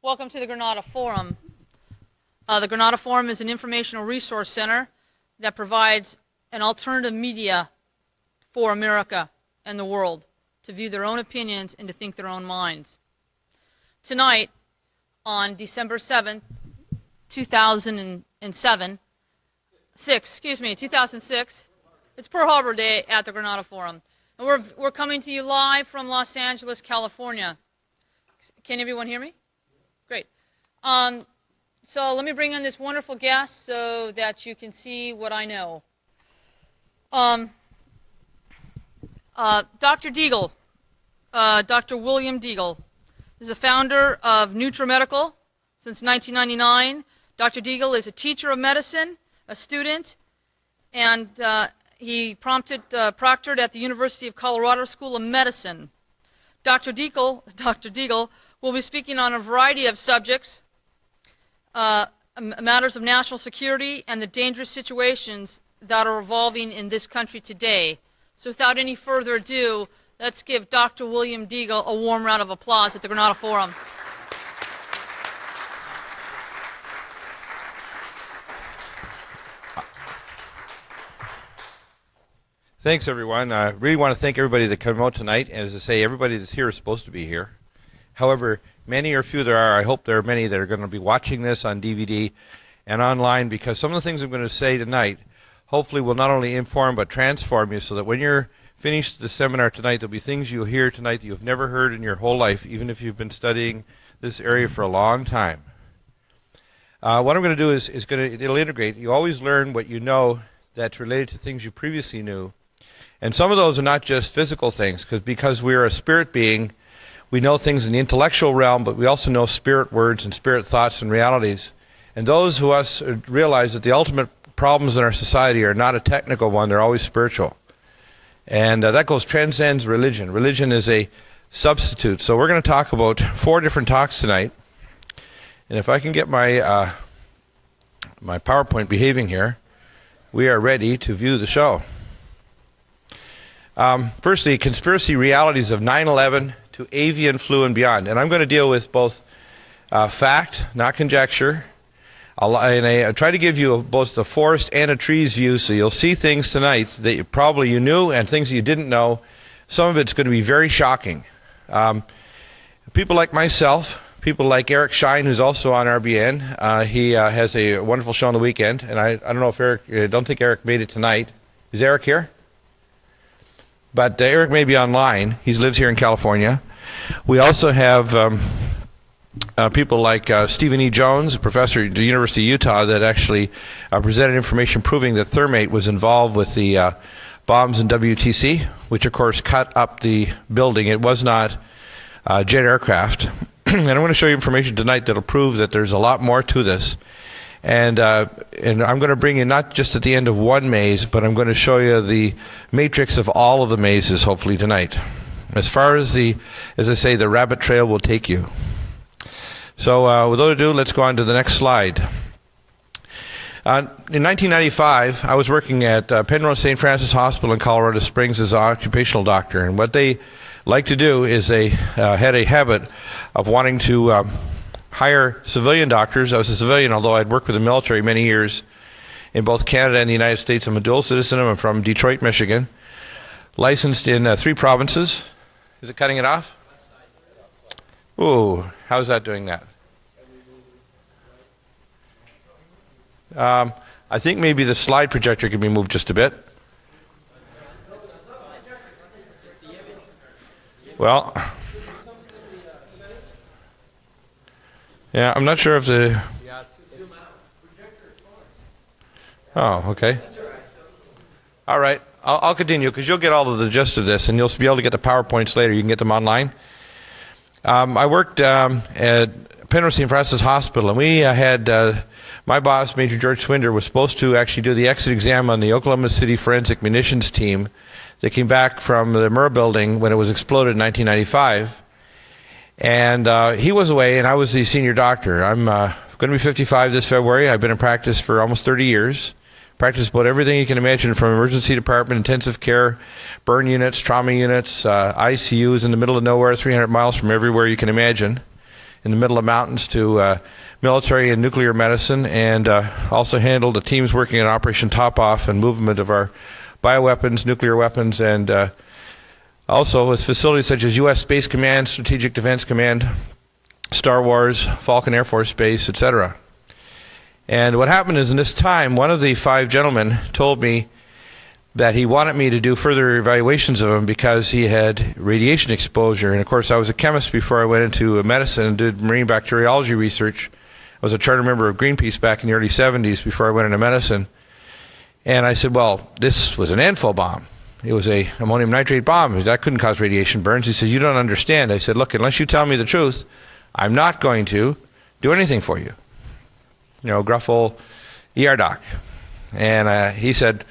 Welcome to the Granada Forum. The Granada Forum is an informational resource center that provides an alternative media for America and the world to view their own opinions and to think their own minds. Tonight, on December 7th, 2006, it's Pearl Harbor Day at the Granada Forum. And we're coming to you live from Los Angeles, California. Can everyone hear me? Great. So let me bring in this wonderful guest so that you can see what I know. Dr. Deagel, Dr. William Deagel, is the founder of NutriMedical since 1999. Dr. Deagel is a teacher of medicine, a student, and he proctored at the University of Colorado School of Medicine. Dr. Deagel will be speaking on a variety of subjects, matters of national security and the dangerous situations that are evolving in this country today. So without any further ado, let's give Dr. William Deagel a warm round of applause at the Granada Forum. Thanks, everyone. I really want to thank everybody that came out tonight. And as I say, everybody that's here is supposed to be here. However, many or few there are, I hope there are many that are going to be watching this on DVD and online, because some of the things I'm going to say tonight hopefully will not only inform but transform you, so that when you're finished the seminar tonight, there'll be things you'll hear tonight that you've never heard in your whole life, even if you've been studying this area for a long time. What I'm going to do is it'll integrate. You always learn what you know that's related to things you previously knew. And some of those are not just physical things, because we're a spirit being. We know things in the intellectual realm, but we also know spirit words and spirit thoughts and realities. And those who us realize that the ultimate problems in our society are not a technical one, they're always spiritual. And that transcends religion. Religion is a substitute. So we're going to talk about 4 different talks tonight. And if I can get my my PowerPoint behaving here, we are ready to view the show. Firstly, conspiracy realities of 9/11 to avian flu and beyond. And I'm going to deal with both fact, not conjecture. I try to give you both the forest and a trees view, so you'll see things tonight that you knew and things that you didn't know. Some of it's going to be very shocking. People like myself, people like Eric Shine, who's also on RBN. He has a wonderful show on the weekend, and I don't know if Eric, I don't think Eric made it tonight. Is Eric here? But Eric may be online. He lives here in California. We also have people like Stephen E. Jones, a professor at the University of Utah, that actually presented information proving that Thermate was involved with the bombs in WTC, which of course cut up the building. It was not jet aircraft. And I'm going to show you information tonight that will prove that there's a lot more to this. And I'm going to bring you not just at the end of one maze, but I'm going to show you the matrix of all of the mazes, hopefully, tonight. As far as as I say, the rabbit trail will take you. So without ado, let's go on to the next slide. In 1995, I was working at Penrose St. Francis Hospital in Colorado Springs as an occupational doctor. And what they like to do is they had a habit of wanting to hire civilian doctors. I was a civilian, although I'd worked with the military many years in both Canada and the United States. I'm a dual citizen. I'm from Detroit, Michigan. Licensed in 3 provinces. Is it cutting it off? Ooh, how's that doing that? I think maybe the slide projector can be moved just a bit. Well, yeah, I'm not sure if the... Oh, okay. All right, I'll continue, because you'll get all of the gist of this, and you'll be able to get the PowerPoints later. You can get them online. I worked at Penrose St. Francis Hospital, and we had... my boss, Major George Swinder, was supposed to actually do the exit exam on the Oklahoma City Forensic Munitions team that came back from the Murrah building when it was exploded in 1995. And he was away, and I was the senior doctor. I'm going to be 55 this February. I've been in practice for almost 30 years. Practiced about everything you can imagine, from emergency department, intensive care, burn units, trauma units, ICUs in the middle of nowhere, 300 miles from everywhere you can imagine. in the middle of mountains to military and nuclear medicine, and also handled the teams working on Operation Top Off and movement of our bioweapons, nuclear weapons, and also with facilities such as U.S. Space Command, Strategic Defense Command, Star Wars, Falcon Air Force Base, etc. And what happened is, in this time, one of the 5 gentlemen told me that he wanted me to do further evaluations of him because he had radiation exposure. And of course, I was a chemist before I went into medicine and did marine bacteriology research. I was a charter member of Greenpeace back in the early 70s before I went into medicine. And I said, well, this was an ANFO bomb. It was a ammonium nitrate bomb. That couldn't cause radiation burns. He said, you don't understand. I said, look, unless you tell me the truth, I'm not going to do anything for you. You know, gruff old ER doc. And he said,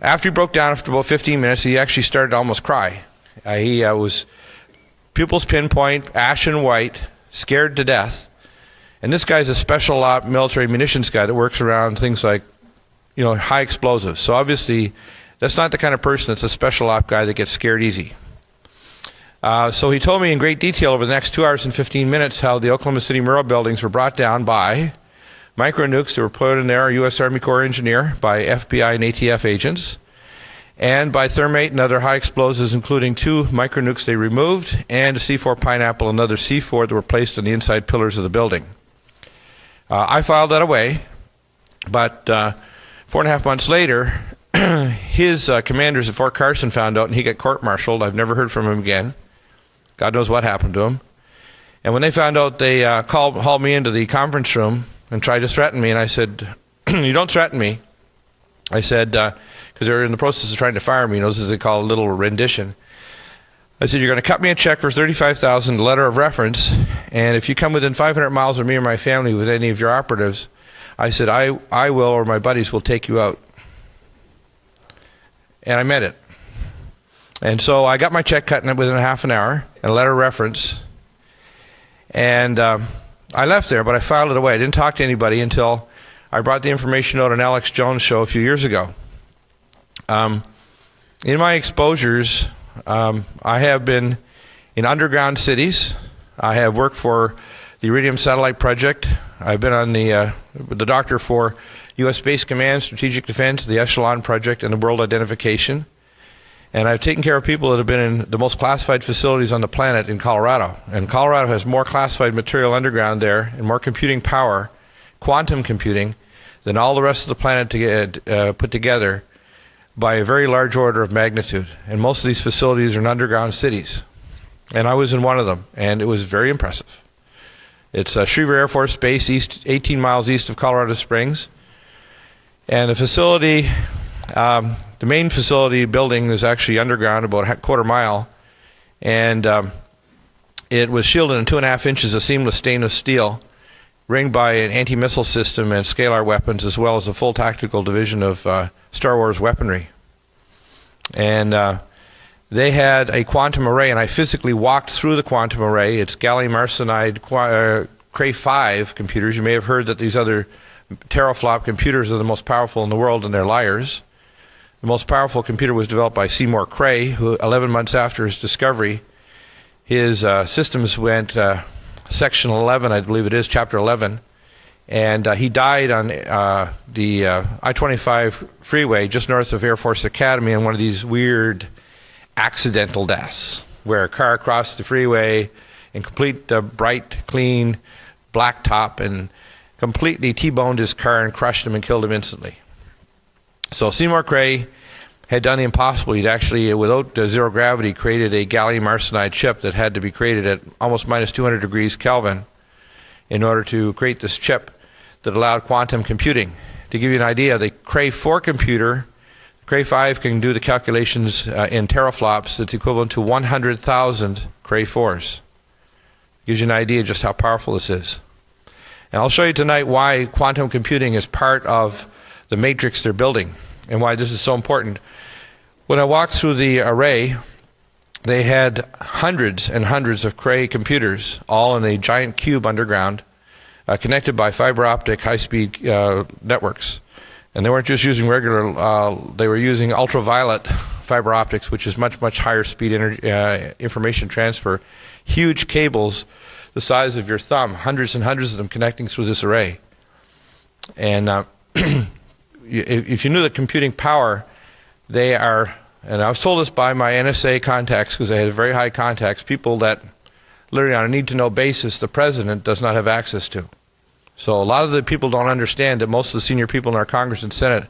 after he broke down after about 15 minutes, he actually started to almost cry. He was pupils pinpoint, ashen white, scared to death. And this guy's a special op military munitions guy that works around things like, you know, high explosives. So obviously, that's not the kind of person that's a special op guy that gets scared easy. So he told me in great detail over the next 2 hours and 15 minutes how the Oklahoma City Mural buildings were brought down by micro-nukes that were put in there, a U.S. Army Corps engineer, by FBI and ATF agents, and by thermate and other high explosives, including 2 micro-nukes they removed, and a C4 Pineapple and another C4 that were placed on the inside pillars of the building. I filed that away, but 4.5 months later, his commanders at Fort Carson found out, and he got court-martialed. I've never heard from him again. God knows what happened to him. And when they found out, they hauled me into the conference room and tried to threaten me. And I said, you don't threaten me. I said, because they were in the process of trying to fire me. You know, this is what they call a little rendition. I said, you're going to cut me a check for $35,000, a letter of reference, and if you come within 500 miles of me or my family with any of your operatives, I said, I will, or my buddies will take you out. And I meant it. And so I got my check cut within half an hour, and a letter of reference, and I left there, but I filed it away. I didn't talk to anybody until I brought the information out on Alex Jones' show a few years ago. In my exposures, I have been in underground cities. I have worked for the Iridium Satellite Project. I've been on the doctor for U.S. Space Command, Strategic Defense, the Echelon Project, and the World Identification. And I've taken care of people that have been in the most classified facilities on the planet in Colorado. And Colorado has more classified material underground there and more computing power, quantum computing, than all the rest of the planet put together by a very large order of magnitude. And most of these facilities are in underground cities. And I was in one of them, and it was very impressive. It's Schriever Air Force Base, 18 miles east of Colorado Springs. And the facility, the main facility building is actually underground about a quarter mile. And it was shielded in 2.5 inches of seamless stainless steel, ringed by an anti-missile system and scalar weapons, as well as a full tactical division of Star Wars weaponry. And they had a quantum array, and I physically walked through the quantum array. It's gallium arsenide Cray 5 computers. You may have heard that these other teraflop computers are the most powerful in the world, and they're liars. The most powerful computer was developed by Seymour Cray, who 11 months after his discovery, his systems went Section 11, I believe it is, Chapter 11, and he died on the I-25 freeway just north of Air Force Academy in one of these weird accidental deaths, where a car crossed the freeway in complete bright, clean, black top and completely T-boned his car and crushed him and killed him instantly. So Seymour Cray had done the impossible. He'd actually, without zero gravity, created a gallium arsenide chip that had to be created at almost minus 200 degrees Kelvin in order to create this chip that allowed quantum computing. To give you an idea, the Cray 4 computer, Cray 5 can do the calculations in teraflops that's equivalent to 100,000 Cray 4s. Gives you an idea just how powerful this is. And I'll show you tonight why quantum computing is part of the matrix they're building and why this is so important. When I walked through the array, they had hundreds and hundreds of Cray computers, all in a giant cube underground, connected by fiber optic high-speed networks. And they weren't just using regular, they were using ultraviolet fiber optics, which is much, much higher speed information transfer. Huge cables the size of your thumb, hundreds and hundreds of them connecting through this array. And if you knew the computing power, they are, and I was told this by my NSA contacts, because I had very high contacts, people that literally on a need-to-know basis the president does not have access to. So a lot of the people don't understand that most of the senior people in our Congress and Senate,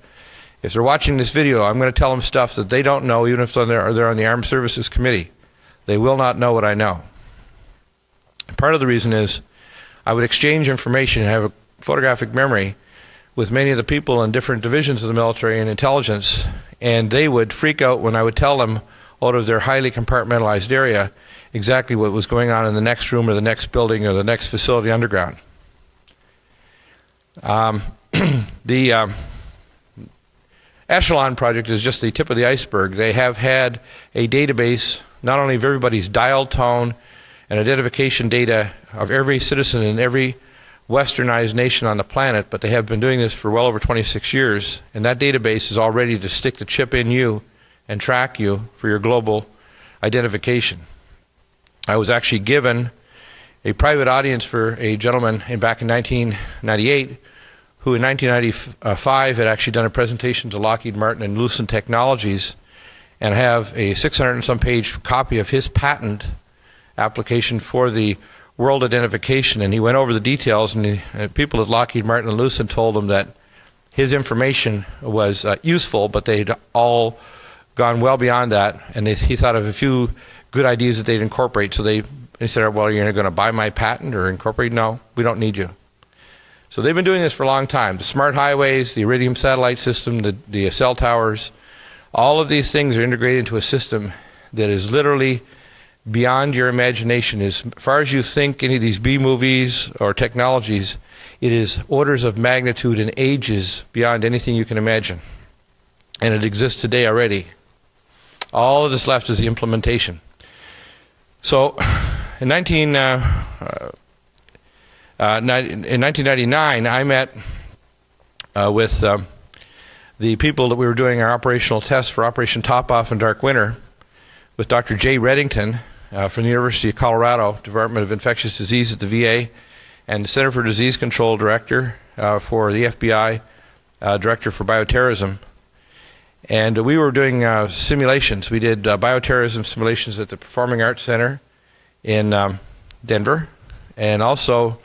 if they're watching this video, I'm going to tell them stuff that they don't know, even if they're on the Armed Services Committee. They will not know what I know. Part of the reason is I would exchange information and have a photographic memory with many of the people in different divisions of the military and intelligence, and they would freak out when I would tell them out of their highly compartmentalized area exactly what was going on in the next room or the next building or the next facility underground. The Echelon project is just the tip of the iceberg. They have had a database not only of everybody's dial tone and identification data of every citizen in every westernized nation on the planet, but they have been doing this for well over 26 years, and that database is all ready to stick the chip in you and track you for your global identification. I was actually given a private audience for a gentleman back in 1998 who in 1995 had actually done a presentation to Lockheed Martin and Lucent Technologies, and have a 600 and some page copy of his patent application for the world identification, and he went over the details, and people at Lockheed Martin and Lucent told him that his information was useful, but they'd all gone well beyond that, and he thought of a few good ideas that they'd incorporate. So they said, well, you're going to buy my patent or incorporate? No, we don't need you. So they've been doing this for a long time. The smart highways, the Iridium satellite system, the cell towers, all of these things are integrated into a system that is literally beyond your imagination. As far as you think any of these B movies or technologies, it is orders of magnitude and ages beyond anything you can imagine. And it exists today already. All that's left is the implementation. So in 1999, I met with the people that we were doing our operational tests for Operation Top Off and Dark Winter with Dr. Jay Reddington from the University of Colorado, Department of Infectious Disease at the VA, and the Center for Disease Control Director for the FBI, Director for Bioterrorism. And we were doing simulations. We did bioterrorism simulations at the Performing Arts Center in Denver, and also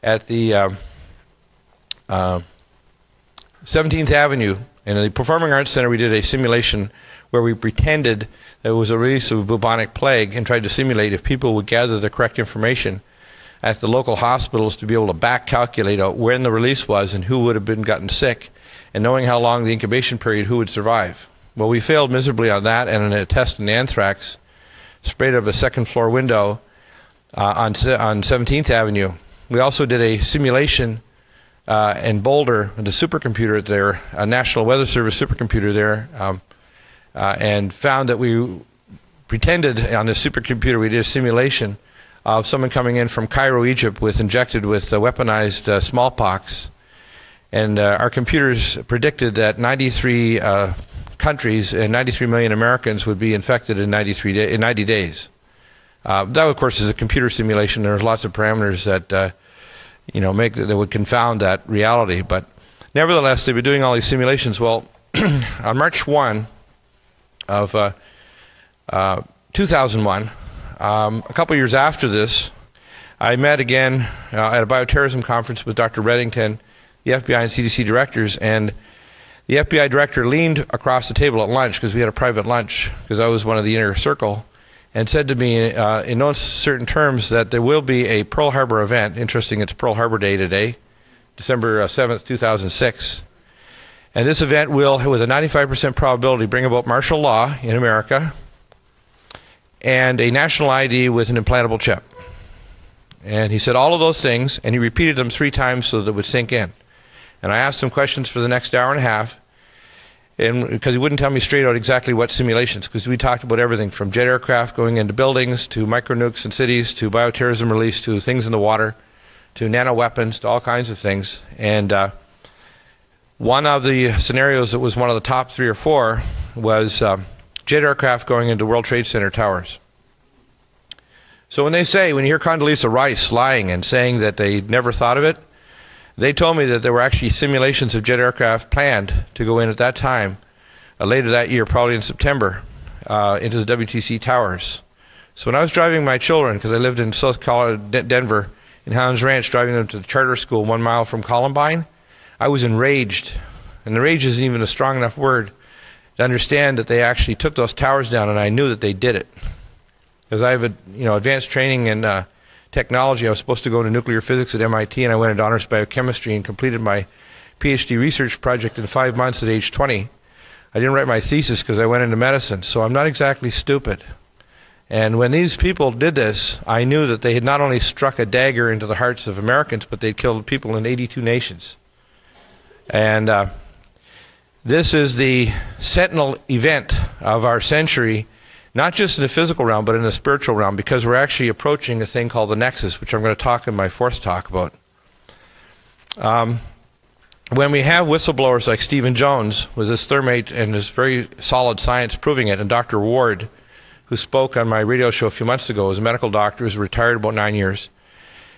at the 17th Avenue. In the Performing Arts Center, we did a simulation where we pretended there was a release of bubonic plague and tried to simulate if people would gather the correct information at the local hospitals to be able to back calculate out when the release was and who would have been gotten sick, and knowing how long the incubation period, who would survive. Well, we failed miserably on that, and in a test in anthrax, sprayed out of a second floor window on 17th Avenue. We also did a simulation in Boulder, the supercomputer there, a National Weather Service supercomputer there, and found that we pretended on this supercomputer we did a simulation of someone coming in from Cairo, Egypt, injected with weaponized smallpox. And our computers predicted that 93 countries and 93 million Americans would be infected in 90 days. That, of course, is a computer simulation. There's lots of parameters that that would confound that reality. But nevertheless, they've been doing all these simulations. Well, on March 1 of 2001, a couple years after this, I met again at a bioterrorism conference with Dr. Reddington, the FBI and CDC directors, and the FBI director leaned across the table at lunch, because we had a private lunch, because I was one of the inner circle, and said to me in no certain terms that there will be a Pearl Harbor event. Interesting, it's Pearl Harbor Day today, December 7th, 2006. And this event will, with a 95% probability, bring about martial law in America and a national ID with an implantable chip. And he said all of those things, and he repeated them 3 times so that it would sink in. And I asked him questions for the next hour and a half, and because he wouldn't tell me straight out exactly what simulations, because we talked about everything from jet aircraft going into buildings, to micro-nukes in cities, to bioterrorism release, to things in the water, to nano-weapons, to all kinds of things. And one of the scenarios that was one of the top 3 or 4 was jet aircraft going into World Trade Center towers. So when you hear Condoleezza Rice lying and saying that they never thought of it, they told me that there were actually simulations of jet aircraft planned to go in at that time, later that year, probably in September, into the WTC towers. So when I was driving my children, because I lived in South Denver, in Highlands Ranch, driving them to the charter school 1 mile from Columbine, I was enraged. And the rage isn't even a strong enough word to understand that they actually took those towers down, and I knew that they did it. Because I have advanced training in technology. I was supposed to go into nuclear physics at MIT, and I went into honors biochemistry and completed my PhD research project in 5 months at age 20. I didn't write my thesis because I went into medicine, so I'm not exactly stupid. And when these people did this, I knew that they had not only struck a dagger into the hearts of Americans, but they'd killed people in 82 nations. And this is the sentinel event of our century, not just in the physical realm, but in the spiritual realm, because we're actually approaching a thing called the Nexus, which I'm going to talk in my fourth talk about. When we have whistleblowers like Stephen Jones, with his thermate and his very solid science proving it, and Dr. Ward, who spoke on my radio show a few months ago, is a medical doctor who's retired about 9 years,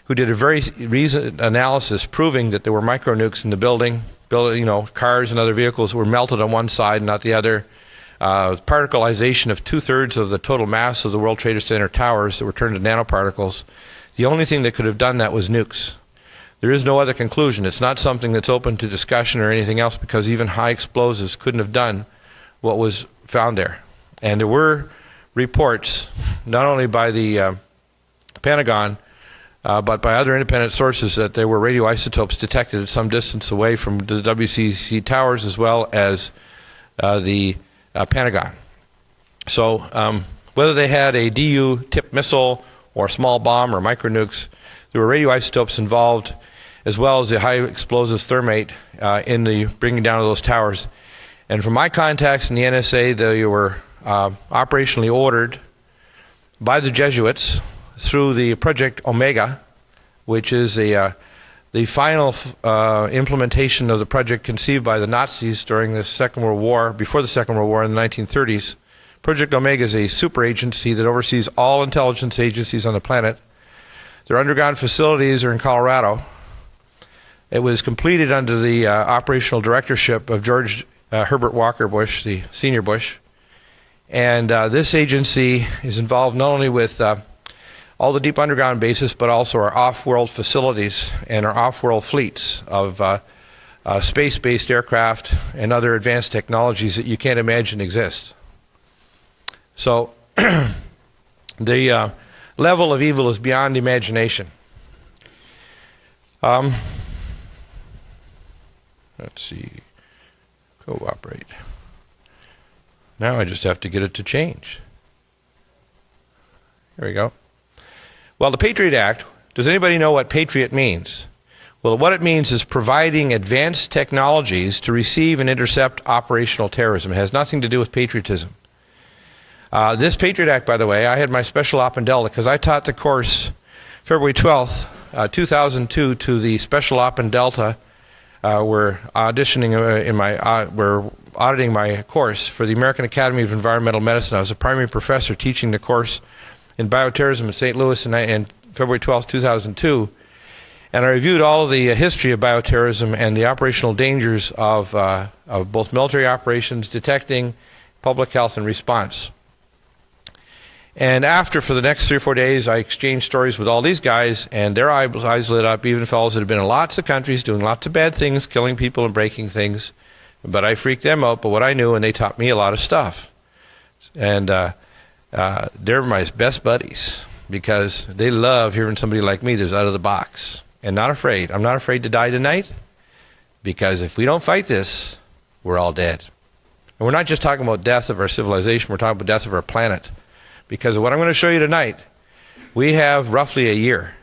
who did a very recent analysis proving that there were micronukes in the building, cars and other vehicles were melted on one side and not the other. Particleization of 2/3 of the total mass of the World Trade Center towers that were turned to nanoparticles. The only thing that could have done that was nukes. There is no other conclusion. It's not something that's open to discussion or anything else, because even high explosives couldn't have done what was found there. And there were reports, not only by the Pentagon, but by other independent sources, that there were radioisotopes detected at some distance away from the WCC towers, as well as the Pentagon. So whether they had a DU-tipped missile or a small bomb or micronukes, there were radioisotopes involved, as well as the high explosives thermate in the bringing down of those towers. And from my contacts in the NSA, they were operationally ordered by the Jesuits through the Project Omega, which is the final implementation of the project conceived by the Nazis during the Second World War, before the Second World War in the 1930s. Project Omega is a super agency that oversees all intelligence agencies on the planet. Their underground facilities are in Colorado. It was completed under the operational directorship of George Herbert Walker Bush, the senior Bush. And this agency is involved not only with all the deep underground bases, but also our off-world facilities and our off-world fleets of space-based aircraft and other advanced technologies that you can't imagine exist. So the level of evil is beyond imagination. Let's see. Cooperate. Now I just have to get it to change. Here we go. Well, the Patriot Act, does anybody know what Patriot means? Well, what it means is providing advanced technologies to receive and intercept operational terrorism. It has nothing to do with patriotism. This Patriot Act, by the way, I had my special op in Delta, because I taught the course February 12th, 2002, to the special op in Delta. We're auditioning we're auditing my course for the American Academy of Environmental Medicine. I was a primary professor teaching the course in bioterrorism in St. Louis in February 12, 2002. And I reviewed all of the history of bioterrorism and the operational dangers of both military operations, detecting, public health, and response. And after, for the next 3 or 4 days, I exchanged stories with all these guys, and their eyes lit up, even fellows that have been in lots of countries doing lots of bad things, killing people and breaking things. But I freaked them out, but what I knew, and they taught me a lot of stuff. And they're my best buddies, because they love hearing somebody like me that's out of the box and not afraid. I'm not afraid to die tonight, because if we don't fight this, we're all dead. And we're not just talking about death of our civilization, we're talking about death of our planet. Because of what I'm going to show you tonight, we have roughly a year.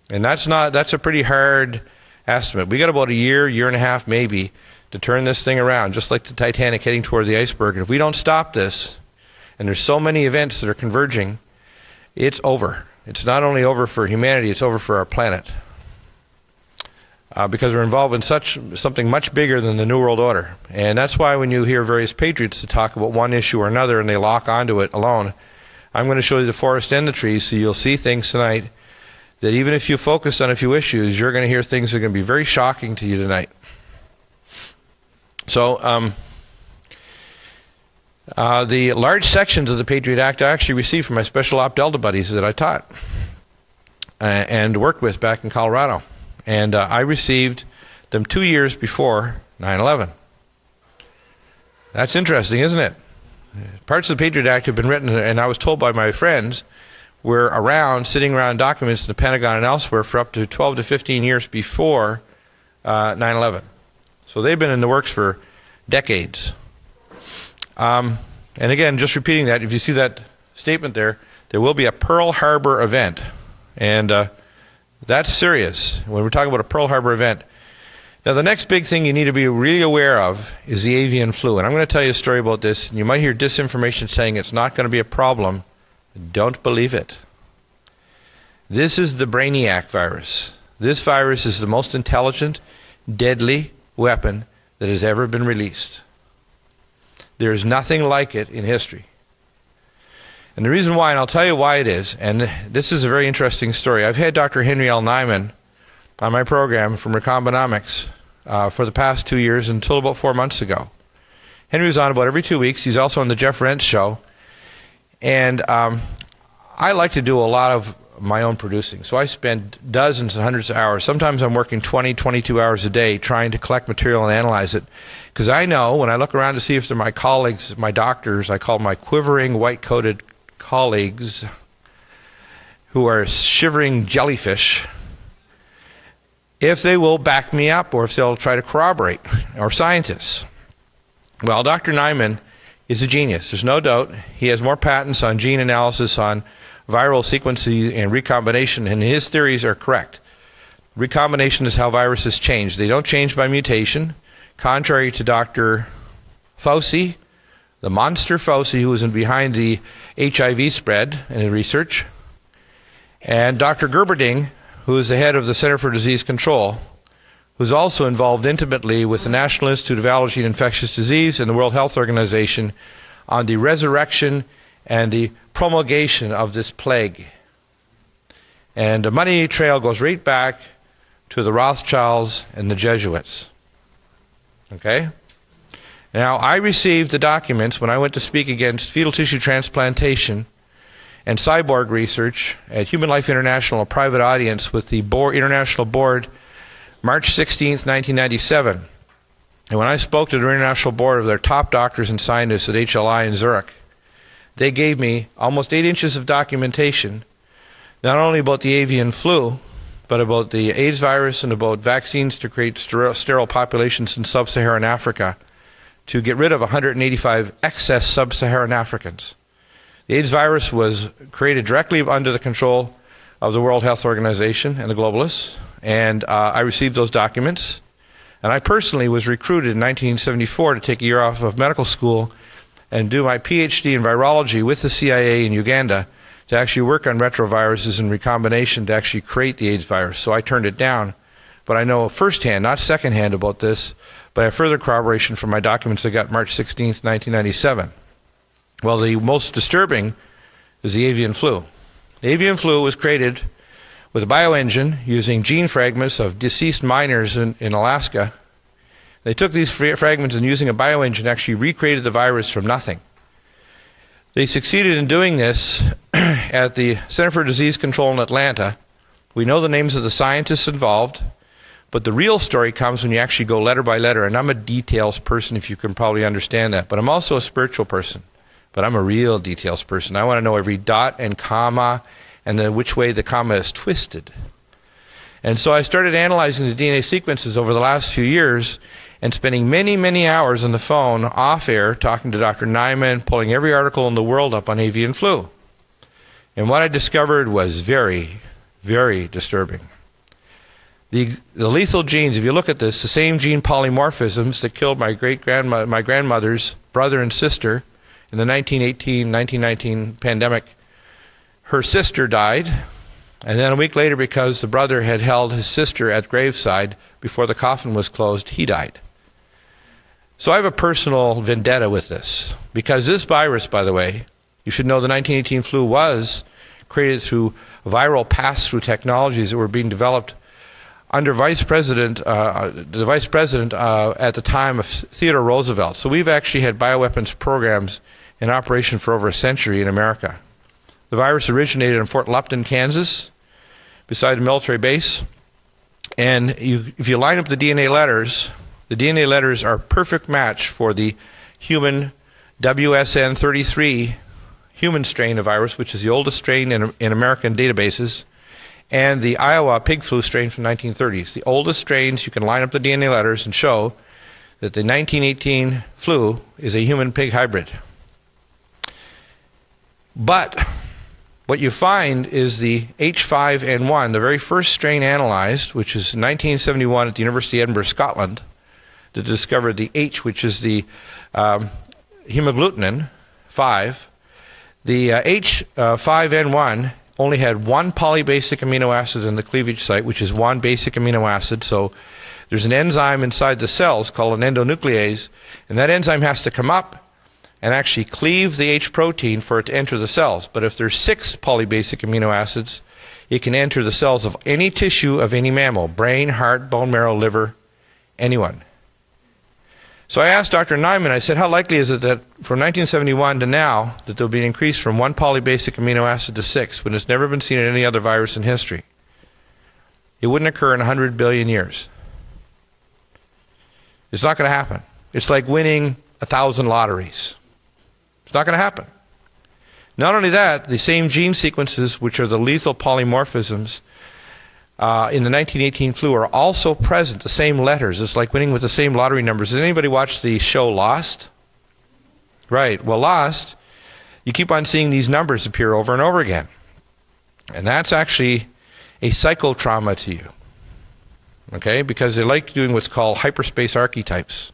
And that's a pretty hard estimate. We got about a year, year and a half maybe, to turn this thing around, just like the Titanic heading toward the iceberg. And if we don't stop this, and there's so many events that are converging, it's over. It's not only over for humanity, it's over for our planet. Because we're involved in something much bigger than the New World Order. And that's why when you hear various patriots to talk about one issue or another and they lock onto it alone, I'm going to show you the forest and the trees, so you'll see things tonight that even if you focus on a few issues, you're going to hear things that are going to be very shocking to you tonight. So, the large sections of the Patriot Act I actually received from my Special Op Delta buddies that I taught and worked with back in Colorado. And I received them 2 years before 9/11. That's interesting, isn't it? Parts of the Patriot Act have been written, and I was told by my friends, were around, sitting around documents in the Pentagon and elsewhere for up to 12 to 15 years before 9/11. So they've been in the works for decades. And again, just repeating that, if you see that statement there will be a Pearl Harbor event. And that's serious when we're talking about a Pearl Harbor event. Now, the next big thing you need to be really aware of is the avian flu. And I'm going to tell you a story about this. And you might hear disinformation saying it's not going to be a problem. Don't believe it. This is the Brainiac virus. This virus is the most intelligent, deadly weapon that has ever been released. There is nothing like it in history. And the reason why, and I'll tell you why it is, and this is a very interesting story. I've had Dr. Henry L. Nyman on my program from Recombinomics for the past 2 years until about 4 months ago. Henry was on about every 2 weeks. He's also on the Jeff Rentz show. And I like to do a lot of my own producing. So I spend dozens and hundreds of hours. Sometimes I'm working 20, 22 hours a day trying to collect material and analyze it. Because I know when I look around to see if they're my colleagues, my doctors, I call my quivering white-coated colleagues who are shivering jellyfish, if they will back me up or if they'll try to corroborate, or scientists. Well, Dr. Nyman is a genius. There's no doubt. He has more patents on gene analysis, on viral sequencing and recombination, and his theories are correct. Recombination is how viruses change. They don't change by mutation, contrary to Dr. Fauci, the monster Fauci, who was behind the HIV spread and research, and Dr. Gerberding, who is the head of the Center for Disease Control, who's also involved intimately with the National Institute of Allergy and Infectious Disease and the World Health Organization on the resurrection and the promulgation of this plague. And the money trail goes right back to the Rothschilds and the Jesuits. Okay? Now, I received the documents when I went to speak against fetal tissue transplantation and cyborg research at Human Life International, a private audience with the International Board, March 16th, 1997. And when I spoke to the International Board of their top doctors and scientists at HLI in Zurich, they gave me almost 8 inches of documentation, not only about the avian flu, but about the AIDS virus and about vaccines to create sterile populations in sub-Saharan Africa to get rid of 185 excess sub-Saharan Africans. The AIDS virus was created directly under the control of the World Health Organization and the globalists, and I received those documents. And I personally was recruited in 1974 to take a year off of medical school and do my PhD in virology with the CIA in Uganda to actually work on retroviruses and recombination to actually create the AIDS virus. So I turned it down. But I know firsthand, not secondhand, about this, but I have further corroboration from my documents I got March 16th, 1997. Well, the most disturbing is the avian flu. The avian flu was created with a bioengine using gene fragments of deceased miners in Alaska. They took these fragments and using a bioengine actually recreated the virus from nothing. They succeeded in doing this at the Center for Disease Control in Atlanta. We know the names of the scientists involved, but the real story comes when you actually go letter by letter. And I'm a details person, if you can probably understand that. But I'm also a spiritual person. But I'm a real details person. I want to know every dot and comma and then which way the comma is twisted. And so I started analyzing the DNA sequences over the last few years and spending many, many hours on the phone off air talking to Dr. Nyman, pulling every article in the world up on avian flu. And what I discovered was very, very disturbing. The lethal genes, if you look at this, the same gene polymorphisms that killed my grandmother's brother and sister in the 1918-1919 pandemic. Her sister died, and then a week later, because the brother had held his sister at graveside before the coffin was closed, he died. So I have a personal vendetta with this, because this virus, by the way, You should know the 1918 flu was created through viral pass-through technologies that were being developed under the Vice President at the time of Theodore Roosevelt. So we've actually had bioweapons programs in operation for over a century in America. The virus originated in Fort Lupton, Kansas, beside a military base. And if you line up the DNA letters are a perfect match for the human WSN33 human strain of virus, which is the oldest strain in American databases, and the Iowa pig flu strain from 1930s. The oldest strains, you can line up the DNA letters and show that the 1918 flu is a human-pig hybrid. But what you find is the H5N1, the very first strain analyzed, which is 1971 at the University of Edinburgh, Scotland, that discovered the H, which is the hemagglutinin 5. The H5N1 only had one polybasic amino acid in the cleavage site, which is one basic amino acid. So there's an enzyme inside the cells called an endonuclease, and that enzyme has to come up and actually cleave the H protein for it to enter the cells. But if there's 6 polybasic amino acids, it can enter the cells of any tissue of any mammal: brain, heart, bone marrow, liver, anyone. So I asked Dr. Nyman, I said, how likely is it that from 1971 to now that there will be an increase from 1 polybasic amino acid to 6 when it's never been seen in any other virus in history? It wouldn't occur in 100 billion years. It's not going to happen. It's like winning 1,000 lotteries. It's not going to happen. Not only that, the same gene sequences, which are the lethal polymorphisms in the 1918 flu, are also present, the same letters. It's like winning with the same lottery numbers. Has anybody watched the show Lost? Right. Well, Lost, you keep on seeing these numbers appear over and over again. And that's actually a psychotrauma to you. Okay? Because they like doing what's called hyperspace archetypes.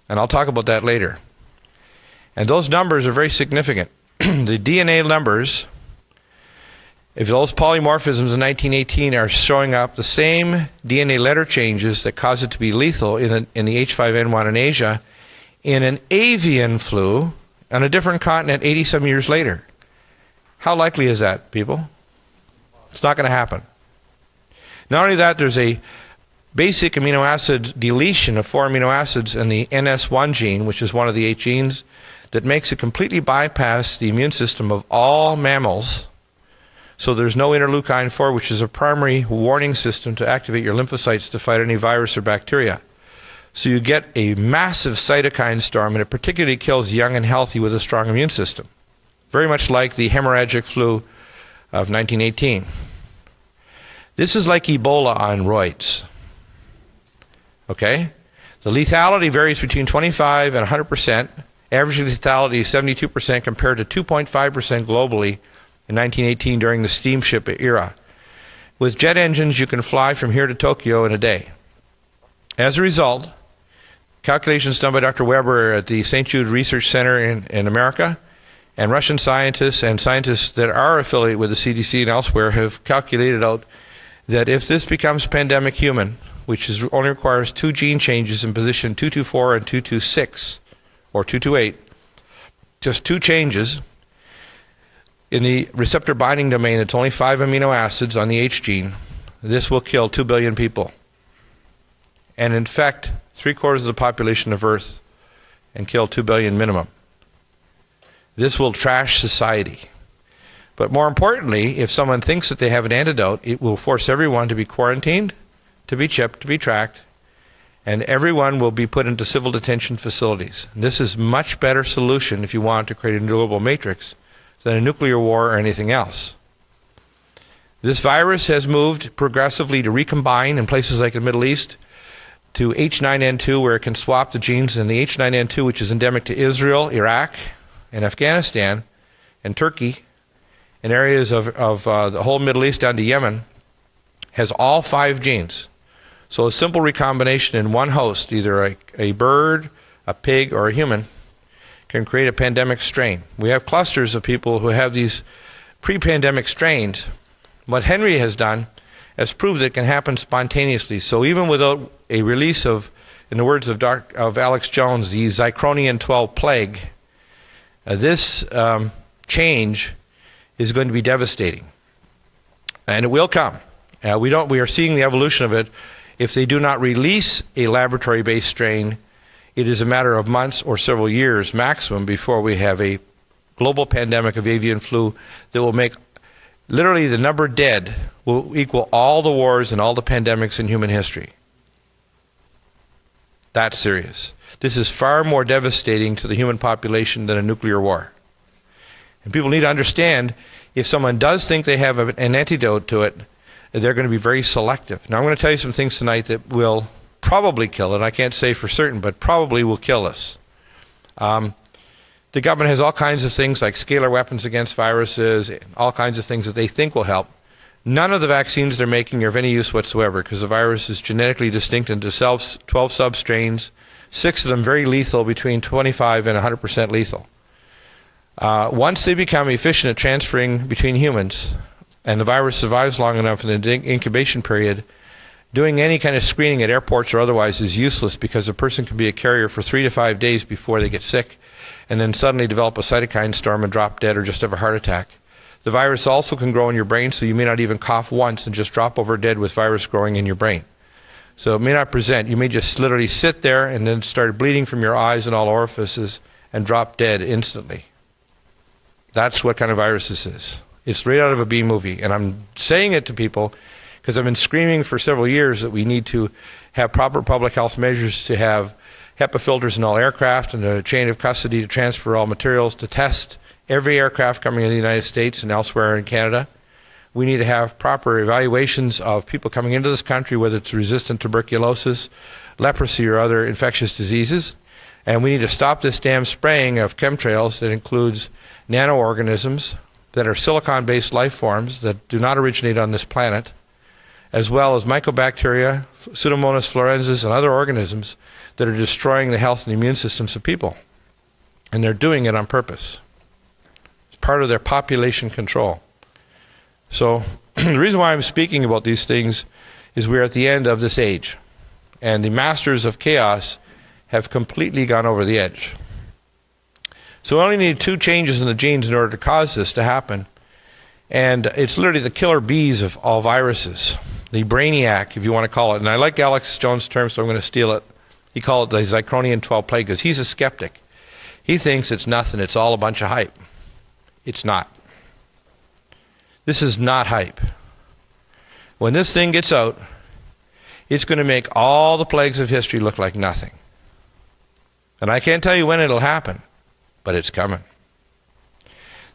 And I'll talk about that later. And those numbers are very significant. The DNA numbers, if those polymorphisms in 1918 are showing up the same DNA letter changes that cause it to be lethal in the H5N1 in Asia, in an avian flu on a different continent 80-some years later. How likely is that, people? It's not going to happen. Not only that, there's a basic amino acid deletion of 4 amino acids in the NS1 gene, which is one of the 8 genes, that makes it completely bypass the immune system of all mammals. So there's no interleukin-4, which is a primary warning system to activate your lymphocytes to fight any virus or bacteria. So you get a massive cytokine storm, and it particularly kills young and healthy with a strong immune system. Very much like the hemorrhagic flu of 1918. This is like Ebola on roids. Okay? The lethality varies between 25 and 100%. Average lethality is 72% compared to 2.5% globally in 1918 during the steamship era. With jet engines, you can fly from here to Tokyo in a day. As a result, calculations done by Dr. Weber at the St. Jude Research Center in America, and Russian scientists and scientists that are affiliated with the CDC and elsewhere have calculated out that if this becomes pandemic human, which only requires 2 gene changes in position 224 and 226, or 228, just 2 changes in the receptor binding domain, it's only 5 amino acids on the H gene, this will kill 2 billion people and infect 3/4 of the population of Earth and kill 2 billion minimum. This will trash society. But more importantly, if someone thinks that they have an antidote, it will force everyone to be quarantined, to be chipped, to be tracked, and everyone will be put into civil detention facilities. And this is a much better solution if you want to create a global matrix than a nuclear war or anything else. This virus has moved progressively to recombine in places like the Middle East to H9N2, where it can swap the genes, and the H9N2, which is endemic to Israel, Iraq, and Afghanistan, and Turkey, and areas of the whole Middle East down to Yemen, has all 5 genes. So a simple recombination in one host, either a bird, a pig, or a human, can create a pandemic strain. We have clusters of people who have these pre-pandemic strains. What Henry has done has proved that it can happen spontaneously. So even without a release of, in the words of Alex Jones, the Zycronian 12 plague, this change is going to be devastating. And it will come. We are seeing the evolution of it. If they do not release a laboratory-based strain, it is a matter of months or several years maximum before we have a global pandemic of avian flu that will make literally the number dead will equal all the wars and all the pandemics in human history. That's serious. This is far more devastating to the human population than a nuclear war. And people need to understand, if someone does think they have an antidote to it, they're going to be very selective. Now, I'm going to tell you some things tonight that will probably kill it. I can't say for certain, but probably will kill us. The government has all kinds of things like scalar weapons against viruses, all kinds of things that they think will help. None of the vaccines they're making are of any use whatsoever, because the virus is genetically distinct into 12 substrains, 6 of them very lethal, between 25 and 100% lethal. Once they become efficient at transferring between humans, and the virus survives long enough in the incubation period, doing any kind of screening at airports or otherwise is useless, because a person can be a carrier for 3 to 5 days before they get sick, and then suddenly develop a cytokine storm and drop dead or just have a heart attack. The virus also can grow in your brain, so you may not even cough once and just drop over dead with virus growing in your brain. So it may not present. You may just literally sit there and then start bleeding from your eyes and all orifices and drop dead instantly. That's what kind of virus this is. It's right out of a B movie. And I'm saying it to people because I've been screaming for several years that we need to have proper public health measures, to have HEPA filters in all aircraft and a chain of custody to transfer all materials, to test every aircraft coming into the United States and elsewhere in Canada. We need to have proper evaluations of people coming into this country, whether it's resistant tuberculosis, leprosy, or other infectious diseases. And we need to stop this damn spraying of chemtrails that includes nanoorganisms that are silicon-based life forms that do not originate on this planet, as well as mycobacteria, Pseudomonas florensis, and other organisms that are destroying the health and immune systems of people. And they're doing it on purpose. It's part of their population control. So the reason why I'm speaking about these things is we're at the end of this age. And the masters of chaos have completely gone over the edge. So we only need 2 changes in the genes in order to cause this to happen. And it's literally the killer bees of all viruses. The brainiac, if you want to call it. And I like Alex Jones' term, so I'm going to steal it. He called it the Zirconian 12 plague, because he's a skeptic. He thinks it's nothing. It's all a bunch of hype. It's not. This is not hype. When this thing gets out, it's going to make all the plagues of history look like nothing. And I can't tell you when it'll happen, but it's coming.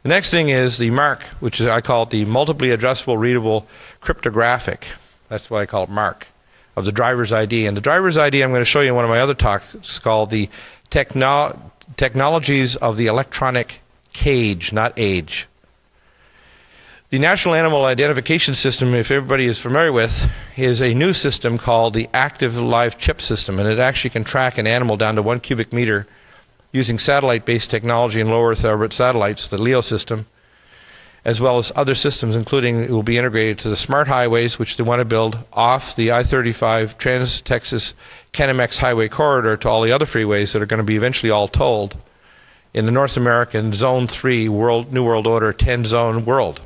The next thing is the MARC, which is, I call it the multiply addressable readable cryptographic. That's why I call it MARC, of the driver's ID. And the driver's ID I'm going to show you in one of my other talks, called the Technologies of the Electronic Cage, not Age. The National Animal Identification System, if everybody is familiar with, is a new system called the Active Live Chip System, and it actually can track an animal down to 1 cubic meter using satellite-based technology and low Earth orbit satellites, the LEO system, as well as other systems, including it will be integrated to the smart highways, which they want to build off the I-35 Trans-Texas Canamex Highway Corridor to all the other freeways that are going to be eventually all tolled in the North American Zone 3 New World Order 10-zone world.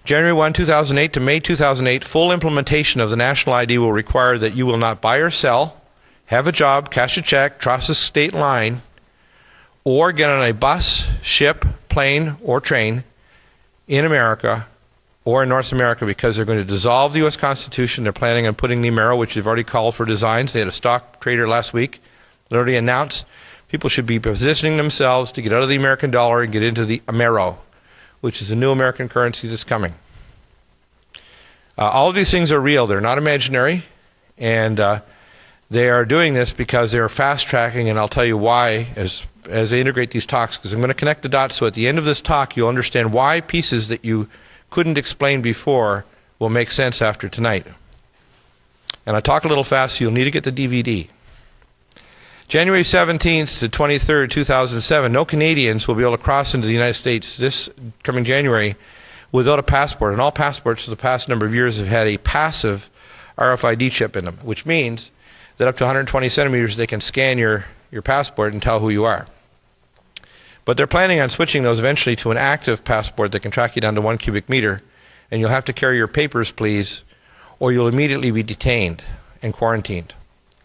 January 1, 2008 to May 2008, full implementation of the national ID will require that you will not buy or sell, have a job, cash a check, cross a state line, or get on a bus, ship, plane, or train in America or in North America, because they're going to dissolve the U.S. Constitution. They're planning on putting the Amero, which they've already called for designs. They had a stock trader last week that already announced people should be positioning themselves to get out of the American dollar and get into the Amero, which is a new American currency that's coming. All of these things are real. They're not imaginary. And they are doing this because they are fast-tracking, and I'll tell you why as they integrate these talks, because I'm going to connect the dots so at the end of this talk you'll understand why pieces that you couldn't explain before will make sense after tonight. And I talk a little fast, so you'll need to get the DVD. January 17th to 23rd, 2007, no Canadians will be able to cross into the United States this coming January without a passport. And all passports for the past number of years have had a passive RFID chip in them, which means that up to 120 centimeters they can scan your passport and tell who you are. But they're planning on switching those eventually to an active passport that can track you down to 1 cubic meter. And you'll have to carry your papers, please, or you'll immediately be detained and quarantined.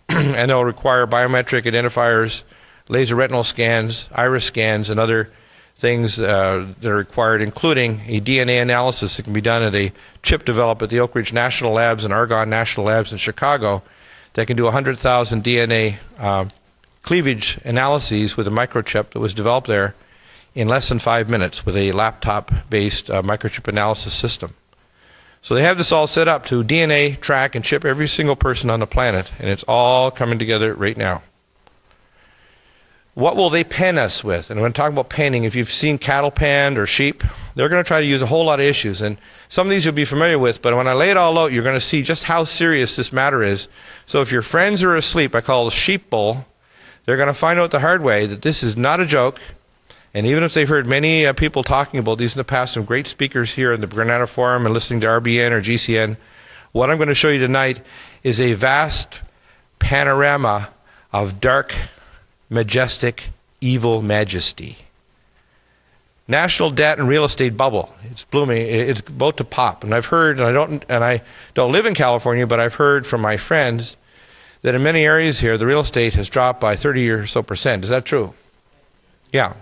And they'll require biometric identifiers, laser retinal scans, iris scans, and other things that are required, including a DNA analysis that can be done at a chip developed at the Oak Ridge National Labs and Argonne National Labs in Chicago that can do 100,000 DNA cleavage analyses with a microchip that was developed there in less than 5 minutes with a laptop-based microchip analysis system. So they have this all set up to DNA track and chip every single person on the planet, and it's all coming together right now. What will they pen us with? And when I'm talking about penning, if you've seen cattle penned or sheep, they're going to try to use a whole lot of issues. And some of these you'll be familiar with, but when I lay it all out, you're going to see just how serious this matter is. So if your friends are asleep, I call it a sheep bowl, they're going to find out the hard way that this is not a joke. And even if they've heard many people talking about these in the past, some great speakers here in the Granada Forum and listening to RBN or GCN, what I'm going to show you tonight is a vast panorama of dark, majestic, evil majesty. National debt and real estate bubble. It's blooming. It's about to pop. And I've heard, and I don't live in California, but I've heard from my friends that in many areas here, the real estate has dropped by 30 or so %. Is that true? Yeah.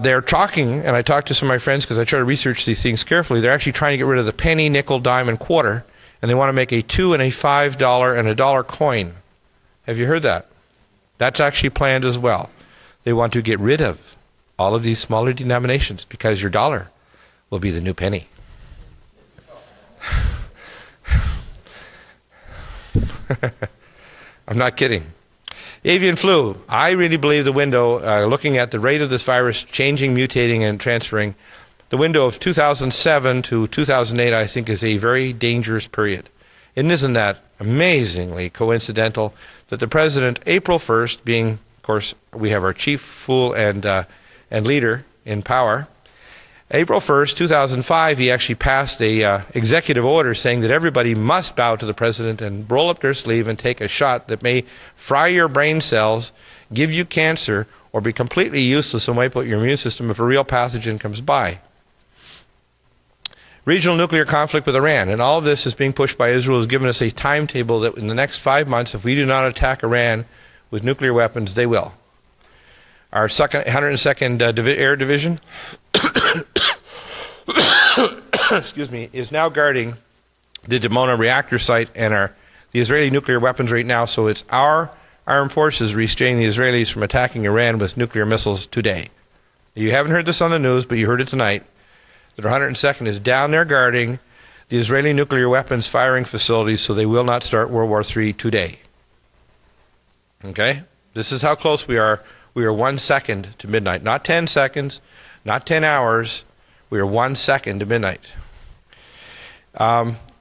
They're talking, and I talked to some of my friends because I try to research these things carefully. They're actually trying to get rid of the penny, nickel, dime, and quarter, and they want to make a $2 and a $5 and a dollar coin. Have you heard that? That's actually planned as well. They want to get rid of all of these smaller denominations because your dollar will be the new penny. I'm not kidding. Avian flu. I really believe the window, looking at the rate of this virus changing, mutating, and transferring, the window of 2007 to 2008, I think, is a very dangerous period. And isn't that amazingly coincidental that the president, April 1st, being, of course, we have our chief fool and leader in power, April 1st, 2005, he actually passed a executive order saying that everybody must bow to the president and roll up their sleeve and take a shot that may fry your brain cells, give you cancer, or be completely useless and wipe out your immune system if a real pathogen comes by. Regional nuclear conflict with Iran, and all of this is being pushed by Israel, has given us a timetable that in the next 5 months, if we do not attack Iran with nuclear weapons, they will. Our 102nd Air Division excuse me, is now guarding the Dimona reactor site and the Israeli nuclear weapons right now, so it's our armed forces restraining the Israelis from attacking Iran with nuclear missiles today. You haven't heard this on the news, but you heard it tonight. The 102nd is down there guarding the Israeli nuclear weapons firing facilities so they will not start World War III today. Okay? This is how close we are. We are 1 second to midnight. Not 10 seconds, not 10 hours. We are 1 second to midnight.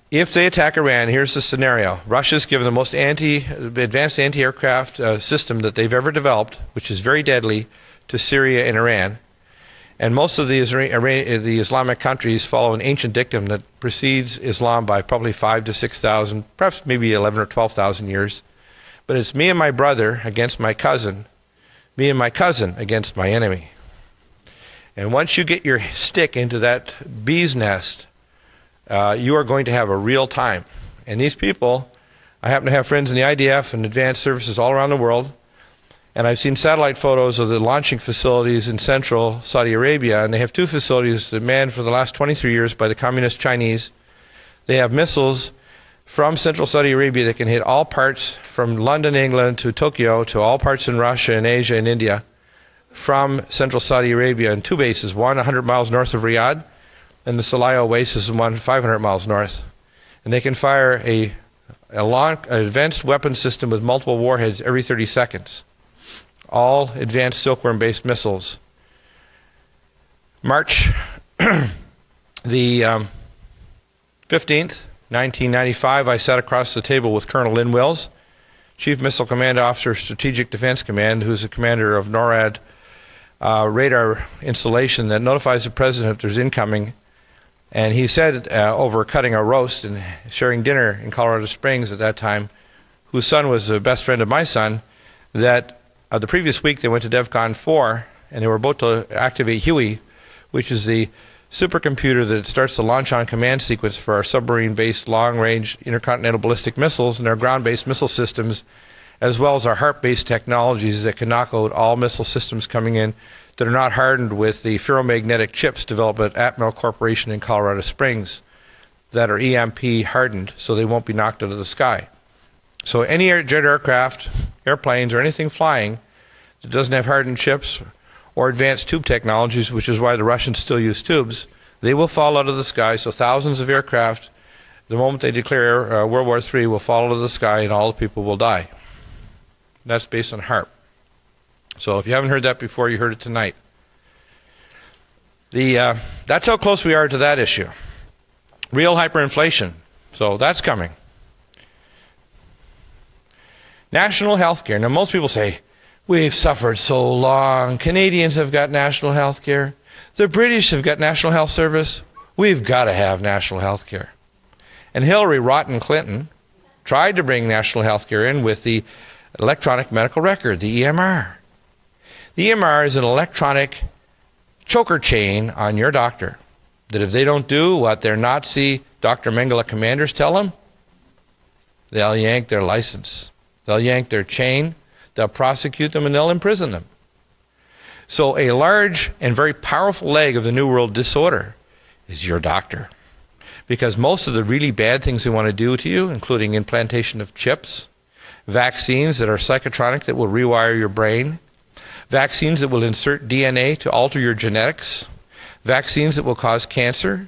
If they attack Iran, here's the scenario. Russia's given the most advanced anti-aircraft system that they've ever developed, which is very deadly, to Syria and Iran. And most of the Islamic countries follow an ancient dictum that precedes Islam by probably 5,000 to 6,000, perhaps maybe 11,000 or 12,000 years. But it's me and my brother against my cousin, me and my cousin against my enemy. And once you get your stick into that bee's nest, you are going to have a real time. And these people, I happen to have friends in the IDF and advanced services all around the world. And I've seen satellite photos of the launching facilities in central Saudi Arabia, and they have 2 facilities that manned for the last 23 years by the communist Chinese. They have missiles from central Saudi Arabia that can hit all parts from London, England, to Tokyo, to all parts in Russia and Asia and India, from central Saudi Arabia in 2 bases, one 100 miles north of Riyadh, and the Salaya Oasis, one 500 miles north. And they can fire an advanced weapon system with multiple warheads every 30 seconds. All advanced silkworm-based missiles. March the 15th, 1995, I sat across the table with Colonel Lynn Wills, Chief Missile Command Officer, Strategic Defense Command, who's the commander of NORAD radar installation that notifies the president if there's incoming. And he said, over cutting a roast and sharing dinner in Colorado Springs at that time, whose son was the best friend of my son, that the previous week they went to DEFCON 4 and they were about to activate Huey, which is the supercomputer that starts the launch-on command sequence for our submarine-based long-range intercontinental ballistic missiles and our ground-based missile systems, as well as our HARP-based technologies that can knock out all missile systems coming in that are not hardened with the ferromagnetic chips developed at Atmel Corporation in Colorado Springs that are EMP hardened, so they won't be knocked out of the sky. So any jet aircraft, airplanes, or anything flying that doesn't have hardened chips or advanced tube technologies, which is why the Russians still use tubes, they will fall out of the sky. So thousands of aircraft, the moment they declare World War III, will fall out of the sky and all the people will die. That's based on HARP. So if you haven't heard that before, you heard it tonight. That's how close we are to that issue. Real hyperinflation. So that's coming. National health care. Now most people say, we've suffered so long. Canadians have got national health care. The British have got national health service. We've got to have national health care. And Hillary Rotten Clinton tried to bring national health care in with the electronic medical record, the EMR. The EMR is an electronic choker chain on your doctor that if they don't do what their Nazi Dr. Mengele commanders tell them, they'll yank their license. They'll yank their chain, they'll prosecute them, and they'll imprison them. So a large and very powerful leg of the New World disorder is your doctor. Because most of the really bad things they want to do to you, including implantation of chips, vaccines that are psychotronic that will rewire your brain, vaccines that will insert DNA to alter your genetics, vaccines that will cause cancer,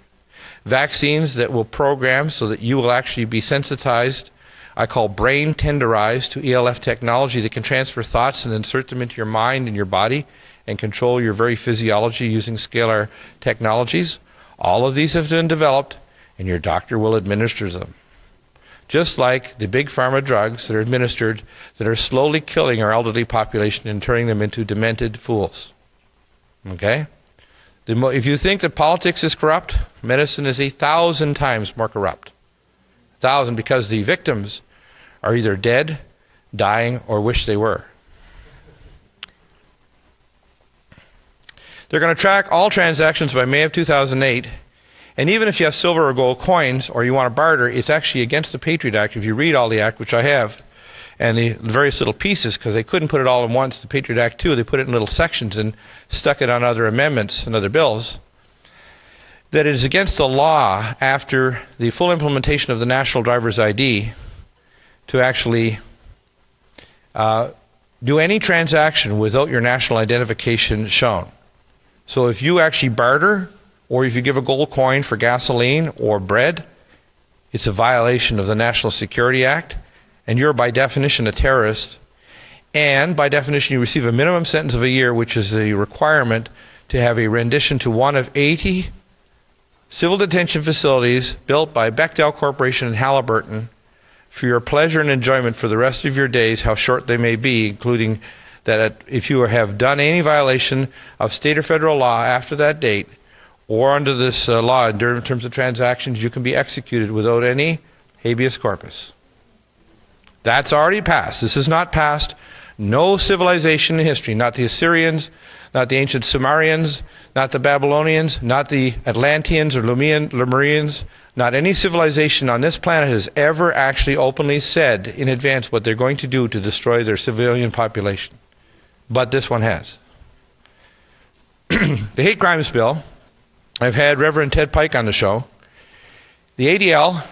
vaccines that will program so that you will actually be sensitized, I call brain tenderized, to ELF technology that can transfer thoughts and insert them into your mind and your body and control your very physiology using scalar technologies. All of these have been developed and your doctor will administer them. Just like the big pharma drugs that are administered that are slowly killing our elderly population and turning them into demented fools. Okay? If you think that politics is corrupt, medicine is 1,000 times more corrupt. 1,000, because the victims are either dead, dying, or wish they were. They're going to track all transactions by May of 2008. And even if you have silver or gold coins or you want to barter, it's actually against the Patriot Act. If you read all the Act, which I have, and the various little pieces, because they couldn't put it all in once, the Patriot Act too, they put it in little sections and stuck it on other amendments and other bills, that it is against the law after the full implementation of the National Driver's ID to actually do any transaction without your national identification shown. So if you actually barter, or if you give a gold coin for gasoline or bread, it's a violation of the National Security Act, and you're by definition a terrorist, and by definition you receive a minimum sentence of a year, which is the requirement to have a rendition to one of 80 civil detention facilities built by Bechdel Corporation in Halliburton for your pleasure and enjoyment for the rest of your days, how short they may be, including that if you have done any violation of state or federal law after that date, or under this law in terms of transactions, you can be executed without any habeas corpus. That's already passed. This is not passed. No civilization in history, not the Assyrians, not the ancient Sumerians, not the Babylonians, not the Atlanteans or Lemurians, not any civilization on this planet has ever actually openly said in advance what they're going to do to destroy their civilian population. But this one has. The hate crimes bill, I've had Reverend Ted Pike on the show. The ADL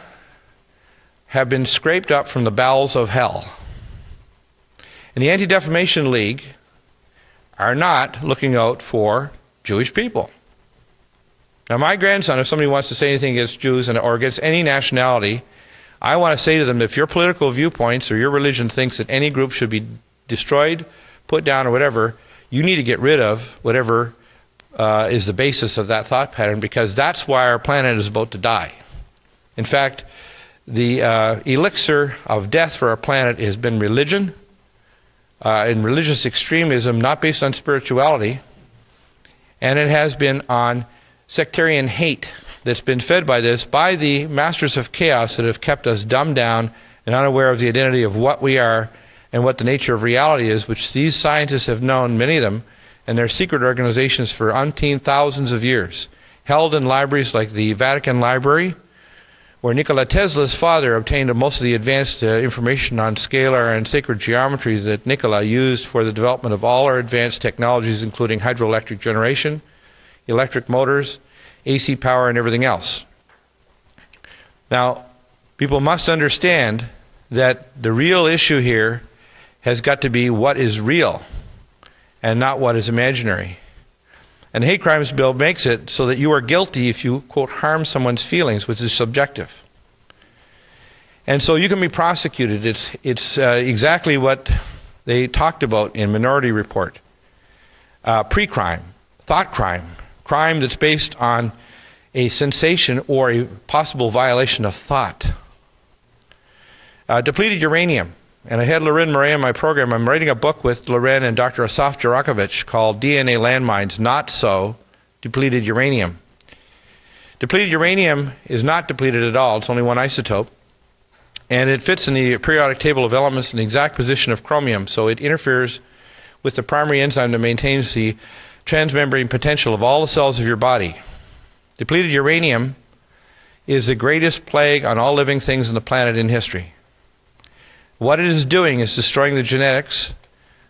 have been scraped up from the bowels of hell. And the Anti-Defamation League are not looking out for Jewish people. Now my grandson, if somebody wants to say anything against Jews or against any nationality, I want to say to them that if your political viewpoints or your religion thinks that any group should be destroyed, put down, or whatever, you need to get rid of whatever is the basis of that thought pattern, because that's why our planet is about to die. In fact, the elixir of death for our planet has been religion, and religious extremism not based on spirituality, and it has been on sectarian hate that's been fed by this, by the masters of chaos that have kept us dumbed down and unaware of the identity of what we are and what the nature of reality is, which these scientists have known, many of them, and they're secret organizations for umpteen thousands of years, held in libraries like the Vatican Library, where Nikola Tesla's father obtained most of the advanced information on scalar and sacred geometry that Nikola used for the development of all our advanced technologies, including hydroelectric generation, electric motors, AC power, and everything else. Now, people must understand that the real issue here has got to be what is real and not what is imaginary. And the Hate Crimes Bill makes it so that you are guilty if you, quote, harm someone's feelings, which is subjective. And so you can be prosecuted. It's exactly what they talked about in Minority Report. Pre-crime, thought crime, crime that's based on a sensation or a possible violation of thought. Depleted uranium. And I had Loren Murray on my program. I'm writing a book with Loren and Dr. Asaf Jarakovich called DNA Landmines, Not So, Depleted Uranium. Depleted uranium is not depleted at all. It's only one isotope. And it fits in the periodic table of elements in the exact position of chromium, so it interferes with the primary enzyme that maintains the transmembrane potential of all the cells of your body. Depleted uranium is the greatest plague on all living things on the planet in history. What it is doing is destroying the genetics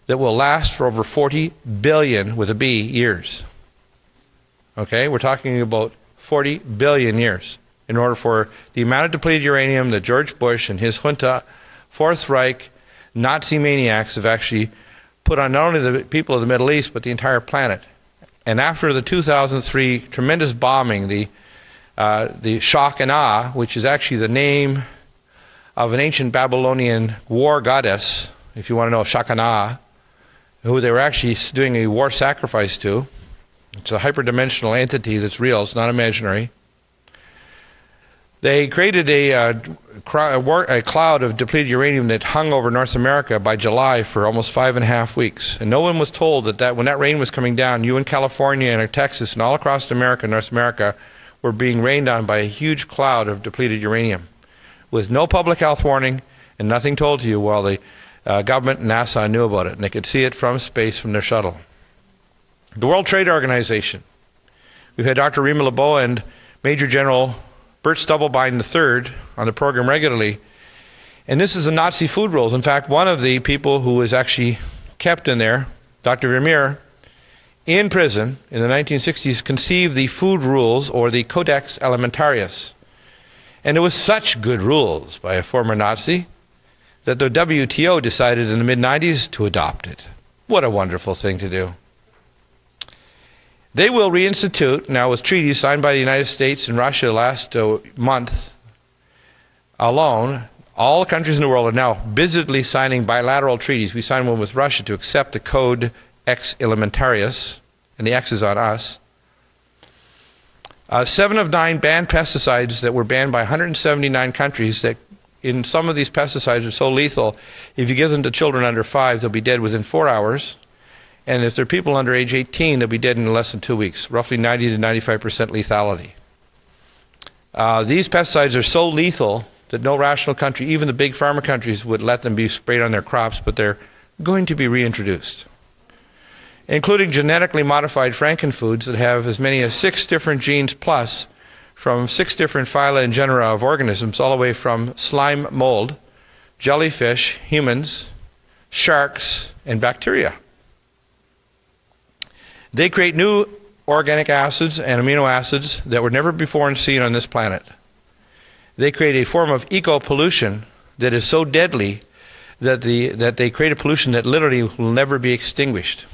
that will last for over 40 billion, with a B, years. Okay, we're talking about 40 billion years in order for the amount of depleted uranium that George Bush and his junta, Fourth Reich, Nazi maniacs have actually put on not only the people of the Middle East, but the entire planet. And after the 2003 tremendous bombing, the shock and awe, which is actually the name of an ancient Babylonian war goddess, if you want to know Shakana, who they were actually doing a war sacrifice to. It's a hyperdimensional entity that's real, it's not imaginary. They created a cloud of depleted uranium that hung over North America by July for almost 5.5 weeks. And no one was told that when that rain was coming down, you in California and Texas and all across America, North America, were being rained on by a huge cloud of depleted uranium, with no public health warning and nothing told to you, while the government and NASA knew about it, and they could see it from space from their shuttle. The World Trade Organization. We've had Dr. Rima Lebow and Major General Bert Stubblebine III on the program regularly, and this is the Nazi food rules. In fact, one of the people who was actually kept in there, Dr. Vermeer, in prison in the 1960s, conceived the food rules, or the Codex Alimentarius. And it was such good rules by a former Nazi that the WTO decided in the mid-90s to adopt it. What a wonderful thing to do. They will reinstitute, now with treaties signed by the United States and Russia last month alone, all countries in the world are now busily signing bilateral treaties. We signed one with Russia to accept the Code Ex Alimentarius, and the X is on us. 7 of 9 banned pesticides that were banned by 179 countries. That in some of these pesticides are so lethal, if you give them to children under 5, they'll be dead within 4 hours. And if they're people under age 18, they'll be dead in less than 2 weeks, roughly 90 to 95% lethality. These pesticides are so lethal that no rational country, even the big pharma countries, would let them be sprayed on their crops, but they're going to be reintroduced, including genetically modified frankenfoods that have as many as 6 different genes plus, from 6 different phyla and genera of organisms, all the way from slime mold, jellyfish, humans, sharks, and bacteria. They create new organic acids and amino acids that were never before seen on this planet. They create a form of eco-pollution that is so deadly that they create a pollution that literally will never be extinguished.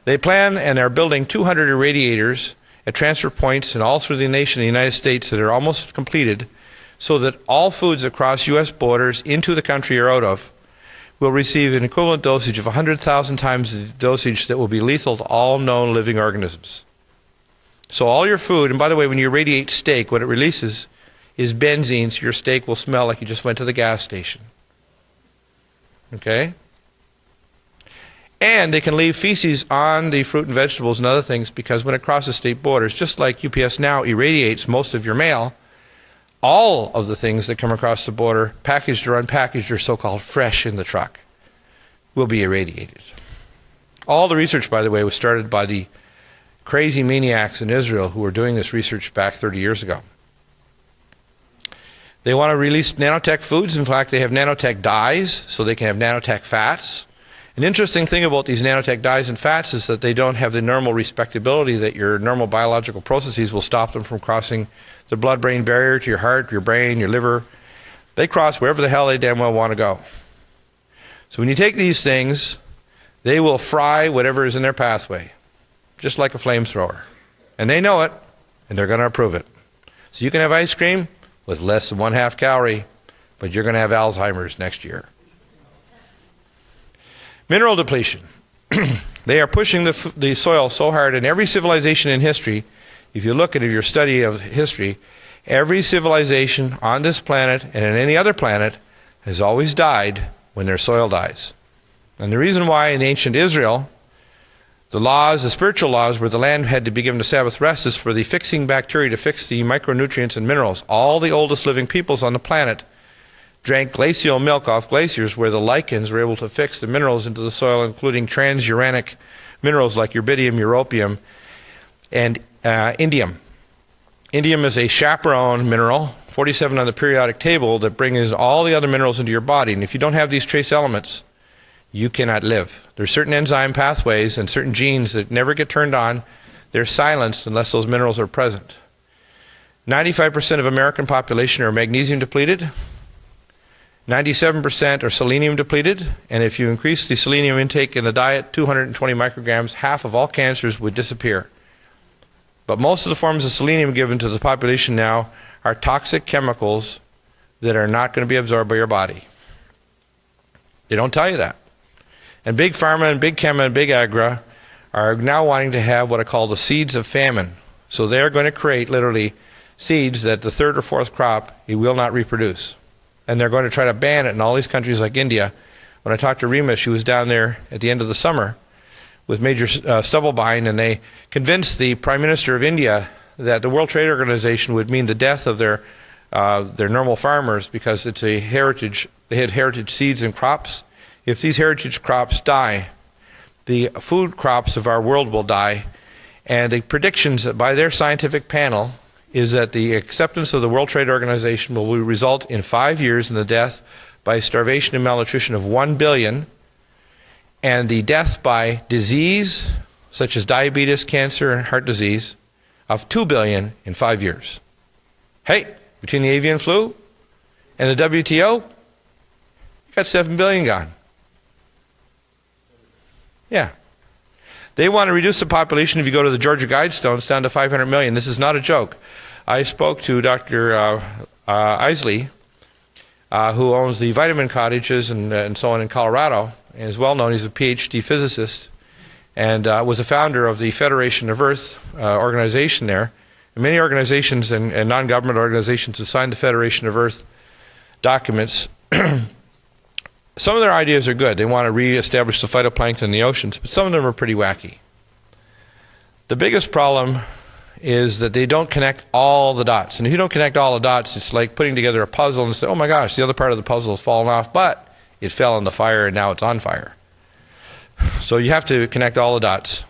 They plan and are building 200 irradiators at transfer points and all through the nation, the United States, that are almost completed, so that all foods across U.S. borders into the country or out of will receive an equivalent dosage of 100,000 times the dosage that will be lethal to all known living organisms. So all your food, and by the way, when you irradiate steak, what it releases is benzene, so your steak will smell like you just went to the gas station. Okay? And they can leave feces on the fruit and vegetables and other things, because when it crosses state borders, just like UPS Now irradiates most of your mail, all of the things that come across the border, packaged or unpackaged, or so-called fresh in the truck, will be irradiated. All the research, by the way, was started by the crazy maniacs in Israel who were doing this research back 30 years ago. They want to release nanotech foods. In fact, they have nanotech dyes, so they can have nanotech fats. An interesting thing about these nanotech dyes and fats is that they don't have the normal respectability that your normal biological processes will stop them from crossing the blood-brain barrier to your heart, your brain, your liver. They cross wherever the hell they damn well want to go. So when you take these things, they will fry whatever is in their pathway, just like a flamethrower. And they know it, and they're going to approve it. So you can have ice cream with less than 1/2 calorie, but you're going to have Alzheimer's next year. Mineral depletion. They are pushing the soil so hard in every civilization in history. If you look at your study of history, every civilization on this planet and on any other planet has always died when their soil dies. And the reason why in ancient Israel, the laws, the spiritual laws, where the land had to be given a Sabbath rest is for the fixing bacteria to fix the micronutrients and minerals. All the oldest living peoples on the planet drank glacial milk off glaciers where the lichens were able to fix the minerals into the soil, including transuranic minerals like urbidium, europium, and indium. Indium is a chaperone mineral, 47 on the periodic table, that brings all the other minerals into your body. And if you don't have these trace elements, you cannot live. There are certain enzyme pathways and certain genes that never get turned on. They're silenced unless those minerals are present. 95% of American population are magnesium depleted. 97% are selenium depleted, and if you increase the selenium intake in the diet 220 micrograms, half of all cancers would disappear. But most of the forms of selenium given to the population now are toxic chemicals that are not going to be absorbed by your body. They don't tell you that. And Big Pharma and Big Chem and Big Agra are now wanting to have what I call the seeds of famine. So they're going to create literally seeds that the third or fourth crop it will not reproduce. And they're going to try to ban it in all these countries like India. When I talked to Rima, she was down there at the end of the summer with major stubble buying, and they convinced the Prime Minister of India that the World Trade Organization would mean the death of their normal farmers because it's a heritage. They had heritage seeds and crops. If these heritage crops die, the food crops of our world will die. And the predictions by their scientific panel is that the acceptance of the World Trade Organization will result in 5 years in the death by starvation and malnutrition of 1 billion, and the death by disease, such as diabetes, cancer, and heart disease, of 2 billion in 5 years. Hey, between the avian flu and the WTO, you got 7 billion gone. Yeah. They want to reduce the population, if you go to the Georgia Guidestones, down to 500 million. This is not a joke. I spoke to Dr. Isley, who owns the Vitamin Cottages and so on in Colorado, and is well known. He's a PhD physicist and was a founder of the Federation of Earth organization there. And many organizations and non-government organizations have signed the Federation of Earth documents. Some of their ideas are good. They want to re-establish the phytoplankton in the oceans, but some of them are pretty wacky. The biggest problem is that they don't connect all the dots. And if you don't connect all the dots, it's like putting together a puzzle and say, oh my gosh, the other part of the puzzle has fallen off, but it fell in the fire and now it's on fire. So you have to connect all the dots.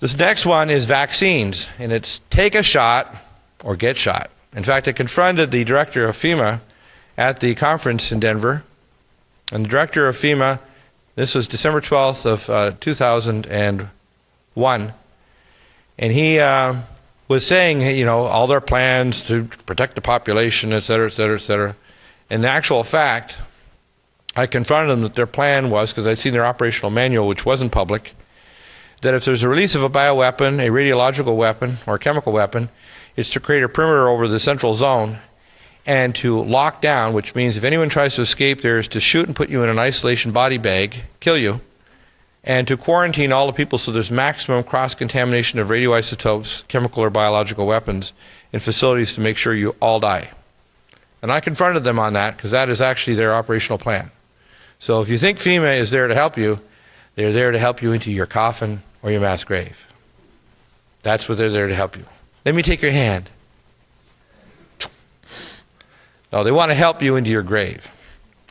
This next one is vaccines, and it's take a shot or get shot. In fact, I confronted the director of FEMA at the conference in Denver. And the director of FEMA, this was December 12th of 2001, and he was saying, you know, all their plans to protect the population, et cetera, et cetera, et cetera. In actual fact, I confronted them that their plan was, because I'd seen their operational manual, which wasn't public, that if there's a release of a bioweapon, a radiological weapon, or a chemical weapon, it's to create a perimeter over the central zone and to lock down, which means if anyone tries to escape there, is to shoot and put you in an isolation body bag, kill you, and to quarantine all the people so there's maximum cross-contamination of radioisotopes, chemical or biological weapons, in facilities to make sure you all die. And I confronted them on that because that is actually their operational plan. So if you think FEMA is there to help you, they're there to help you into your coffin or your mass grave. That's what they're there to help you. Let me take your hand. No, they want to help you into your grave.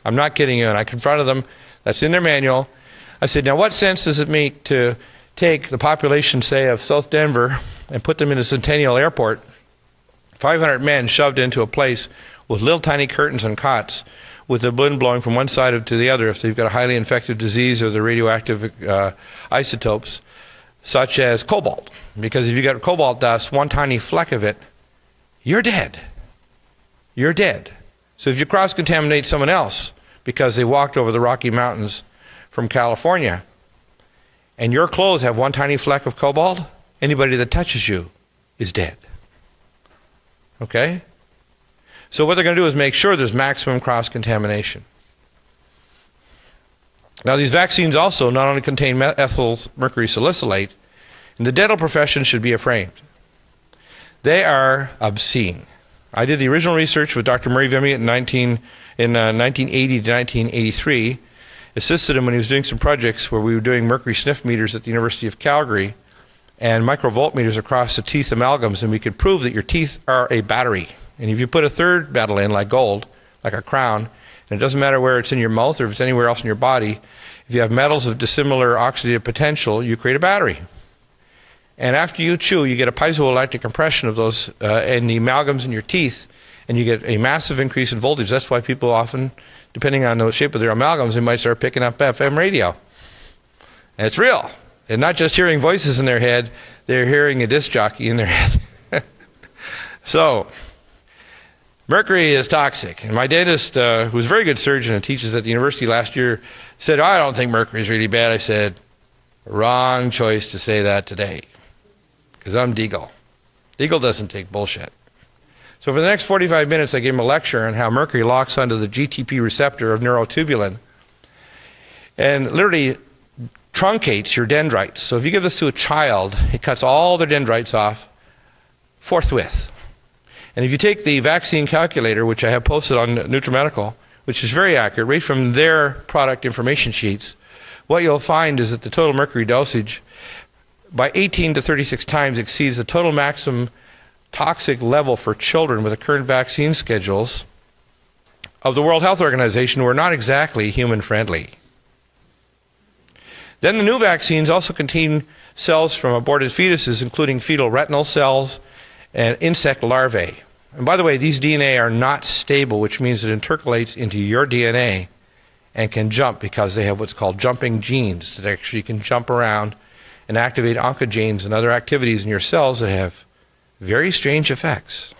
I'm not kidding you, and I confronted them. That's in their manual. I said, now what sense does it make to take the population, say, of South Denver and put them in a Centennial Airport, 500 men shoved into a place with little tiny curtains and cots, with the wind blowing from one side to the other if they've got a highly infectious disease or the radioactive isotopes, such as cobalt. Because if you get cobalt dust, one tiny fleck of it, you're dead. You're dead. So if you cross-contaminate someone else because they walked over the Rocky Mountains from California, and your clothes have one tiny fleck of cobalt, anybody that touches you is dead. Okay? So what they're going to do is make sure there's maximum cross-contamination. Now these vaccines also not only contain ethyl mercury salicylate, and the dental profession should be afraid. They are obscene. I did the original research with Dr. Murray Vimy in 1980 to 1983, assisted him when he was doing some projects where we were doing mercury sniff meters at the University of Calgary and microvoltmeters across the teeth amalgams, and we could prove that your teeth are a battery. And if you put a third metal in, like gold, like a crown, and it doesn't matter where it's in your mouth or if it's anywhere else in your body, if you have metals of dissimilar oxidative potential, you create a battery. And after you chew, you get a piezoelectric compression of those in the amalgams in your teeth, and you get a massive increase in voltage. That's why people often, depending on the shape of their amalgams, they might start picking up FM radio. And it's real. They're not just hearing voices in their head, they're hearing a disc jockey in their head. So, mercury is toxic. And my dentist, who's a very good surgeon and teaches at the university last year, said, I don't think mercury is really bad. I said, wrong choice to say that today. Because I'm Deagel. Deagel doesn't take bullshit. So for the next 45 minutes, I gave him a lecture on how mercury locks onto the GTP receptor of neurotubulin and literally truncates your dendrites. So if you give this to a child, it cuts all their dendrites off forthwith. And if you take the vaccine calculator, which I have posted on NutriMedical, which is very accurate, right from their product information sheets, what you'll find is that the total mercury dosage by 18 to 36 times exceeds the total maximum toxic level for children with the current vaccine schedules of the World Health Organization, who are not exactly human-friendly. Then the new vaccines also contain cells from aborted fetuses, including fetal retinal cells and insect larvae. And by the way, these DNA are not stable, which means it intercalates into your DNA and can jump because they have what's called jumping genes that actually can jump around and activate oncogenes and other activities in your cells that have very strange effects.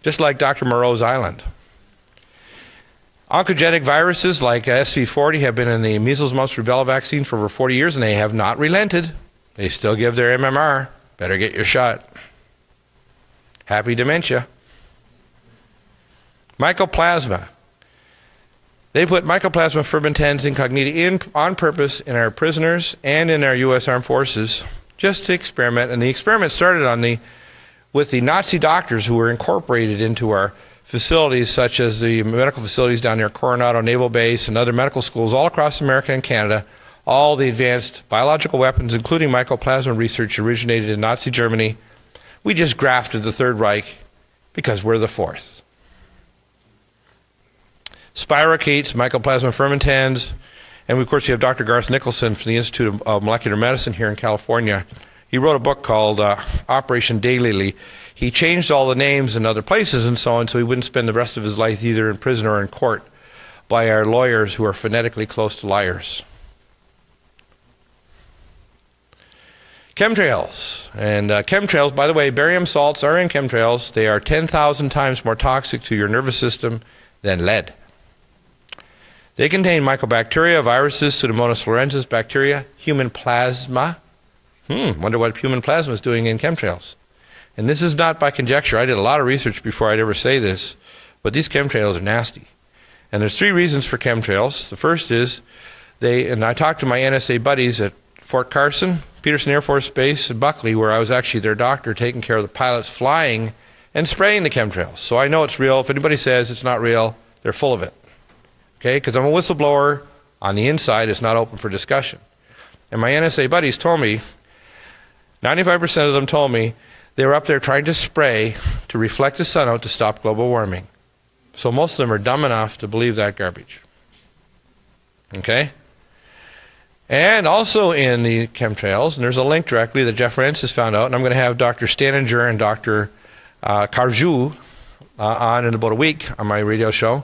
Just like Dr. Moreau's Island. Oncogenic viruses like SV40 have been in the measles, mumps, rubella vaccine for over 40 years, and they have not relented. They still give their MMR. Better get your shot. Happy dementia. Mycoplasma. They put Mycoplasma fermentans incognita in on purpose in our prisoners and in our U.S. Armed Forces just to experiment. And the experiment started with the Nazi doctors who were incorporated into our facilities, such as the medical facilities down near Coronado Naval Base and other medical schools all across America and Canada. All the advanced biological weapons, including Mycoplasma research, originated in Nazi Germany. We just grafted the Third Reich because we're the fourth. Spirochetes, Mycoplasma fermentans, and of course we have Dr. Garth Nicholson from the Institute of Molecular Medicine here in California. He wrote a book called Operation Deagel. He changed all the names in other places and so on, so he wouldn't spend the rest of his life either in prison or in court by our lawyers who are phonetically close to liars. Chemtrails. And chemtrails, by the way, barium salts are in chemtrails. They are 10,000 times more toxic to your nervous system than lead. They contain mycobacteria, viruses, Pseudomonas florensis bacteria, human plasma. Wonder what human plasma is doing in chemtrails. And this is not by conjecture. I did a lot of research before I'd ever say this, but these chemtrails are nasty. And there's three reasons for chemtrails. The first is and I talked to my NSA buddies at Fort Carson, Peterson Air Force Base, and Buckley, where I was actually their doctor taking care of the pilots flying and spraying the chemtrails. So I know it's real. If anybody says it's not real, they're full of it. Okay? Because I'm a whistleblower. On the inside, it's not open for discussion. And my NSA buddies told me, 95% of them told me, they were up there trying to spray to reflect the sun out to stop global warming. So most of them are dumb enough to believe that garbage. Okay? And also in the chemtrails, and there's a link directly that Jeff Rentz has found out, and I'm going to have Dr. Staninger and Dr. Carjou on in about a week on my radio show.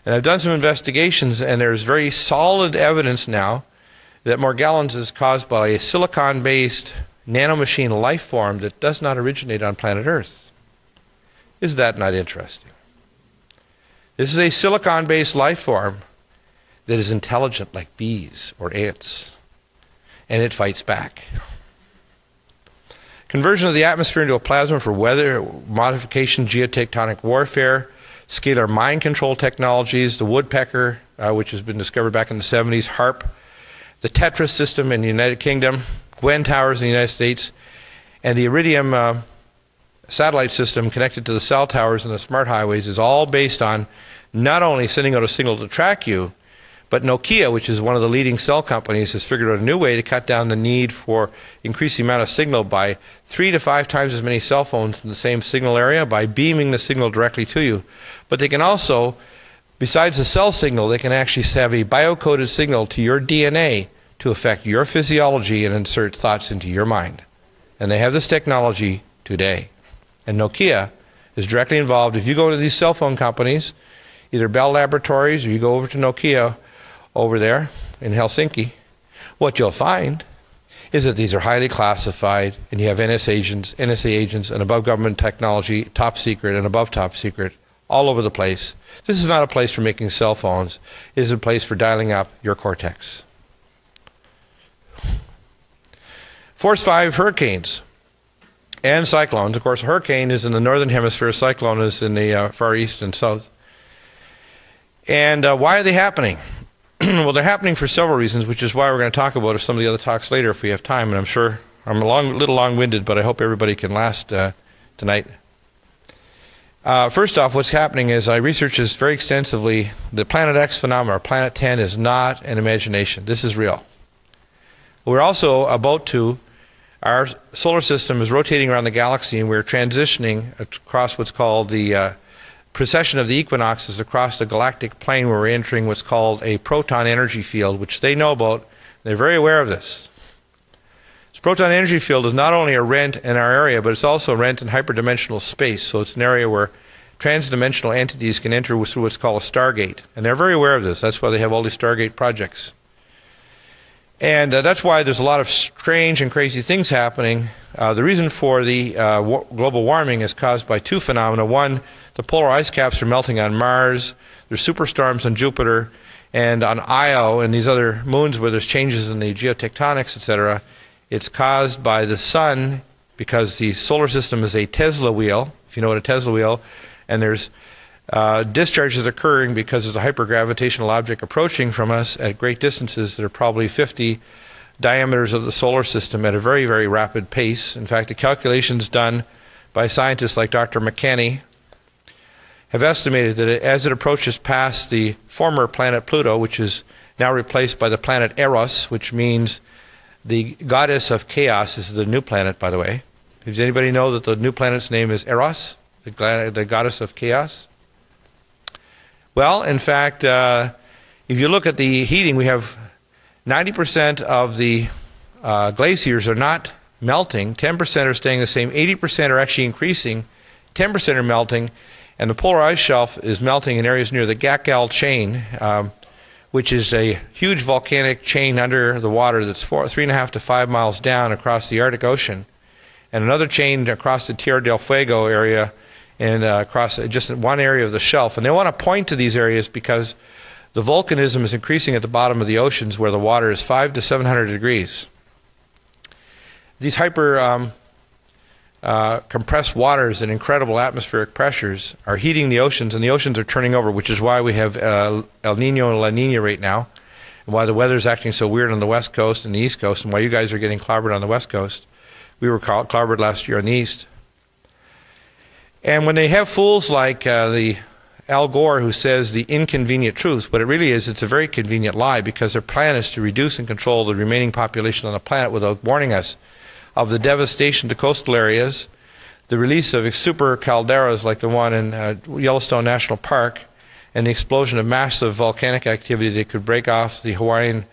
And I've done some investigations, and there's very solid evidence now that Morgellons is caused by a silicon-based nanomachine life form that does not originate on planet Earth. Is that not interesting? This is a silicon-based life form that is intelligent like bees or ants, and it fights back. Conversion of the atmosphere into a plasma for weather modification, geotectonic warfare, scalar mind control technologies, the woodpecker, which has been discovered back in the 70s, HARP, the Tetris system in the United Kingdom, Gwen towers in the United States, and the Iridium satellite system connected to the cell towers and the smart highways is all based on not only sending out a signal to track you, but Nokia, which is one of the leading cell companies, has figured out a new way to cut down the need for increase the amount of signal by 3 to 5 times as many cell phones in the same signal area by beaming the signal directly to you. But they can also, besides the cell signal, they can actually have a biocoded signal to your DNA to affect your physiology and insert thoughts into your mind. And they have this technology today. And Nokia is directly involved. If you go to these cell phone companies, either Bell Laboratories or you go over to Nokia over there in Helsinki, what you'll find is that these are highly classified, and you have NSA agents and above government technology, top secret and above top secret, all over the place. This is not a place for making cell phones. It is a place for dialing up your cortex. Force 5 hurricanes and cyclones. Of course, a hurricane is in the northern hemisphere, a cyclone is in the far east and south. And why are they happening? Well, they're happening for several reasons, which is why we're going to talk about some of the other talks later if we have time. And I'm sure I'm a little long-winded, but I hope everybody can last tonight. First off, what's happening is I researched this very extensively. The Planet X phenomenon, or Planet 10, is not an imagination. This is real. We're also about to, our solar system is rotating around the galaxy, and we're transitioning across what's called the precession of the equinoxes across the galactic plane, where we're entering what's called a proton energy field, which they know about. They're very aware of this. This proton energy field is not only a rent in our area, but it's also a rent in hyperdimensional space. So it's an area where transdimensional entities can enter through what's called a stargate. And they're very aware of this. That's why they have all these stargate projects. And that's why there's a lot of strange and crazy things happening. The reason for the global warming is caused by two phenomena. One, the polar ice caps are melting on Mars. There's superstorms on Jupiter and on Io and these other moons where there's changes in the geotectonics, etc. It's caused by the sun because the solar system is a Tesla wheel, if you know what a Tesla wheel, and there's discharges occurring because there's a hypergravitational object approaching from us at great distances that are probably 50 diameters of the solar system at a very, very rapid pace. In fact, the calculations done by scientists like Dr. McKenney have estimated that as it approaches past the former planet Pluto, which is now replaced by the planet Eros, which means the goddess of chaos. This is the new planet, by the way. Does anybody know that the new planet's name is Eros, the goddess of chaos? Well, in fact, if you look at the heating, we have 90% of the glaciers are not melting, 10% are staying the same, 80% are actually increasing, 10% are melting, and the polar ice shelf is melting in areas near the Deagel chain, which is a huge volcanic chain under the water that's 3.5 to 5 miles down across the Arctic Ocean, and another chain across the Tierra del Fuego area and across just one area of the shelf. And they want to point to these areas because the volcanism is increasing at the bottom of the oceans where the water is 500 to 700 degrees. These hyper compressed waters and incredible atmospheric pressures are heating the oceans, and the oceans are turning over, which is why we have El Nino and La Nina right now, and why the weather is acting so weird on the West Coast and the East Coast, and why you guys are getting clobbered on the West Coast. We were clobbered last year on the East. And when they have fools like the Al Gore, who says the inconvenient truth, what it really is, it's a very convenient lie, because their plan is to reduce and control the remaining population on the planet without warning us of the devastation to coastal areas, the release of super calderas like the one in Yellowstone National Park, and the explosion of massive volcanic activity that could break off the Hawaiian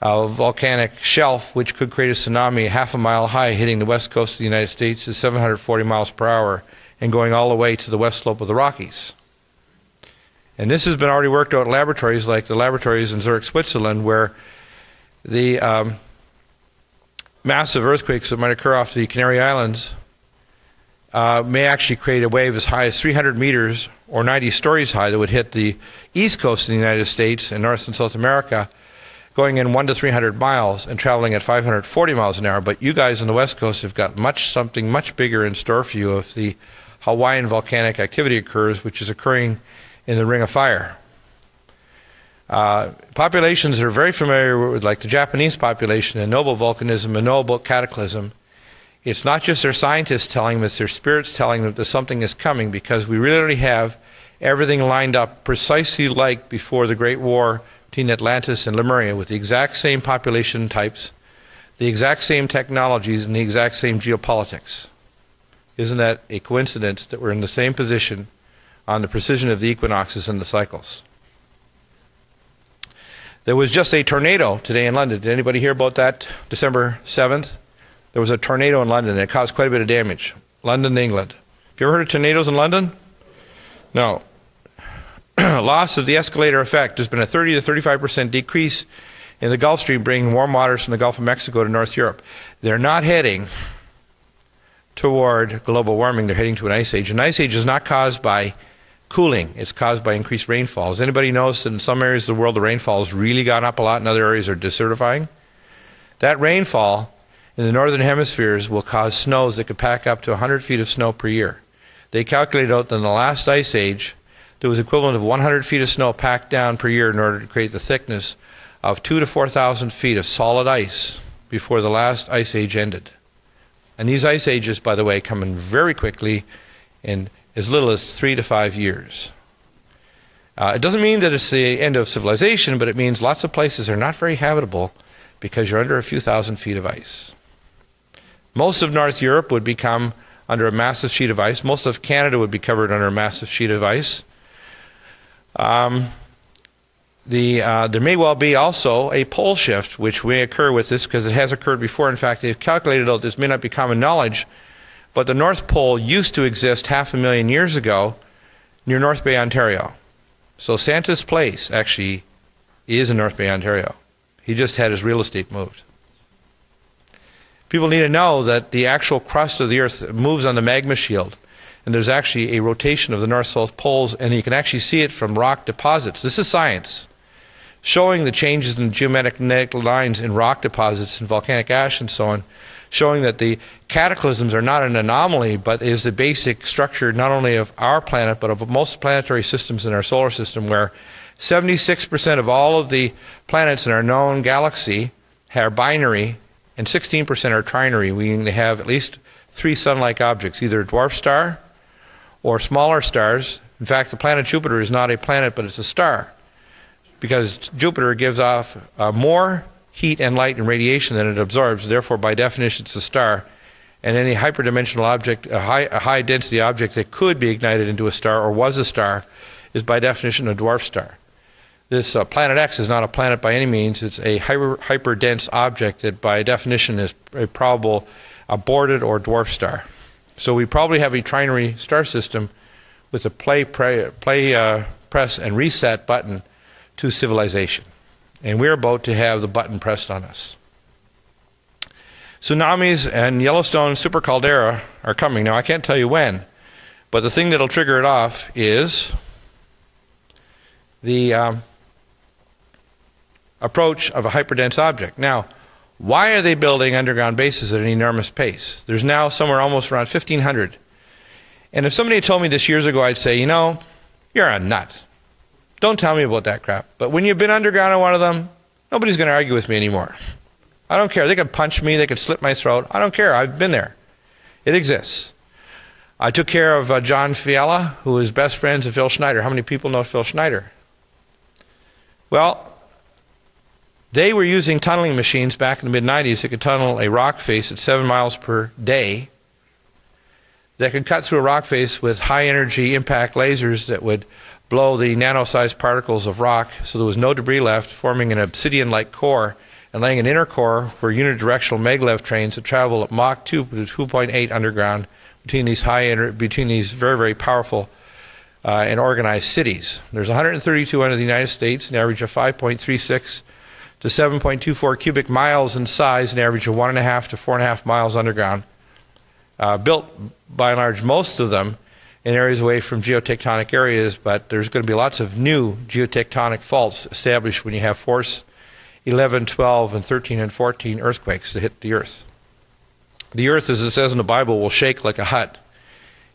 volcanic shelf, which could create a tsunami half a mile high hitting the west coast of the United States at 740 miles per hour and going all the way to the west slope of the Rockies. And this has been already worked out in laboratories like the laboratories in Zurich, Switzerland, where the massive earthquakes that might occur off the Canary Islands may actually create a wave as high as 300 meters or 90 stories high that would hit the east coast of the United States and North and South America, going in 100 to 300 miles and traveling at 540 miles an hour. But you guys on the west coast have got something much bigger in store for you if the Hawaiian volcanic activity occurs, which is occurring in the Ring of Fire. Populations that are very familiar with, like the Japanese population, and know about volcanism and know about cataclysm, it's not just their scientists telling them, it's their spirits telling them that something is coming, because we really have everything lined up precisely like before the Great War between Atlantis and Lemuria, with the exact same population types, the exact same technologies, and the exact same geopolitics. Isn't that a coincidence that we're in the same position on the precision of the equinoxes and the cycles? There was just a tornado today in London. Did anybody hear about that? December 7th? There was a tornado in London, and it caused quite a bit of damage. London, England. Have you ever heard of tornadoes in London? No. Loss of the escalator effect. There's been a 30 to 35% decrease in the Gulf Stream, bringing warm waters from the Gulf of Mexico to North Europe. They're not heading toward global warming. They're heading to an ice age. An ice age is not caused by cooling. It's caused by increased rainfall. Has anybody noticed that in some areas of the world the rainfall has really gone up a lot, and other areas are desertifying? That rainfall in the northern hemispheres will cause snows that could pack up to 100 feet of snow per year. They calculated out that in the last ice age there was equivalent of 100 feet of snow packed down per year in order to create the thickness of 2,000 to 4,000 feet of solid ice before the last ice age ended. And these ice ages, by the way, come in very quickly, in as little as 3 to 5 years. It doesn't mean that it's the end of civilization, but it means lots of places are not very habitable because you're under a few thousand feet of ice. Most of North Europe would become under a massive sheet of ice. Most of Canada would be covered under a massive sheet of ice. There may well be also a pole shift, which may occur with this, because it has occurred before. In fact, they've calculated out, this may not be common knowledge, but the North Pole used to exist 500,000 years ago near North Bay, Ontario. So Santa's place actually is in North Bay, Ontario. He just had his real estate moved. People need to know that the actual crust of the Earth moves on the magma shield, and there's actually a rotation of the north-south poles, and you can actually see it from rock deposits. This is science, showing the changes in geomagnetic lines in rock deposits and volcanic ash and so on, showing that the cataclysms are not an anomaly, but is the basic structure not only of our planet, but of most planetary systems in our solar system, where 76% of all of the planets in our known galaxy are binary, and 16% are trinary, meaning they have at least 3 sun-like objects, either a dwarf star or smaller stars. In fact, the planet Jupiter is not a planet, but it's a star, because Jupiter gives off more heat and light and radiation than it absorbs. Therefore, by definition, it's a star. And any hyperdimensional object, a high density object that could be ignited into a star or was a star, is by definition a dwarf star. This planet X is not a planet by any means. It's a hyperdense object that by definition is a probable aborted or dwarf star. So we probably have a trinary star system with a play, press, and reset button to civilization. And we're about to have the button pressed on us. Tsunamis and Yellowstone super caldera are coming. Now, I can't tell you when, but the thing that will trigger it off is the approach of a hyperdense object. Now, why are they building underground bases at an enormous pace? There's now somewhere almost around 1,500. And if somebody had told me this years ago, I'd say, you know, you're a nut. Don't tell me about that crap. But when you've been underground on one of them, nobody's going to argue with me anymore. I don't care. They could punch me. They could slit my throat. I don't care. I've been there. It exists. I took care of John Fiala, who is best friends with Phil Schneider. How many people know Phil Schneider? Well, they were using tunneling machines back in the mid-90s that could tunnel a rock face at 7 miles per day, that could cut through a rock face with high-energy impact lasers that would blow the nano-sized particles of rock so there was no debris left, forming an obsidian-like core and laying an inner core for unidirectional maglev trains that travel at Mach 2 to 2.8 underground between these very, very powerful and organized cities. There's 132 under the United States, an average of 5.36 to 7.24 cubic miles in size, an average of 1.5 to 4.5 miles underground. Built, by and large, most of them in areas away from geotectonic areas, but there's going to be lots of new geotectonic faults established when you have force 11, 12, and 13 and 14 earthquakes that hit the Earth. The Earth, as it says in the Bible, will shake like a hut,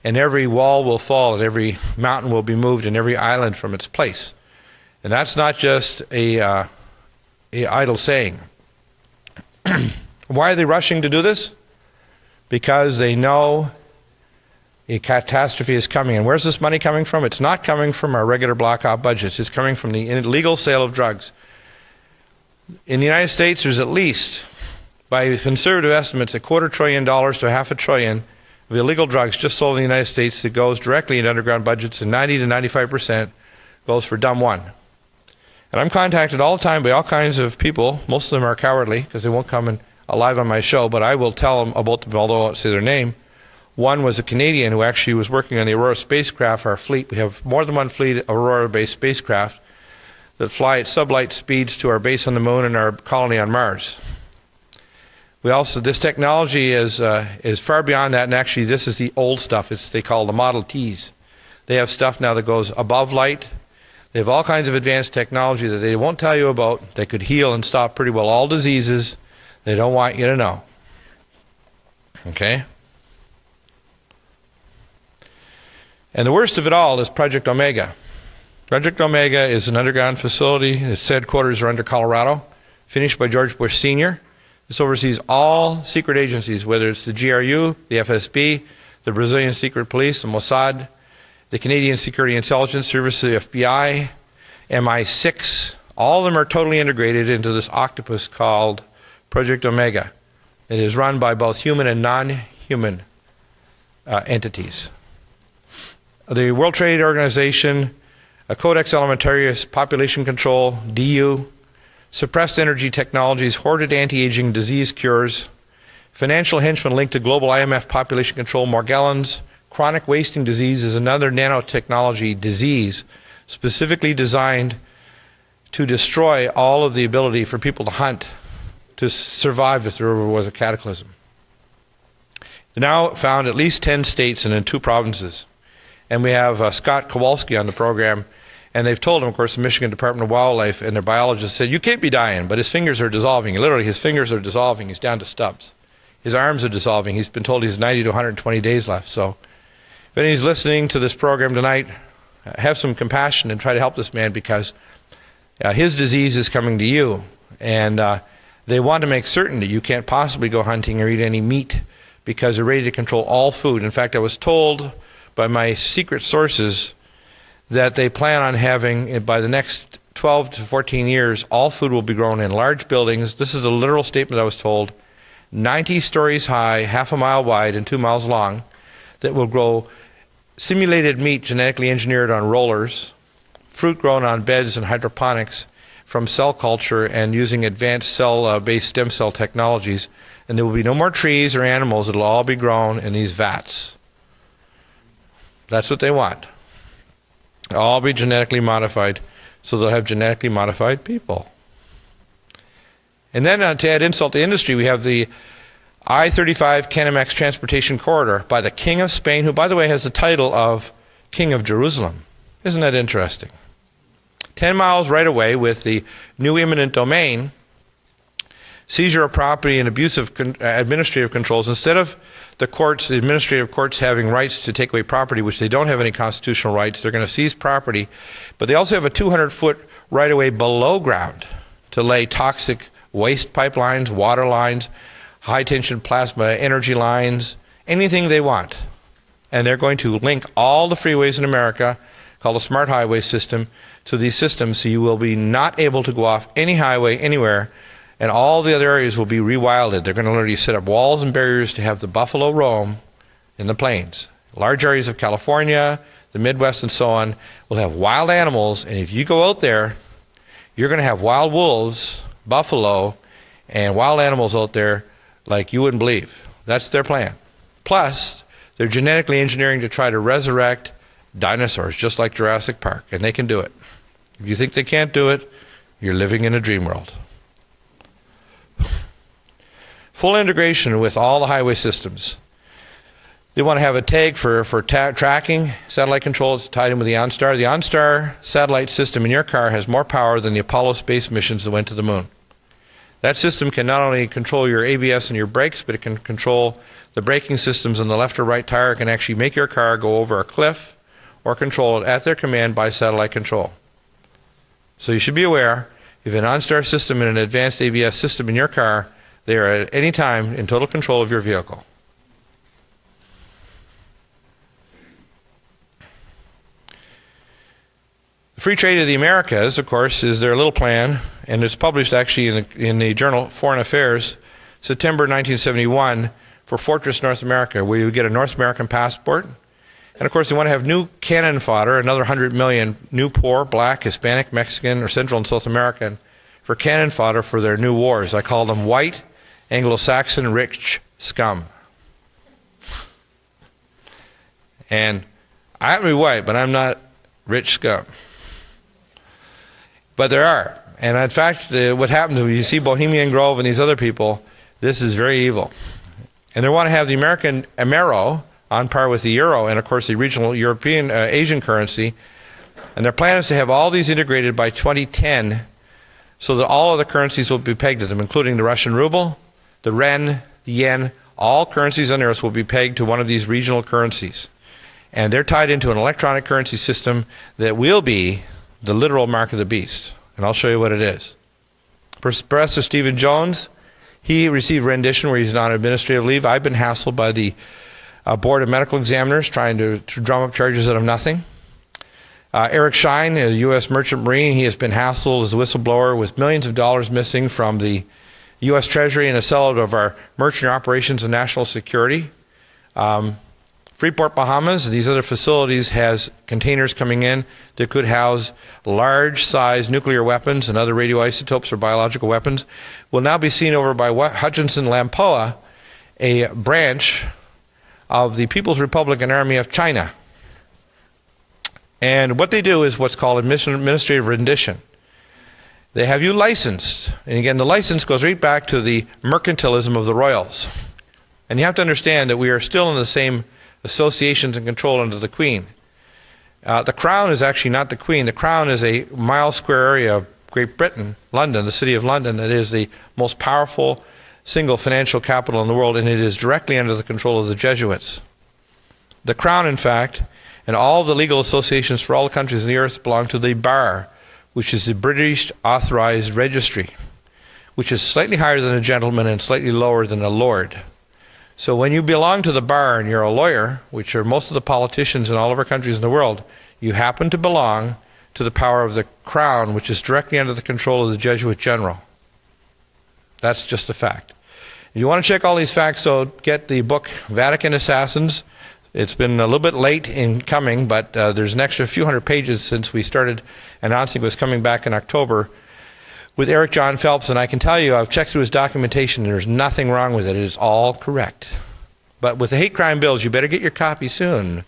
and every wall will fall, and every mountain will be moved, and every island from its place. And that's not just a idle saying. Why are they rushing to do this? Because they know a catastrophe is coming. And where's this money coming from? It's not coming from our regular blackout budgets. It's coming from the illegal sale of drugs. In the United States, there's at least, by conservative estimates, $250 billion to $500 billion of illegal drugs just sold in the United States that goes directly into underground budgets, and 90 to 95% goes for dumb one. And I'm contacted all the time by all kinds of people. Most of them are cowardly because they won't come alive on my show, but I will tell them about them, although I won't say their name. One was a Canadian who actually was working on the Aurora spacecraft, our fleet. We have more than one fleet of Aurora-based spacecraft that fly at sublight speeds to our base on the moon and our colony on Mars. We also, this technology is far beyond that, and actually this is the old stuff. They call the Model Ts. They have stuff now that goes above light. They have all kinds of advanced technology that they won't tell you about that could heal and stop pretty well all diseases they don't want you to know. Okay? And the worst of it all is Project Omega. Project Omega is an underground facility. Its headquarters are under Colorado, finished by George Bush Sr. This oversees all secret agencies, whether it's the GRU, the FSB, the Brazilian Secret Police, the Mossad, the Canadian Security Intelligence Service, the FBI, MI6. All of them are totally integrated into this octopus called Project Omega. It is run by both human and non-human entities. The World Trade Organization, Codex Alimentarius, Population Control, DU, suppressed energy technologies, hoarded anti-aging disease cures, financial henchmen linked to global IMF population control, Morgellons, chronic wasting disease is another nanotechnology disease specifically designed to destroy all of the ability for people to hunt, to survive if there ever was a cataclysm. They're now found at least 10 states and in 2 provinces. And we have Scott Kowalski on the program, and they've told him, of course, the Michigan Department of Wildlife and their biologists said, you can't be dying, but his fingers are dissolving. Literally, his fingers are dissolving. He's down to stubs. His arms are dissolving. He's been told he's 90 to 120 days left. So if anybody's listening to this program tonight, have some compassion and try to help this man, because his disease is coming to you. And they want to make certain that you can't possibly go hunting or eat any meat, because they're ready to control all food. In fact, I was told by my secret sources that they plan on having, by the next 12 to 14 years, all food will be grown in large buildings. This is a literal statement I was told, 90 stories high, half a mile wide, and 2 miles long, that will grow simulated meat genetically engineered on rollers, fruit grown on beds and hydroponics from cell culture and using advanced cell-based stem cell technologies. And there will be no more trees or animals. It will all be grown in these vats. That's what they want. All be genetically modified, so they'll have genetically modified people. And then to add insult to industry, we have the I-35 Canamex Transportation Corridor by the King of Spain, who, by the way, has the title of King of Jerusalem. Isn't that interesting? 10 miles right away with the new eminent domain, seizure of property and abusive administrative controls. Instead of the courts, the administrative courts, having rights to take away property, which they don't have any constitutional rights, they're going to seize property. But they also have a 200-foot right-of-way below ground to lay toxic waste pipelines, water lines, high-tension plasma energy lines, anything they want. And they're going to link all the freeways in America, called a smart highway system, to these systems, so you will be not able to go off any highway anywhere, and all the other areas will be rewilded. They're going to literally set up walls and barriers to have the buffalo roam in the plains. Large areas of California, the Midwest, and so on will have wild animals, and if you go out there, you're going to have wild wolves, buffalo, and wild animals out there like you wouldn't believe. That's their plan. Plus, they're genetically engineering to try to resurrect dinosaurs, just like Jurassic Park, and they can do it. If you think they can't do it, you're living in a dream world. Full integration with all the highway systems. They want to have a tag for tracking, satellite control. It's tied in with the OnStar. The OnStar satellite system in your car has more power than the Apollo space missions that went to the moon. That system can not only control your ABS and your brakes, but it can control the braking systems on the left or right tire. It can actually make your car go over a cliff or control it at their command by satellite control. So you should be aware, if an OnStar system and an advanced ABS system in your car, they are at any time in total control of your vehicle. The Free Trade of the Americas, of course, is their little plan, and it's published actually in the journal Foreign Affairs, September 1971, for Fortress North America, where you get a North American passport. And of course, they want to have new cannon fodder, another 100 million new poor, black, Hispanic, Mexican, or Central and South American, for cannon fodder for their new wars. I call them white, Anglo-Saxon, rich scum. And I happen to be white, but I'm not rich scum. But there are. And in fact, what happens when you see Bohemian Grove and these other people, this is very evil. And they want to have the American Amero on par with the euro and, of course, the regional European Asian currency. And their plan is to have all these integrated by 2010 so that all other currencies will be pegged to them, including the Russian ruble, the yen, the yen. All currencies on Earth will be pegged to one of these regional currencies. And they're tied into an electronic currency system that will be the literal mark of the beast. And I'll show you what it is. Professor Stephen Jones, he received rendition where he's on administrative leave. I've been hassled by the Board of Medical Examiners trying to drum up charges out of nothing. Eric Schein, a U.S. merchant marine, he has been hassled as a whistleblower with millions of dollars missing from the U.S. Treasury and a sellout of our merchant operations and national security. Freeport, Bahamas, these other facilities has containers coming in that could house large-sized nuclear weapons and other radioisotopes or biological weapons. Will now be seen over by Hutchinson Lampoa, a branch of the People's Republican Army of China. And what they do is what's called administrative rendition. They have you licensed. And again, the license goes right back to the mercantilism of the royals. And you have to understand that we are still in the same associations and control under the Queen. The Crown is actually not the Queen. The Crown is a mile square area of Great Britain, London, the city of London, that is the most powerful single financial capital in the world, and it is directly under the control of the Jesuits. The Crown, in fact, and all the legal associations for all the countries on the earth belong to the Bar, which is the British Authorized Registry, which is slightly higher than a gentleman and slightly lower than a lord. So when you belong to the bar and you're a lawyer, which are most of the politicians in all of our countries in the world, you happen to belong to the power of the Crown, which is directly under the control of the Jesuit general. That's just a fact. If you want to check all these facts, so get the book Vatican Assassins. It's been a little bit late in coming, but there's an extra few hundred pages since we started announcing it was coming back in October with Eric John Phelps, and I can tell you I've checked through his documentation and there's nothing wrong with it. It is all correct. But with the hate crime bills, you better get your copy soon,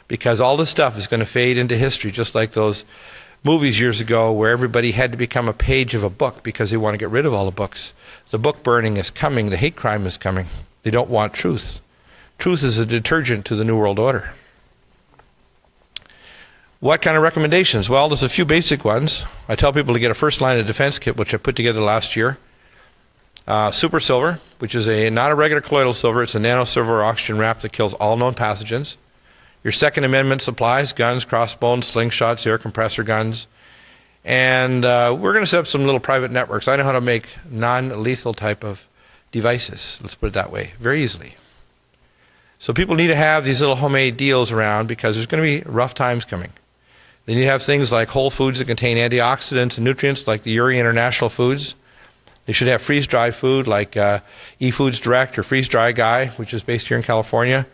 because all this stuff is going to fade into history, just like those movies years ago where everybody had to become a page of a book because they want to get rid of all the books. The book burning is coming. The hate crime is coming. They don't want truth. Truth is a detergent to the New World Order. What kind of recommendations? Well, there's a few basic ones. I tell people to get a first line of defense kit, which I put together last year. Super Silver, which is not a regular colloidal silver. It's a nano silver oxygen wrap that kills all known pathogens. Your Second Amendment supplies, guns, crossbows, slingshots, air compressor guns. And we're going to set up some little private networks. I know how to make non-lethal type of devices. Let's put it that way, very easily. So people need to have these little homemade deals around because there's going to be rough times coming. They need to have things like whole foods that contain antioxidants and nutrients like the Uri International Foods. They should have freeze-dried food like eFoods Direct or Freeze Dry Guy, which is based here in California.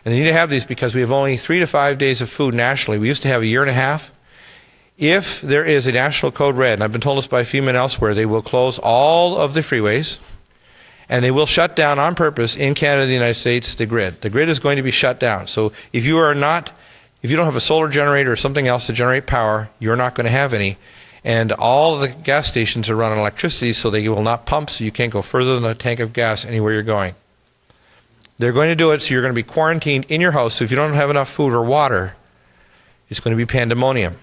And they need to have these because we have only 3 to 5 days of food nationally. We used to have a year and a half. If there is a national code red, and I've been told this by a few men elsewhere, they will close all of the freeways. And they will shut down on purpose in Canada and the United States the grid. The grid is going to be shut down. So if you don't have a solar generator or something else to generate power, you're not going to have any. And all of the gas stations are run on electricity, so they will not pump, so you can't go further than a tank of gas anywhere you're going. They're going to do it so you're going to be quarantined in your house. So if you don't have enough food or water, it's going to be pandemonium.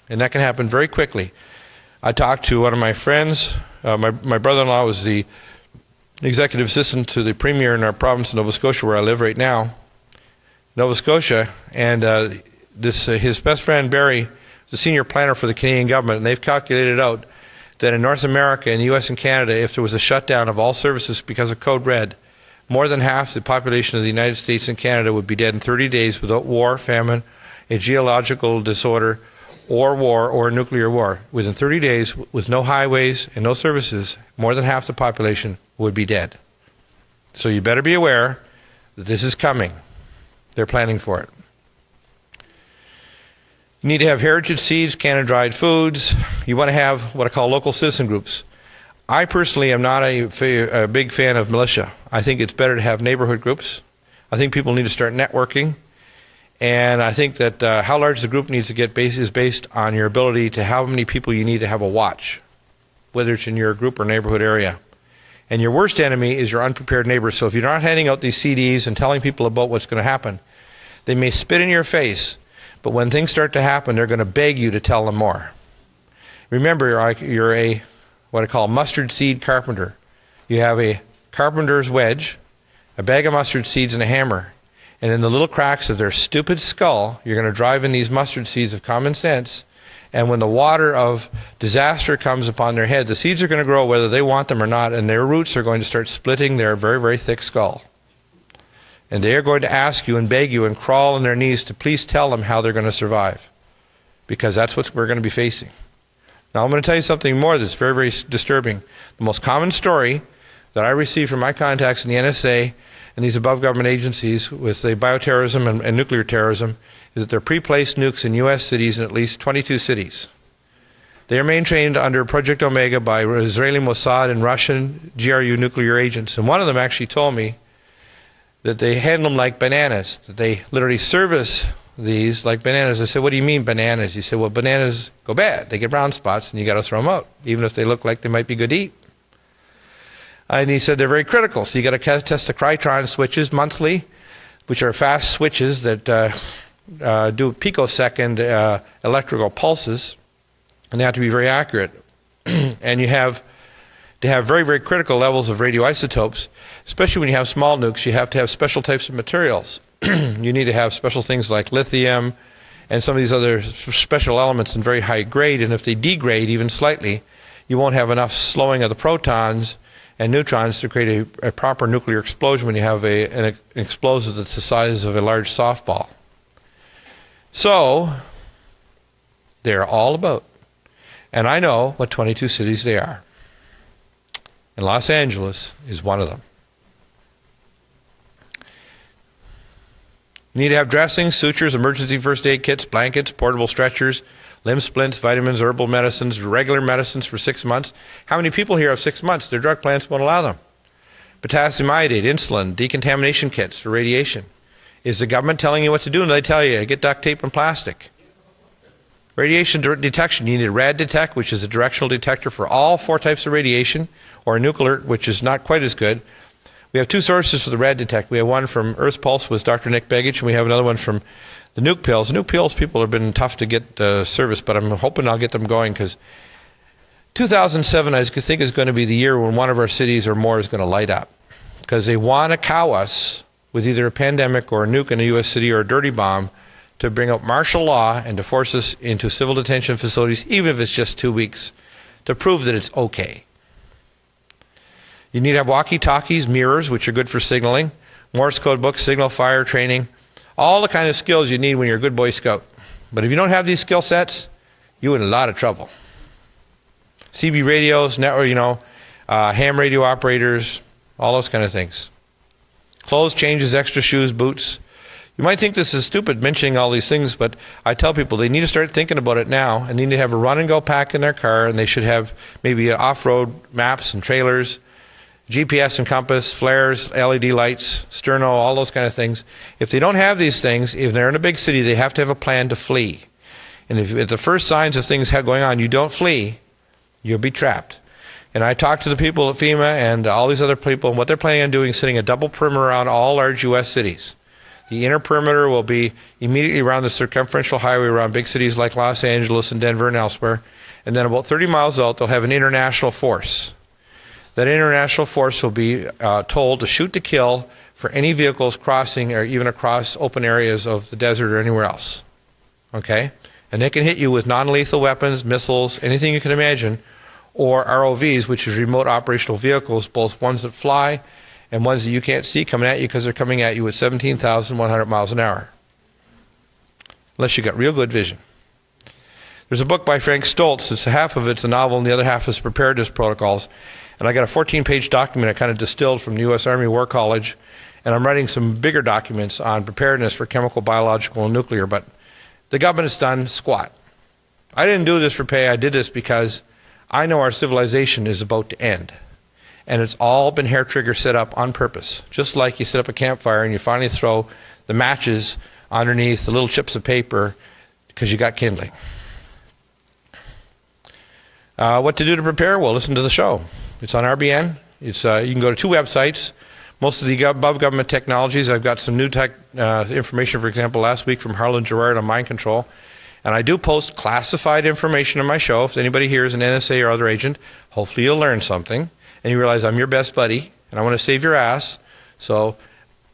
And that can happen very quickly. I talked to one of my friends. My brother-in-law was the executive assistant to the premier in our province of Nova Scotia, where I live right now, Nova Scotia. And his best friend, Barry, is the senior planner for the Canadian government. And they've calculated out that in North America, in the U.S. and Canada, if there was a shutdown of all services because of Code Red, more than half the population of the United States and Canada would be dead in 30 days without war, famine, a geological disorder, or war, or nuclear war. Within 30 days, with no highways and no services, more than half the population would be dead. So you better be aware that this is coming. They're planning for it. You need to have heritage seeds, canned and dried foods. You want to have what I call local citizen groups. I personally am not a big fan of militia. I think it's better to have neighborhood groups. I think people need to start networking. And I think that how large the group needs to get is based on your ability to how many people you need to have a watch, whether it's in your group or neighborhood area. And your worst enemy is your unprepared neighbors. So if you're not handing out these CDs and telling people about what's going to happen, they may spit in your face, but when things start to happen, they're going to beg you to tell them more. Remember, you're a what I call mustard seed carpenter. You have a carpenter's wedge, a bag of mustard seeds, and a hammer. And in the little cracks of their stupid skull, you're going to drive in these mustard seeds of common sense. And when the water of disaster comes upon their head, the seeds are going to grow whether they want them or not, and their roots are going to start splitting their very, very thick skull. And they are going to ask you and beg you and crawl on their knees to please tell them how they're going to survive. Because that's what we're going to be facing. Now I'm going to tell you something more that's very, very disturbing. The most common story that I receive from my contacts in the NSA and these above government agencies with the bioterrorism and nuclear terrorism is that there are pre-placed nukes in U.S. cities in at least 22 cities. They are maintained under Project Omega by Israeli Mossad and Russian GRU nuclear agents. And one of them actually told me that they handle them like bananas, that they literally service these like bananas. I said, what do you mean bananas? He said, well, bananas go bad. They get brown spots, and you got to throw them out, even if they look like they might be good to eat. And he said they're very critical, so you got to test the Crytron switches monthly, which are fast switches that do picosecond electrical pulses, and they have to be very accurate. And you have to have very, very critical levels of radioisotopes, especially when you have small nukes. You have to have special types of materials. You need to have special things like lithium and some of these other special elements in very high grade, and if they degrade even slightly, you won't have enough slowing of the protons and neutrons to create a proper nuclear explosion when you have an explosive that's the size of a large softball. So, they're all about. And I know what 22 cities they are. And Los Angeles is one of them. You need to have dressings, sutures, emergency first aid kits, blankets, portable stretchers, limb splints, vitamins, herbal medicines, regular medicines for 6 months. How many people here have 6 months? Their drug plans won't allow them. Potassium iodate, insulin, decontamination kits for radiation. Is the government telling you what to do? And they tell you, get duct tape and plastic. Radiation detection. You need a rad detect, which is a directional detector for all 4 types of radiation, or a nuclear, which is not quite as good. We have 2 sources for the rad detect. We have one from Earth Pulse with Dr. Nick Begich, and we have another one from the nuke pills. The nuke pills people have been tough to get service, but I'm hoping I'll get them going, because 2007 I think is going to be the year when one of our cities or more is going to light up, because they want to cow us with either a pandemic or a nuke in a U.S. city or a dirty bomb to bring out martial law and to force us into civil detention facilities, even if it's just 2 weeks, to prove that it's okay. You need to have walkie-talkies, mirrors, which are good for signaling, Morse code books, signal fire training, all the kind of skills you need when you're a good Boy Scout. But if you don't have these skill sets, you're in a lot of trouble. CB radios, network, ham radio operators, all those kind of things. Clothes changes, extra shoes, boots. You might think this is stupid mentioning all these things, but I tell people they need to start thinking about it now, and they need to have a run-and-go pack in their car, and they should have maybe off-road maps and trailers GPS and compass, flares, LED lights, sterno, all those kind of things. If they don't have these things, if they're in a big city, they have to have a plan to flee. And if at the first signs of things going on, you don't flee, you'll be trapped. And I talked to the people at FEMA and all these other people, and what they're planning on doing is setting a double perimeter around all large U.S. cities. The inner perimeter will be immediately around the circumferential highway around big cities like Los Angeles and Denver and elsewhere. And then about 30 miles out, they'll have an international force. That international force will be told to shoot to kill for any vehicles crossing or even across open areas of the desert or anywhere else. Okay? And they can hit you with non-lethal weapons, missiles, anything you can imagine, or ROVs, which is remote operational vehicles, both ones that fly and ones that you can't see coming at you because they're coming at you at 17,100 miles an hour. Unless you got real good vision. There's a book by Frank Stoltz. Half of it's a novel and the other half is preparedness protocols. And I got a 14-page document I kind of distilled from the U.S. Army War College. And I'm writing some bigger documents on preparedness for chemical, biological, and nuclear. But the government has done squat. I didn't do this for pay. I did this because I know our civilization is about to end. And it's all been hair trigger set up on purpose. Just like you set up a campfire and you finally throw the matches underneath the little chips of paper because you got kindling. What to do to prepare? Well, listen to the show. It's on RBN. You can go to 2 websites. Most of the above government technologies. I've got some new information, for example, last week from Harlan Gerard on mind control. And I do post classified information on my show. If anybody here is an NSA or other agent, hopefully you'll learn something. And you realize I'm your best buddy, and I want to save your ass. So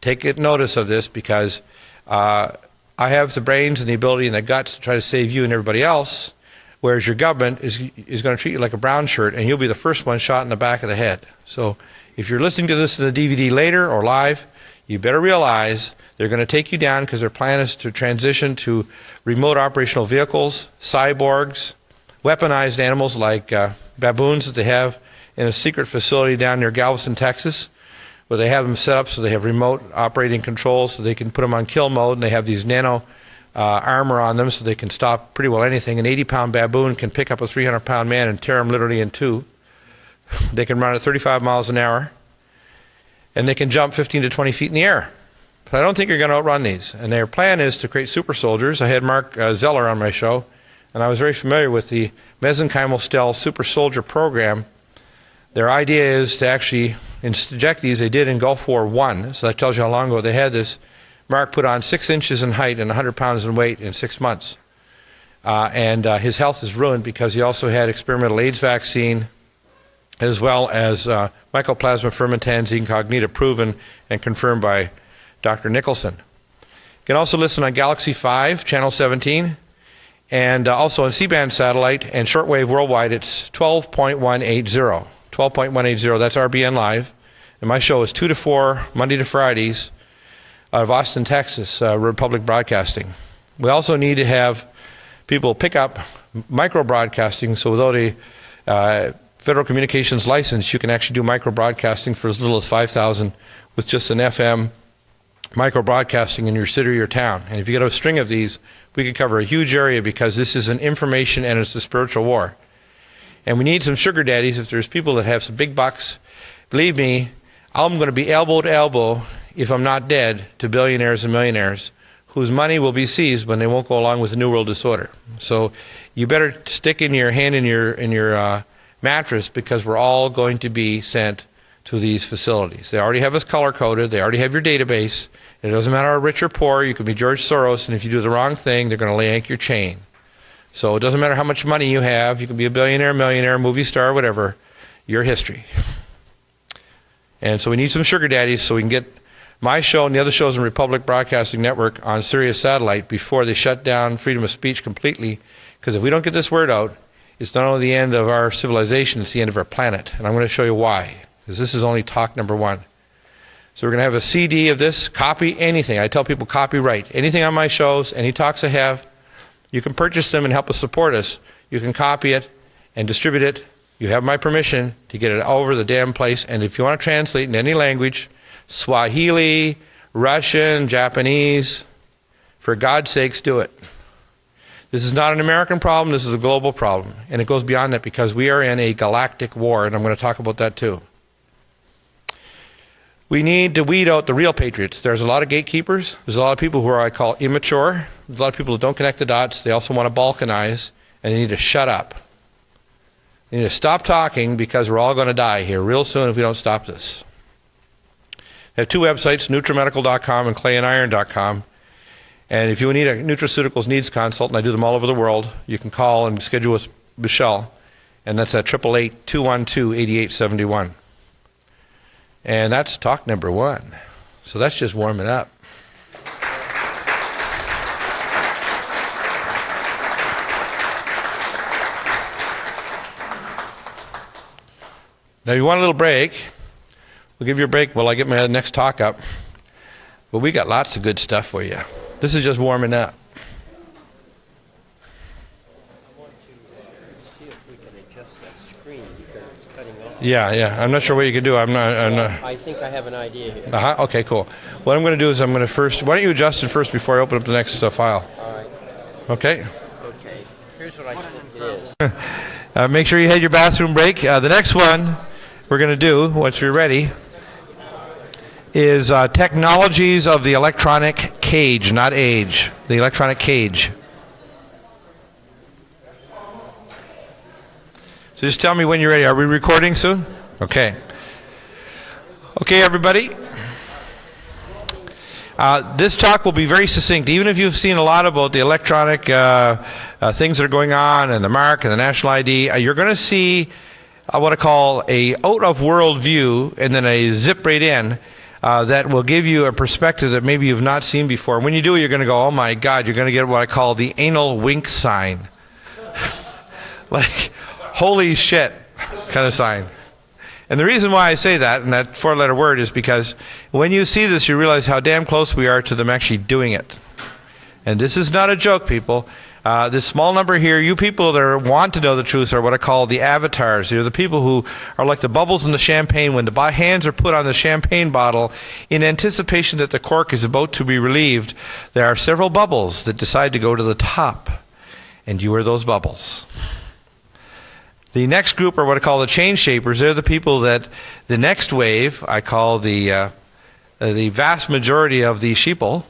take notice of this because I have the brains and the ability and the guts to try to save you and everybody else, whereas your government is going to treat you like a brown shirt, and you'll be the first one shot in the back of the head. So if you're listening to this in the DVD later or live, you better realize they're going to take you down because their plan is to transition to remote operational vehicles, cyborgs, weaponized animals like baboons that they have in a secret facility down near Galveston, Texas, where they have them set up so they have remote operating controls so they can put them on kill mode, and they have these nano armor on them so they can stop pretty well anything. An 80-pound baboon can pick up a 300-pound man and tear him literally in two. They can run at 35 miles an hour, and they can jump 15 to 20 feet in the air. But I don't think you're going to outrun these. And their plan is to create super soldiers. I had Mark Zeller on my show, and I was very familiar with the mesenchymal stem super soldier program. Their idea is to actually inject these. They did in Gulf War I, so that tells you how long ago they had this. Mark put on 6 inches in height and 100 pounds in weight in 6 months. His health is ruined because he also had experimental AIDS vaccine as well as Mycoplasma fermentans incognita proven and confirmed by Dr. Nicholson. You can also listen on Galaxy 5, Channel 17, and also on C-band satellite and shortwave worldwide. It's 12.180. 12.180, that's RBN Live. And my show is 2 to 4, Monday to Fridays, out of Austin, Texas, Republic Broadcasting. We also need to have people pick up micro-broadcasting, so without a Federal Communications license, you can actually do micro-broadcasting for as little as $5,000 with just an FM micro-broadcasting in your city or your town. And if you get a string of these, we could cover a huge area because this is an information and it's a spiritual war. And we need some sugar daddies. If there's people that have some big bucks, believe me, I'm going to be elbow to elbow, if I'm not dead, to billionaires and millionaires whose money will be seized when they won't go along with the New World Disorder. So you better stick in your hand in your mattress because we're all going to be sent to these facilities. They already have us color-coded. They already have your database. It doesn't matter how rich or poor. You could be George Soros, and if you do the wrong thing, they're going to yank your chain. So it doesn't matter how much money you have. You can be a billionaire, millionaire, movie star, whatever. Your history. And so we need some sugar daddies so we can get my show and the other shows in Republic Broadcasting Network on Sirius Satellite before they shut down freedom of speech completely. Because if we don't get this word out, it's not only the end of our civilization, it's the end of our planet. And I'm going to show you why. Because this is only talk number 1. So we're going to have a CD of this. Copy anything. I tell people copyright. Anything on my shows, any talks I have, you can purchase them and help us support us. You can copy it and distribute it. You have my permission to get it all over the damn place. And if you want to translate in any language, Swahili, Russian, Japanese, for God's sakes, do it. This is not an American problem. This is a global problem. And it goes beyond that because we are in a galactic war, and I'm going to talk about that too. We need to weed out the real patriots. There's a lot of gatekeepers. There's a lot of people who are, I call, immature. There's a lot of people who don't connect the dots. They also want to balkanize, and they need to shut up. They need to stop talking, because we're all going to die here real soon if we don't stop this. I have two websites, NutriMedical.com and ClayandIron.com. And if you need a nutraceuticals needs consult, and I do them all over the world, you can call and schedule with Michelle, and that's at 888-212-8871. And that's talk number 1. So that's just warming up. Now, you want a little break? We'll give you a break while I get my next talk up. But we got lots of good stuff for you. This is just warming up. I want to see if we can adjust that screen because it's cutting off. Yeah. I'm not sure what you can do. I'm not. I think I have an idea here. Okay, cool. What I'm going to do is I'm going to first. Why don't you adjust it first before I open up the next file? All right. Okay. Okay. Here's what I think it is. Make sure you had your bathroom break. The next one we're going to do, once you're ready, is technologies of the electronic cage, not age. The electronic cage. So just tell me when you're ready. Are we recording soon? Okay. Okay, everybody. This talk will be very succinct. Even if you've seen a lot about the electronic things that are going on, and the mark and the national ID, you're going to see what I call a out-of-world view, and then a zip right in. That will give you a perspective that maybe you've not seen before. When you do, you're going to go, oh my God, you're going to get what I call the anal wink sign. Like, holy shit kind of sign. And the reason why I say that, and that 4-letter word, is because when you see this, you realize how damn close we are to them actually doing it. And this is not a joke, people. This small number here, you people that want to know the truth are what I call the avatars. They're the people who are like the bubbles in the champagne when the hands are put on the champagne bottle in anticipation that the cork is about to be relieved. There are several bubbles that decide to go to the top, and you are those bubbles. The next group are what I call the change shapers. They're the people that the next wave, I call the vast majority of the sheeple,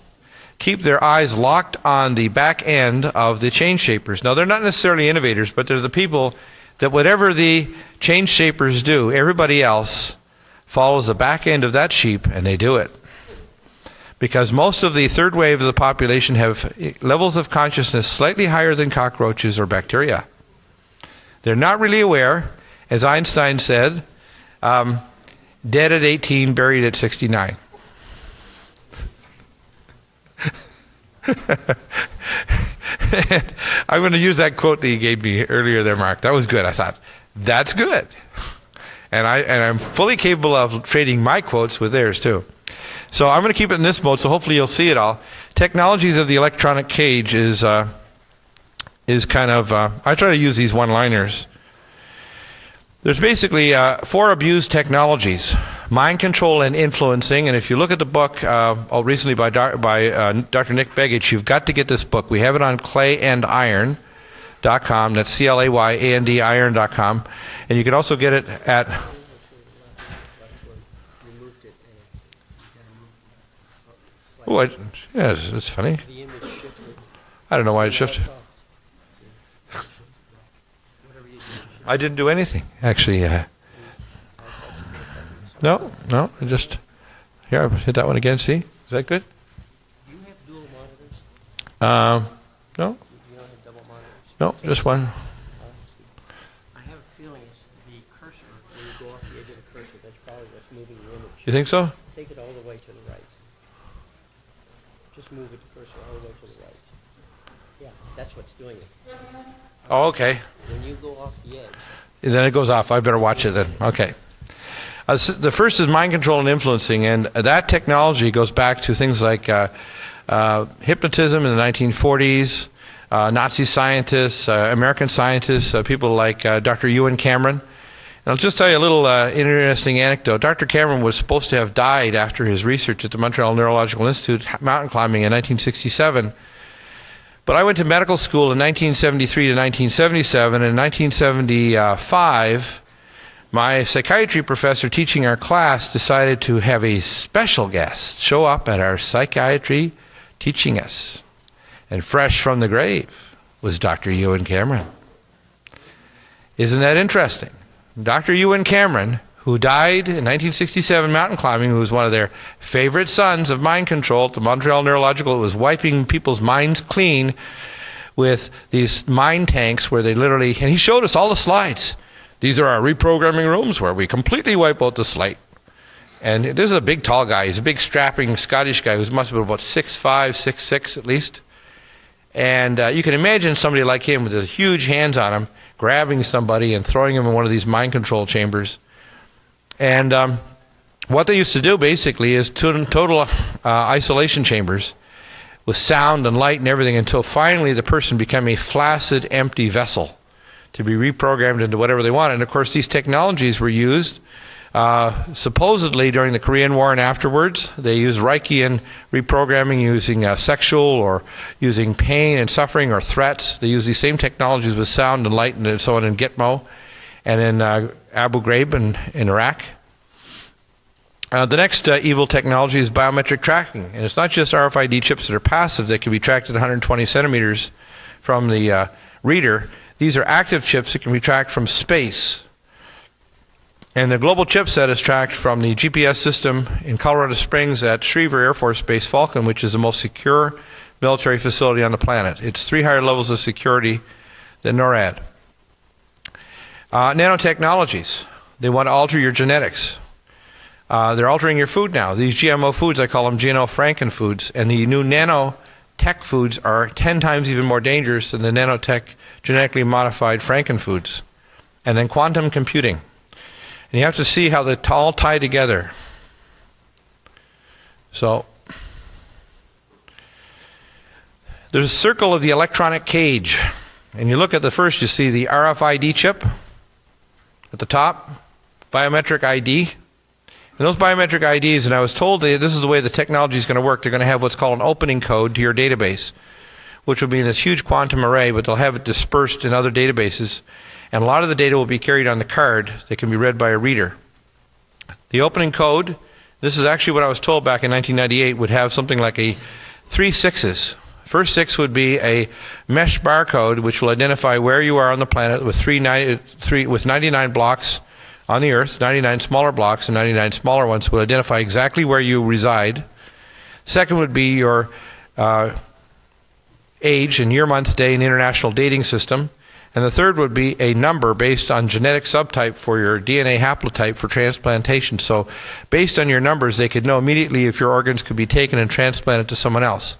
keep their eyes locked on the back end of the change shapers. Now, they're not necessarily innovators, but they're the people that whatever the change shapers do, everybody else follows the back end of that sheep, and they do it. Because most of the third wave of the population have levels of consciousness slightly higher than cockroaches or bacteria. They're not really aware, as Einstein said, dead at 18, buried at 69. I'm going to use that quote that you gave me earlier there, Mark. That was good. I thought, that's good. And I'm fully capable of trading my quotes with theirs too. So I'm going to keep it in this mode, so hopefully you'll see it all. Technologies of the electronic cage is kind of, I try to use these one-liners. There's basically 4 abused technologies: mind control and influencing. And if you look at the book recently by Dr. Nick Begich, you've got to get this book. We have it on ClayandIron.com. That's CLAYAND iron.com. And you can also get it at... Oh, yes, that's funny. I don't know why it shifted. I didn't do anything, actually. No, I just... Here, I'll hit that one again, see? Is that good? Do you have dual monitors? No. Do you not have double monitors? No, just one. I have a feeling it's the cursor. When you go off the edge of the cursor, that's probably what's moving the image. You think so? Take it all the way to the right. Just move the cursor all the way to the right. Yeah, that's what's doing it. Oh, okay. When you go off the edge. Then it goes off. I better watch it then. Okay. The first is mind control and influencing, and that technology goes back to things like hypnotism in the 1940s, Nazi scientists, American scientists, people like Dr. Ewan Cameron. And I'll just tell you a little interesting anecdote. Dr. Cameron was supposed to have died after his research at the Montreal Neurological Institute mountain climbing in 1967. But I went to medical school in 1973 to 1977, and in 1975, my psychiatry professor teaching our class decided to have a special guest show up at our psychiatry teaching us. And fresh from the grave was Dr. Ewan Cameron. Isn't that interesting? Dr. Ewan Cameron, who died in 1967 mountain climbing, who was one of their favorite sons of mind control at the Montreal Neurological, was wiping people's minds clean with these mind tanks where they literally, and he showed us all the slides. These are our reprogramming rooms where we completely wipe out the slate. And this is a big, tall guy. He's a big, strapping Scottish guy who must have been about 6'5", 6'6" at least. And you can imagine somebody like him with his huge hands on him, grabbing somebody and throwing him in one of these mind control chambers. And what they used to do basically is total isolation chambers with sound and light and everything until finally the person became a flaccid, empty vessel to be reprogrammed into whatever they wanted. And of course these technologies were used supposedly during the Korean War and afterwards. They used Reichian reprogramming using sexual or using pain and suffering or threats. They used these same technologies with sound and light and so on in Gitmo and in Abu Ghraib in Iraq. The next evil technology is biometric tracking. And it's not just RFID chips that are passive that can be tracked at 120 centimeters from the reader. These are active chips that can be tracked from space. And the global chipset is tracked from the GPS system in Colorado Springs at Schriever Air Force Base Falcon, which is the most secure military facility on the planet. It's 3 higher levels of security than NORAD. Nanotechnologies. They want to alter your genetics. They're altering your food now. These GMO foods, I call them GNO Franken foods. And the new nanotech foods are 10 times even more dangerous than the nanotech genetically modified Franken foods. And then quantum computing. And you have to see how they all tie together. So, there's a circle of the electronic cage. And you look at the first, you see the RFID chip at the top, biometric ID. And those biometric IDs, and I was told that this is the way the technology is going to work. They're going to have what's called an opening code to your database, which will be in this huge quantum array, but they'll have it dispersed in other databases. And a lot of the data will be carried on the card that can be read by a reader. The opening code, this is actually what I was told back in 1998, would have something like 3 6s. First 6 would be a mesh barcode, which will identify where you are on the planet with 99 blocks on the Earth, 99 smaller blocks and 99 smaller ones will identify exactly where you reside. Second would be your age and year, month, day, and international dating system. And the third would be a number based on genetic subtype for your DNA haplotype for transplantation. So based on your numbers, they could know immediately if your organs could be taken and transplanted to someone else.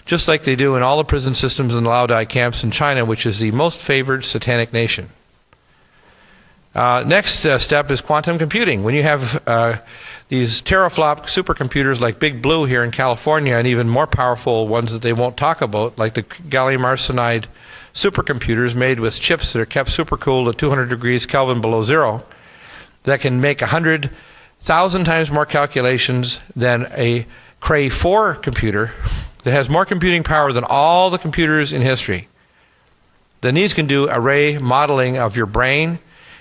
Just like they do in all the prison systems in the Laodai camps in China, which is the most favored satanic nation. Next step is quantum computing. When you have these teraflop supercomputers like Big Blue here in California, and even more powerful ones that they won't talk about, like the gallium arsenide supercomputers made with chips that are kept supercooled at 200 degrees Kelvin below zero, that can make 100,000 times more calculations than a Cray 4 computer that has more computing power than all the computers in history. Then these can do array modeling of your brain.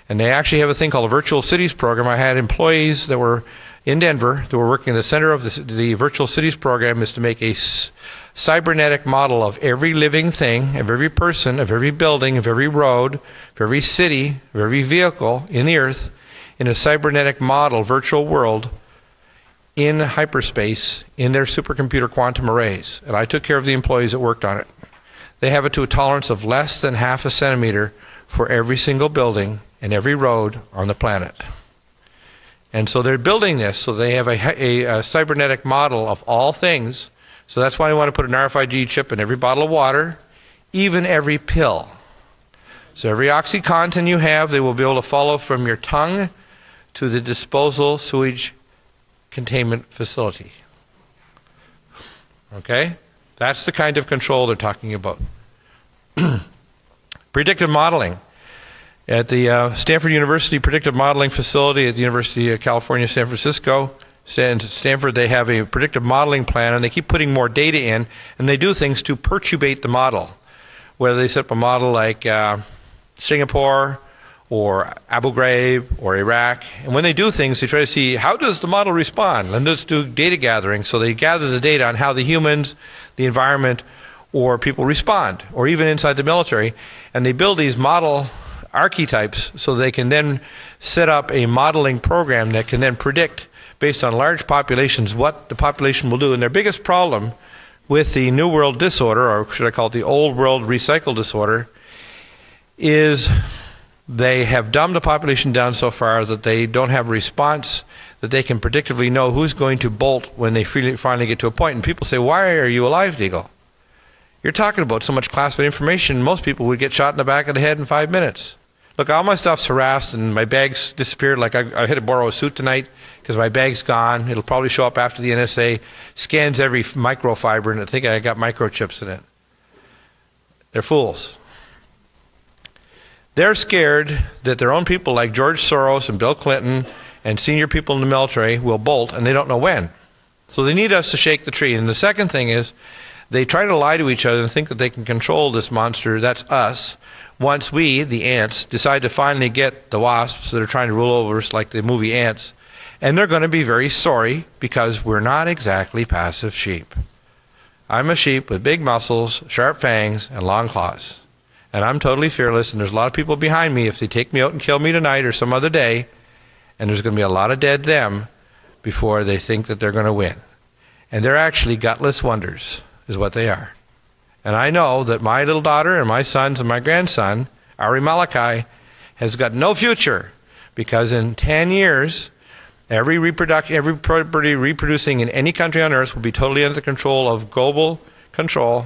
And they actually have a thing called a virtual cities program. I had employees that were in Denver that were working in the center of the virtual cities program is to make a cybernetic model of every living thing, of every person, of every building, of every road, of every city, of every vehicle in the earth in a cybernetic model, virtual world, in hyperspace, in their supercomputer quantum arrays. And I took care of the employees that worked on it. They have it to a tolerance of less than half a centimeter for every single building and every road on the planet. And so they're building this so they have a cybernetic model of all things. So that's why they want to put an RFID chip in every bottle of water, even every pill. So every OxyContin you have, they will be able to follow from your tongue to the disposal sewage containment facility. Okay? That's the kind of control they're talking about. Predictive modeling. At the Stanford University Predictive Modeling Facility at the University of California, San Francisco, Stanford, they have a predictive modeling plan, and they keep putting more data in, and they do things to perturbate the model. Whether they set up a model like Singapore or Abu Ghraib or Iraq. And when they do things, they try to see, how does the model respond? And let's do data gathering. So they gather the data on how the humans, the environment, or people respond, or even inside the military. And they build these model archetypes so they can then set up a modeling program that can then predict, based on large populations, what the population will do. And their biggest problem with the New World disorder, or should I call it the Old World recycle disorder, is they have dumbed the population down so far that they don't have a response that they can predictively know who's going to bolt when they finally get to a point. And people say, why are you alive, Deagel? You're talking about so much classified information, most people would get shot in the back of the head in 5 minutes. Look, all my stuff's harassed and my bag's disappeared. Like I had to borrow a suit tonight because my bag's gone. It'll probably show up after the NSA scans every microfiber and I think I got microchips in it. They're fools. They're scared that their own people like George Soros and Bill Clinton and senior people in the military will bolt, and they don't know when. So they need us to shake the tree. And the second thing is they try to lie to each other and think that they can control this monster, that's us, once we, the ants, decide to finally get the wasps that are trying to rule over us like the movie Ants. And they're going to be very sorry because we're not exactly passive sheep. I'm a sheep with big muscles, sharp fangs, and long claws. And I'm totally fearless, and there's a lot of people behind me if they take me out and kill me tonight or some other day, and there's going to be a lot of dead them before they think that they're going to win. And they're actually gutless wonders, is what they are. And I know that my little daughter and my sons and my grandson, Ari Malachi, has got no future, because in 10 years, every property reproducing in any country on earth will be totally under the control of global control.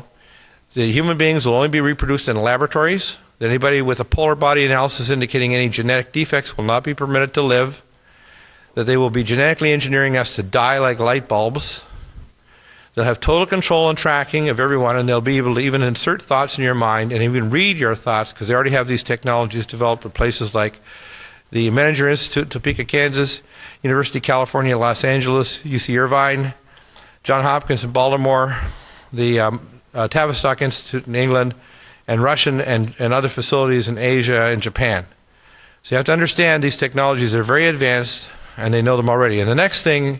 The human beings will only be reproduced in laboratories. Anybody with a polar body analysis indicating any genetic defects will not be permitted to live. That they will be genetically engineering us to die like light bulbs. They'll have total control and tracking of everyone, and they'll be able to even insert thoughts in your mind and even read your thoughts, because they already have these technologies developed at places like the Menninger Institute, Topeka, Kansas, University of California, Los Angeles, UC Irvine, Johns Hopkins in Baltimore, the Tavistock Institute in England, and Russian and other facilities in Asia and Japan. So you have to understand these technologies are very advanced, and they know them already. And the next thing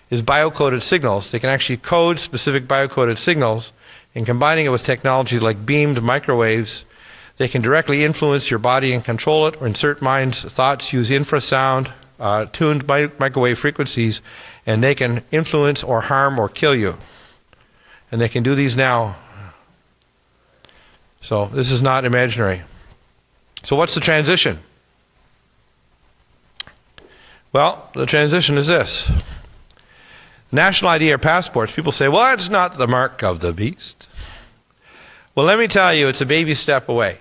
is biocoded signals. They can actually code specific biocoded signals, and combining it with technology like beamed microwaves, they can directly influence your body and control it, or insert mind's thoughts, use infrasound, tuned microwave frequencies, and they can influence or harm or kill you. And they can do these now. So this is not imaginary. So what's the transition? Well, the transition is this. National ID or passports, people say, well, it's not the mark of the beast. Well, let me tell you, it's a baby step away.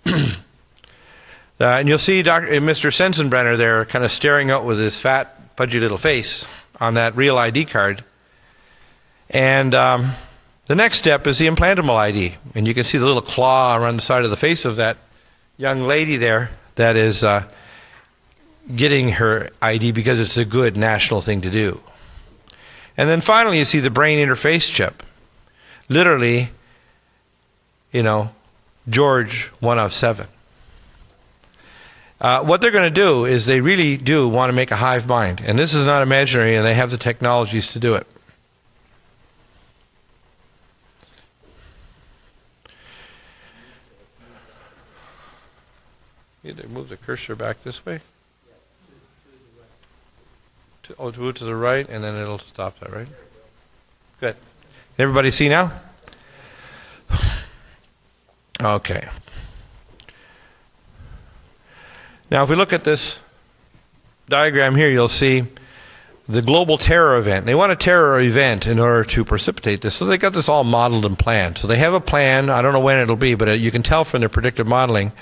And you'll see Mr. Sensenbrenner there kind of staring out with his fat, pudgy little face on that real ID card. And the next step is the implantable ID. And you can see the little claw around the side of the face of that young lady there that is getting her ID because it's a good national thing to do. And then finally you see the brain interface chip. Literally, George, 1 of 7. What they're going to do is they really do want to make a hive mind. And this is not imaginary, and they have the technologies to do it. You need to move the cursor back this way. Move to the right, and then it'll stop that, right? Good. Can everybody see now? Okay. Now, if we look at this diagram here, you'll see the global terror event. They want a terror event in order to precipitate this. So they got this all modeled and planned. So they have a plan. I don't know when it'll be, but you can tell from their predictive modeling.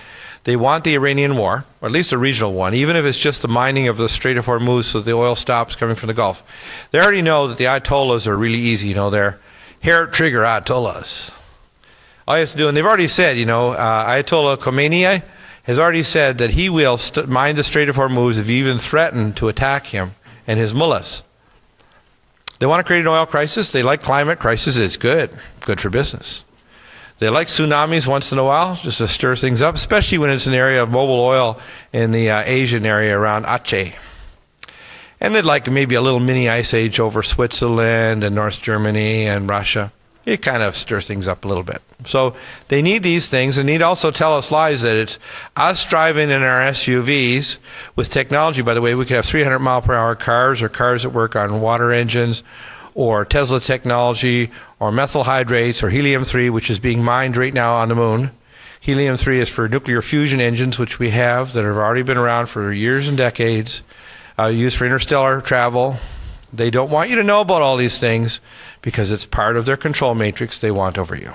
They want the Iranian war, or at least a regional one, even if it's just the mining of the Strait of Hormuz so the oil stops coming from the Gulf. They already know that the Ayatollahs are really easy. They're hair-trigger Ayatollahs. All you have to do, and they've already said, Ayatollah Khomeini has already said that he will mine the Strait of Hormuz if you even threaten to attack him and his mullahs. They want to create an oil crisis. They like climate crisis. It's good for business. They like tsunamis once in a while, just to stir things up, especially when it's an area of mobile oil in the Asian area around Aceh. And they'd like maybe a little mini ice age over Switzerland and North Germany and Russia. It kind of stirs things up a little bit. So they need these things, and need also tell us lies that it's us driving in our SUVs with technology. By the way, we could have 300 mile per hour cars, or cars that work on water engines, or Tesla technology, or methyl hydrates, or helium-3, which is being mined right now on the moon. Helium-3 is for nuclear fusion engines, which we have, that have already been around for years and decades, used for interstellar travel. They don't want you to know about all these things because it's part of their control matrix they want over you.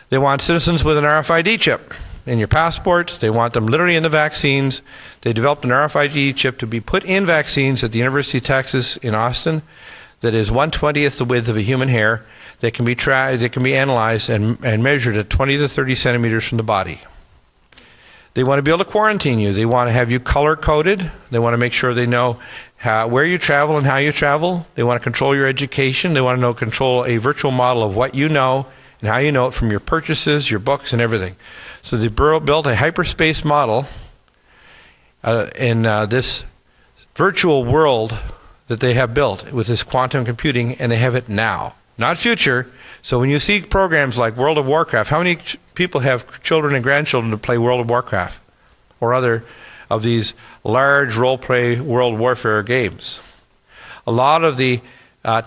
They want citizens with an RFID chip in your passports. They want them literally in the vaccines. They developed an RFID chip to be put in vaccines at the University of Texas in Austin that is 1/20th the width of a human hair, that can be analyzed and measured at 20 to 30 centimeters from the body. They want to be able to quarantine you. They want to have you color-coded. They want to make sure they know where you travel and how you travel. They want to control your education. They want to control a virtual model of what you know and how you know it from your purchases, your books, and everything. So they built a hyperspace model in this virtual world that they have built with this quantum computing, and they have it now, not future. So when you see programs like World of Warcraft, how many people have children and grandchildren to play World of Warcraft or other of these large role-play world warfare games? A lot of the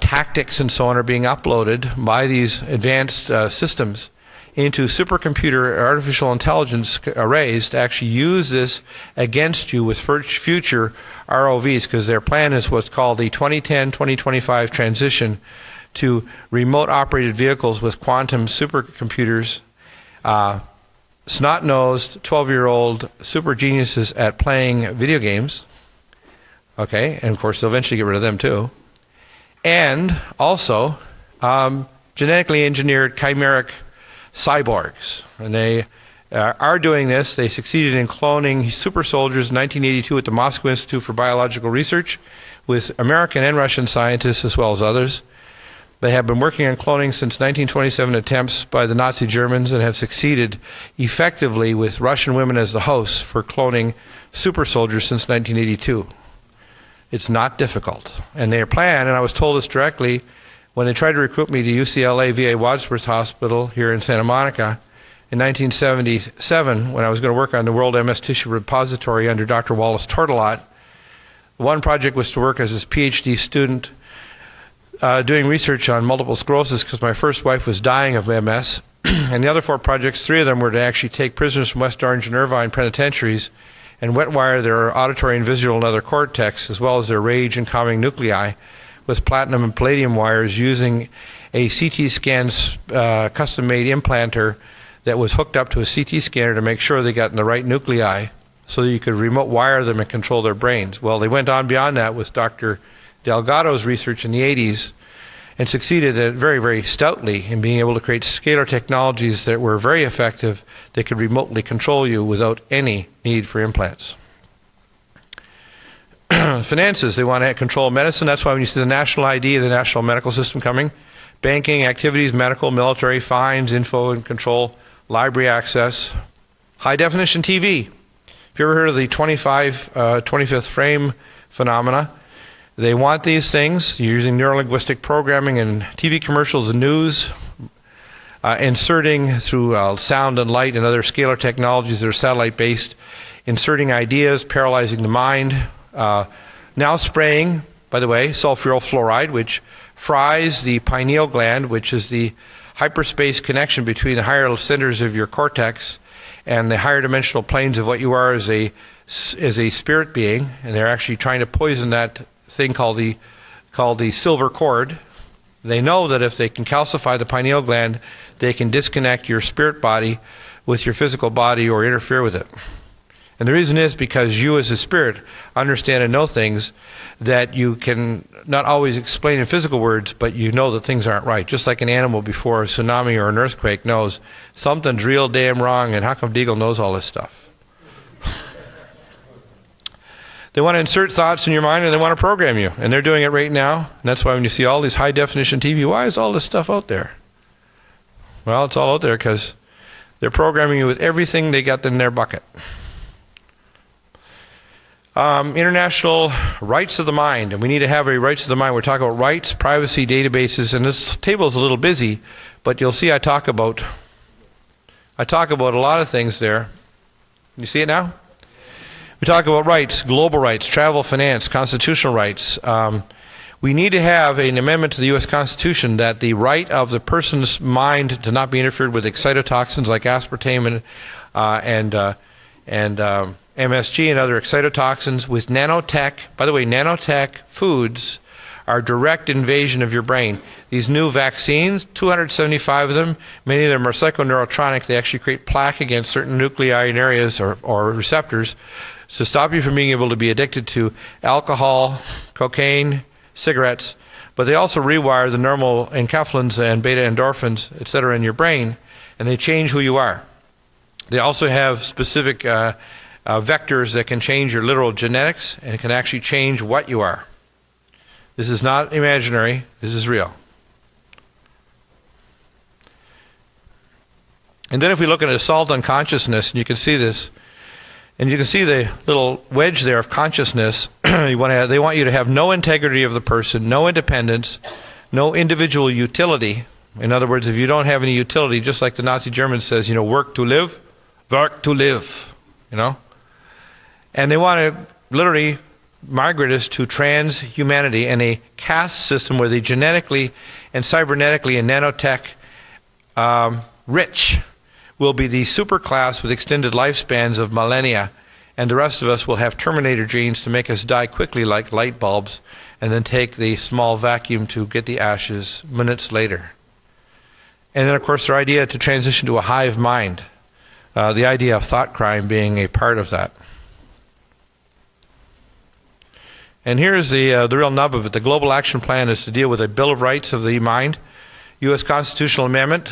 tactics and so on are being uploaded by these advanced systems into supercomputer artificial intelligence arrays to actually use this against you with future ROVs, because their plan is what's called the 2010-2025 transition to remote operated vehicles with quantum supercomputers, snot-nosed 12-year-old super geniuses at playing video games. Okay, and of course they'll eventually get rid of them too. And also genetically engineered chimeric cyborgs. And they are doing this. They succeeded in cloning super soldiers in 1982 at the Moscow Institute for Biological Research with American and Russian scientists as well as others. They have been working on cloning since 1927 attempts by the Nazi Germans, and have succeeded effectively with Russian women as the hosts for cloning super soldiers since 1982. It's not difficult. And their plan, and I was told this directly when they tried to recruit me to UCLA VA Wadsworth Hospital here in Santa Monica in 1977, when I was going to work on the World MS Tissue Repository under Dr. Wallace Tortolot. One project was to work as his PhD student doing research on multiple sclerosis, because my first wife was dying of MS. And the other 4 projects, 3 of them were to actually take prisoners from West Orange and Irvine penitentiaries and wet wire their auditory and visual and other cortex, as well as their rage and calming nuclei, with platinum and palladium wires using a CT scan custom-made implanter that was hooked up to a CT scanner to make sure they got in the right nuclei so that you could remote wire them and control their brains. Well, they went on beyond that with Dr. Delgado's research in the 80s and succeeded very, very stoutly in being able to create scalar technologies that were very effective, that could remotely control you without any need for implants. Finances, they want to control medicine. That's why when you see the national ID, the national medical system coming, banking, activities, medical, military, fines, info and control, library access, high-definition TV. Have you ever heard of the 25th frame phenomena? They want these things. You're using neurolinguistic programming in TV commercials and news, inserting through sound and light and other scalar technologies that are satellite-based, inserting ideas, paralyzing the mind. Now spraying, by the way, sulfuryl fluoride, which fries the pineal gland, which is the hyperspace connection between the higher centers of your cortex and the higher dimensional planes of what you are as a spirit being. And they're actually trying to poison that thing called the silver cord. They know that if they can calcify the pineal gland, they can disconnect your spirit body with your physical body or interfere with it. And the reason is because you as a spirit understand and know things that you can not always explain in physical words, but you know that things aren't right. Just like an animal before a tsunami or an earthquake knows something's real damn wrong, and how come Deagel knows all this stuff? They want to insert thoughts in your mind, and they want to program you. And they're doing it right now. And that's why when you see all these high-definition TV, why is all this stuff out there? Well, it's all out there because they're programming you with everything they got in their bucket. International rights of the mind, and we need to have a rights of the mind. We're talking about rights, privacy, databases, and this table is a little busy, but you'll see I talk about a lot of things there. You see it now? We talk about rights, global rights, travel, finance, constitutional rights. We need to have an amendment to the U.S. Constitution that the right of the person's mind to not be interfered with excitotoxins like aspartame and MSG and other excitotoxins with nanotech. By the way, nanotech foods are direct invasion of your brain. These new vaccines, 275 of them, many of them are psychoneurotronic. They actually create plaque against certain nuclei in areas or receptors to stop you from being able to be addicted to alcohol, cocaine, cigarettes. But they also rewire the normal enkephalins and beta endorphins, etc., in your brain, and they change who you are. They also have specific vectors that can change your literal genetics, and it can actually change what you are. This is not imaginary. This is real. And then if we look at assault on consciousness, and you can see this, and you can see the little wedge there of consciousness. They want you to have no integrity of the person, no independence, no individual utility. In other words, if you don't have any utility, just like the Nazi German says, work to live, work to live, And they want to literally migrate us to transhumanity and a caste system where they genetically and cybernetically and nanotech rich will be the superclass with extended lifespans of millennia, and the rest of us will have Terminator genes to make us die quickly like light bulbs, and then take the small vacuum to get the ashes minutes later. And then, of course, their idea to transition to a hive mind, the idea of thought crime being a part of that. And here's the real nub of it. The Global Action Plan is to deal with a Bill of Rights of the Mind, U.S. Constitutional Amendment,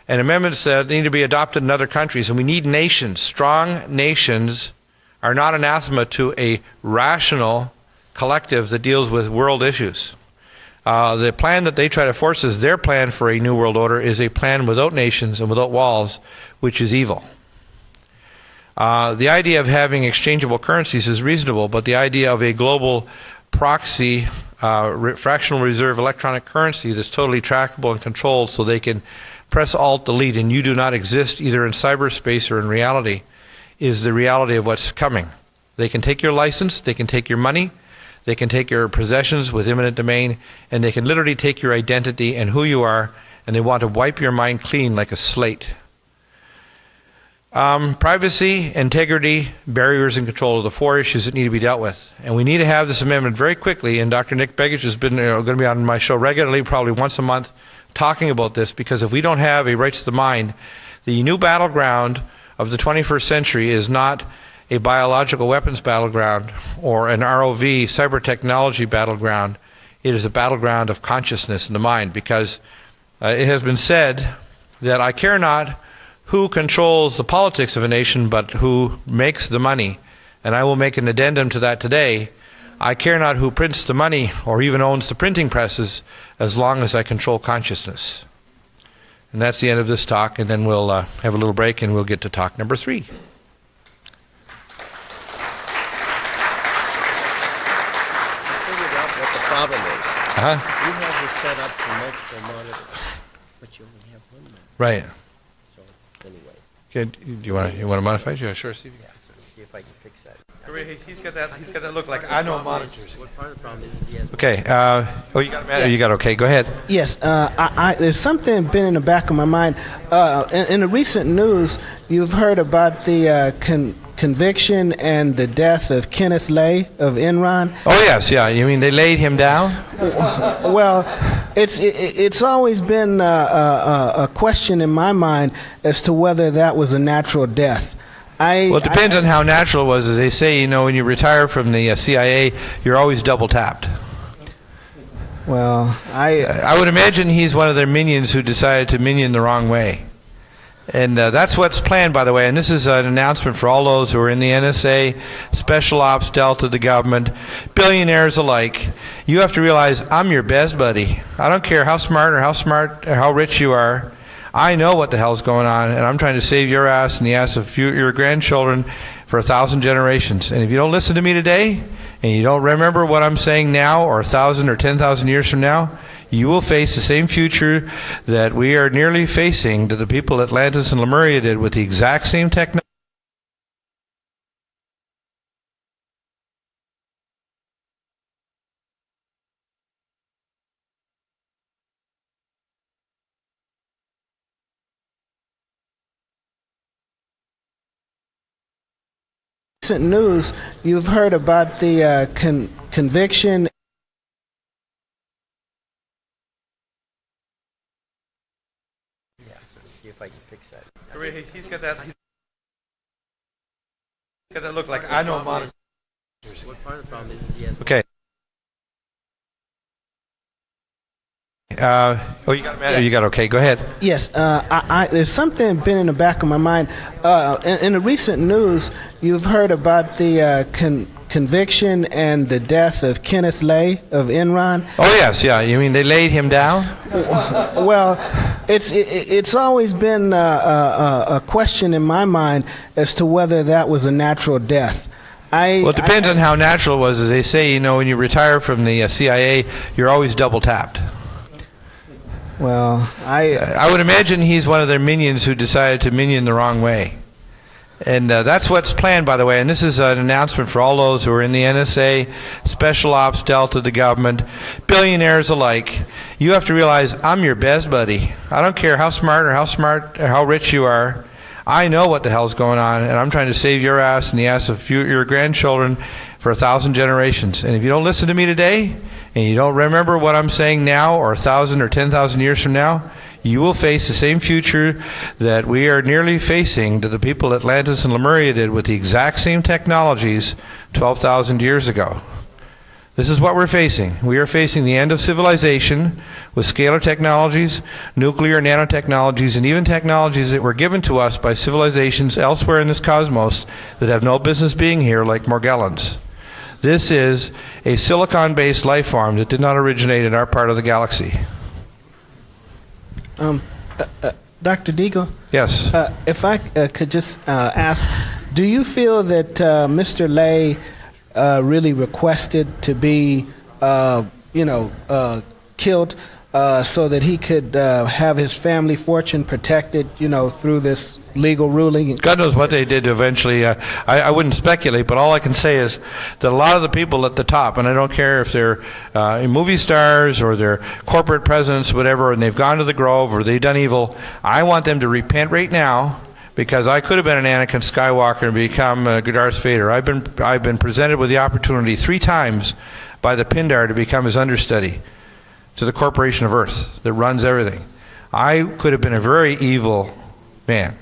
and amendments that need to be adopted in other countries. And we need nations. Strong nations are not anathema to a rational collective that deals with world issues. The plan that they try to force is their plan for a new world order is a plan without nations and without walls, which is evil. The idea of having exchangeable currencies is reasonable, but the idea of a global proxy fractional reserve electronic currency that's totally trackable and controlled so they can press Alt-Delete and you do not exist either in cyberspace or in reality is the reality of what's coming. They can take your license, they can take your money, they can take your possessions with eminent domain, and they can literally take your identity and who you are, and they want to wipe your mind clean like a slate. Privacy, integrity, barriers, and control are the four issues that need to be dealt with. And we need to have this amendment very quickly, and Dr. Nick Begich has been going to be on my show regularly, probably once a month, talking about this, because if we don't have a rights to the mind, the new battleground of the 21st century is not a biological weapons battleground or an ROV cyber technology battleground. It is a battleground of consciousness in the mind, because it has been said that I care not who controls the politics of a nation, but who makes the money. And I will make an addendum to that today. I care not who prints the money or even owns the printing presses, as long as I control consciousness. And that's the end of this talk, and then we'll have a little break and we'll get to talk number 3. I figured out what the problem is. You have this set up for multiple monitors, but you only have one monitor. Right. So, anyway. Okay, do you want to modify it? Yeah, sure. See if you can fix it. See if I can fix that. He's got that look like I know monitors. What part of the problem is he has? Okay. You got it. You got it. Okay. Go ahead. Yes, there's something been in the back of my mind. In the recent news, you've heard about the conviction and the death of Kenneth Lay of Enron. Oh yes, yeah. You mean they laid him down? Well, it's always been a question in my mind as to whether that was a natural death. Well, it depends on how natural it was. As they say, when you retire from the CIA, you're always double tapped. Well, I would imagine he's one of their minions who decided to minion the wrong way. And that's what's planned, by the way. And this is an announcement for all those who are in the NSA, Special Ops, Delta, the government, billionaires alike. You have to realize I'm your best buddy. I don't care how smart or how rich you are. I know what the hell's going on, and I'm trying to save your ass and the ass of your grandchildren for 1,000 generations. And if you don't listen to me today, and you don't remember what I'm saying now, or 1,000 or 10,000 years from now, you will face the same future that we are nearly facing that the people at Atlantis and Lemuria did with the exact same technology. Recent news, you've heard about the conviction. Yeah, see if I can fix that. He's got that. He's got that look like I know about it. What part of the problem is he has? Okay. You got it. You got it. Okay. Go ahead. Yes, there's something been in the back of my mind. In the recent news, you've heard about the conviction and the death of Kenneth Lay of Enron. Oh yes, yeah. You mean they laid him down? Well, it's always been a question in my mind as to whether that was a natural death. Well, it depends on how natural it was. As they say, you know, when you retire from the CIA, you're always double tapped. Well, I would imagine he's one of their minions who decided to minion the wrong way. And that's what's planned, by the way. And this is an announcement for all those who are in the NSA, Special Ops, Delta, the government, billionaires alike. You have to realize I'm your best buddy. I don't care how smart or how rich you are. I know what the hell's going on, and I'm trying to save your ass and the ass of your grandchildren for 1,000 generations. And if you don't listen to me today, and you don't remember what I'm saying now, or 1,000 or 10,000 years from now, you will face the same future that we are nearly facing that the people at Atlantis and Lemuria did with the exact same technologies 12,000 years ago. This is what we're facing. We are facing the end of civilization with scalar technologies, nuclear nanotechnologies, and even technologies that were given to us by civilizations elsewhere in this cosmos that have no business being here, like Morgellons. This is a silicon-based life form that did not originate in our part of the galaxy. Dr. Deagel? Yes. If I could just ask, do you feel that Mr. Lay really requested to be, killed so that he could have his family fortune protected, through this legal ruling? God knows what they did eventually. I wouldn't speculate, but all I can say is that a lot of the people at the top, and I don't care if they're movie stars or they're corporate presidents, whatever, and they've gone to the Grove or they've done evil, I want them to repent right now, because I could have been an Anakin Skywalker and become Darth Vader. I've been presented with the opportunity 3 times by the Pindar to become his understudy to the Corporation of Earth that runs everything. I could have been a very evil man,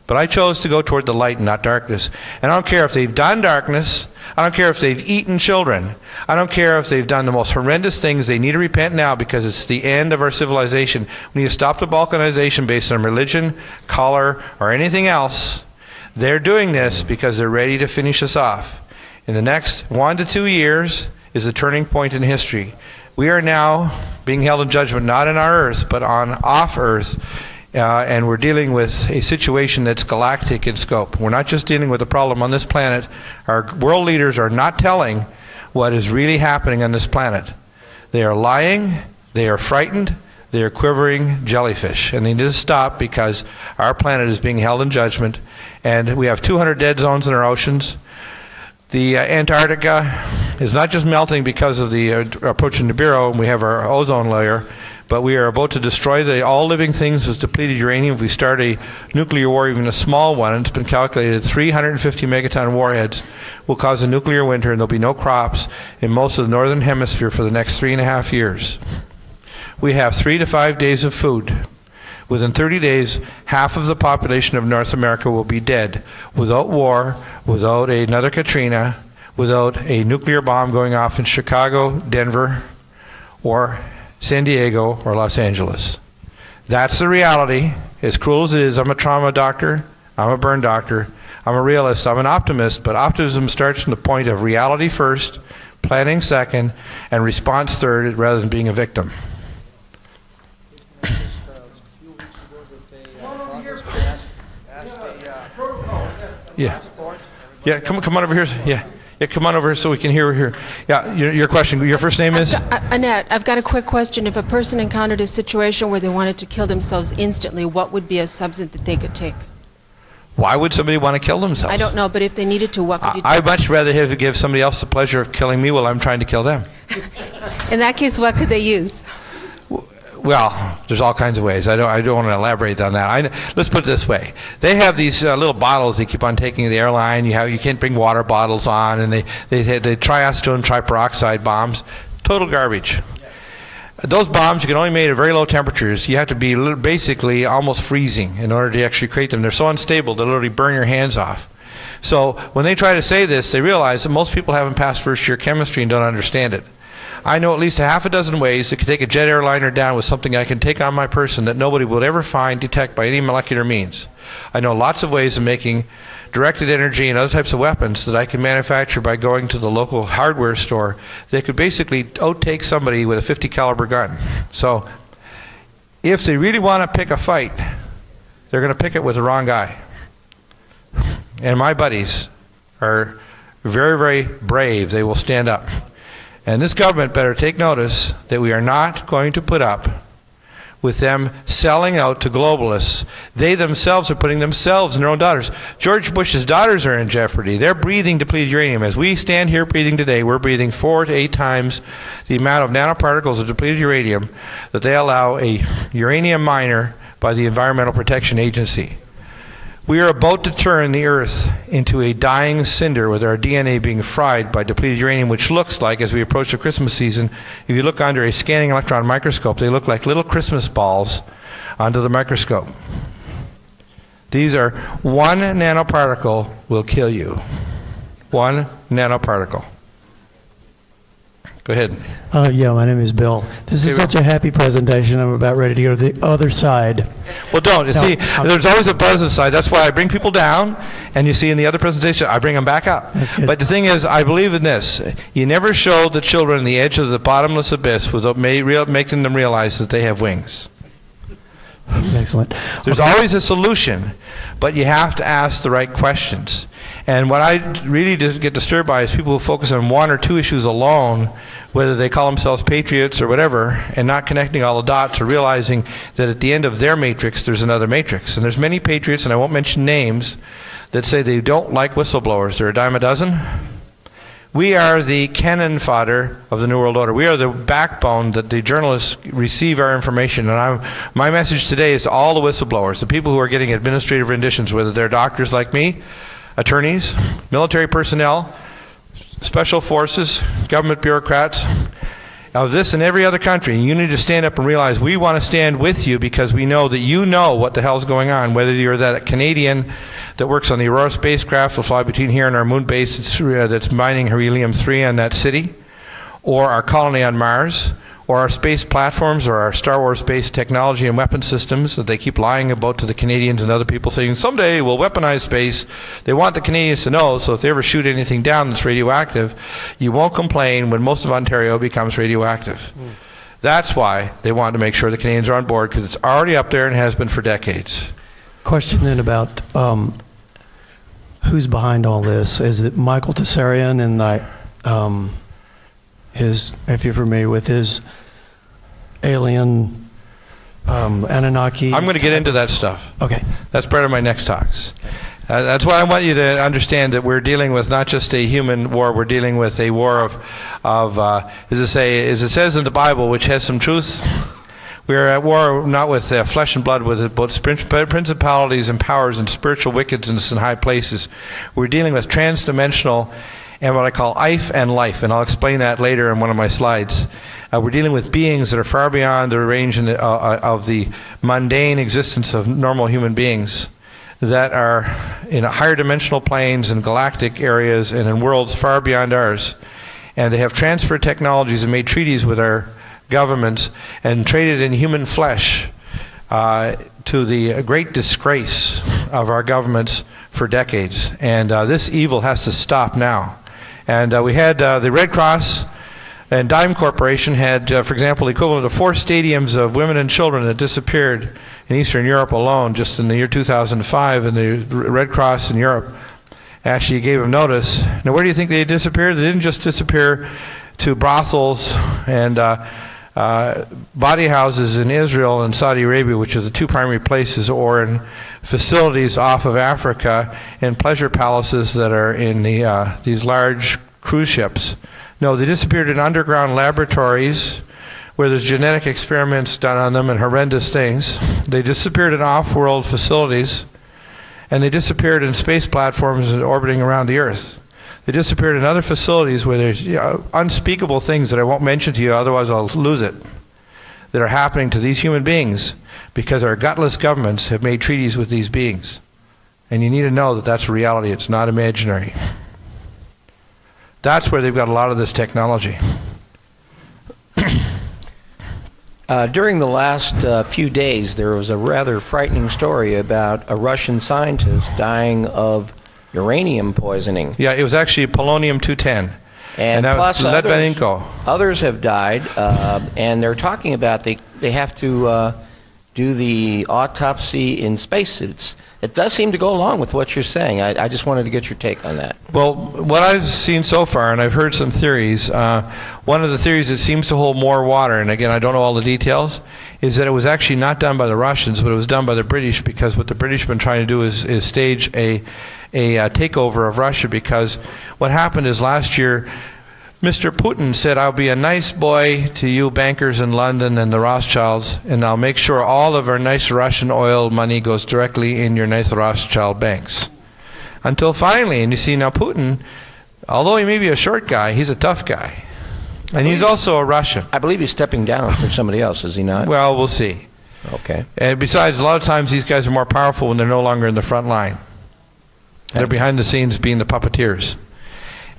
but I chose to go toward the light and not darkness. And I don't care if they've done darkness. I don't care if they've eaten children. I don't care if they've done the most horrendous things. They need to repent now, because it's the end of our civilization. We need to stop the balkanization based on religion, color, or anything else. They're doing this because they're ready to finish us off. In the next 1 to 2 years is a turning point in history. We are now being held in judgment, not on our Earth, but on off Earth. And we're dealing with a situation that's galactic in scope. We're not just dealing with a problem on this planet. Our world leaders are not telling what is really happening on this planet. They are lying, they are frightened, they are quivering jellyfish. And they need to stop, because our planet is being held in judgment. And we have 200 dead zones in our oceans. The Antarctica is not just melting because of the approach to Nibiru, and we have our ozone layer, but we are about to destroy all living things with depleted uranium. If we start a nuclear war, even a small one, and it's been calculated 350 megaton warheads will cause a nuclear winter, and there'll be no crops in most of the northern hemisphere for the next 3.5 years. We have 3 to 5 days of food. Within 30 days, half of the population of North America will be dead, without war, without another Katrina, without a nuclear bomb going off in Chicago, Denver, or San Diego, or Los Angeles. That's the reality. As cruel as it is, I'm a trauma doctor, I'm a burn doctor, I'm a realist, I'm an optimist, but optimism starts from the point of reality first, planning second, and response third, rather than being a victim. Yeah, come on over here. Yeah, come on over here so we can hear here. Yeah, your question. Your first name is? Annette, I've got a quick question. If a person encountered a situation where they wanted to kill themselves instantly, what would be a substance that they could take? Why would somebody want to kill themselves? I don't know, but if they needed to, what could you do? I'd much rather give somebody else the pleasure of killing me while I'm trying to kill them. In that case, what could they use? Well, there's all kinds of ways. I don't want to elaborate on that. Let's put it this way: they have these little bottles they keep on taking to the airline. You can't bring water bottles on, and they triacetone triperoxide bombs. Total garbage. Those bombs you can only make at very low temperatures. You have to be basically almost freezing in order to actually create them. They're so unstable they literally burn your hands off. So when they try to say this, they realize that most people haven't passed first year chemistry and don't understand it. I know at least a half a dozen ways that could take a jet airliner down with something I can take on my person that nobody would ever detect by any molecular means. I know lots of ways of making directed energy and other types of weapons that I can manufacture by going to the local hardware store. They could basically outtake somebody with a 50 caliber gun. So if they really want to pick a fight, they're going to pick it with the wrong guy. And my buddies are very, very brave. They will stand up. And this government better take notice that we are not going to put up with them selling out to globalists. They themselves are putting themselves and their own daughters. George Bush's daughters are in jeopardy. They're breathing depleted uranium. As we stand here breathing today, we're breathing 4 to 8 times the amount of nanoparticles of depleted uranium that they allow a uranium miner by the Environmental Protection Agency. We are about to turn the Earth into a dying cinder with our DNA being fried by depleted uranium, which looks like, as we approach the Christmas season, if you look under a scanning electron microscope, they look like little Christmas balls under the microscope. These are 1 nanoparticle will kill you. 1 nanoparticle. Go ahead. Yeah, my name is Bill. This is such a happy presentation. I'm about ready to go to the other side. Well, don't. You see, there's always a positive side. That's why I bring people down, and you see in the other presentation, I bring them back up. But the thing is, I believe in this. You never show the children the edge of the bottomless abyss without making them realize that they have wings. Excellent. There's always a solution, but you have to ask the right questions. And what I really get disturbed by is people who focus on 1 or 2 issues alone, whether they call themselves patriots or whatever, and not connecting all the dots or realizing that at the end of their matrix there's another matrix. And there's many patriots, and I won't mention names, that say they don't like whistleblowers. They're a dime a dozen. We are the cannon fodder of the New World Order. We are the backbone that the journalists receive our information. And my message today is to all the whistleblowers, the people who are getting administrative renditions, whether they're doctors like me, attorneys, military personnel, special forces, government bureaucrats, of this and every other country. You need to stand up and realize we want to stand with you because we know that you know what the hell's going on, whether you're that Canadian that works on the Aurora spacecraft will fly between here and our moon base that's mining helium-3 on that city, or our colony on Mars, or our space platforms, or our Star Wars-based technology and weapon systems that they keep lying about to the Canadians and other people, saying someday we'll weaponize space. They want the Canadians to know, so if they ever shoot anything down that's radioactive, you won't complain when most of Ontario becomes radioactive. That's why they want to make sure the Canadians are on board, because it's already up there and has been for decades. Question then about who's behind all this. Is it Michael Tessarian and his, if you're familiar with his alien Anunnaki? I'm going to get into that stuff. Okay. That's part of my next talks. That's why I want you to understand that we're dealing with not just a human war, we're dealing with a war of as it says in the Bible, which has some truth. We're at war not with flesh and blood, with both principalities and powers and spiritual wickedness in high places. We're dealing with transdimensional and what I call IF and life, and I'll explain that later in one of my slides. We're dealing with beings that are far beyond the range of the mundane existence of normal human beings, that are in higher dimensional planes and galactic areas and in worlds far beyond ours. And they have transferred technologies and made treaties with our governments and traded in human flesh to the great disgrace of our governments for decades. And this evil has to stop now. And we had the Red Cross And Dime Corporation had, for example, the equivalent of 4 stadiums of women and children that disappeared in Eastern Europe alone just in the year 2005, and the Red Cross in Europe actually gave them notice. Now, where do you think they disappeared? They didn't just disappear to brothels and body houses in Israel and Saudi Arabia, which are the 2 primary places, or in facilities off of Africa, and pleasure palaces that are in these large cruise ships. No, they disappeared in underground laboratories where there's genetic experiments done on them and horrendous things. They disappeared in off-world facilities, and they disappeared in space platforms orbiting around the Earth. They disappeared in other facilities where there's unspeakable things that I won't mention to you, otherwise I'll lose it, that are happening to these human beings because our gutless governments have made treaties with these beings. And you need to know that that's reality. It's not imaginary. That's where they've got a lot of this technology. During the last few days, there was a rather frightening story about a Russian scientist dying of uranium poisoning. Yeah, it was actually polonium-210. And that plus was Litvinenko. Others have died, and they're talking about they have to do the autopsy in spacesuits. It does seem to go along with what you're saying. I just wanted to get your take on that. Well, what I've seen so far, and I've heard some theories, one of the theories that seems to hold more water, and again, I don't know all the details, is that it was actually not done by the Russians, but it was done by the British, because what the British have been trying to do is stage a takeover of Russia, because what happened is last year, Mr. Putin said, I'll be a nice boy to you bankers in London and the Rothschilds, and I'll make sure all of our nice Russian oil money goes directly in your nice Rothschild banks. Until finally, and you see now Putin, although he may be a short guy, he's a tough guy. And he's also a Russian. I believe he's stepping down for somebody else, is he not? Well, we'll see. Okay. And besides, a lot of times these guys are more powerful when they're no longer in the front line. They're behind the scenes being the puppeteers.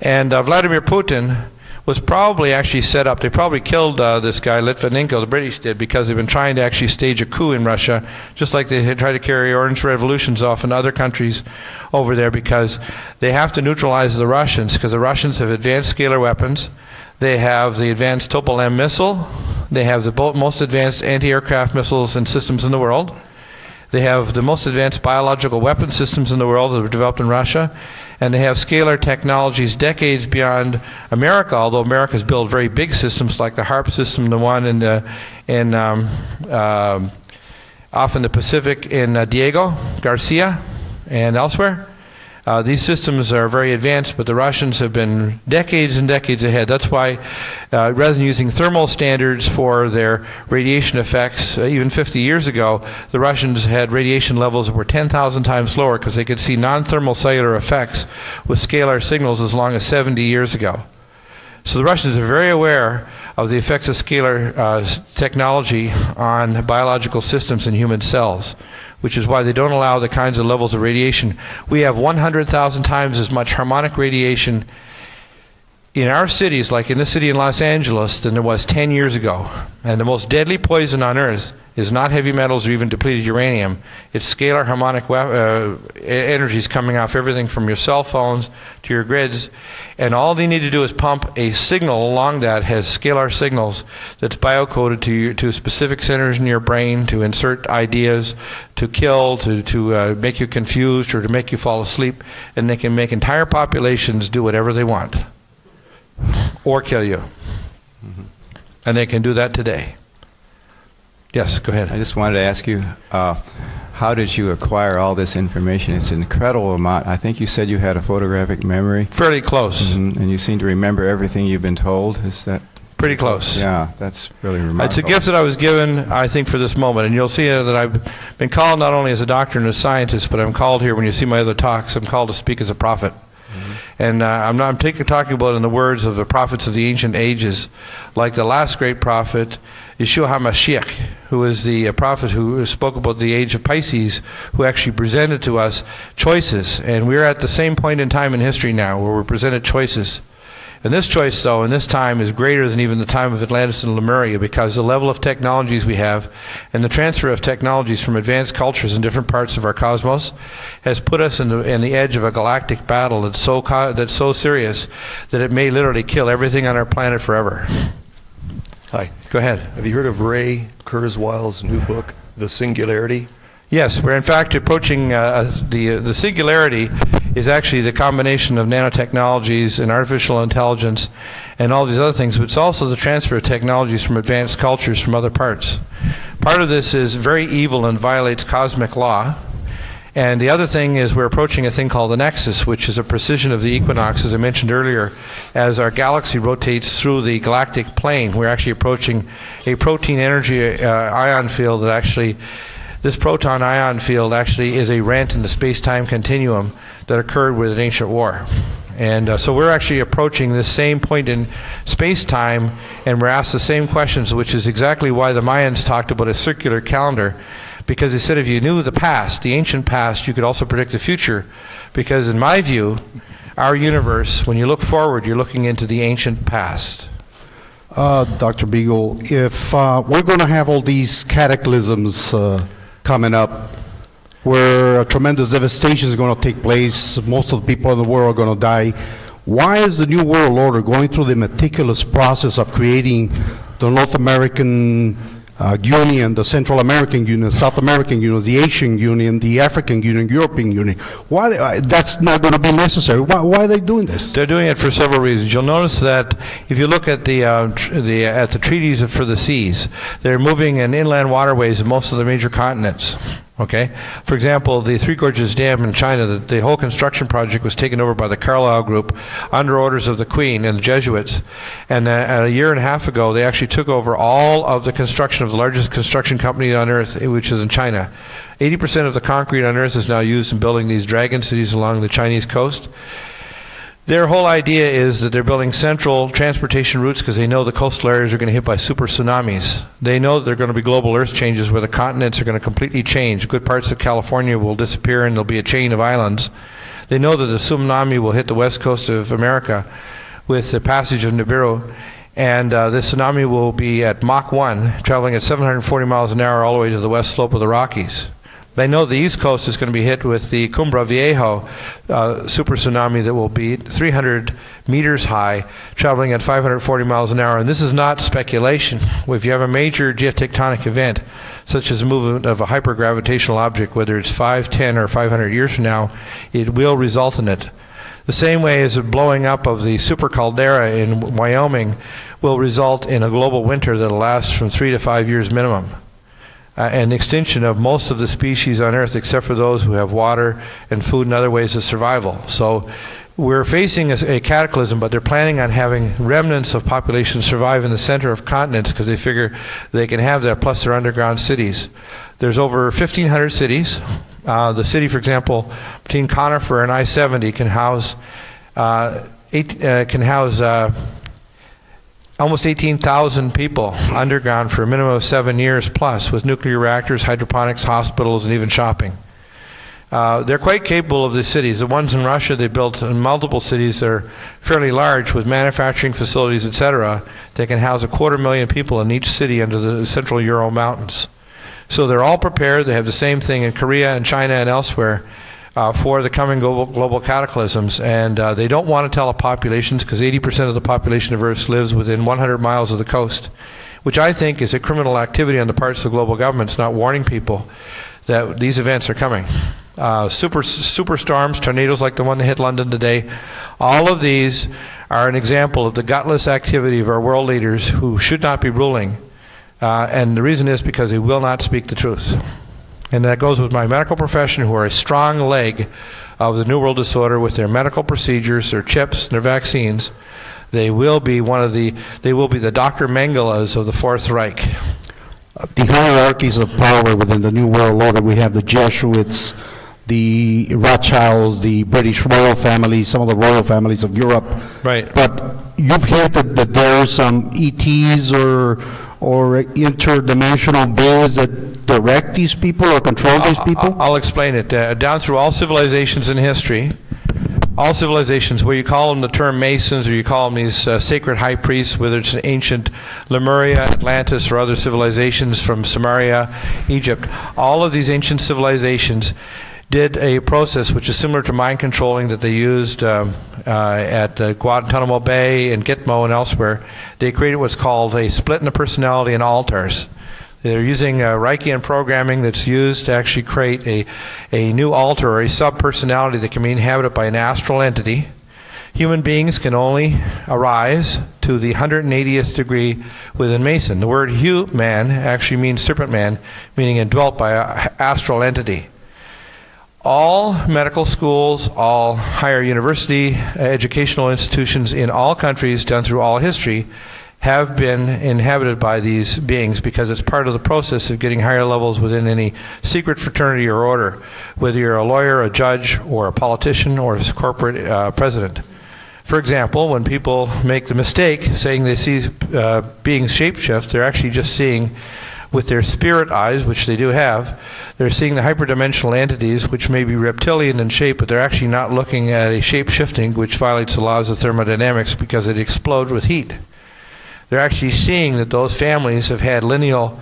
And Vladimir Putin was probably actually set up. They probably killed this guy, Litvinenko, the British did, because they've been trying to actually stage a coup in Russia, just like they had tried to carry orange revolutions off in other countries over there, because they have to neutralize the Russians, because the Russians have advanced scalar weapons. They have the advanced Topol-M missile. They have the most advanced anti-aircraft missiles and systems in the world. They have the most advanced biological weapon systems in the world that were developed in Russia. And they have scalar technologies decades beyond America, although America's built very big systems like the HARP system, the one off in the Pacific in Deagel, Garcia, and elsewhere. These systems are very advanced, but the Russians have been decades and decades ahead. That's why, rather than using thermal standards for their radiation effects, even 50 years ago, the Russians had radiation levels that were 10,000 times lower, because they could see non-thermal cellular effects with scalar signals as long as 70 years ago. So the Russians are very aware of the effects of scalar technology on biological systems in human cells, which is why they don't allow the kinds of levels of radiation. We have 100,000 times as much harmonic radiation in our cities, like in the city in Los Angeles, than there was 10 years ago. And the most deadly poison on Earth is not heavy metals or even depleted uranium. It's scalar harmonic energies coming off everything from your cell phones to your grids. And all they need to do is pump a signal along that has scalar signals that's biocoded to specific centers in your brain to insert ideas, to kill, to make you confused, or to make you fall asleep. And they can make entire populations do whatever they want, or kill you. Mm-hmm. And they can do that today. Yes, go ahead. I just wanted to ask you, how did you acquire all this information? It's an incredible amount. I think you said you had a photographic memory. Fairly close. Mm-hmm. And you seem to remember everything you've been told. Is that pretty close? Yeah, that's really remarkable. It's a gift that I was given, I think, for this moment. And you'll see that I've been called not only as a doctor and a scientist, but I'm called here, when you see my other talks, I'm called to speak as a prophet. And I'm talking about in the words of the prophets of the ancient ages, like the last great prophet, Yeshua HaMashiach, who is the prophet who spoke about the age of Pisces, who actually presented to us choices. And we're at the same point in time in history now where we're presented choices. And this choice, though, in this time is greater than even the time of Atlantis and Lemuria, because the level of technologies we have and the transfer of technologies from advanced cultures in different parts of our cosmos has put us in the edge of a galactic battle that's so serious that it may literally kill everything on our planet forever. Hi. Go ahead. Have you heard of Ray Kurzweil's new book, The Singularity? Yes, we're in fact approaching the singularity is actually the combination of nanotechnologies and artificial intelligence and all these other things, but it's also the transfer of technologies from advanced cultures from other parts. Part of this is very evil and violates cosmic law. And the other thing is we're approaching a thing called the nexus, which is a precision of the equinox, as I mentioned earlier. As our galaxy rotates through the galactic plane, we're actually approaching a protein energy ion field that actually, this proton ion field actually is a rent in the space-time continuum that occurred with an ancient war. And so we're actually approaching this same point in space-time, and we're asked the same questions, which is exactly why the Mayans talked about a circular calendar. Because they said if you knew the past, the ancient past, you could also predict the future. Because in my view, our universe, when you look forward, you're looking into the ancient past. Dr. Deagel, if we're going to have all these cataclysms coming up, where a tremendous devastation is going to take place, most of the people in the world are going to die, why is the New World Order going through the meticulous process of creating the North American Union, the Central American Union, South American Union, the Asian Union, the African Union, European Union? Why? That's not going to be necessary. Why are they doing this? They're doing it for several reasons. You'll notice that if you look at the treaties for the seas, they're moving in inland waterways in most of the major continents. Okay? For example, the Three Gorges Dam in China, the whole construction project was taken over by the Carlyle Group under orders of the Queen and the Jesuits. And a year and a half ago, they actually took over all of the construction of the largest construction company on Earth, which is in China. 80% of the concrete on Earth is now used in building these dragon cities along the Chinese coast. Their whole idea is that they're building central transportation routes because they know the coastal areas are going to hit by super tsunamis. They know that there are going to be global earth changes where the continents are going to completely change. Good parts of California will disappear and there'll be a chain of islands. They know that the tsunami will hit the west coast of America with the passage of Nibiru. And this tsunami will be at Mach 1, traveling at 740 miles an hour all the way to the west slope of the Rockies. They know the east coast is going to be hit with the Cumbra Viejo super tsunami that will be 300 meters high, traveling at 540 miles an hour. And this is not speculation. If you have a major geotectonic event, such as the movement of a hypergravitational object, whether it's 5, 10, or 500 years from now, it will result in it. The same way as the blowing up of the super caldera in Wyoming will result in a global winter that will last from 3 to 5 years minimum. And the extinction of most of the species on Earth except for those who have water and food and other ways of survival. So we're facing a cataclysm, but they're planning on having remnants of population survive in the center of continents because they figure they can have that plus their underground cities. There's over 1,500 cities. The city, for example, between Conifer and I-70 can house almost 18,000 people underground for a minimum of 7 years plus, with nuclear reactors, hydroponics, hospitals, and even shopping. They're quite capable of these cities. The ones in Russia, they built in multiple cities that are fairly large with manufacturing facilities, etc. They can house 250,000 people in each city under the central Ural Mountains. So they're all prepared. They have the same thing in Korea and China and elsewhere for the coming global cataclysms. And they don't want to tell the populations because 80% of the population of Earth lives within 100 miles of the coast, which I think is a criminal activity on the parts of the global governments not warning people that these events are coming. Superstorms, tornadoes like the one that hit London today, all of these are an example of the gutless activity of our world leaders who should not be ruling. And the reason is because they will not speak the truth. And that goes with my medical profession, who are a strong leg of the New World Disorder with their medical procedures, their chips, and their vaccines. They will be the Dr. Mengelas of the Fourth Reich. The hierarchies of power within the New World Order, we have the Jesuits, the Rothschilds, the British royal families, some of the royal families of Europe. Right. But you've hinted that there are some ETs or interdimensional beings that direct these people or control these people? I'll explain it. Down through all civilizations in history, all civilizations, where you call them the term Masons or you call them these sacred high priests, whether it's ancient Lemuria, Atlantis, or other civilizations from Samaria, Egypt, all of these ancient civilizations did a process which is similar to mind controlling that they used at Guantanamo Bay and Gitmo and elsewhere. They created what's called a split in the personality and altars. They're using Reichian programming that's used to actually create a new altar or a sub-personality that can be inhabited by an astral entity. Human beings can only arise to the 180th degree within Mason. The word human actually means serpent man, meaning indwelt by an astral entity. All medical schools, all higher university educational institutions in all countries done through all history have been inhabited by these beings because it's part of the process of getting higher levels within any secret fraternity or order, whether you're a lawyer, a judge, or a politician, or a corporate president. For example, when people make the mistake saying they see beings shapeshift, they're actually just seeing with their spirit eyes, which they do have, they're seeing the hyperdimensional entities, which may be reptilian in shape, but they're actually not looking at a shape-shifting, which violates the laws of thermodynamics because it explodes with heat. They're actually seeing that those families have had lineal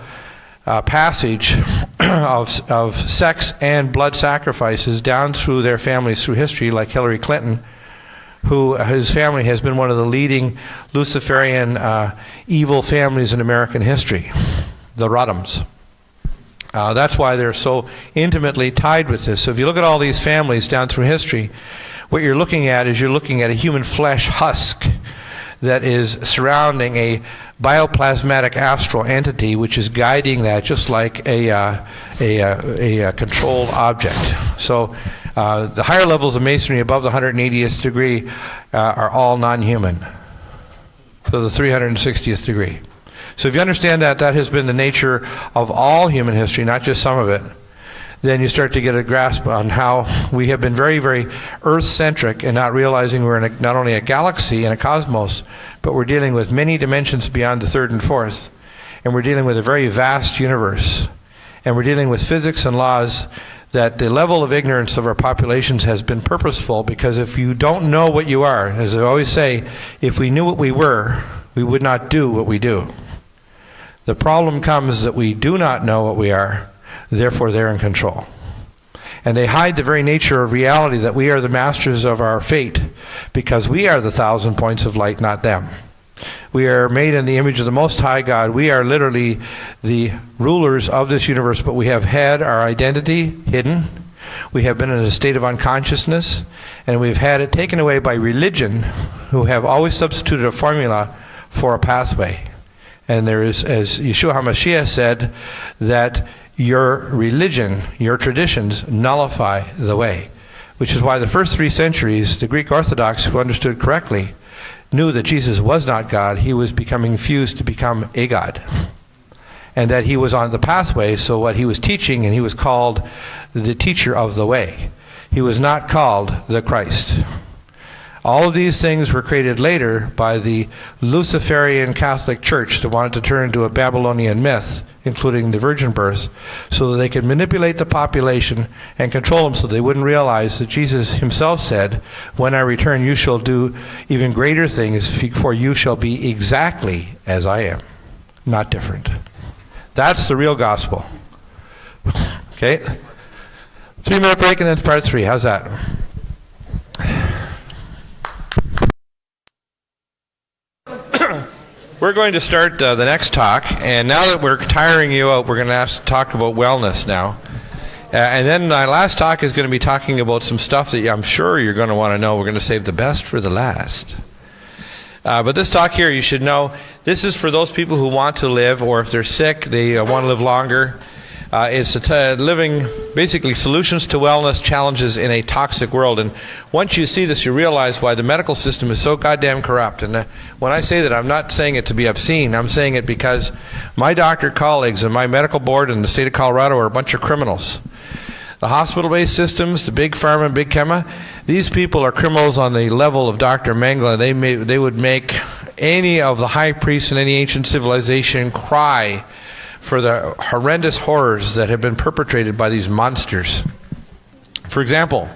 passage of sex and blood sacrifices down through their families through history, like Hillary Clinton, whose family has been one of the leading Luciferian evil families in American history, the Ruddams. That's why they're so intimately tied with this. So if you look at all these families down through history, what you're looking at is you're looking at a human flesh husk that is surrounding a bioplasmatic astral entity which is guiding that just like a controlled object. So the higher levels of Masonry above the 180th degree are all non-human. So the 360th degree. So if you understand that that has been the nature of all human history, not just some of it, then you start to get a grasp on how we have been very, very Earth-centric and not realizing we're in not only a galaxy and a cosmos, but we're dealing with many dimensions beyond the third and fourth. And we're dealing with a very vast universe. And we're dealing with physics and laws that the level of ignorance of our populations has been purposeful, because if you don't know what you are, as I always say, if we knew what we were, we would not do what we do. The problem comes that we do not know what we are, therefore they're in control. And they hide the very nature of reality, that we are the masters of our fate, because we are the 1,000 points of light, not them. We are made in the image of the Most High God. We are literally the rulers of this universe, but we have had our identity hidden. We have been in a state of unconsciousness, and we've had it taken away by religion, who have always substituted a formula for a pathway. And there is, as Yeshua HaMashiach said, that your religion, your traditions nullify the way. Which is why the first 3 centuries, the Greek Orthodox, who understood correctly, knew that Jesus was not God. He was becoming fused to become a God. And that he was on the pathway, so what he was teaching, and he was called the teacher of the way. He was not called the Christ. All of these things were created later by the Luciferian Catholic Church that wanted to turn into a Babylonian myth, including the virgin birth, so that they could manipulate the population and control them so they wouldn't realize that Jesus himself said, "When I return, you shall do even greater things, for you shall be exactly as I am," not different. That's the real gospel. Okay? 3-minute break and then part 3. How's that? We're going to start the next talk, and now that we're tiring you out, we're going to talk about wellness now. And then my last talk is going to be talking about some stuff that I'm sure you're going to want to know. We're going to save the best for the last. But this talk here, you should know, this is for those people who want to live, or if they're sick, they want to live longer. It's living, basically, solutions to wellness challenges in a toxic world. And once you see this, you realize why the medical system is so goddamn corrupt. And when I say that, I'm not saying it to be obscene. I'm saying it because my doctor colleagues and my medical board in the state of Colorado are a bunch of criminals. The hospital-based systems, the big pharma and big chema, these people are criminals on the level of Dr. Mengele. They would make any of the high priests in any ancient civilization cry for the horrendous horrors that have been perpetrated by these monsters. For example,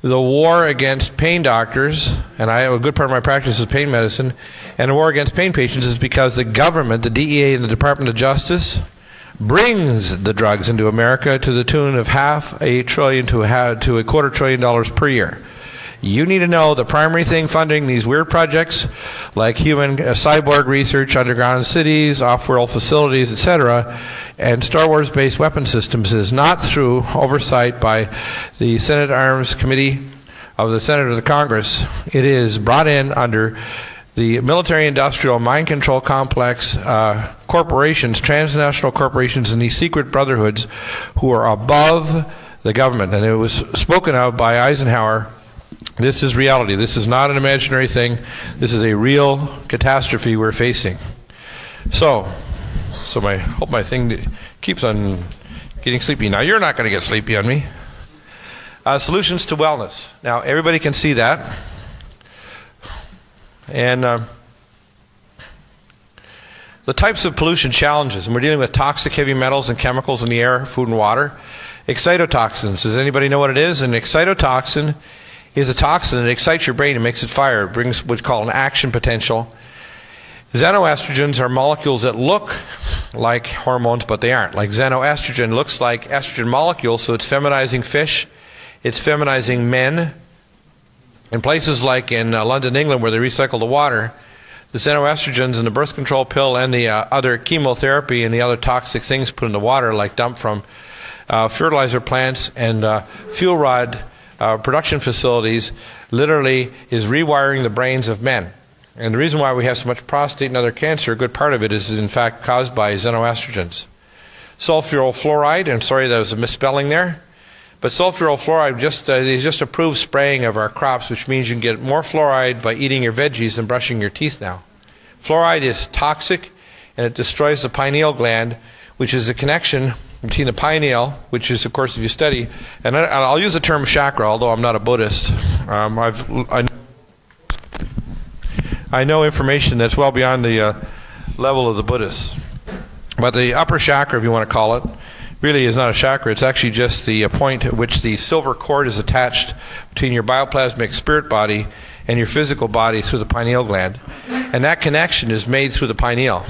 the war against pain doctors, and a good part of my practice is pain medicine, and the war against pain patients is because the government, the DEA and the Department of Justice, brings the drugs into America to the tune of $500 billion to $250 billion per year. You need to know the primary thing funding these weird projects like human cyborg research, underground cities, off-world facilities, etc., and Star Wars-based weapon systems is not through oversight by the Senate Arms Committee of the Senate or the Congress. It is brought in under the military-industrial mind control complex corporations, transnational corporations, and these secret brotherhoods who are above the government. And it was spoken of by Eisenhower. This is reality. This is not an imaginary thing. This is a real catastrophe we're facing. So I hope my thing keeps on getting sleepy. Now, you're not going to get sleepy on me. Solutions to wellness. Now, everybody can see that. And the types of pollution challenges, and we're dealing with toxic heavy metals and chemicals in the air, food and water. Excitotoxins. Does anybody know what it is? An excitotoxin is a toxin that excites your brain and makes it fire. It brings what's called an action potential. Xenoestrogens are molecules that look like hormones, but they aren't. Like xenoestrogen looks like estrogen molecules, so it's feminizing fish, it's feminizing men. In places like in London, England, where they recycle the water, the xenoestrogens and the birth control pill and the other chemotherapy and the other toxic things put in the water, like dumped from fertilizer plants and fuel rod production facilities, literally is rewiring the brains of men. And the reason why we have so much prostate and other cancer, a good part of it is in fact caused by xenoestrogens. Sulfuryl fluoride, and sorry that was a misspelling there, but sulfuryl fluoride is just approved spraying of our crops, which means you can get more fluoride by eating your veggies than brushing your teeth now. Fluoride is toxic and it destroys the pineal gland, which is a connection between the pineal, which is, of course, if you study, and I'll use the term chakra, although I'm not a Buddhist. I know information that's well beyond the level of the Buddhists. But the upper chakra, if you want to call it, really is not a chakra. It's actually just the point at which the silver cord is attached between your bioplasmic spirit body and your physical body through the pineal gland. And that connection is made through the pineal.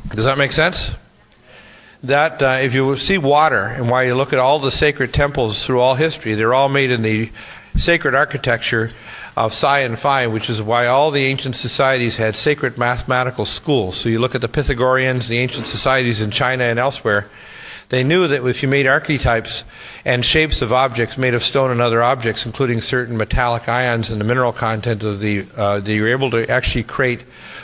Does that make sense? That if you see water, and why you look at all the sacred temples through all history, they're all made in the sacred architecture of Psi and Phi, which is why all the ancient societies had sacred mathematical schools. So you look at the Pythagoreans, the ancient societies in China and elsewhere, they knew that if you made archetypes and shapes of objects made of stone and other objects, including certain metallic ions and the mineral content of that you're able to actually create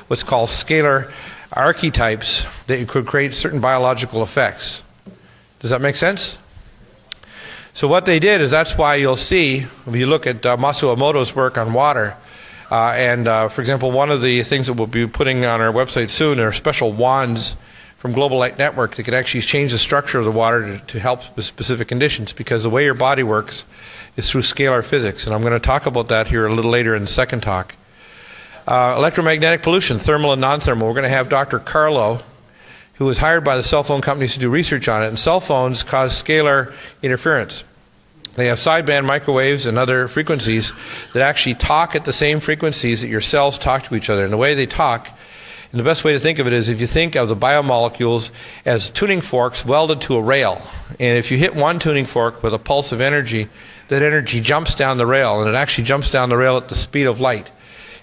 what's called scalar archetypes that you could create certain biological effects. Does that make sense? So what they did is, that's why you'll see, if you look at Masaru Emoto's work on water, for example, one of the things that we'll be putting on our website soon are special wands from Global Light Network that can actually change the structure of the water to help with specific conditions, because the way your body works is through scalar physics, and I'm going to talk about that here a little later in the second talk. Electromagnetic pollution, thermal and non-thermal. We're going to have Dr. Carlo, who was hired by the cell phone companies to do research on it, and cell phones cause scalar interference. They have sideband microwaves and other frequencies that actually talk at the same frequencies that your cells talk to each other. And the way they talk, and the best way to think of it is if you think of the biomolecules as tuning forks welded to a rail. And if you hit one tuning fork with a pulse of energy, that energy jumps down the rail, and it actually jumps down the rail at the speed of light.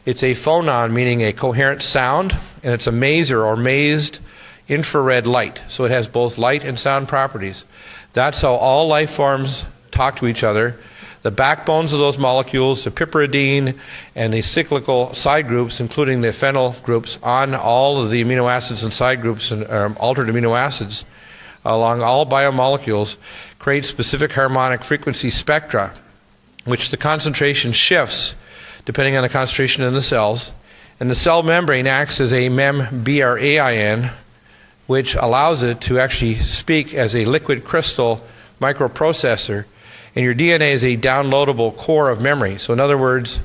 It's a phonon, meaning a coherent sound, and it's a maser or mazed infrared light. So it has both light and sound properties. That's how all life forms talk to each other. The backbones of those molecules, the piperidine and the cyclical side groups, including the phenyl groups on all of the amino acids and side groups and altered amino acids along all biomolecules, create specific harmonic frequency spectra, which the concentration shifts depending on the concentration in the cells. And the cell membrane acts as a membrane, which allows it to actually speak as a liquid crystal microprocessor. And your DNA is a downloadable core of memory. So in other words,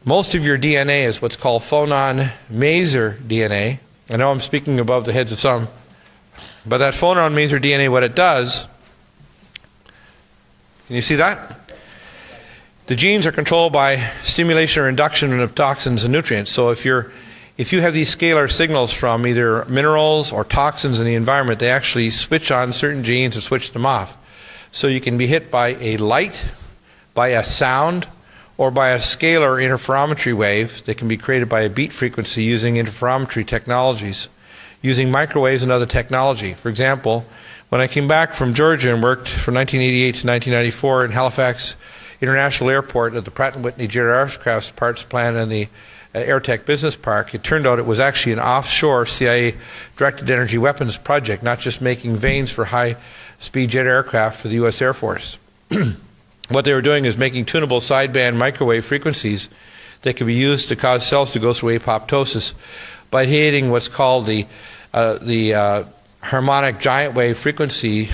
most of your DNA is what's called phonon maser DNA. I know I'm speaking above the heads of some, but that phonon maser DNA, what it does, can you see that? The genes are controlled by stimulation or induction of toxins and nutrients. So if you have these scalar signals from either minerals or toxins in the environment, they actually switch on certain genes or switch them off. So you can be hit by a light, by a sound, or by a scalar interferometry wave that can be created by a beat frequency using interferometry technologies, using microwaves and other technology. For example, when I came back from Georgia and worked from 1988 to 1994 in Halifax International Airport at the Pratt & Whitney Jet Aircraft Parts Plant and the AirTech Business Park, it turned out it was actually an offshore CIA directed energy weapons project, not just making vanes for high-speed jet aircraft for the U.S. Air Force. What they were doing is making tunable sideband microwave frequencies that could be used to cause cells to go through apoptosis by hitting what's called the harmonic giant wave frequency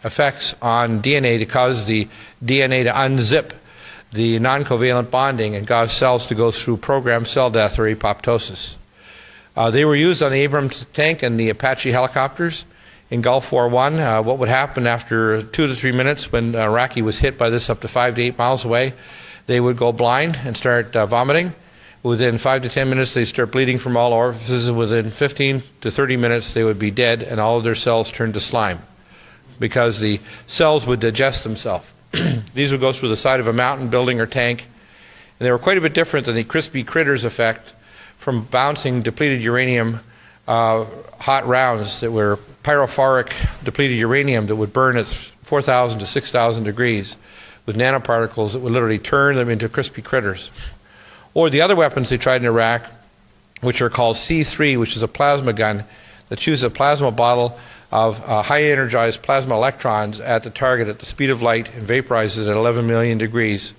effects on DNA to cause the DNA to unzip the non-covalent bonding and cause cells to go through programmed cell death or apoptosis. They were used on the Abrams tank and the Apache helicopters in Gulf War I. What would happen after 2 to 3 minutes when Iraqi was hit by this up to 5 to 8 miles away? They would go blind and start vomiting. Within 5 to 10 minutes, they'd start bleeding from all orifices. Within 15 to 30 minutes, they would be dead, and all of their cells turned to slime because the cells would digest themselves. These would go through the side of a mountain, building, or tank, and they were quite a bit different than the crispy critters effect from bouncing depleted uranium hot rounds that were pyrophoric depleted uranium that would burn at 4,000 to 6,000 degrees with nanoparticles that would literally turn them into crispy critters. Or the other weapons they tried in Iraq, which are called C3, which is a plasma gun that shoots a plasma bottle of high energized plasma electrons at the target at the speed of light and vaporizes it at 11 million degrees.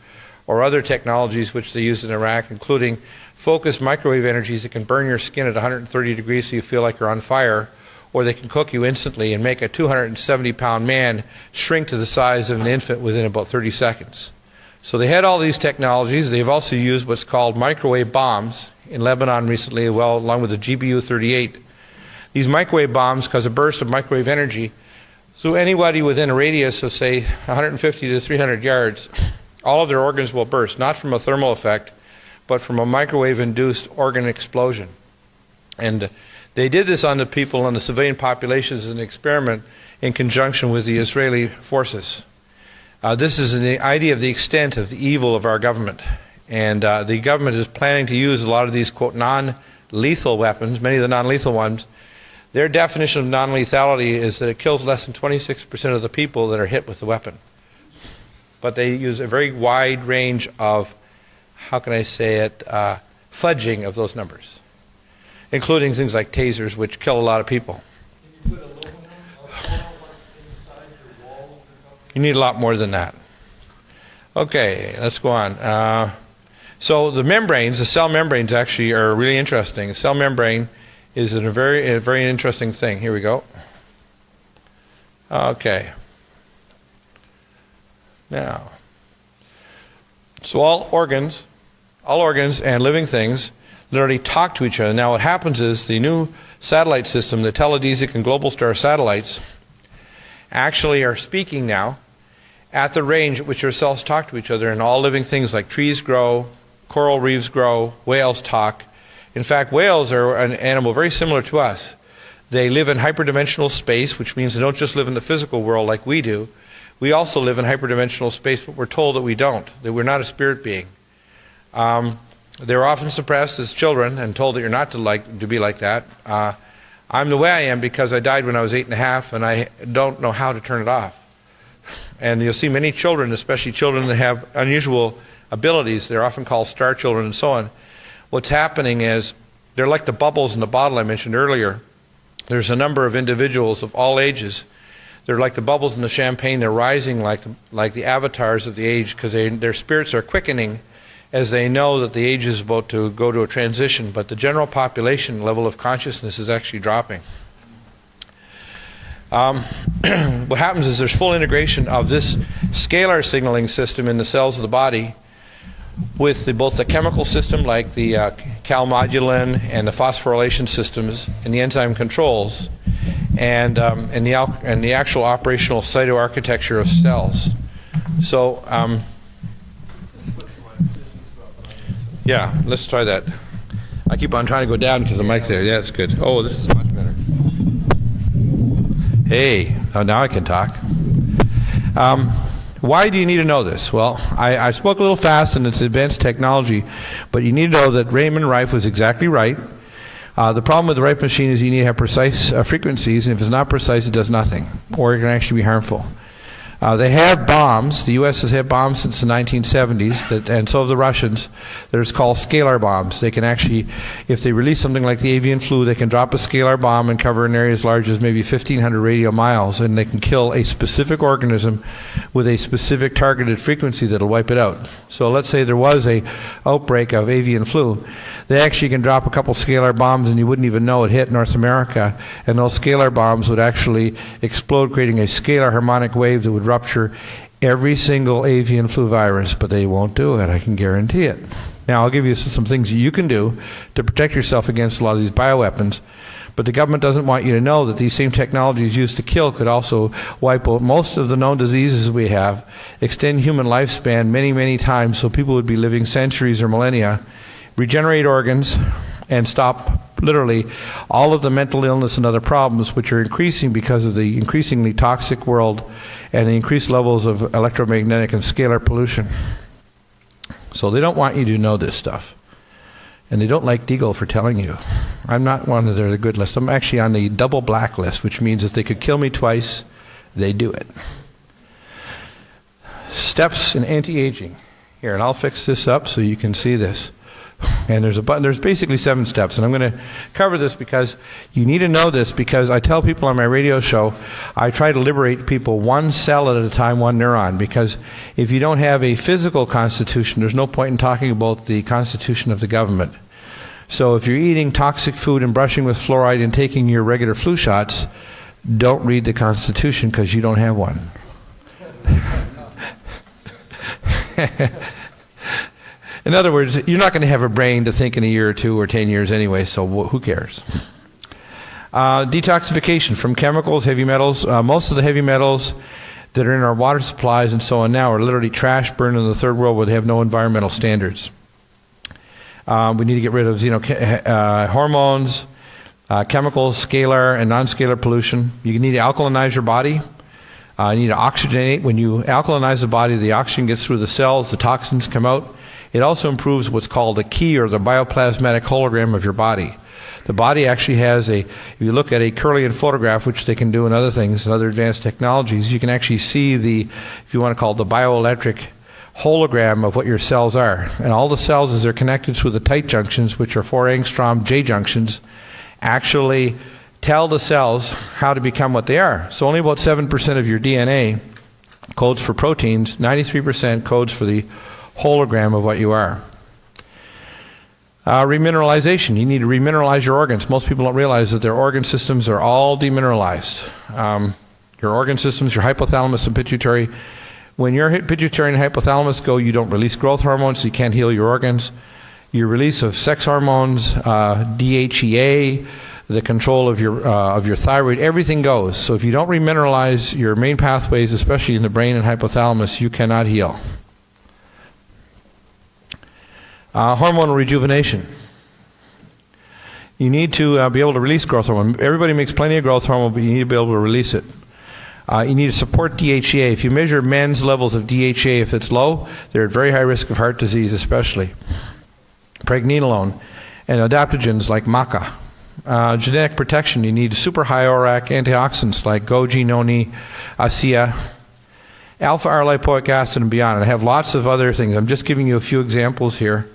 Or other technologies which they use in Iraq, including focused microwave energies that can burn your skin at 130 degrees so you feel like you're on fire, or they can cook you instantly and make a 270-pound man shrink to the size of an infant within about 30 seconds. So they had all these technologies. They've also used what's called microwave bombs in Lebanon recently, well, along with the GBU-38. These microwave bombs cause a burst of microwave energy. So anybody within a radius of, say, 150 to 300 yards, all of their organs will burst, not from a thermal effect, but from a microwave-induced organ explosion. And they did this on the people and the civilian populations as an experiment in conjunction with the Israeli forces. This is an idea of the extent of the evil of our government. And the government is planning to use a lot of these, quote, non-lethal weapons, many of the non-lethal ones. Their definition of non-lethality is that it kills less than 26% of the people that are hit with the weapon. But they use a very wide range of, how can I say it, fudging of those numbers, including things like tasers, which kill a lot of people. You need a lot more than that. Okay, let's go on. So the membranes, the cell membranes actually are really interesting. The cell membrane is a very interesting thing. Here we go. Okay. Now, so all organs and living things literally talk to each other. Now what happens is the new satellite system, the Teledesic and Globalstar satellites, actually are speaking now at the range at which their cells talk to each other, and all living things like trees grow, coral reefs grow, whales talk. In fact, whales are an animal very similar to us. They live in hyperdimensional space, which means they don't just live in the physical world like we do. We also live in hyperdimensional space, but we're told that we don't, that we're not a spirit being. They're often suppressed as children and told that you're not to be like that. I'm the way I am because I died when I was 8.5 and I don't know how to turn it off. And you'll see many children, especially children that have unusual abilities, they're often called star children and so on. What's happening is they're like the bubbles in the bottle I mentioned earlier. There's a number of individuals of all ages. They're like the bubbles in the champagne. They're rising like the avatars of the age because their spirits are quickening as they know that the age is about to go to a transition. But the general population level of consciousness is actually dropping. What happens is there's full integration of this scalar signaling system in the cells of the body with both the chemical system like the calmodulin and the phosphorylation systems and the enzyme controls and the actual operational cytoarchitecture of cells. So Yeah, let's try that. I keep on trying to go down because the mic's there. Yeah, it's good. Oh, this is much better. Hey, oh, now I can talk. Why do you need to know this? Well, I spoke a little fast and it's advanced technology, but you need to know that Raymond Rife was exactly right. The problem with the Rife machine is you need to have precise frequencies, and if it's not precise, it does nothing, or it can actually be harmful. They have bombs. The U.S. has had bombs since the 1970s, and so have the Russians. They're called scalar bombs. They can actually, if they release something like the avian flu, they can drop a scalar bomb and cover an area as large as maybe 1,500 radio miles, and they can kill a specific organism with a specific targeted frequency that'll wipe it out. So let's say there was a outbreak of avian flu. They actually can drop a couple scalar bombs and you wouldn't even know it hit North America, and those scalar bombs would actually explode, creating a scalar harmonic wave that would rupture every single avian flu virus, but they won't do it, I can guarantee it. Now I'll give you some things you can do to protect yourself against a lot of these bioweapons, but the government doesn't want you to know that these same technologies used to kill could also wipe out most of the known diseases we have, extend human lifespan many, many times so people would be living centuries or millennia, regenerate organs, and stop literally all of the mental illness and other problems which are increasing because of the increasingly toxic world and the increased levels of electromagnetic and scalar pollution. So they don't want you to know this stuff. And they don't like Deagel for telling you. I'm not one of their good list. I'm actually on the double black list, which means if they could kill me twice, they do it. Steps in anti-aging. Here, and I'll fix this up so you can see this. And there's a button. There's basically 7 steps, and I'm going to cover this because you need to know this, because I tell people on my radio show I try to liberate people one cell at a time, one neuron, because if you don't have a physical constitution, there's no point in talking about the constitution of the government. So if you're eating toxic food and brushing with fluoride and taking your regular flu shots, don't read the Constitution because you don't have one. In other words, you're not going to have a brain to think in a year or 2 or 10 years anyway, so who cares? Detoxification from chemicals, heavy metals. Most of the heavy metals that are in our water supplies and so on now are literally trash burned in the third world where they have no environmental standards. We need to get rid of hormones, chemicals, scalar and non-scalar pollution. You need to alkalinize your body. You need to oxygenate. When you alkalinize the body, the oxygen gets through the cells, the toxins come out. It also improves what's called the key, or the bioplasmatic hologram of your body. The body actually has if you look at a Kirlian photograph, which they can do in other things and other advanced technologies, you can actually see if you want to call it the bioelectric hologram of what your cells are. And all the cells, as they're connected through the tight junctions, which are 4 angstrom J junctions, actually tell the cells how to become what they are. So only about 7% of your DNA codes for proteins, 93% codes for the hologram of what you are. Remineralization. You need to remineralize your organs. Most people don't realize that their organ systems are all demineralized. Your organ systems, your hypothalamus and pituitary. When your pituitary and hypothalamus go, you don't release growth hormones, so you can't heal your organs. Your release of sex hormones, DHEA, the control of your thyroid, everything goes. So if you don't remineralize your main pathways, especially in the brain and hypothalamus, you cannot heal. Hormonal rejuvenation. You need to be able to release growth hormone. Everybody makes plenty of growth hormone, but you need to be able to release it. You need to support DHEA. If you measure men's levels of DHEA, if it's low, they're at very high risk of heart disease, especially. Pregnenolone and adaptogens like maca. Genetic protection. You need super high ORAC antioxidants like goji, noni, ASEA, alpha-R-lipoic acid, and beyond. And I have lots of other things. I'm just giving you a few examples here.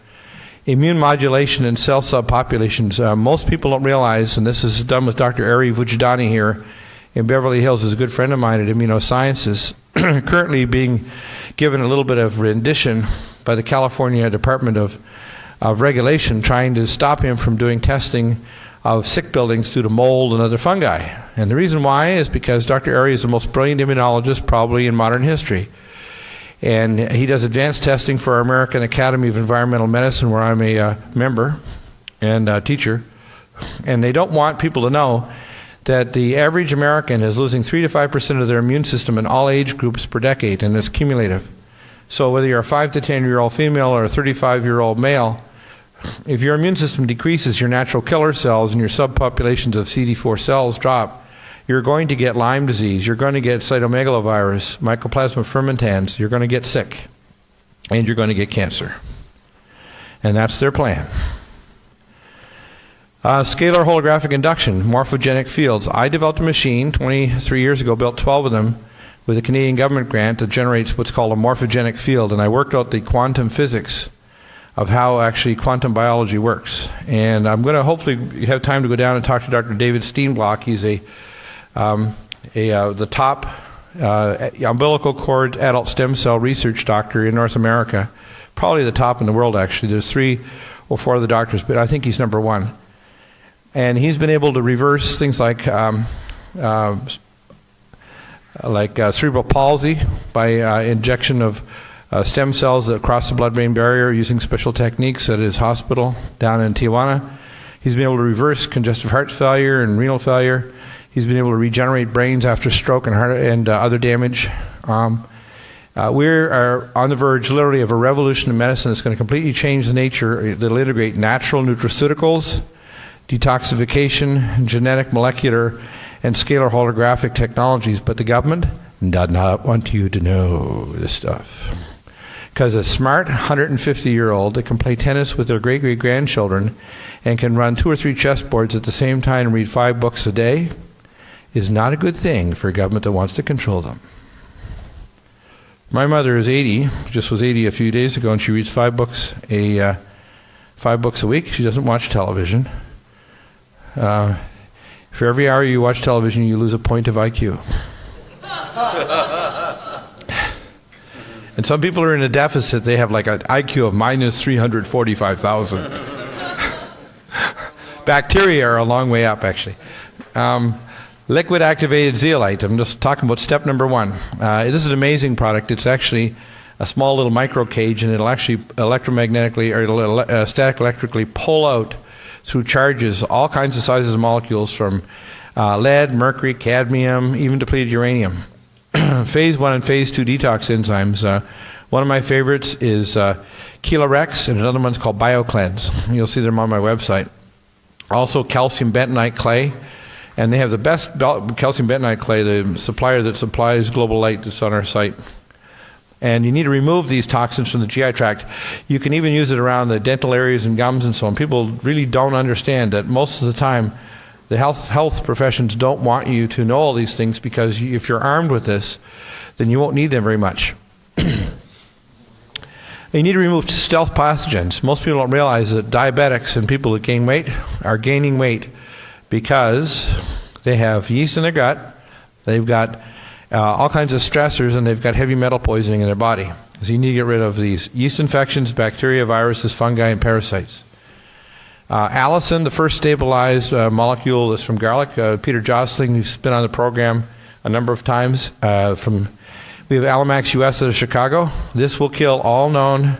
Immune modulation in cell subpopulations. Most people don't realize, and this is done with Dr. Ari Vujadani here in Beverly Hills, is a good friend of mine at Immunosciences, currently being given a little bit of rendition by the California Department of Regulation, trying to stop him from doing testing of sick buildings due to mold and other fungi. And the reason why is because Dr. Ari is the most brilliant immunologist probably in modern history. And he does advanced testing for our American Academy of Environmental Medicine, where I'm a member and teacher. And they don't want people to know that the average American is losing 3 to 5% of their immune system in all age groups per decade, and it's cumulative. So whether you're a 5 to 10-year-old female or a 35-year-old male, If your immune system decreases, your natural killer cells and your subpopulations of CD4 cells drop, you're going to get Lyme disease, you're going to get cytomegalovirus, Mycoplasma fermentans, you're going to get sick, and you're going to get cancer. And that's their plan. Scalar holographic induction, morphogenic fields. I developed a machine 23 years ago, built 12 of them with a Canadian government grant that generates what's called a morphogenic field, and I worked out the quantum physics of how actually quantum biology works. And I'm going to hopefully have time to go down and talk to Dr. David Steenblock. He's the top umbilical cord adult stem cell research doctor in North America, probably the top in the world actually. There's 3 or 4 other doctors, but I think he's number 1. And he's been able to reverse things like cerebral palsy by injection of stem cells that cross the blood-brain barrier using special techniques at his hospital down in Tijuana. He's been able to reverse congestive heart failure and renal failure. He's been able to regenerate brains after stroke and heart and other damage. We are on the verge, literally, of a revolution in medicine that's going to completely change the nature. That'll integrate natural nutraceuticals, detoxification, genetic, molecular, and scalar holographic technologies. But the government does not want you to know this stuff. Because a smart 150-year-old that can play tennis with their great-great-grandchildren and can run 2 or 3 chessboards at the same time and read 5 books a day is not a good thing for a government that wants to control them. My mother is 80, just was 80 a few days ago, and she reads 5 books a week. She doesn't watch television. For every hour you watch television, you lose a point of IQ. And some people are in a deficit. They have like an IQ of minus 345,000. Bacteria are a long way up, actually. Liquid activated zeolite. I'm just talking about step number 1. This is an amazing product. It's actually a small little micro cage, and it'll actually electromagnetically or it'll static electrically pull out through charges all kinds of sizes of molecules from lead, mercury, cadmium, even depleted uranium. Phase 1 and Phase 2 detox enzymes. One of my favorites is Chelorex, and another one's called BioCleanse. You'll see them on my website. Also calcium bentonite clay, and they have the best calcium bentonite clay, the supplier that supplies Global Light that's on our site. And you need to remove these toxins from the GI tract. You can even use it around the dental areas and gums and so on. People really don't understand that most of the time the health professions don't want you to know all these things, because if you're armed with this, then you won't need them very much. You need to remove stealth pathogens. Most people don't realize that diabetics and people that gain weight are gaining weight because they have yeast in their gut, they've got all kinds of stressors, and they've got heavy metal poisoning in their body. So you need to get rid of these yeast infections, bacteria, viruses, fungi, and parasites. Allicin, the first stabilized molecule, is from garlic. Peter Jostling, who's been on the program a number of times. We have Alamax US out of Chicago. This will kill all known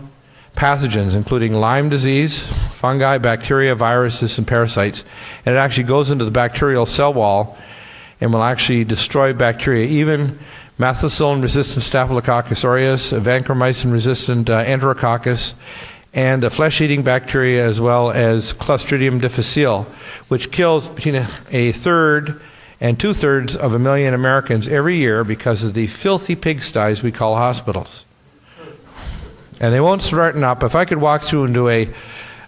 pathogens, including Lyme disease, fungi, bacteria, viruses, and parasites. And it actually goes into the bacterial cell wall and will actually destroy bacteria, even methicillin-resistant Staphylococcus aureus, vancomycin-resistant Enterococcus, and the flesh-eating bacteria, as well as Clostridium difficile, which kills between a third and 2/3 of a million Americans every year because of the filthy pigsties we call hospitals. And they won't smarten up. If I could walk through and do a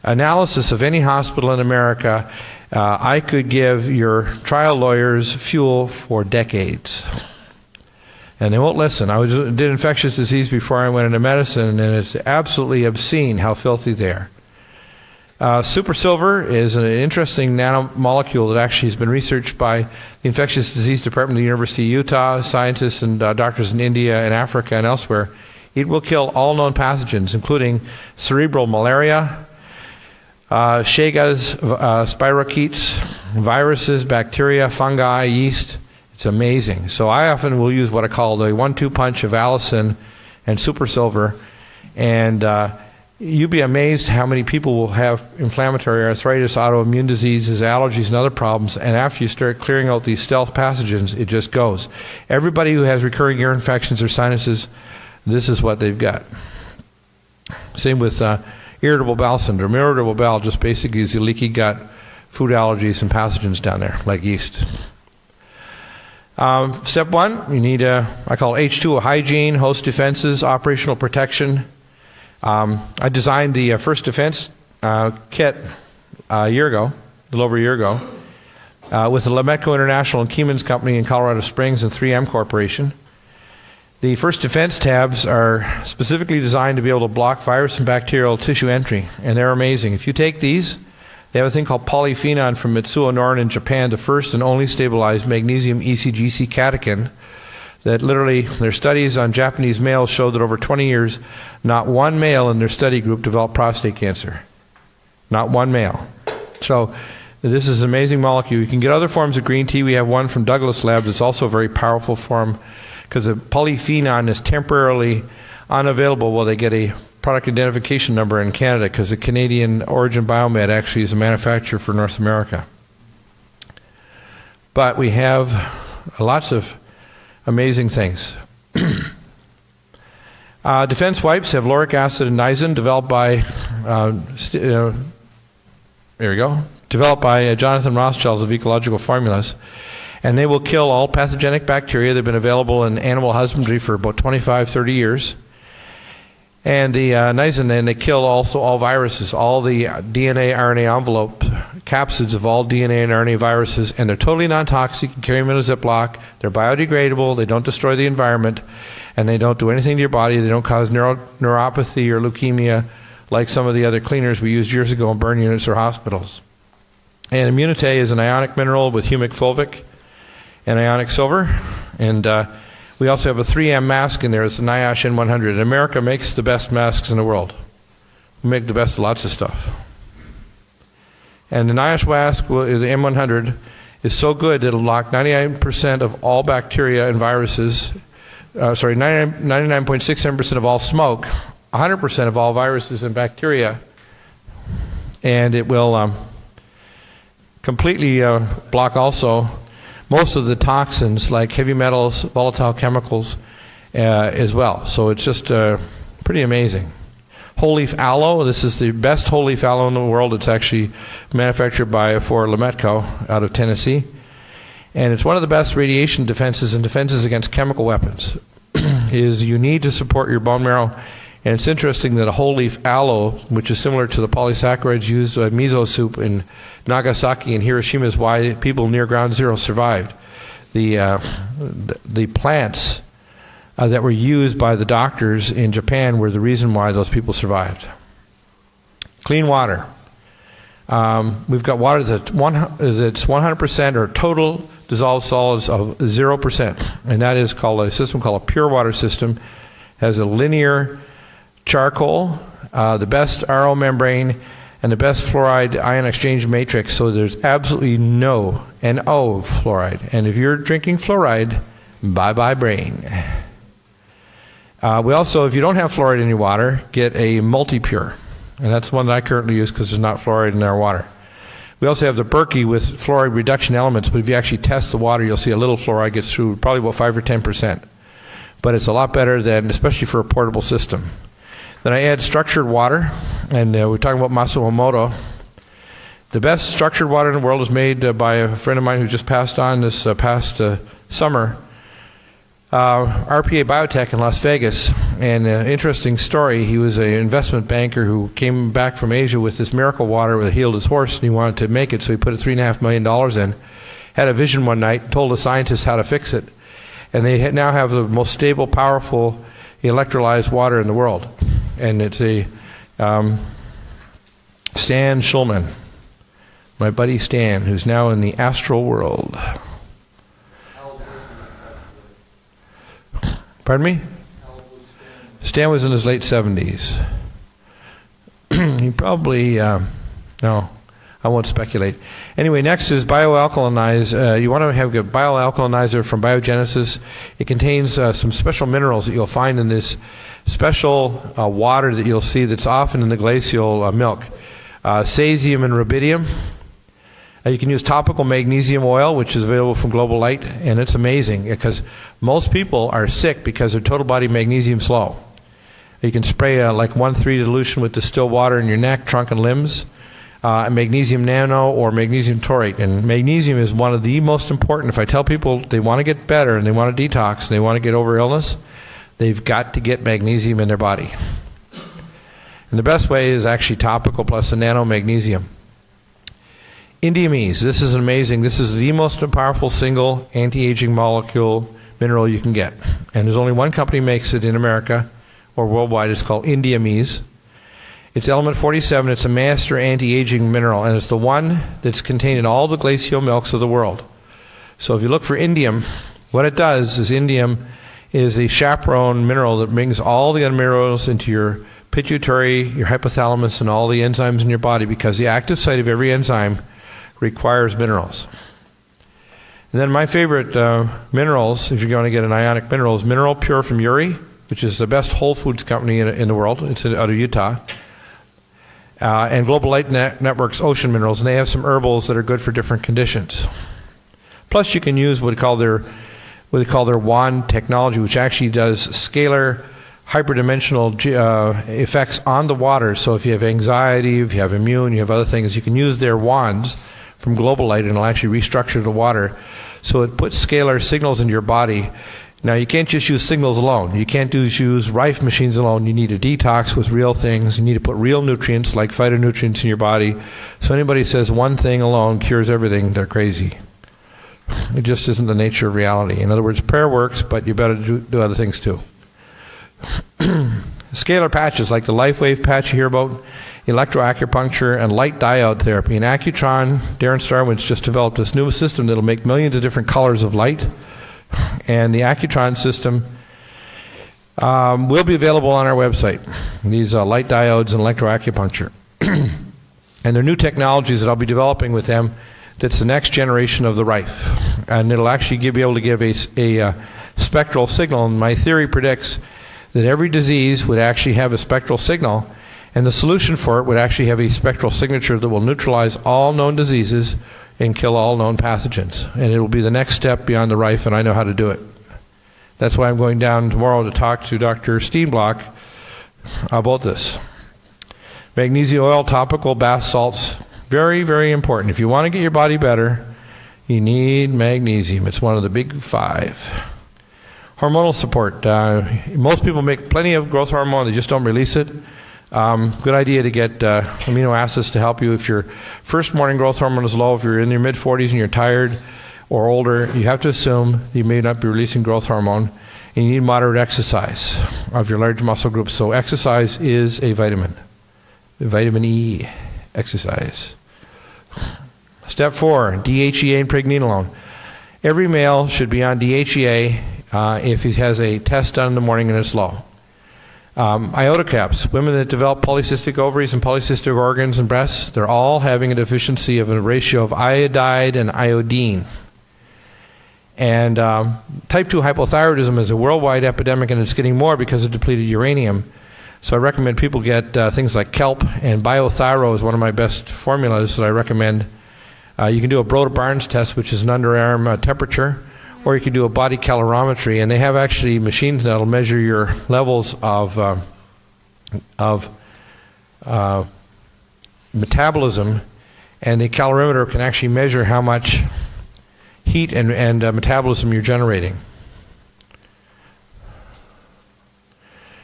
analysis of any hospital in America, I could give your trial lawyers fuel for decades. And they won't listen. I did infectious disease before I went into medicine, and it's absolutely obscene how filthy they are. Super silver is an interesting nanomolecule that actually has been researched by the infectious disease department of the University of Utah, scientists and doctors in India and Africa and elsewhere. It will kill all known pathogens, including cerebral malaria, Chagas, spirochetes, viruses, bacteria, fungi, yeast. It's amazing. So I often will use what I call the 1-2 punch of allicin and super silver, and you'd be amazed how many people will have inflammatory arthritis, autoimmune diseases, allergies, and other problems, and after you start clearing out these stealth pathogens, it just goes. Everybody who has recurring ear infections or sinuses, this is what they've got. Same with irritable bowel syndrome. Irritable bowel just basically is the leaky gut, food allergies, and pathogens down there, like yeast. Step one, you need I call H2O hygiene, host defenses, operational protection. I designed the first defense kit a year ago, a little over a year ago, with the Lemetco International and Keeman's Company in Colorado Springs and 3M Corporation. The first defense tabs are specifically designed to be able to block virus and bacterial tissue entry, and they're amazing. If you take these, they have a thing called polyphenol from Mitsuo Norin in Japan, the first and only stabilized magnesium ECGC catechin, that literally, their studies on Japanese males showed that over 20 years, not one male in their study group developed prostate cancer. Not one male. So this is an amazing molecule. You can get other forms of green tea. We have one from Douglas Labs that's also a very powerful form, because the polyphenol is temporarily unavailable while they get a product identification number in Canada, because the Canadian Origin Biomed actually is a manufacturer for North America. But we have lots of amazing things. Defense wipes have lauric acid and niacin, developed by developed by Jonathan Rothschild of Ecological Formulas, and they will kill all pathogenic bacteria. They've been available in animal husbandry for about 25, 30 years. And the niacin, then they kill also all viruses, all the DNA, RNA envelope capsids of all DNA and RNA viruses, and they're totally non-toxic. You can carry them in a Ziploc. They're biodegradable. They don't destroy the environment, and they don't do anything to your body. They don't cause neuropathy or leukemia like some of the other cleaners we used years ago in burn units or hospitals. And Immunite is an ionic mineral with humic fulvic and ionic silver, and we also have a 3M mask in there. It's the NIOSH N100. And America makes the best masks in the world. We make the best of lots of stuff. And the NIOSH mask, the M100, is so good that it'll lock 99% of all bacteria and viruses, 99.67% of all smoke, 100% of all viruses and bacteria, and it will completely block also most of the toxins like heavy metals, volatile chemicals as well. So it's just pretty amazing. Whole leaf aloe, this is the best whole leaf aloe in the world. It's actually manufactured for Lemetco out of Tennessee. And it's one of the best radiation defenses and defenses against chemical weapons. Is you need to support your bone marrow. And it's interesting that a whole leaf aloe, which is similar to the polysaccharides used by miso soup in Nagasaki and Hiroshima, is why people near ground zero survived. The plants that were used by the doctors in Japan were the reason why those people survived. Clean water. We've got water that's 100% or total dissolved solids of 0%, and that is called a system called a pure water system. Has a linear charcoal, the best RO membrane, and the best fluoride ion exchange matrix, so there's absolutely no NO of fluoride. And if you're drinking fluoride, bye-bye brain. We also, if you don't have fluoride in your water, get a multi-pure. And that's one that I currently use because there's not fluoride in our water. We also have the Berkey with fluoride reduction elements, but if you actually test the water, you'll see a little fluoride gets through, probably about 5 or 10%. But it's a lot better than, especially for a portable system. Then I add structured water, and we're talking about Masumoto. The best structured water in the world is made by a friend of mine who just passed on this past summer, RPA Biotech in Las Vegas. And interesting story, he was an investment banker who came back from Asia with this miracle water that healed his horse, and he wanted to make it, so he put $3.5 million in. Had a vision one night, told the scientists how to fix it. And they now have the most stable, powerful electrolyzed water in the world. And it's a Stan Schulman, my buddy Stan, who's now in the astral world. Pardon me? Stan was in his late 70s. He probably, no, I won't speculate. Anyway, next is bioalkalinize. You want to have a bioalkalinizer from Biogenesis. It contains some special minerals that you'll find in this special water that you'll see that's often in the glacial milk. Cesium and rubidium. You can use topical magnesium oil, which is available from Global Light, and it's amazing because most people are sick because their total body magnesium is low. You can spray like 1:3 dilution with distilled water in your neck, trunk, and limbs. Magnesium nano or magnesium taurate. And magnesium is one of the most important. If I tell people they want to get better and they want to detox and they want to get over illness, they've got to get magnesium in their body. And the best way is actually topical plus a nano magnesium. Indiamese, this is amazing. This is the most powerful single anti-aging molecule mineral you can get. And there's only one company makes it in America or worldwide. It's called Indiamese. It's element 47. It's a master anti-aging mineral, and it's the one that's contained in all the glacial milks of the world. So if you look for indium, what it does is indium is a chaperone mineral that brings all the other minerals into your pituitary, your hypothalamus, and all the enzymes in your body, because the active site of every enzyme requires minerals. And then my favorite minerals, if you're going to get an ionic mineral, is Mineral Pure from Uri, which is the best whole foods company in the world. It's out of Utah. And Global Light Network's Ocean Minerals, and they have some herbals that are good for different conditions. Plus, you can use what they call their wand technology, which actually does scalar hyperdimensional effects on the water. So if you have anxiety, if you have immune, you have other things, you can use their wands from Global Light, and it'll actually restructure the water. So it puts scalar signals into your body. Now, you can't just use signals alone. You can't use Rife machines alone. You need a detox with real things. You need to put real nutrients like phytonutrients in your body. So anybody says one thing alone cures everything, they're crazy. It just isn't the nature of reality. In other words, prayer works, but you better do other things too. Scalar patches like the LifeWave patch you hear about, electroacupuncture, and light diode therapy. In Accutron, Darren Starwin's just developed this new system that'll make millions of different colors of light. And the Accutron system will be available on our website. These light diodes and electroacupuncture. And they're new technologies that I'll be developing with them that's the next generation of the Rife. And it'll actually be able to give a spectral signal. And my theory predicts that every disease would actually have a spectral signal, and the solution for it would actually have a spectral signature that will neutralize all known diseases and kill all known pathogens. And it will be the next step beyond the Rife, and I know how to do it. That's why I'm going down tomorrow to talk to Dr. Steenblock about this. Magnesium oil, topical, bath salts, very, very important. If you want to get your body better, you need magnesium. It's one of the big five. Hormonal support. Most people make plenty of growth hormone, they just don't release it. Good idea to get amino acids to help you. If your first morning growth hormone is low, if you're in your mid-40s and you're tired or older, you have to assume you may not be releasing growth hormone, and you need moderate exercise of your large muscle groups. So exercise is a vitamin. Vitamin E, exercise. Step 4, DHEA and pregnenolone. Every male should be on DHEA if he has a test done in the morning and it's low. Iota caps, women that develop polycystic ovaries and polycystic organs and breasts, they're all having a deficiency of a ratio of iodide and iodine. And type 2 hypothyroidism is a worldwide epidemic, and it's getting more because of depleted uranium. So I recommend people get things like kelp, and biothyro is one of my best formulas that I recommend. You can do a Broda-Barnes test, which is an underarm temperature, or you can do a body calorimetry, and they have actually machines that will measure your levels of metabolism, and the calorimeter can actually measure how much heat and metabolism you're generating.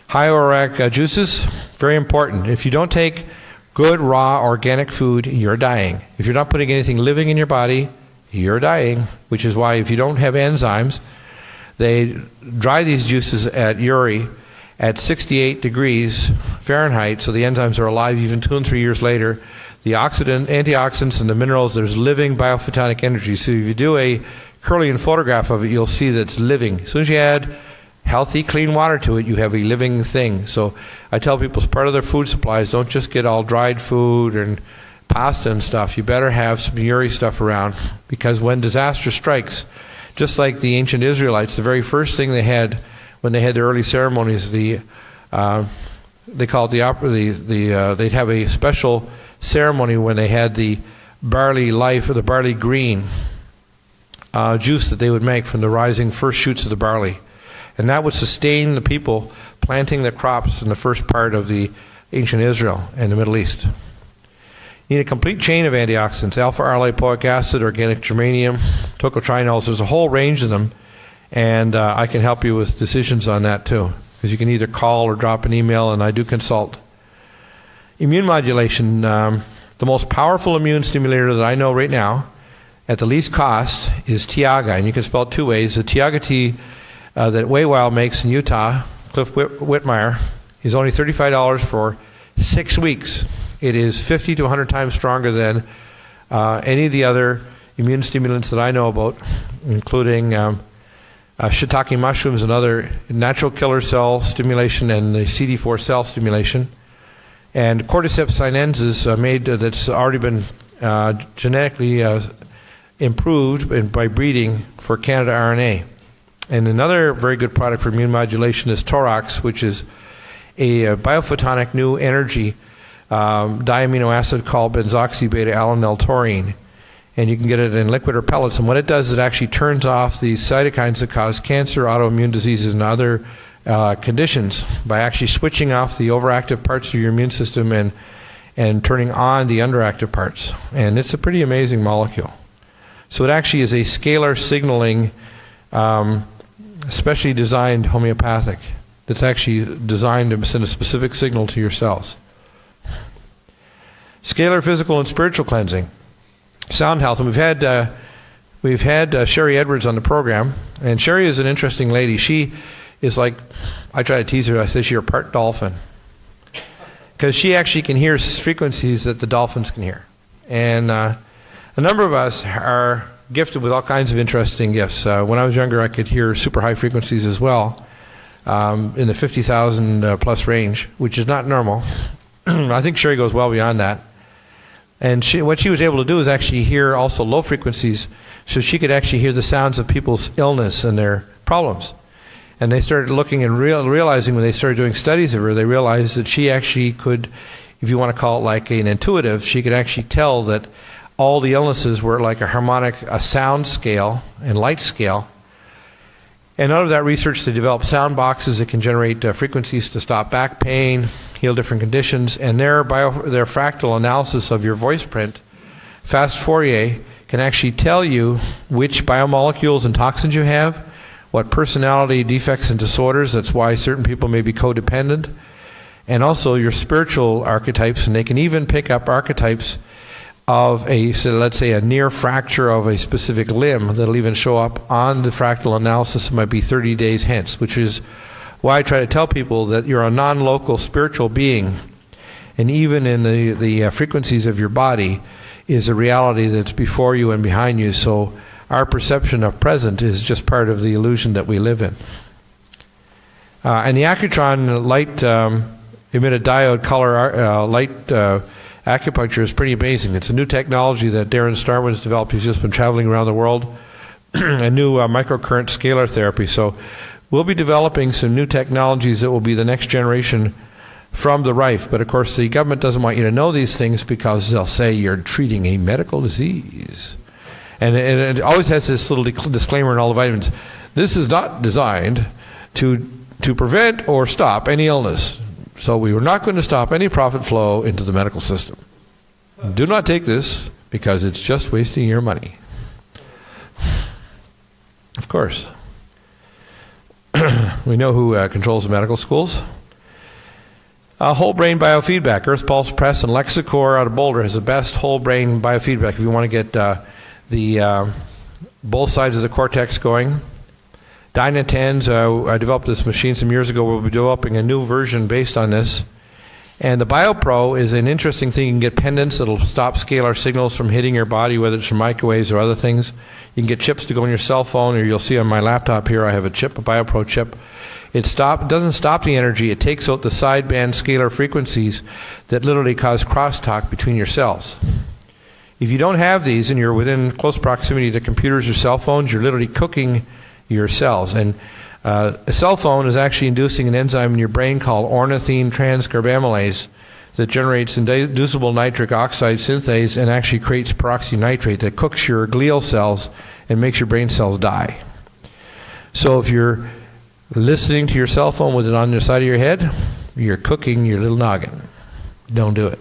High ORAC juices, very important. If you don't take good, raw, organic food, you're dying. If you're not putting anything living in your body, you're dying, which is why if you don't have enzymes, they dry these juices at Uri at 68 degrees Fahrenheit, so the enzymes are alive even 2 and 3 years later. The antioxidants and the minerals, there's living biophotonic energy. So if you do a Kirlian photograph of it, you'll see that it's living. As soon as you add healthy, clean water to it, you have a living thing. So I tell people, as part of their food supplies, don't just get all dried food and pasta and stuff. You better have some Uri stuff around, because when disaster strikes, just like the ancient Israelites, the very first thing they had when they had their early ceremonies, they call it they'd have a special ceremony when they had the barley life, or the barley green juice that they would make from the rising first shoots of the barley. And that would sustain the people planting the crops in the first part of the ancient Israel and the Middle East. You need a complete chain of antioxidants, alpha-R-lipoic acid, organic germanium, tocotrienols. There's a whole range of them, and I can help you with decisions on that too, because you can either call or drop an email, and I do consult. Immune modulation, the most powerful immune stimulator that I know right now, at the least cost, is Tiaga, and you can spell it two ways. The Tiaga tea that Waywild makes in Utah, Cliff Whitmire, is only $35 for 6 weeks. It is 50 to 100 times stronger than any of the other immune stimulants that I know about, including shiitake mushrooms and other natural killer cell stimulation and the CD4 cell stimulation. And Cordyceps sinensis that's already been genetically improved by breeding for Canada RNA. And another very good product for immune modulation is Torox, which is a biophotonic new energy diamino acid called benzoxy-beta-alanyl-taurine. And you can get it in liquid or pellets. And what it does is it actually turns off these cytokines that cause cancer, autoimmune diseases, and other conditions by actually switching off the overactive parts of your immune system and turning on the underactive parts. And it's a pretty amazing molecule. So it actually is a scalar signaling, specially designed homeopathic. That's actually designed to send a specific signal to your cells. Scalar physical and spiritual cleansing. Sound health. And we've had Sherry Edwards on the program. And Sherry is an interesting lady. She is like, I try to tease her, I say she's a part dolphin. Because she actually can hear frequencies that the dolphins can hear. And a number of us are gifted with all kinds of interesting gifts. When I was younger, I could hear super high frequencies as well, in the 50,000 plus range, which is not normal. I think Sherry goes well beyond that. And what she was able to do is actually hear also low frequencies, so she could actually hear the sounds of people's illness and their problems. And they started looking and realizing when they started doing studies of her, they realized that she actually could, if you want to call it like an intuitive, she could actually tell that all the illnesses were like a harmonic, a sound scale and light scale. And out of that research, they developed sound boxes that can generate frequencies to stop back pain, heal different conditions, and their fractal analysis of your voice print, fast Fourier, can actually tell you which biomolecules and toxins you have, what personality defects and disorders, that's why certain people may be codependent, and also your spiritual archetypes, and they can even pick up archetypes of let's say a near fracture of a specific limb that'll even show up on the fractal analysis. It might be 30 days hence, which is why I try to tell people that you're a non-local spiritual being, and even in the frequencies of your body is a reality that's before you and behind you. So our perception of present is just part of the illusion that we live in. And the Accutron light emitted diode color light acupuncture is pretty amazing. It's a new technology that Darren Starwin has developed. He's just been traveling around the world. A new microcurrent scalar therapy. So we'll be developing some new technologies that will be the next generation from the Rife. But of course the government doesn't want you to know these things because they'll say you're treating a medical disease. And it always has this little disclaimer in all the vitamins. This is not designed to prevent or stop any illness. So we were not going to stop any profit flow into the medical system. Do not take this because it's just wasting your money. Of course. We know who controls the medical schools. Whole brain biofeedback. Earth Pulse Press and Lexicor out of Boulder has the best whole brain biofeedback if you want to get both sides of the cortex going. Dynatans, I developed this machine some years ago. We'll be developing a new version based on this. And the BioPro is an interesting thing. You can get pendants that'll stop scalar signals from hitting your body, whether it's from microwaves or other things. You can get chips to go in your cell phone, or you'll see on my laptop here I have a chip, a BioPro chip. It doesn't stop the energy. It takes out the sideband scalar frequencies that literally cause crosstalk between your cells. If you don't have these and you're within close proximity to computers or cell phones, you're literally cooking your cells. And a cell phone is actually inducing an enzyme in your brain called ornithine transcarbamylase that generates inducible nitric oxide synthase and actually creates peroxynitrate that cooks your glial cells and makes your brain cells die. So if you're listening to your cell phone with it on the side of your head, you're cooking your little noggin. Don't do it.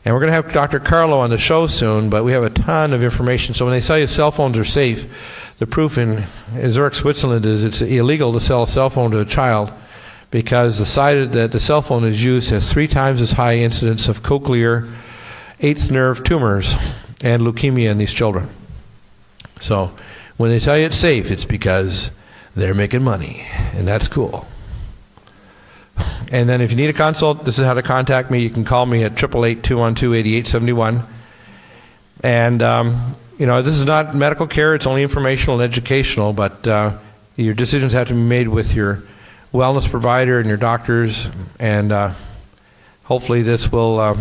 And we're going to have Dr. Carlo on the show soon, but we have a ton of information. So when they tell you cell phones are safe, the proof in Zurich, Switzerland is it's illegal to sell a cell phone to a child because the side that the cell phone is used has 3 times as high incidence of cochlear 8th nerve tumors and leukemia in these children. So when they tell you it's safe, it's because they're making money, and that's cool. And then if you need a consult, this is how to contact me. You can call me at 888-212-8871. And, this is not medical care. It's only informational and educational, but your decisions have to be made with your wellness provider and your doctors, and hopefully this will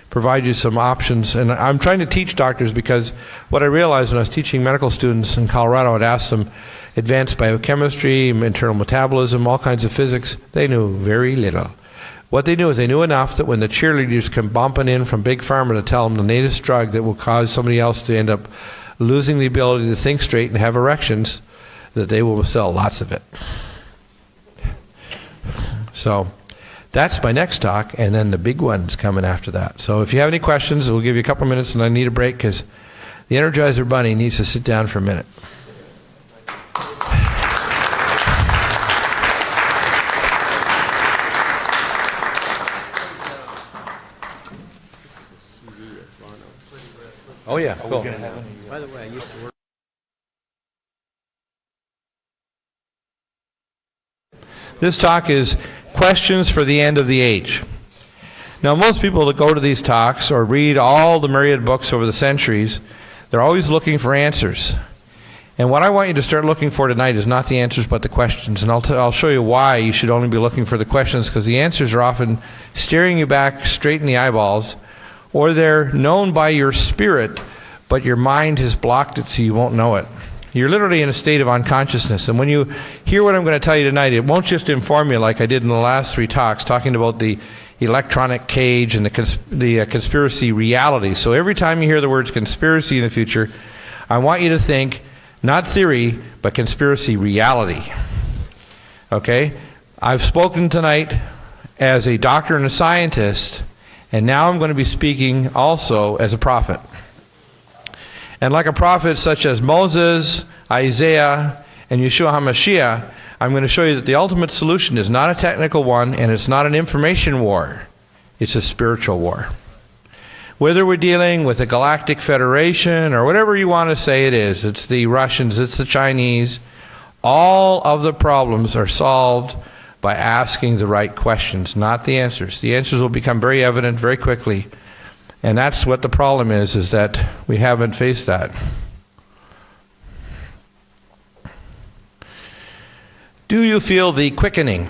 provide you some options. And I'm trying to teach doctors because what I realized when I was teaching medical students in Colorado, I'd ask them advanced biochemistry, internal metabolism, all kinds of physics. They knew very little. What they knew is they knew enough that when the cheerleaders come bumping in from Big Pharma to tell them the latest drug that will cause somebody else to end up losing the ability to think straight and have erections, that they will sell lots of it. So that's my next talk, and then the big one's coming after that. So if you have any questions, we'll give you a couple minutes, and I need a break because the Energizer Bunny needs to sit down for a minute. Oh yeah, cool. By the way, I used to work. This talk is questions for the end of the age. Now, most people that go to these talks or read all the myriad books over the centuries, they're always looking for answers. And what I want you to start looking for tonight is not the answers but the questions. And I'll show you why you should only be looking for the questions, because the answers are often staring you back straight in the eyeballs, or they're known by your spirit, but your mind has blocked it so you won't know it. You're literally in a state of unconsciousness. And when you hear what I'm going to tell you tonight, it won't just inform you like I did in the last 3 talks, talking about the electronic cage and the conspiracy reality. So every time you hear the words conspiracy in the future, I want you to think not theory, but conspiracy reality. Okay? I've spoken tonight as a doctor and a scientist, and now I'm going to be speaking also as a prophet. And like a prophet such as Moses, Isaiah, and Yeshua HaMashiach, I'm going to show you that the ultimate solution is not a technical one, and it's not an information war. It's a spiritual war. Whether we're dealing with the Galactic Federation or whatever you want to say it is, it's the Russians, it's the Chinese, all of the problems are solved by asking the right questions, not the answers. The answers will become very evident very quickly. And that's what the problem is that we haven't faced that. Do you feel the quickening?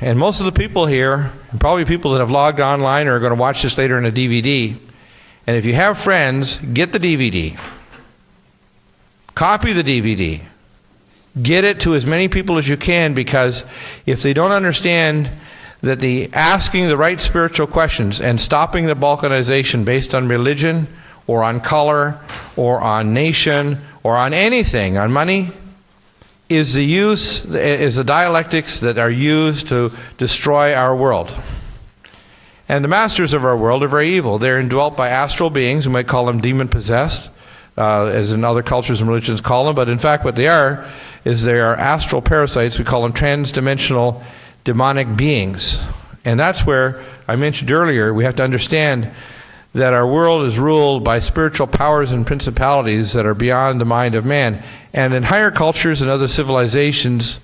And most of the people here, and probably people that have logged online or are going to watch this later in a DVD, and if you have friends, get the DVD. Copy the DVD. Get it to as many people as you can, because if they don't understand that the asking the right spiritual questions and stopping the balkanization based on religion or on color or on nation or on anything, on money, is the dialectics that are used to destroy our world. And the masters of our world are very evil. They're indwelt by astral beings. We might call them demon-possessed, as in other cultures and religions call them. But in fact, what they are is they are astral parasites. We call them trans-dimensional demonic beings. And that's where I mentioned earlier, we have to understand that our world is ruled by spiritual powers and principalities that are beyond the mind of man. And in higher cultures and other civilizations,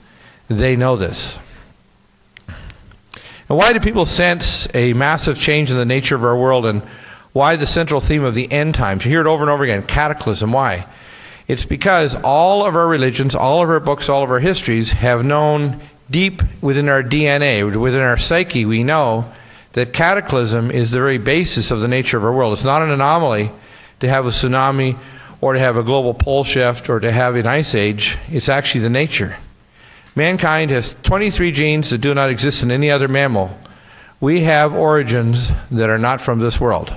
they know this. And why do people sense a massive change in the nature of our world, and why the central theme of the end times? You hear it over and over again, cataclysm. Why? It's because all of our religions, all of our books, all of our histories have known deep within our DNA, within our psyche, we know that cataclysm is the very basis of the nature of our world. It's not an anomaly to have a tsunami or to have a global pole shift or to have an ice age. It's actually the nature. Mankind has 23 genes that do not exist in any other mammal. We have origins that are not from this world.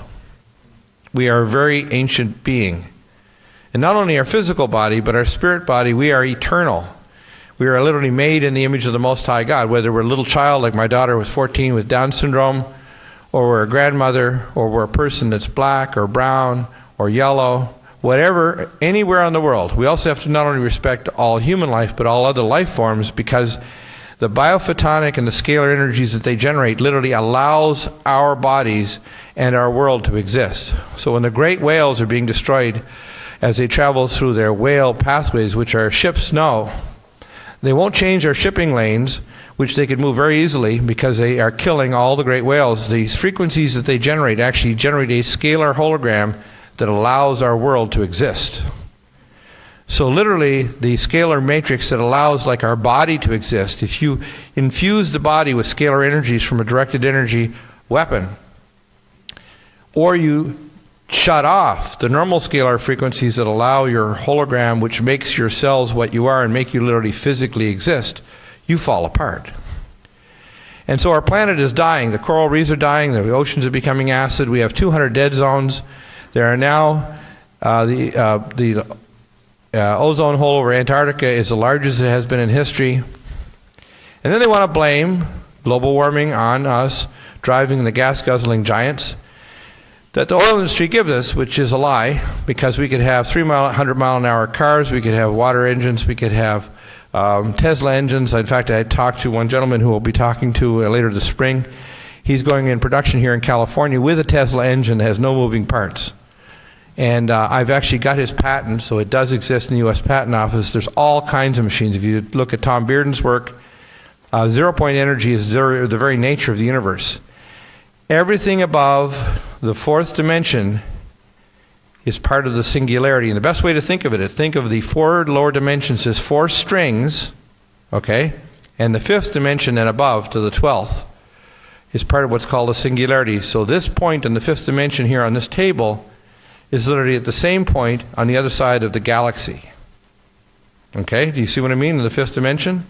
We are a very ancient being. And not only our physical body, but our spirit body, we are eternal. We are literally made in the image of the Most High God, whether we're a little child like my daughter was 14 with Down syndrome, or we're a grandmother, or we're a person that's black or brown or yellow, whatever, anywhere in the world. We also have to not only respect all human life, but all other life forms, because the biophotonic and the scalar energies that they generate literally allows our bodies and our world to exist. So when the great whales are being destroyed as they travel through their whale pathways, which our ships know, they won't change our shipping lanes, which they could move very easily because they are killing all the great whales. These frequencies that they generate actually generate a scalar hologram that allows our world to exist. So literally, the scalar matrix that allows like our body to exist, if you infuse the body with scalar energies from a directed energy weapon, or you shut off the normal scalar frequencies that allow your hologram, which makes your cells what you are and make you literally physically exist, you fall apart. And so our planet is dying. The coral reefs are dying. The oceans are becoming acid. We have 200 dead zones. There are now the ozone hole over Antarctica is the largest it has been in history. And then they want to blame global warming on us driving the gas-guzzling giants that the oil industry gives us, which is a lie, because we could have 300-mile-an-hour cars, we could have water engines, we could have Tesla engines. In fact, I talked to one gentleman who we'll be talking to later this spring. He's going in production here in California with a Tesla engine that has no moving parts. And I've actually got his patent, so it does exist in the U.S. Patent Office. There's all kinds of machines. If you look at Tom Bearden's work, zero-point energy is the very nature of the universe. Everything above the fourth dimension is part of the singularity. And the best way to think of it is think of the four lower dimensions as four strings, okay? And the fifth dimension and above to the 12th is part of what's called a singularity. So this point in the fifth dimension here on this table is literally at the same point on the other side of the galaxy. Okay? Do you see what I mean in the fifth dimension?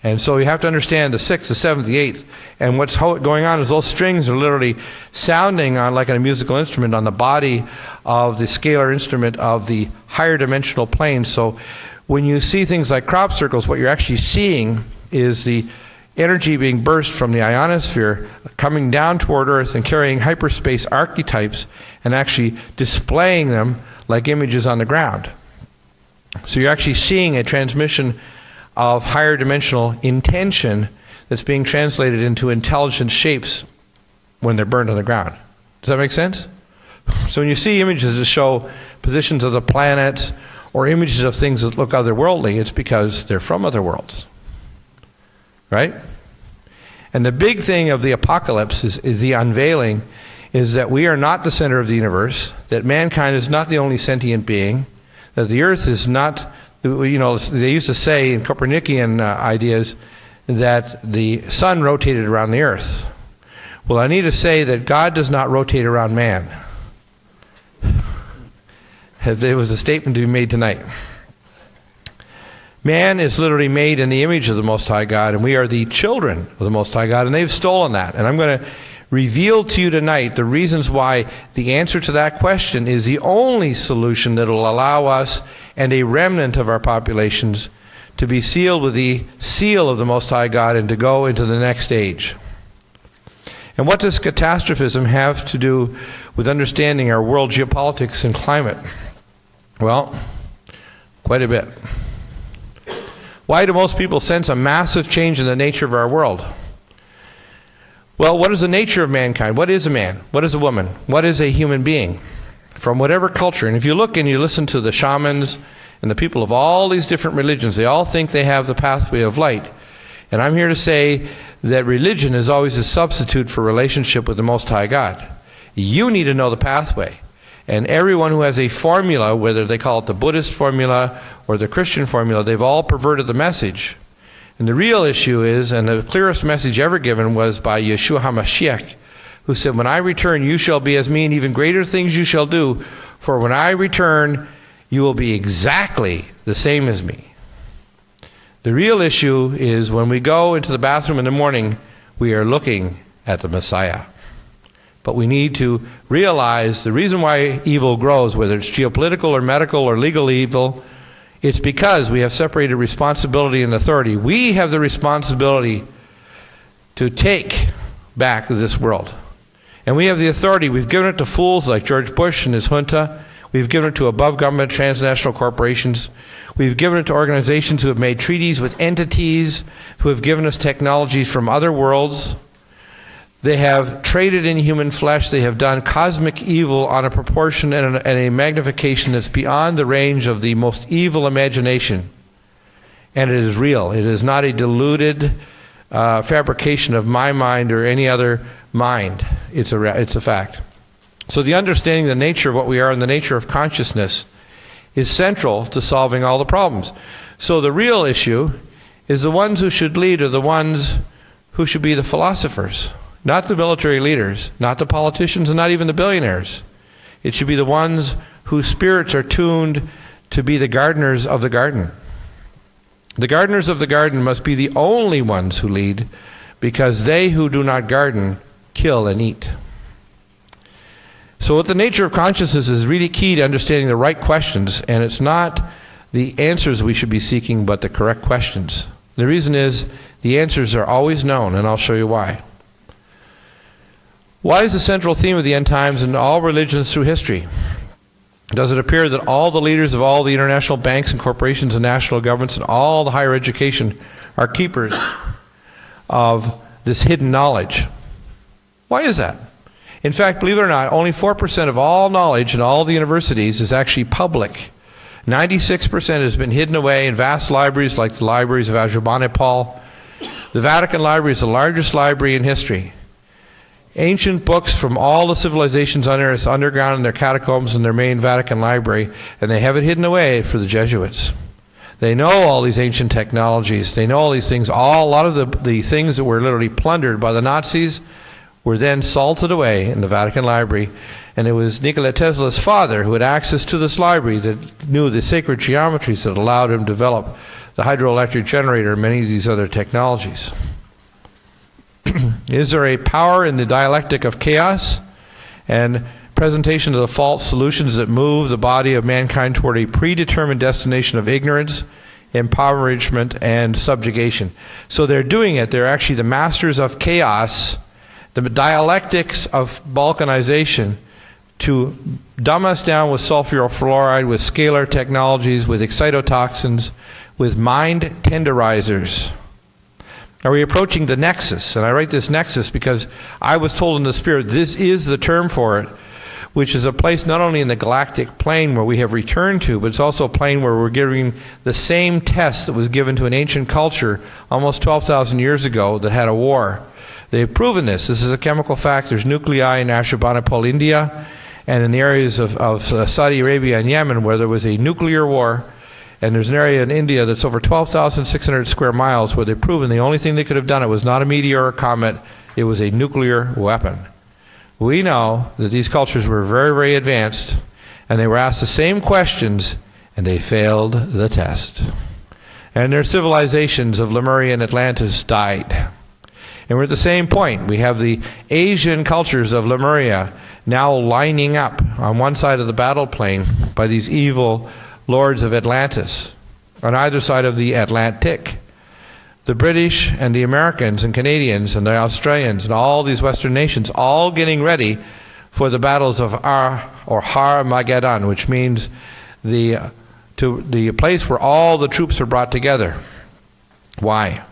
And so you have to understand the sixth, the seventh, the eighth. And what's going on is those strings are literally sounding on like a musical instrument on the body of the scalar instrument of the higher dimensional plane. So when you see things like crop circles, what you're actually seeing is the energy being burst from the ionosphere coming down toward Earth and carrying hyperspace archetypes and actually displaying them like images on the ground. So you're actually seeing a transmission of higher dimensional intention that's being translated into intelligent shapes when they're burned on the ground. Does that make sense? So when you see images that show positions of the planets or images of things that look otherworldly, it's because they're from other worlds. Right? And the big thing of the apocalypse is the unveiling, is that we are not the center of the universe, that mankind is not the only sentient being, that the earth is not, you know, they used to say in Copernican ideas that the sun rotated around the earth. Well, I need to say that God does not rotate around man. There was a statement to be made tonight. Man is literally made in the image of the Most High God, and we are the children of the Most High God, and they've stolen that. And I'm going to reveal to you tonight the reasons why the answer to that question is the only solution that will allow us and a remnant of our populations to be sealed with the seal of the Most High God and to go into the next age. And what does catastrophism have to do with understanding our world geopolitics and climate? Well, quite a bit. Why do most people sense a massive change in the nature of our world? Well, what is the nature of mankind? What is a man? What is a woman? What is a human being? From whatever culture. And if you look and you listen to the shamans and the people of all these different religions, they all think they have the pathway of light. And I'm here to say that religion is always a substitute for relationship with the Most High God. You need to know the pathway. And everyone who has a formula, whether they call it the Buddhist formula or the Christian formula, they've all perverted the message. And the real issue is, and the clearest message ever given was by Yeshua HaMashiach, who said, when I return, you shall be as me, and even greater things you shall do, for when I return, you will be exactly the same as me. The real issue is when we go into the bathroom in the morning, we are looking at the Messiah. But we need to realize the reason why evil grows, whether it's geopolitical or medical or legal evil, It's because we have separated responsibility and authority. We have the responsibility to take back this world. And we have the authority. We've given it to fools like George Bush and his junta. We've given it to above-government transnational corporations. We've given it to organizations who have made treaties with entities who have given us technologies from other worlds. They have traded in human flesh. They have done cosmic evil on a proportion and a magnification that's beyond the range of the most evil imagination. And it is real. It is not a deluded fabrication of my mind or any other mind. It's a fact. So the understanding the nature of what we are and the nature of consciousness is central to solving all the problems. So the real issue is the ones who should lead are the ones who should be the philosophers. Not the military leaders, not the politicians, and not even the billionaires. It should be the ones whose spirits are tuned to be the gardeners of the garden. The gardeners of the garden must be the only ones who lead, because they who do not garden kill and eat. So what the nature of consciousness is really key to understanding the right questions, and it's not the answers we should be seeking, but the correct questions. The reason is the answers are always known, and I'll show you why. Why is the central theme of the end times in all religions through history? Does it appear that all the leaders of all the international banks and corporations and national governments and all the higher education are keepers of this hidden knowledge? Why is that? In fact, believe it or not, only 4% of all knowledge in all the universities is actually public. 96% has been hidden away in vast libraries like the libraries of Ashurbanipal. The Vatican Library is the largest library in history. Ancient books from all the civilizations on earth underground in their catacombs in their main Vatican Library, and they have it hidden away for the Jesuits. They know all these ancient technologies. They know all these things. A lot of the things that were literally plundered by the Nazis were then salted away in the Vatican Library. And it was Nikola Tesla's father who had access to this library that knew the sacred geometries that allowed him to develop the hydroelectric generator and many of these other technologies. Is there a power in the dialectic of chaos and presentation of the false solutions that move the body of mankind toward a predetermined destination of ignorance, impoverishment, and subjugation? So they're doing it. They're actually the masters of chaos, the dialectics of balkanization, to dumb us down with sulfur fluoride, with scalar technologies, with excitotoxins, with mind tenderizers. Are we approaching the nexus? And I write this nexus because I was told in the Spirit this is the term for it, which is a place not only in the galactic plane where we have returned to, but it's also a plane where we're giving the same test that was given to an ancient culture almost 12,000 years ago that had a war. They've proven this. This is a chemical fact. There's nuclei in Ashurbanipal, India, and in the areas of Saudi Arabia and Yemen where there was a nuclear war. And there's an area in India that's over 12,600 square miles where they've proven the only thing they could have done it was not a meteor or a comet, it was a nuclear weapon. We know that these cultures were very, very advanced, and they were asked the same questions, and they failed the test. And their civilizations of Lemuria and Atlantis died. And we're at the same point. We have the Asian cultures of Lemuria now lining up on one side of the battle plane by these evil lords of Atlantis, on either side of the Atlantic. The British and the Americans and Canadians and the Australians and all these Western nations all getting ready for the battles of Har-Mageddon, which means the place where all the troops are brought together. Why?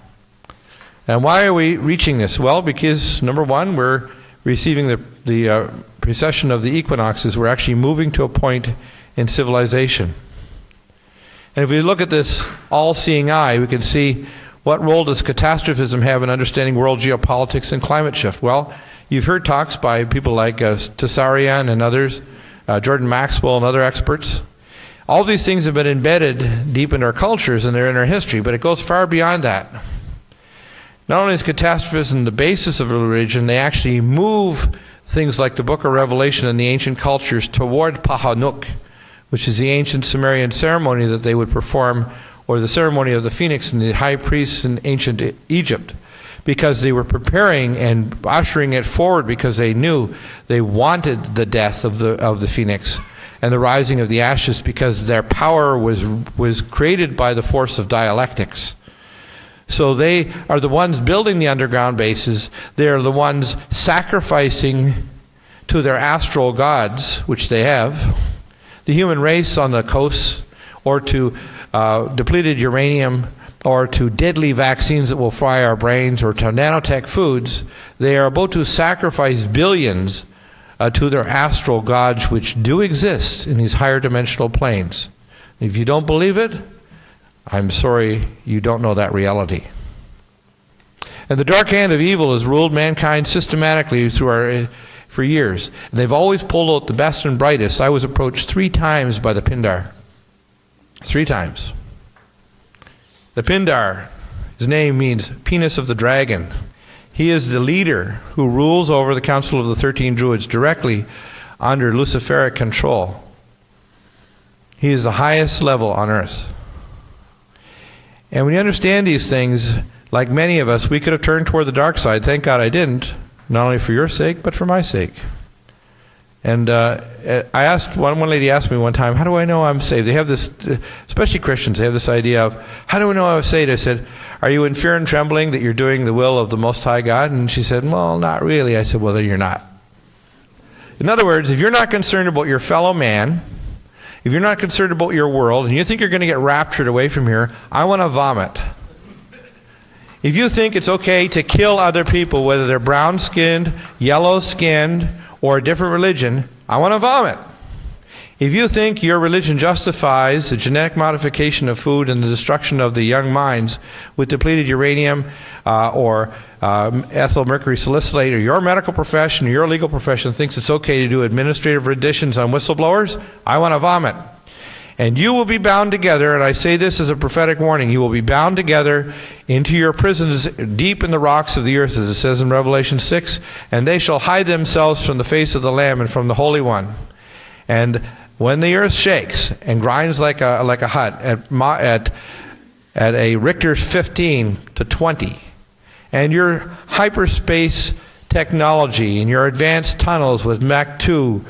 And why are we reaching this? Well, because, number one, we're receiving the precession of the equinoxes. We're actually moving to a point in civilization. And if we look at this all-seeing eye, we can see what role does catastrophism have in understanding world geopolitics and climate shift. Well, you've heard talks by people like Tessarian and others, Jordan Maxwell and other experts. All these things have been embedded deep in our cultures and they're in our history, but it goes far beyond that. Not only is catastrophism the basis of a religion, they actually move things like the Book of Revelation and the ancient cultures toward Pahanuk, which is the ancient Sumerian ceremony that they would perform, or the ceremony of the phoenix and the high priests in ancient Egypt, because they were preparing and ushering it forward because they knew they wanted the death of the phoenix. and the rising of the ashes, because their power was created by the force of dialectics. So they are the ones building the underground bases. They are the ones sacrificing to their astral gods, which they have, the human race on the coasts, or to depleted uranium, or to deadly vaccines that will fry our brains, or to nanotech foods. They are about to sacrifice billions to their astral gods, which do exist in these higher dimensional planes. If you don't believe it, I'm sorry, you don't know that reality. And the dark hand of evil has ruled mankind systematically for years. And they've always pulled out the best and brightest. I was approached 3 times by the Pindar. 3 times. The Pindar, his name means penis of the dragon. He is the leader who rules over the Council of the 13 Druids directly under Luciferic control. He is the highest level on earth. And when you understand these things, like many of us, we could have turned toward the dark side. Thank God I didn't, not only for your sake, but for my sake. And one lady asked me one time, how do I know I'm saved? They have this, especially Christians, they have this idea of, how do I know I'm saved? I said, are you in fear and trembling that you're doing the will of the Most High God? And she said, well, not really. I said, well, then you're not. In other words, if you're not concerned about your fellow man, if you're not concerned about your world, and you think you're going to get raptured away from here, I want to vomit. If you think it's okay to kill other people, whether they're brown-skinned, yellow-skinned, or a different religion, I want to vomit. If you think your religion justifies the genetic modification of food and the destruction of the young minds with depleted uranium or ethyl mercury salicylate, or your medical profession or your legal profession thinks it's okay to do administrative renditions on whistleblowers, I want to vomit. And you will be bound together, and I say this as a prophetic warning, you will be bound together into your prisons deep in the rocks of the earth, as it says in Revelation 6, and they shall hide themselves from the face of the Lamb and from the Holy One. And when the earth shakes and grinds like a hut at a Richter 15 to 20, and your hyperspace technology and your advanced tunnels with Mach 2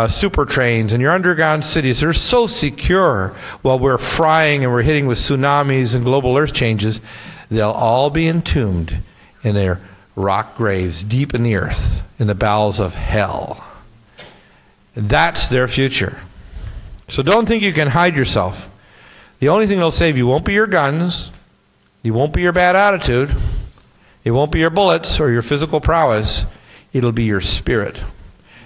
super trains and your underground cities are so secure while we're frying and we're hitting with tsunamis and global earth changes, they'll all be entombed in their rock graves deep in the earth, in the bowels of hell. That's their future. So don't think you can hide yourself. The only thing that'll save you won't be your guns, it won't be your bad attitude, it won't be your bullets or your physical prowess, it'll be your spirit.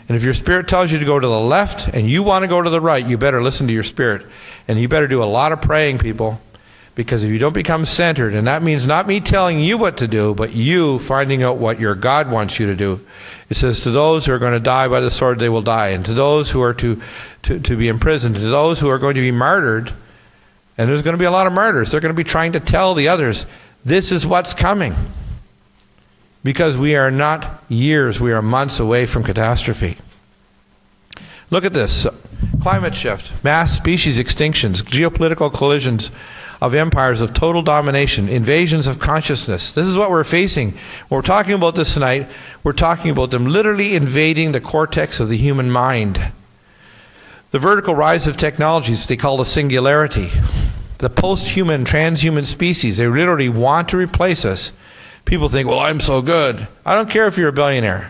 And if your spirit tells you to go to the left and you want to go to the right, you better listen to your spirit. And you better do a lot of praying, people, because if you don't become centered, and that means not me telling you what to do, but you finding out what your God wants you to do. It says, to those who are going to die by the sword, they will die. And to those who are to be imprisoned, to those who are going to be martyred, and there's going to be a lot of martyrs, they're going to be trying to tell the others, this is what's coming. Because we are not years, we are months away from catastrophe. Look at this. Climate shift, mass species extinctions, geopolitical collisions of empires of total domination, invasions of consciousness. This is what we're facing. When we're talking about this tonight, we're talking about them literally invading the cortex of the human mind. The vertical rise of technologies they call the singularity. The post-human, transhuman species, they literally want to replace us. People think, well, I'm so good. I don't care if you're a billionaire.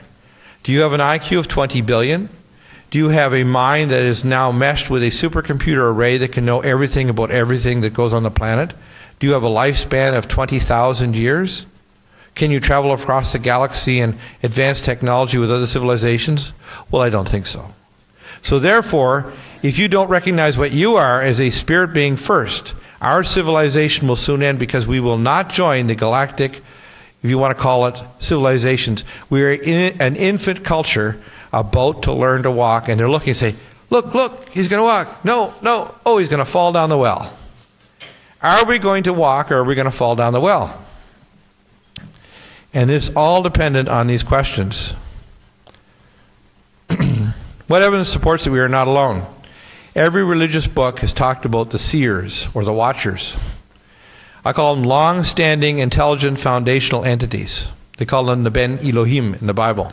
Do you have an IQ of 20 billion? Do you have a mind that is now meshed with a supercomputer array that can know everything about everything that goes on the planet? Do you have a lifespan of 20,000 years? Can you travel across the galaxy and advance technology with other civilizations? Well, I don't think so. So therefore, if you don't recognize what you are as a spirit being first, our civilization will soon end, because we will not join the galactic, if you want to call it, civilizations. We are in an infant culture about to learn to walk, and they're looking and say, look, he's going to walk. No, oh, he's going to fall down the well. Are we going to walk, or are we going to fall down the well? And it's all dependent on these questions. What evidence supports that we are not alone? Every religious book has talked about the seers, or the watchers. I call them long-standing, intelligent, foundational entities. They call them the Ben Elohim in the Bible.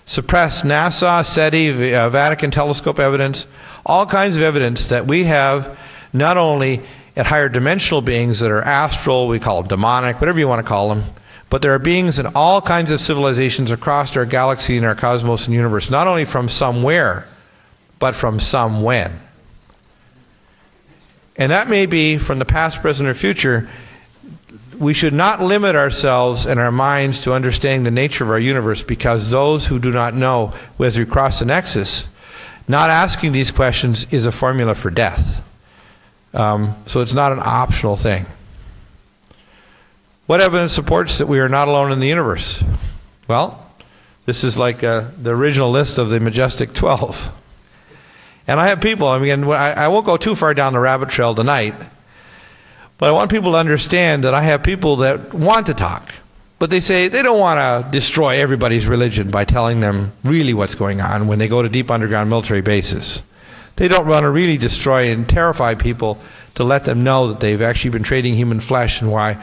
suppressed NASA, SETI, Vatican telescope evidence, all kinds of evidence that we have not only at higher dimensional beings that are astral, we call them demonic, whatever you want to call them, but there are beings in all kinds of civilizations across our galaxy and our cosmos and universe, not only from somewhere, but from some when. And that may be from the past, present, or future. We should not limit ourselves and our minds to understanding the nature of our universe, because those who do not know, as we cross the nexus, not asking these questions is a formula for death. So it's not an optional thing. What evidence supports that we are not alone in the universe? Well, this is like the original list of the Majestic 12. And I have people, I won't go too far down the rabbit trail tonight, but I want people to understand that I have people that want to talk, but they say they don't want to destroy everybody's religion by telling them really what's going on when they go to deep underground military bases. They don't want to really destroy and terrify people to let them know that they've actually been trading human flesh, and why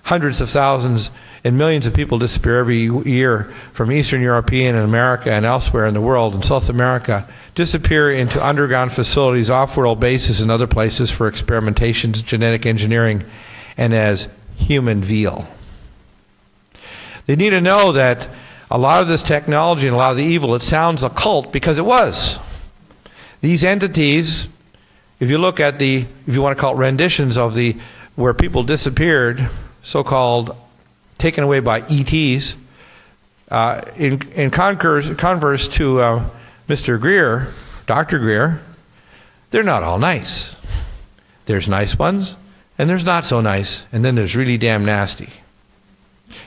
hundreds of thousands and millions of people disappear every year from Eastern European and America and elsewhere in the world, and South America, disappear into underground facilities, off-world bases and other places for experimentations, genetic engineering, and as human veal. They need to know that a lot of this technology and a lot of the evil, it sounds occult because it was. These entities, if you look at if you want to call it renditions of where people disappeared, so-called taken away by ETs, in converse to Mr. Greer, Dr. Greer, they're not all nice. There's nice ones, and there's not so nice, and then there's really damn nasty.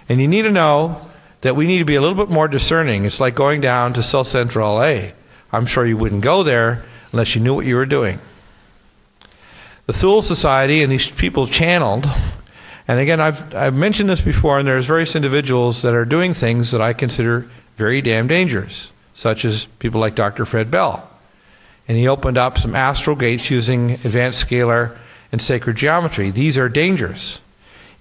And you need to know that we need to be a little bit more discerning. It's like going down to South Central LA. I'm sure you wouldn't go there unless you knew what you were doing. The Thule Society and these people channeled, and again, I've mentioned this before, and there's various individuals that are doing things that I consider very damn dangerous, such as people like Dr. Fred Bell. And he opened up some astral gates using advanced scalar and sacred geometry. These are dangerous.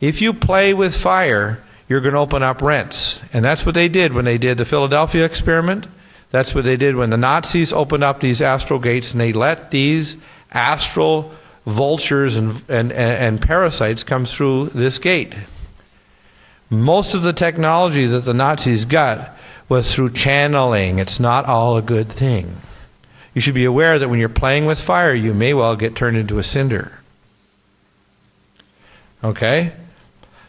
If you play with fire, you're going to open up rents. And that's what they did when they did the Philadelphia experiment. That's what they did when the Nazis opened up these astral gates, and they let these astral vultures and parasites come through this gate. Most of the technology that the Nazis got was through channeling. It's not all a good thing. You should be aware that when you're playing with fire, you may well get turned into a cinder. Okay?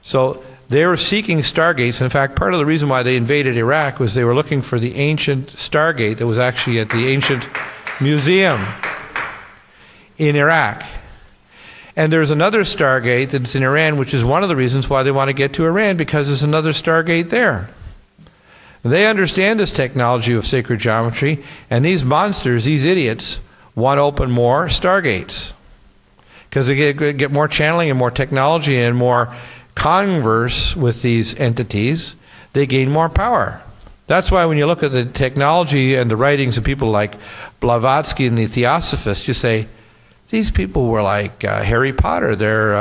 So they were seeking stargates. In fact, part of the reason why they invaded Iraq was they were looking for the ancient stargate that was actually at the ancient museum in Iraq. And there's another stargate that's in Iran, which is one of the reasons why they want to get to Iran, because there's another stargate there. They understand this technology of sacred geometry, and these monsters, these idiots, want to open more stargates. Because they get more channeling and more technology and more converse with these entities, they gain more power. That's why when you look at the technology and the writings of people like Blavatsky and the Theosophists, you say, these people were like Harry Potter. They're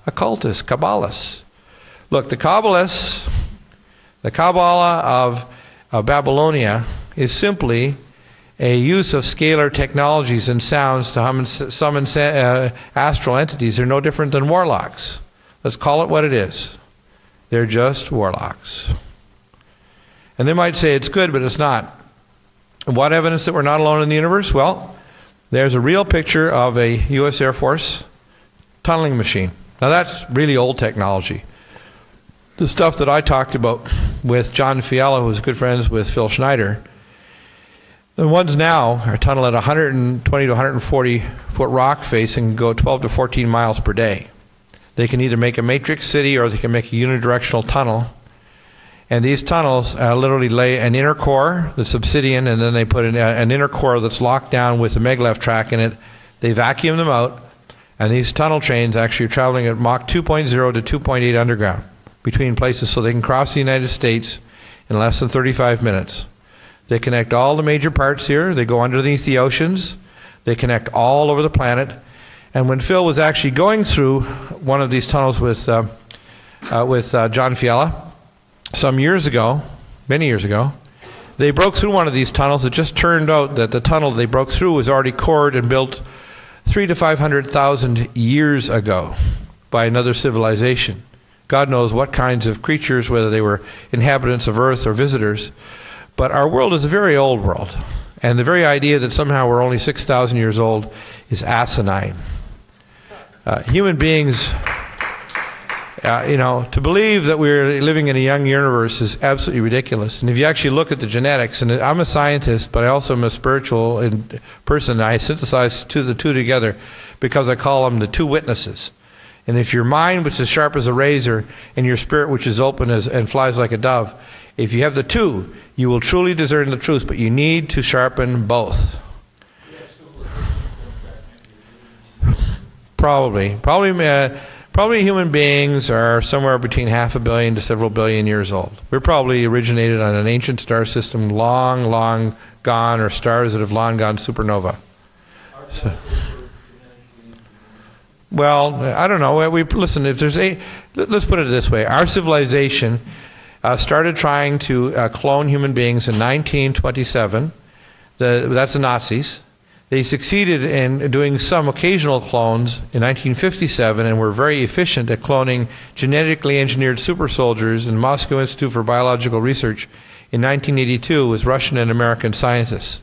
occultists, Kabbalists. Look, the Kabbalists, the Kabbalah of Babylonia is simply a use of scalar technologies and sounds to summon astral entities. They're no different than warlocks. Let's call it what it is. They're just warlocks. And they might say it's good, but it's not. What evidence that we're not alone in the universe? Well, there's a real picture of a U.S. Air Force tunneling machine. Now that's really old technology. The stuff that I talked about with John Fiala, who's good friends with Phil Schneider, the ones now are tunnel at 120 to 140 foot rock face and go 12 to 14 miles per day. They can either make a matrix city or they can make a unidirectional tunnel. And these tunnels literally lay an inner core that's obsidian, and then they put an inner core that's locked down with a maglev track in it. They vacuum them out, and these tunnel trains actually are traveling at Mach 2.0 to 2.8 underground between places, so they can cross the United States in less than 35 minutes. They connect all the major parts here. They go underneath the oceans. They connect all over the planet. And when Phil was actually going through one of these tunnels with John Fiala some years ago, many years ago, They broke through one of these tunnels. It just turned out that the tunnel they broke through was already cored and built 300,000 to 500,000 years ago by another civilization. God knows what kinds of creatures, whether they were inhabitants of Earth or visitors. But our world is a very old world. And the very idea that somehow we're only 6,000 years old is asinine. Human beings, to believe that we're living in a young universe is absolutely ridiculous. And if you actually look at the genetics, and I'm a scientist, but I also am a spiritual person, and I synthesize the two together because I call them the two witnesses. And if your mind, which is sharp as a razor, and your spirit, which is open and flies like a dove, if you have the two, you will truly discern the truth, but you need to sharpen both. Probably human beings are somewhere between 500 million to several billion years old. We're probably originated on an ancient star system long, long gone, or stars that have long gone supernova. Well, I don't know. Listen, let's put it this way. Our civilization started trying to clone human beings in 1927. That's the Nazis. They succeeded in doing some occasional clones in 1957 and were very efficient at cloning genetically engineered super soldiers in the Moscow Institute for Biological Research in 1982 with Russian and American scientists.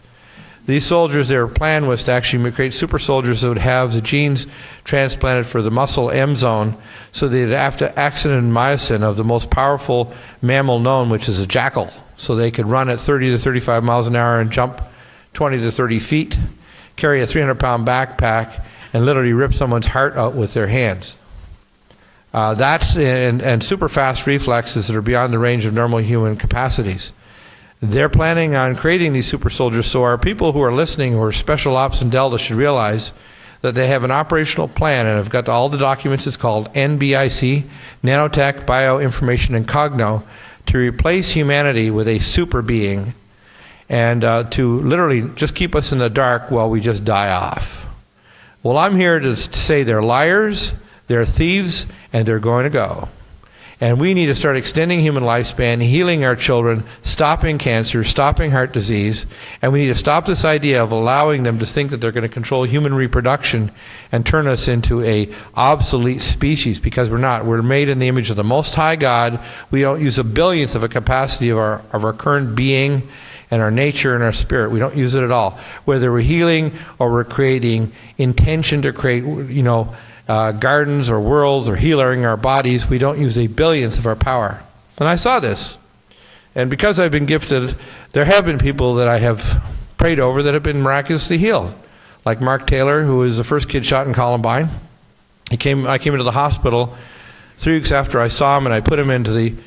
These soldiers, their plan was to actually create super soldiers that would have the genes transplanted for the muscle M zone, so they'd have to accident myosin of the most powerful mammal known, which is a jackal. So they could run at 30 to 35 miles an hour and jump 20 to 30 feet, carry a 300-pound backpack, and literally rip someone's heart out with their hands. And super fast reflexes that are beyond the range of normal human capacities. They're planning on creating these super soldiers, so our people who are listening, who are special ops in Delta, should realize that they have an operational plan, and have got all the documents. It's called NBIC, Nanotech, Bioinformation, and Cogno, to replace humanity with a super being, and to literally just keep us in the dark while we just die off. Well, I'm here to say they're liars, they're thieves, and they're going to go. And we need to start extending human lifespan, healing our children, stopping cancer, stopping heart disease, and we need to stop this idea of allowing them to think that they're going to control human reproduction and turn us into a obsolete species, because we're not. We're made in the image of the Most High God. We don't use a billionth of a capacity of our current being and our nature and our spirit. We don't use it at all. Whether we're healing or we're creating intention to create, gardens or worlds or healing our bodies, we don't use a billionth of our power. And I saw this. And because I've been gifted, there have been people that I have prayed over that have been miraculously healed. Like Mark Taylor, who was the first kid shot in Columbine. I came into the hospital 3 weeks after I saw him, and I put him into the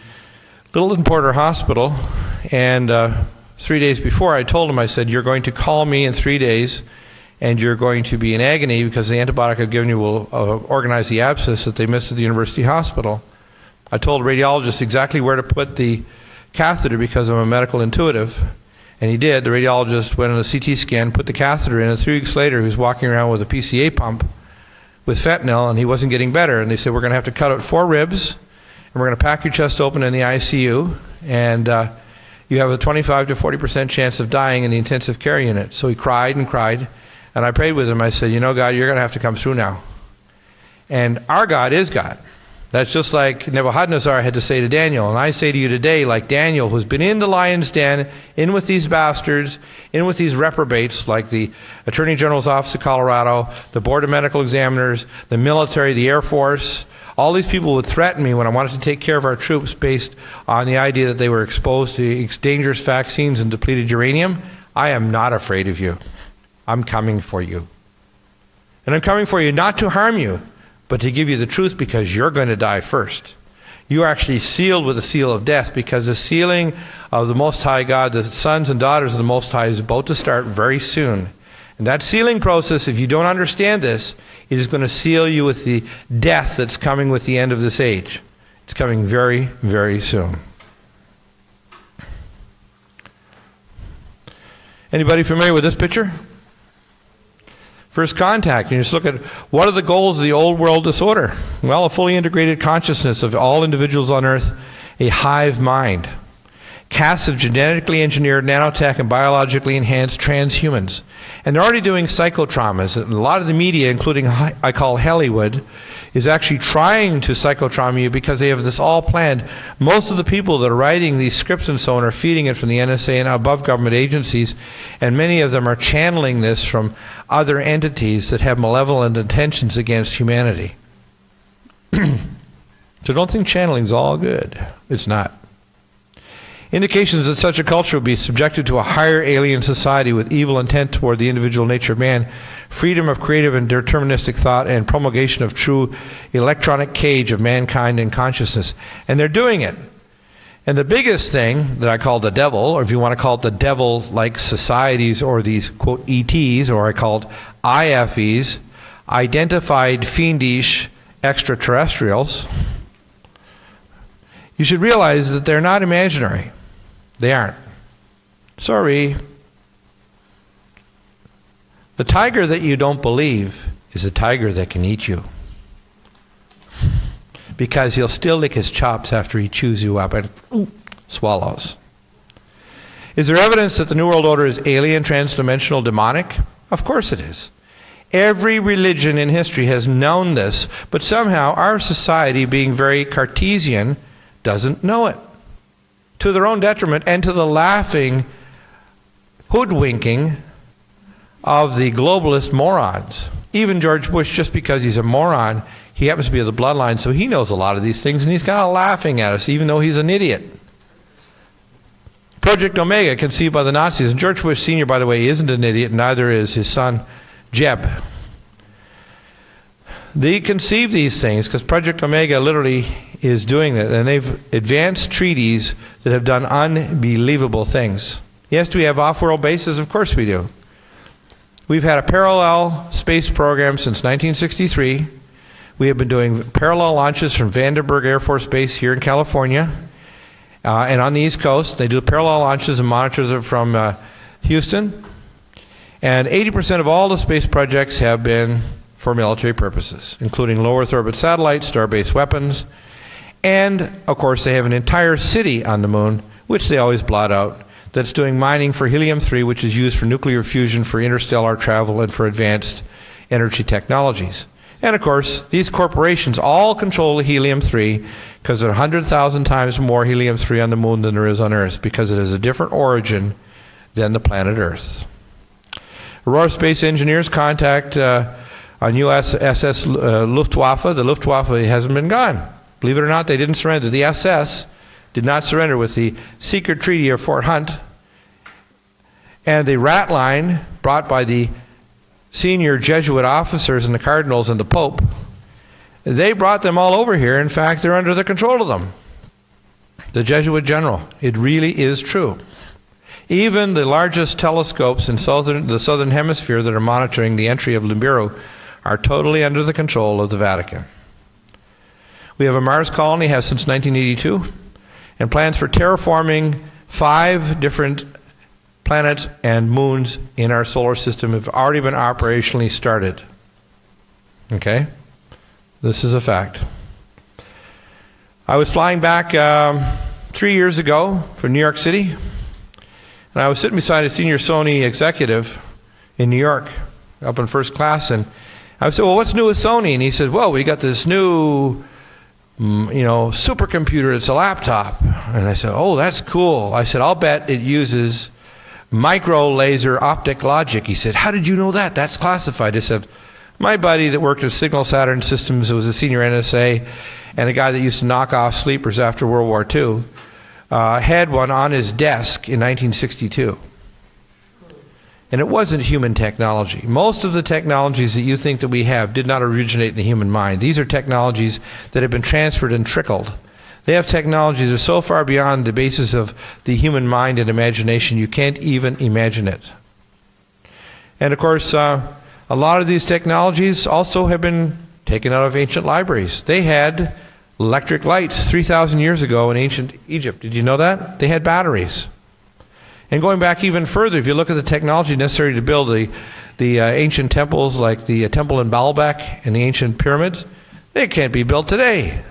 Littleton Porter Hospital. And 3 days before, I told him, I said, "You're going to call me in 3 days, and you're going to be in agony because the antibiotic I've given you will organize the abscess that they missed at the university hospital." I told the radiologist exactly where to put the catheter because I'm a medical intuitive, and he did. The radiologist went on a CT scan, put the catheter in, and 3 weeks later he was walking around with a PCA pump with fentanyl, and he wasn't getting better. And they said, "We're going to have to cut out 4 ribs, and we're going to pack your chest open in the ICU, and you have a 25 to 40% chance of dying in the intensive care unit." So he cried and cried. And I prayed with him. I said, "God, you're going to have to come through now." And our God is God. That's just like Nebuchadnezzar had to say to Daniel. And I say to you today, like Daniel, who's been in the lion's den, in with these bastards, in with these reprobates, like the Attorney General's Office of Colorado, the Board of Medical Examiners, the military, the Air Force. All these people would threaten me when I wanted to take care of our troops based on the idea that they were exposed to dangerous vaccines and depleted uranium. I am not afraid of you. I'm coming for you. And I'm coming for you not to harm you, but to give you the truth, because you're going to die first. You are actually sealed with the seal of death, because the sealing of the Most High God, the sons and daughters of the Most High, is about to start very soon. And that sealing process, if you don't understand this, it is going to seal you with the death that's coming with the end of this age. It's coming very, very soon. Anybody familiar with this picture? First contact. You just look at what are the goals of the old world disorder. Well, a fully integrated consciousness of all individuals on earth, a hive mind. casts of genetically engineered, nanotech, and biologically enhanced transhumans. And they're already doing psychotraumas. And a lot of the media, including I call Hollywood, is actually trying to psychotrauma you because they have this all planned. Most of the people that are writing these scripts and so on are feeding it from the NSA and above government agencies, and many of them are channeling this from other entities that have malevolent intentions against humanity. So don't think channeling is all good. It's not. Indications that such a culture will be subjected to a higher alien society with evil intent toward the individual nature of man, freedom of creative and deterministic thought, and promulgation of true electronic cage of mankind and consciousness. And they're doing it. And the biggest thing that I call the devil, or if you want to call it the devil-like societies or these, quote, ETs, or I called IFEs, identified fiendish extraterrestrials, you should realize that they're not imaginary. They aren't. Sorry. The tiger that you don't believe is a tiger that can eat you. Because he'll still lick his chops after he chews you up and swallows. Is there evidence that the New World Order is alien, transdimensional, demonic? Of course it is. Every religion in history has known this, but somehow our society, being very Cartesian, doesn't know it. To their own detriment and to the laughing hoodwinking of the globalist morons. Even George Bush, just because he's a moron, he happens to be of the bloodline, so he knows a lot of these things, and he's kind of laughing at us, even though he's an idiot. Project Omega, conceived by the Nazis, and George Bush Sr., by the way, isn't an idiot, neither is his son, Jeb. They conceive these things because Project Omega literally is doing it, and they've advanced treaties that have done unbelievable things. Yes, do we have off-world bases? Of course we do. We've had a parallel space program since 1963. We have been doing parallel launches from Vandenberg Air Force Base here in California and on the East Coast. They do parallel launches and monitors it from Houston. And 80% of all the space projects have been for military purposes, including low Earth orbit satellites, star-based weapons, and, of course, they have an entire city on the moon, which they always blot out, that's doing mining for helium-3, which is used for nuclear fusion, for interstellar travel, and for advanced energy technologies. And, of course, these corporations all control the helium-3 because there are 100,000 times more helium-3 on the moon than there is on Earth, because it has a different origin than the planet Earth. Aurora Space Engineers contact on USS Luftwaffe. The Luftwaffe hasn't been gone. Believe it or not, they didn't surrender. The SS did not surrender with the secret treaty of Fort Hunt. And the rat line brought by the senior Jesuit officers and the cardinals and the Pope, they brought them all over here. In fact, they're under the control of them. The Jesuit general. It really is true. Even the largest telescopes in the southern hemisphere that are monitoring the entry of Nibiru are totally under the control of the Vatican. We have a Mars colony, has since 1982, and plans for terraforming 5 different planets and moons in our solar system have already been operationally started. Okay? This is a fact. I was flying back 3 years ago from New York City, and I was sitting beside a senior Sony executive in New York, up in first class, and I said, well, what's new with Sony? And he said, well, we got this new supercomputer. It's a laptop. And I said, oh, that's cool. I said, I'll bet it uses micro laser optic logic. He said, how did you know that? That's classified. I said, my buddy that worked at Signal Saturn Systems, who was a senior NSA, and a guy that used to knock off sleepers after World War II, had one on his desk in 1962. And it wasn't human technology. Most of the technologies that you think that we have did not originate in the human mind. These are technologies that have been transferred and trickled. They have technologies that are so far beyond the basis of the human mind and imagination, you can't even imagine it. And of course, a lot of these technologies also have been taken out of ancient libraries. They had electric lights 3,000 years ago in ancient Egypt. Did you know that? They had batteries. And going back even further, if you look at the technology necessary to build the ancient temples like the temple in Baalbek and the ancient pyramids, they can't be built today.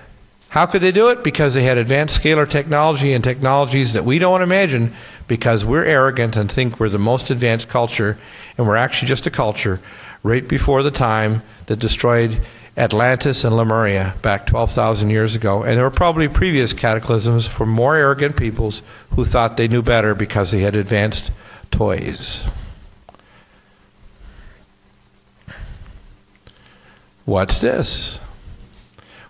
How could they do it? Because they had advanced scalar technology and technologies that we don't imagine, because we're arrogant and think we're the most advanced culture, and we're actually just a culture right before the time that destroyed Atlantis and Lemuria back 12,000 years ago. And there were probably previous cataclysms for more arrogant peoples who thought they knew better because they had advanced toys. What's this?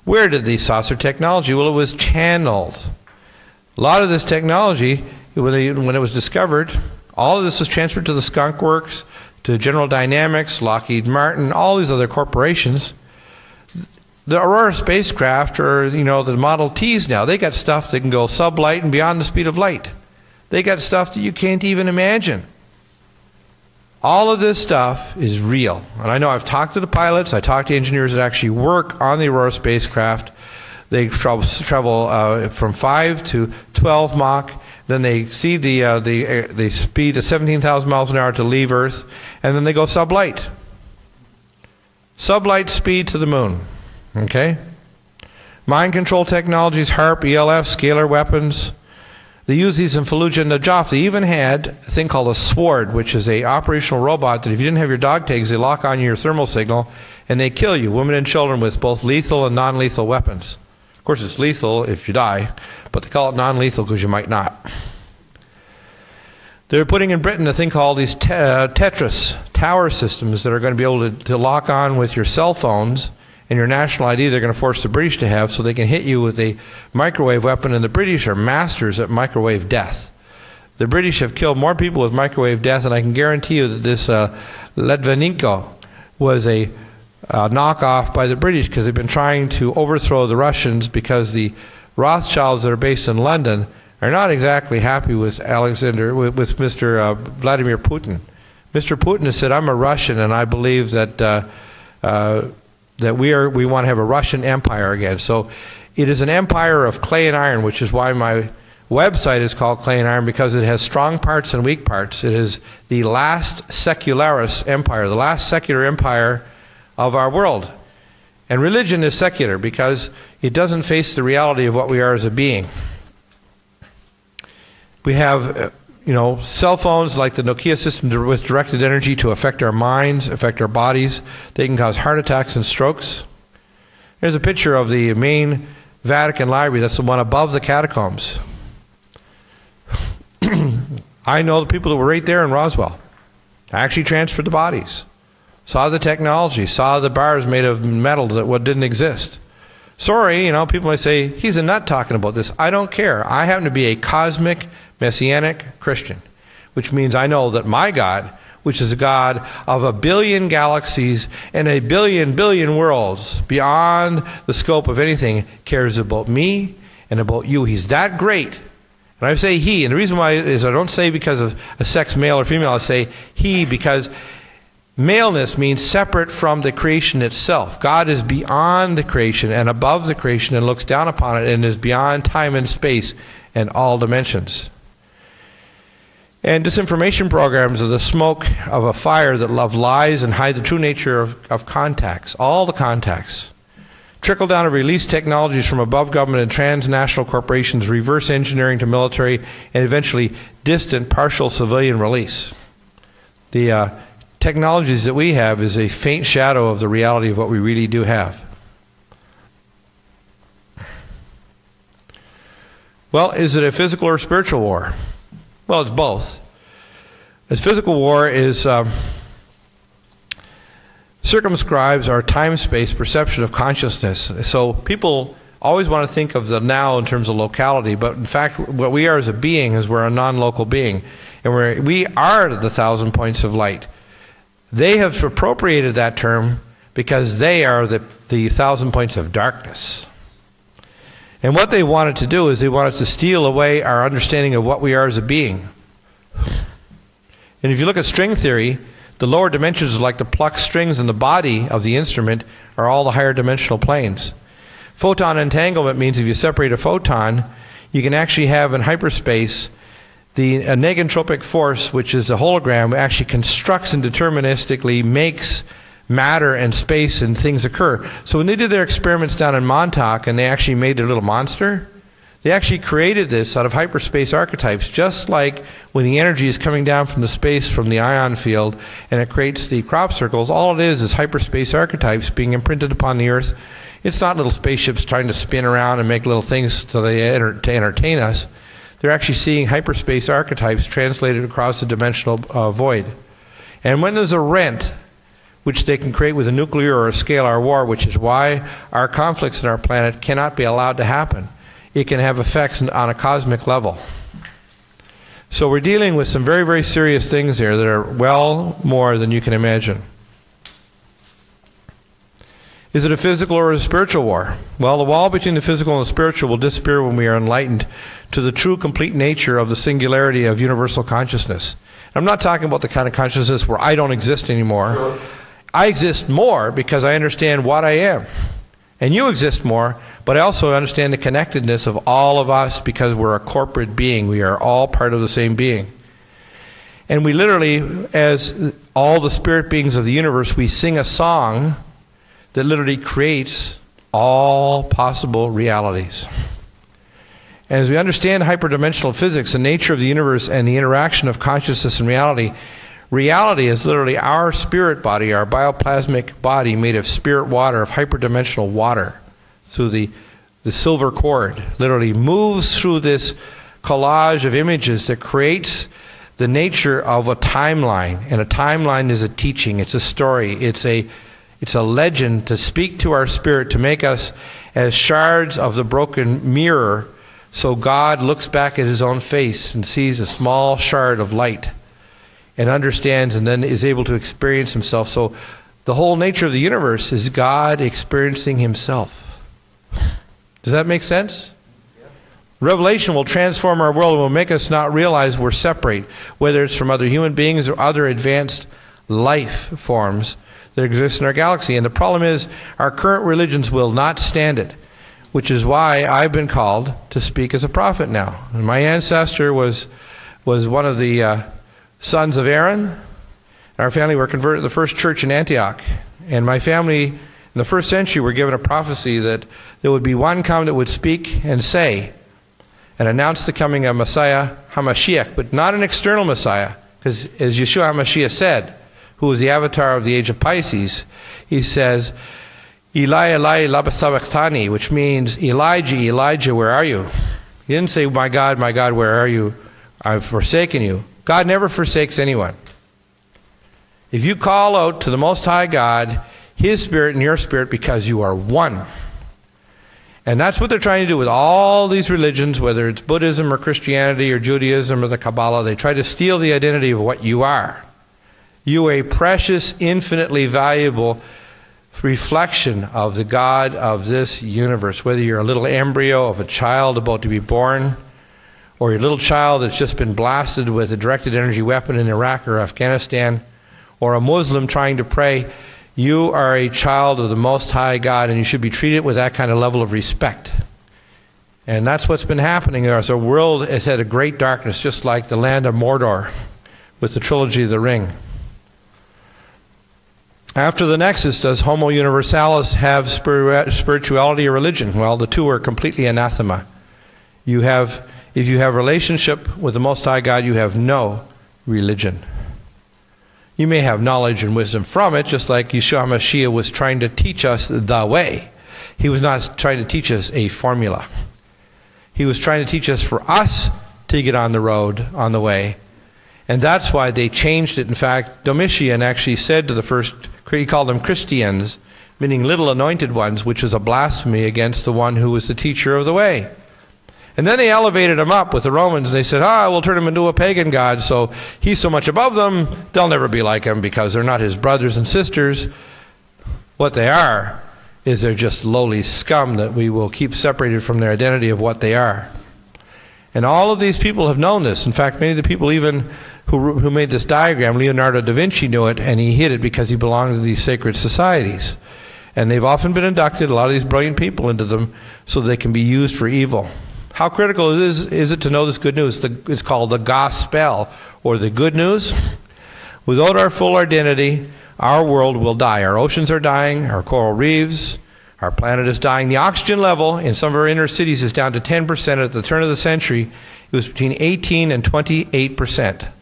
Where did the saucer technology? Well, it was channeled. A lot of this technology, when it was discovered, all of this was transferred to the Skunk Works, to General Dynamics, Lockheed Martin, all these other corporations. The Aurora spacecraft, or the Model Ts now, they got stuff that can go sublight and beyond the speed of light. They got stuff that you can't even imagine. All of this stuff is real. And I know I've talked to the pilots, I talked to engineers that actually work on the Aurora spacecraft. They travel from 5 to 12 Mach. Then they see the speed of 17,000 miles an hour to leave Earth. And then they go sublight. Sublight speed to the moon. Okay? Mind control technologies, HARP, ELF, scalar weapons. They use these in Fallujah and Najaf. They even had a thing called a SWORD, which is a operational robot that if you didn't have your dog tags, they lock on your thermal signal and they kill you, women and children, with both lethal and non-lethal weapons. Of course, it's lethal if you die, but they call it non-lethal because you might not. They're putting in Britain a thing called these Tetris tower systems that are going to be able to lock on with your cell phones and your national ID. They're going to force the British to have so they can hit you with a microwave weapon, and the British are masters at microwave death. The British have killed more people with microwave death, and I can guarantee you that this Litvinenko was a knockoff by the British, because they've been trying to overthrow the Russians, because the Rothschilds that are based in London are not exactly happy with Mr. Vladimir Putin. Mr. Putin has said, I'm a Russian and I believe that we want to have a Russian empire again. So it is an empire of clay and iron, which is why my website is called Clay and Iron, because it has strong parts and weak parts. It is the last secularis empire, the last secular empire of our world. And religion is secular because it doesn't face the reality of what we are as a being. We have cell phones like the Nokia system with directed energy to affect our minds, affect our bodies. They can cause heart attacks and strokes. Here's a picture of the main Vatican library. That's the one above the catacombs. I know the people that were right there in Roswell. I actually transferred the bodies. Saw the technology. Saw the bars made of metal that didn't exist. Sorry, people might say, he's a nut talking about this. I don't care. I happen to be a cosmic Messianic Christian, which means I know that my God, which is a God of a billion galaxies and a billion worlds beyond the scope of anything, cares about me and about you. He's that great. And I say he, and the reason why is I don't say because of a sex, male or female, I say he because maleness means separate from the creation itself. God is beyond the creation and above the creation and looks down upon it and is beyond time and space and all dimensions. And disinformation programs are the smoke of a fire that love lies and hide the true nature of contacts, all the contacts. Trickle down of release technologies from above government and transnational corporations, reverse engineering to military, and eventually distant partial civilian release. The technologies that we have is a faint shadow of the reality of what we really do have. Well, is it a physical or spiritual war? Well, it's both. A physical war is circumscribes our time-space perception of consciousness. So people always want to think of the now in terms of locality, but in fact what we are as a being is we're a non-local being. And we are the 1,000 points of light. They have appropriated that term because they are the 1,000 points of darkness. And what they wanted to do is they wanted to steal away our understanding of what we are as a being. And if you look at string theory, the lower dimensions, like the plucked strings in the body of the instrument, are all the higher dimensional planes. Photon entanglement means if you separate a photon, you can actually have in hyperspace the negentropic force, which is a hologram, actually constructs and deterministically makes matter and space and things occur. So when they did their experiments down in Montauk and they actually made their little monster, they actually created this out of hyperspace archetypes, just like when the energy is coming down from the space from the ion field and it creates the crop circles. All it is hyperspace archetypes being imprinted upon the Earth. It's not little spaceships trying to spin around and make little things to entertain us. They're actually seeing hyperspace archetypes translated across the dimensional void. And when there's a rent, which they can create with a nuclear or a scalar war, which is why our conflicts in our planet cannot be allowed to happen. It can have effects on a cosmic level. So we're dealing with some very, very serious things here that are well more than you can imagine. Is it a physical or a spiritual war? Well, the wall between the physical and the spiritual will disappear when we are enlightened to the true, complete nature of the singularity of universal consciousness. I'm not talking about the kind of consciousness where I don't exist anymore. I exist more because I understand what I am. And you exist more, but I also understand the connectedness of all of us because we're a corporate being. We are all part of the same being. And we literally, as all the spirit beings of the universe, we sing a song that literally creates all possible realities. And as we understand hyperdimensional physics, the nature of the universe and the interaction of consciousness and reality, reality is literally our spirit body, our bioplasmic body made of spirit water, of hyperdimensional water, through the silver cord, literally moves through this collage of images that creates the nature of a timeline. And a timeline is a teaching, it's a story, it's a legend to speak to our spirit, to make us as shards of the broken mirror, so God looks back at his own face and sees a small shard of light and understands and then is able to experience himself. So the whole nature of the universe is God experiencing himself. Does that make sense? Revelation will transform our world and will make us not realize we're separate, whether it's from other human beings or other advanced life forms that exist in our galaxy. And the problem is our current religions will not stand it, which is why I've been called to speak as a prophet now. And my ancestor was one of the sons of Aaron. And our family were converted to the first church in Antioch. And my family in the first century were given a prophecy that there would be one come that would speak and say and announce the coming of Messiah HaMashiach, but not an external Messiah. Because as Yeshua HaMashiach said, who was the avatar of the age of Pisces, he says, Eli, Eli, lama sabachthani, which means, Elijah, Elijah, where are you? He didn't say, my God, where are you? I've forsaken you. God never forsakes anyone. If you call out to the Most High God, his spirit and your spirit, because you are one. And that's what they're trying to do with all these religions, whether it's Buddhism or Christianity or Judaism or the Kabbalah. They try to steal the identity of what you are. You are a precious, infinitely valuable reflection of the God of this universe. Whether you're a little embryo of a child about to be born, or your little child that's just been blasted with a directed energy weapon in Iraq or Afghanistan, or a Muslim trying to pray, you are a child of the Most High God, and you should be treated with that kind of level of respect. And that's what's been happening. Our world has had a great darkness, just like the land of Mordor with the trilogy of the Ring. After the Nexus, does Homo Universalis have spirituality or religion? Well, the two are completely anathema. If you have relationship with the Most High God, you have no religion. You may have knowledge and wisdom from it, just like Yeshua HaMashiach was trying to teach us the way. He was not trying to teach us a formula. He was trying to teach us for us to get on the road, on the way. And that's why they changed it. In fact, Domitian actually said to the first, he called them Christians, meaning little anointed ones, which was a blasphemy against the one who was the teacher of the way. And then they elevated him up with the Romans. They said, we'll turn him into a pagan god, so he's so much above them, they'll never be like him because they're not his brothers and sisters. What they are is they're just lowly scum that we will keep separated from their identity of what they are. And all of these people have known this. In fact, many of the people even who made this diagram, Leonardo da Vinci knew it, and he hid it because he belonged to these sacred societies. And they've often been inducted, a lot of these brilliant people, into them so they can be used for evil. How critical is it to know this good news? It's called the gospel, or the good news. Without our full identity, our world will die. Our oceans are dying, our coral reefs, our planet is dying. The oxygen level in some of our inner cities is down to 10%. At the turn of the century, it was between 18 and 28%.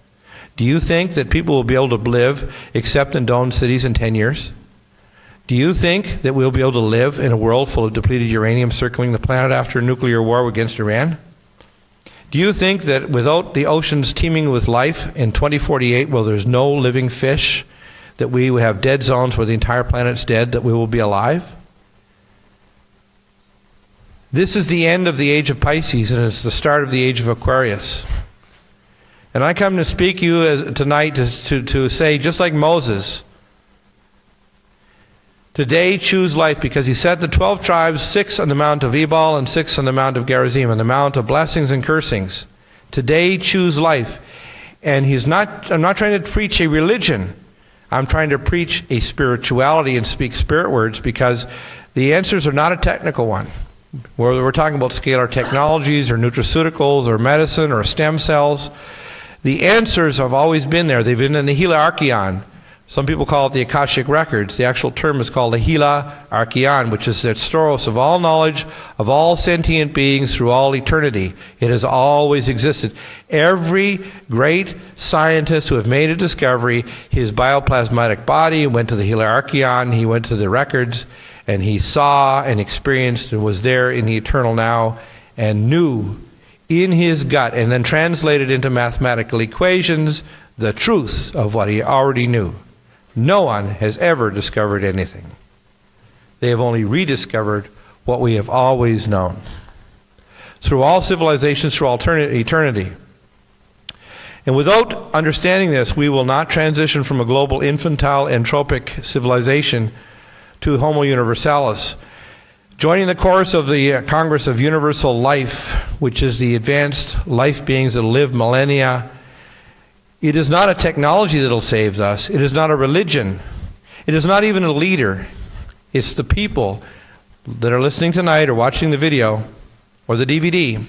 Do you think that people will be able to live except in domed cities in 10 years? Do you think that we'll be able to live in a world full of depleted uranium circling the planet after a nuclear war against Iran? Do you think that without the oceans teeming with life in 2048, where there's no living fish, that we will have dead zones where the entire planet's dead, that we will be alive? This is the end of the age of Pisces, and it's the start of the age of Aquarius. And I come to speak to you tonight to say, just like Moses, today choose life, because he set the 12 tribes, 6 on the Mount of Ebal and 6 on the Mount of Gerizim, on the Mount of blessings and cursings. Today choose life. And I'm not trying to preach a religion. I'm trying to preach a spirituality and speak spirit words, because the answers are not a technical one. Whether we're talking about scalar technologies or nutraceuticals or medicine or stem cells, the answers have always been there. They've been in the Heliarcheon. Some people call it the Akashic Records. The actual term is called the Heliarcheon, which is the storos of all knowledge of all sentient beings through all eternity. It has always existed. Every great scientist who has made a discovery, his bioplasmatic body went to the Heliarcheon, he went to the records, and he saw and experienced and was there in the eternal now and knew in his gut, and then translated into mathematical equations the truth of what he already knew. No one has ever discovered anything. They have only rediscovered what we have always known. Through all civilizations, through eternity. And without understanding this, we will not transition from a global infantile entropic civilization to Homo Universalis. Joining the chorus of the Congress of Universal Life, which is the advanced life beings that live millennia, it is not a technology that will save us. It is not a religion. It is not even a leader. It's the people that are listening tonight or watching the video or the DVD.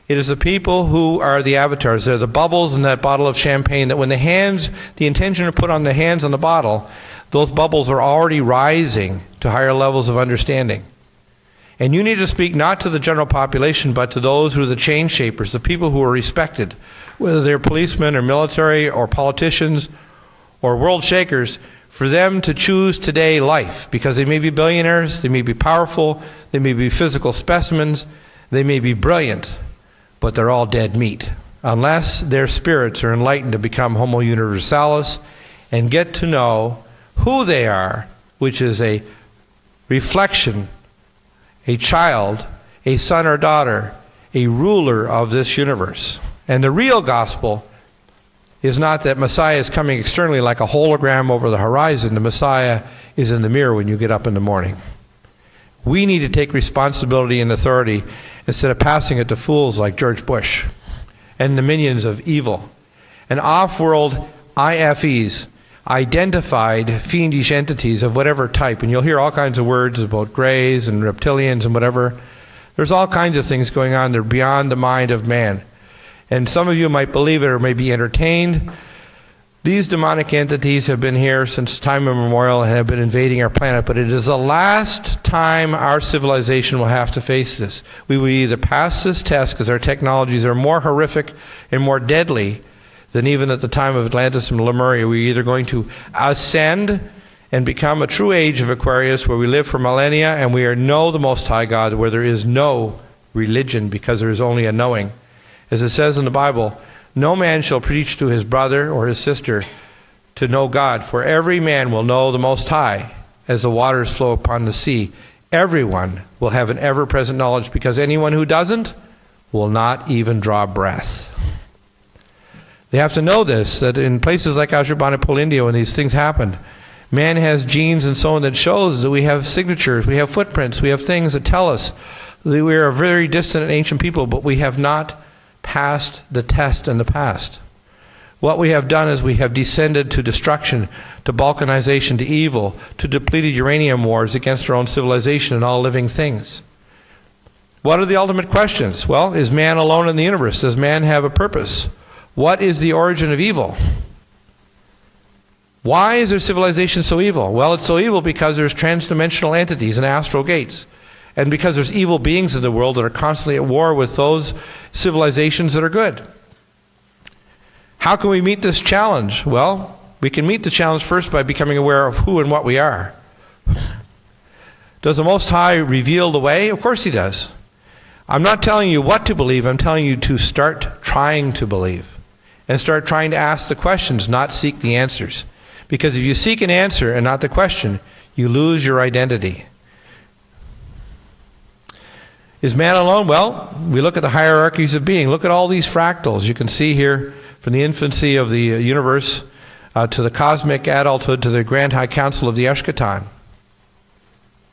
It is the people who are the avatars. They're the bubbles in that bottle of champagne that when the intention are put on the hands on the bottle, those bubbles are already rising to higher levels of understanding. And you need to speak not to the general population, but to those who are the change shapers, the people who are respected, whether they're policemen or military or politicians or world shakers, for them to choose today life, because they may be billionaires, they may be powerful, they may be physical specimens, they may be brilliant, but they're all dead meat. Unless their spirits are enlightened to become Homo Universalis and get to know who they are, which is a reflection, a child, a son or daughter, a ruler of this universe. And the real gospel is not that Messiah is coming externally like a hologram over the horizon. The Messiah is in the mirror when you get up in the morning. We need to take responsibility and authority instead of passing it to fools like George Bush and the minions of evil and off-world IFEs, identified fiendish entities of whatever type. And you'll hear all kinds of words about greys and reptilians and whatever. There's all kinds of things going on. They're beyond the mind of man. And some of you might believe it or may be entertained. These demonic entities have been here since time immemorial and have been invading our planet. But it is the last time our civilization will have to face this. We will either pass this test because our technologies are more horrific and more deadly than even at the time of Atlantis and Lemuria. We're either going to ascend and become a true age of Aquarius where we live for millennia and we know the Most High God, where there is no religion because there is only a knowing. As it says in the Bible, no man shall preach to his brother or his sister to know God, for every man will know the Most High as the waters flow upon the sea. Everyone will have an ever-present knowledge, because anyone who doesn't will not even draw breath. They have to know this, that in places like Ashurbanipal, India, when these things happen, man has genes and so on that shows that we have signatures, we have footprints, we have things that tell us that we are a very distant and ancient people, but we have not passed the test in the past. What we have done is we have descended to destruction, to balkanization, to evil, to depleted uranium wars against our own civilization and all living things. What are the ultimate questions? Well, is man alone in the universe? Does man have a purpose? What is the origin of evil? Why is their civilization so evil? Well, it's so evil because there's transdimensional entities and astral gates. And because there's evil beings in the world that are constantly at war with those civilizations that are good. How can we meet this challenge? Well, we can meet the challenge first by becoming aware of who and what we are. Does the Most High reveal the way? Of course He does. I'm not telling you what to believe. I'm telling you to start trying to believe. And start trying to ask the questions, not seek the answers. Because if you seek an answer and not the question, you lose your identity. Is man alone? Well, we look at the hierarchies of being. Look at all these fractals. You can see here from the infancy of the universe to the cosmic adulthood to the Grand High Council of the Eshkatan.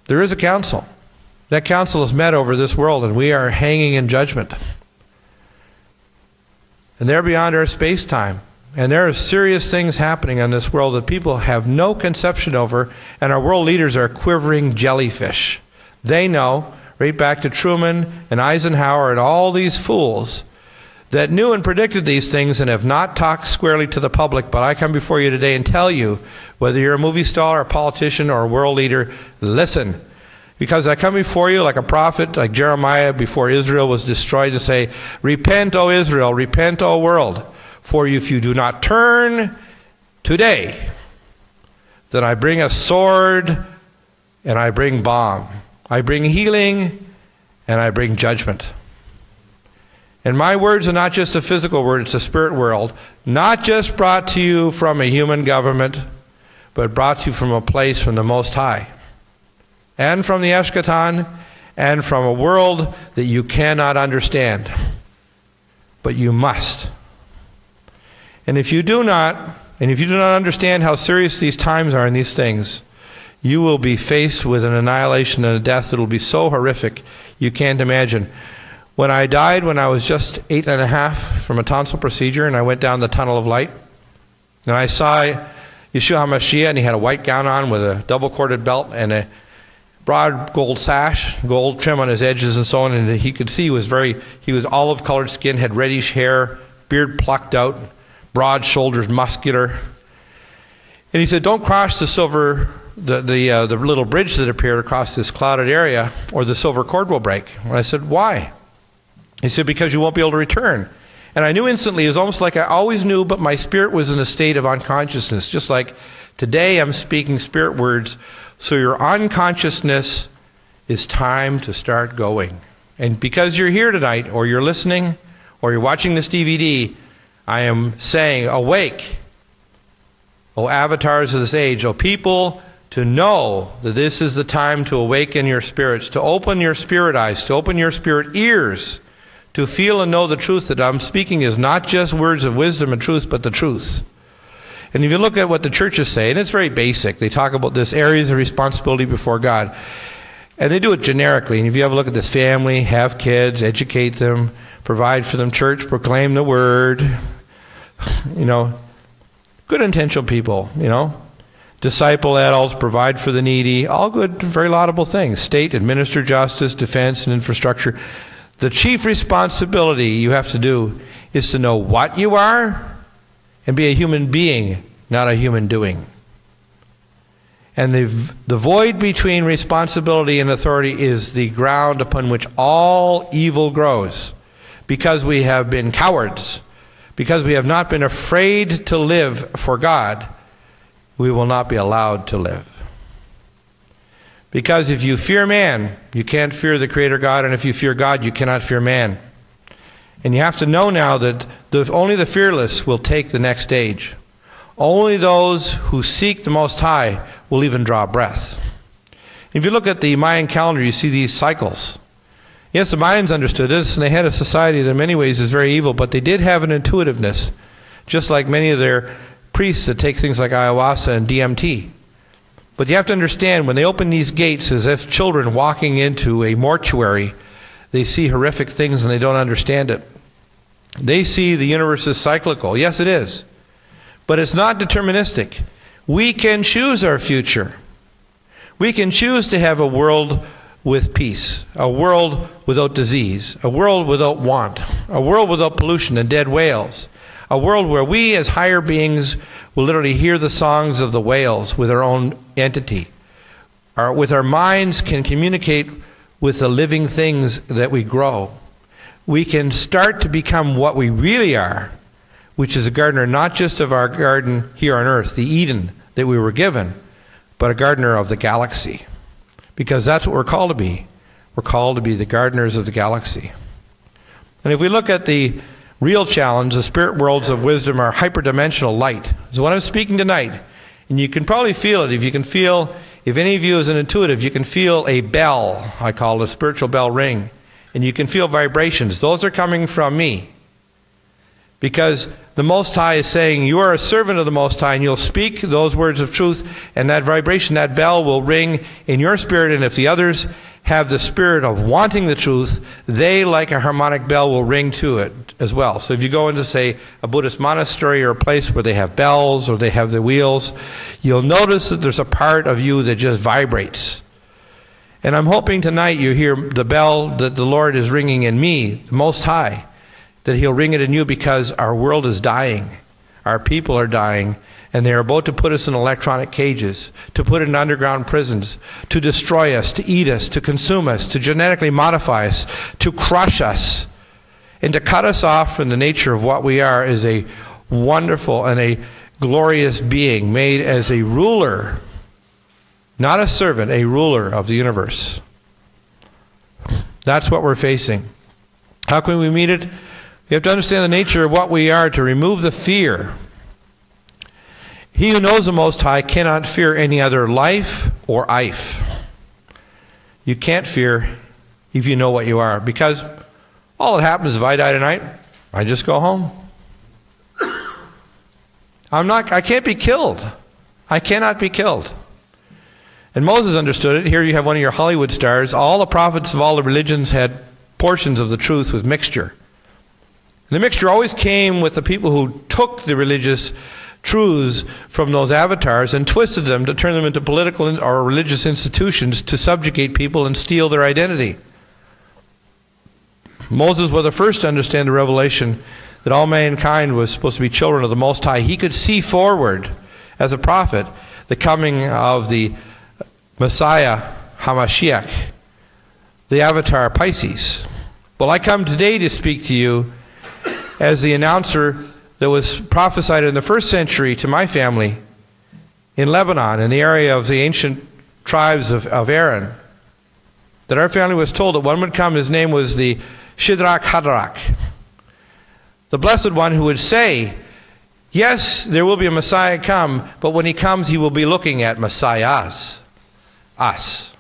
There is a council. That council is met over this world, and we are hanging in judgment. And they're beyond our space-time. And there are serious things happening on this world that people have no conception over, and our world leaders are quivering jellyfish. They know, right back to Truman and Eisenhower and all these fools, that knew and predicted these things and have not talked squarely to the public. But I come before you today and tell you, whether you're a movie star, a politician, or a world leader, listen. Because I come before you like a prophet, like Jeremiah before Israel was destroyed, to say, repent, O Israel, repent, O world. For if you do not turn today, then I bring a sword and I bring bomb. I bring healing and I bring judgment. And my words are not just a physical word, it's a spirit world. Not just brought to you from a human government, but brought to you from a place from the Most High. And from the Eshkatan, and from a world that you cannot understand. But you must. And if you do not understand how serious these times are and these things, you will be faced with an annihilation and a death that will be so horrific you can't imagine. When I died when I was just 8.5 from a tonsil procedure, and I went down the tunnel of light, and I saw Yeshua HaMashiach, and he had a white gown on with a double-corded belt and a broad gold sash, gold trim on his edges and so on, and he could see he was olive-colored skin, had reddish hair, beard plucked out, broad shoulders, muscular. And he said, don't cross the little bridge that appeared across this clouded area, or the silver cord will break. And I said, why? He said, because you won't be able to return. And I knew instantly, it was almost like I always knew, but my spirit was in a state of unconsciousness. Just like today I'm speaking spirit words, so your unconsciousness is time to start going. And because you're here tonight, or you're listening, or you're watching this DVD, I am saying, awake, O avatars of this age, O people, to know that this is the time to awaken your spirits, to open your spirit eyes, to open your spirit ears, to feel and know the truth that I'm speaking is not just words of wisdom and truth, but the truth. And if you look at what the churches say, and it's very basic, they talk about this areas of responsibility before God. And they do it generically. And if you have a look at this family, have kids, educate them, provide for them, church, proclaim the word, good intentional people, disciple adults, provide for the needy, all good, very laudable things. State, administer justice, defense, and infrastructure. The chief responsibility you have to do is to know what you are and be a human being, not a human doing. And the void between responsibility and authority is the ground upon which all evil grows. Because we have been cowards, because we have not been afraid to live for God, we will not be allowed to live. Because if you fear man, you can't fear the Creator God, and if you fear God, you cannot fear man. And you have to know now that only the fearless will take the next stage. Only those who seek the Most High will even draw breath. If you look at the Mayan calendar, you see these cycles. Yes, the Mayans understood this, and they had a society that in many ways is very evil, but they did have an intuitiveness, just like many of their priests that take things like ayahuasca and DMT. But you have to understand, when they open these gates as if children walking into a mortuary, they see horrific things and they don't understand it. They see the universe as cyclical. Yes, it is. But it's not deterministic. We can choose our future. We can choose to have a world with peace, a world without disease, a world without want, a world without pollution and dead whales, A world where we as higher beings will literally hear the songs of the whales with our own entity. With our minds can communicate with the living things that we grow. We can start to become what we really are, which is a gardener not just of our garden here on earth, the Eden that we were given, but a gardener of the galaxy. Because that's what we're called to be. We're called to be the gardeners of the galaxy. And if we look at the real challenge, the spirit worlds of wisdom are hyperdimensional light. So when I'm speaking tonight, and you can probably feel it, if any of you is an intuitive, you can feel a bell, I call it a spiritual bell ring, and you can feel vibrations. Those are coming from me. Because the Most High is saying, you are a servant of the Most High, and you'll speak those words of truth, and that vibration, that bell will ring in your spirit, and if the others have the spirit of wanting the truth, they, like a harmonic bell, will ring to it as well. So if you go into, say, a Buddhist monastery or a place where they have bells or they have the wheels, you'll notice that there's a part of you that just vibrates. And I'm hoping tonight you hear the bell that the Lord is ringing in me, the Most High, that He'll ring it in you, because our world is dying. Our people are dying. And they are about to put us in electronic cages, to put in underground prisons, to destroy us, to eat us, to consume us, to genetically modify us, to crush us, and to cut us off from the nature of what we are as a wonderful and a glorious being made as a ruler, not a servant, a ruler of the universe. That's what we're facing. How can we meet it? We have to understand the nature of what we are to remove the fear. He who knows the Most High cannot fear any other life or ife. You can't fear if you know what you are. Because all that happens if I die tonight, I just go home. I can't be killed. I cannot be killed. And Moses understood it. Here you have one of your Hollywood stars. All the prophets of all the religions had portions of the truth with mixture. And the mixture always came with the people who took the religious truths from those avatars and twisted them to turn them into political or religious institutions to subjugate people and steal their identity. Moses was the first to understand the revelation that all mankind was supposed to be children of the Most High. He could see forward, as a prophet, the coming of the Messiah, Hamashiach, the avatar Pisces. Well, I come today to speak to you as the announcer that was prophesied in the first century to my family in Lebanon, in the area of the ancient tribes of Aaron, that our family was told that one would come. His name was the Shidrak Hadrak, the Blessed One, who would say, yes, there will be a Messiah come, but when He comes, He will be looking at Messiahs, us.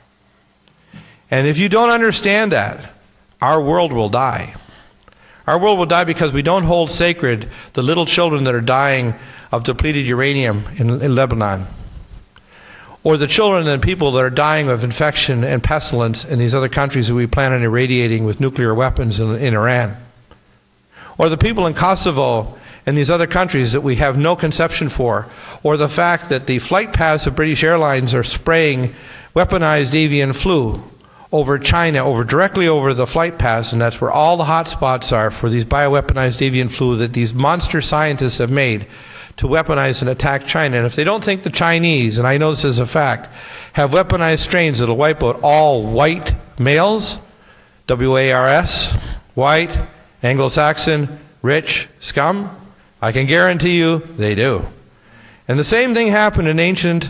And if you don't understand that, our world will die. Our world will die because we don't hold sacred the little children that are dying of depleted uranium in Lebanon, or the children and people that are dying of infection and pestilence in these other countries that we plan on irradiating with nuclear weapons in Iran, or the people in Kosovo and these other countries that we have no conception for, or the fact that the flight paths of British Airlines are spraying weaponized avian flu over China, directly over the flight paths, and that's where all the hot spots are for these bioweaponized avian flu that these monster scientists have made to weaponize and attack China. And if they don't think the Chinese, and I know this is a fact, have weaponized strains that will wipe out all white males, W-A-R-S, white, Anglo-Saxon, rich, scum, I can guarantee you they do. And the same thing happened in ancient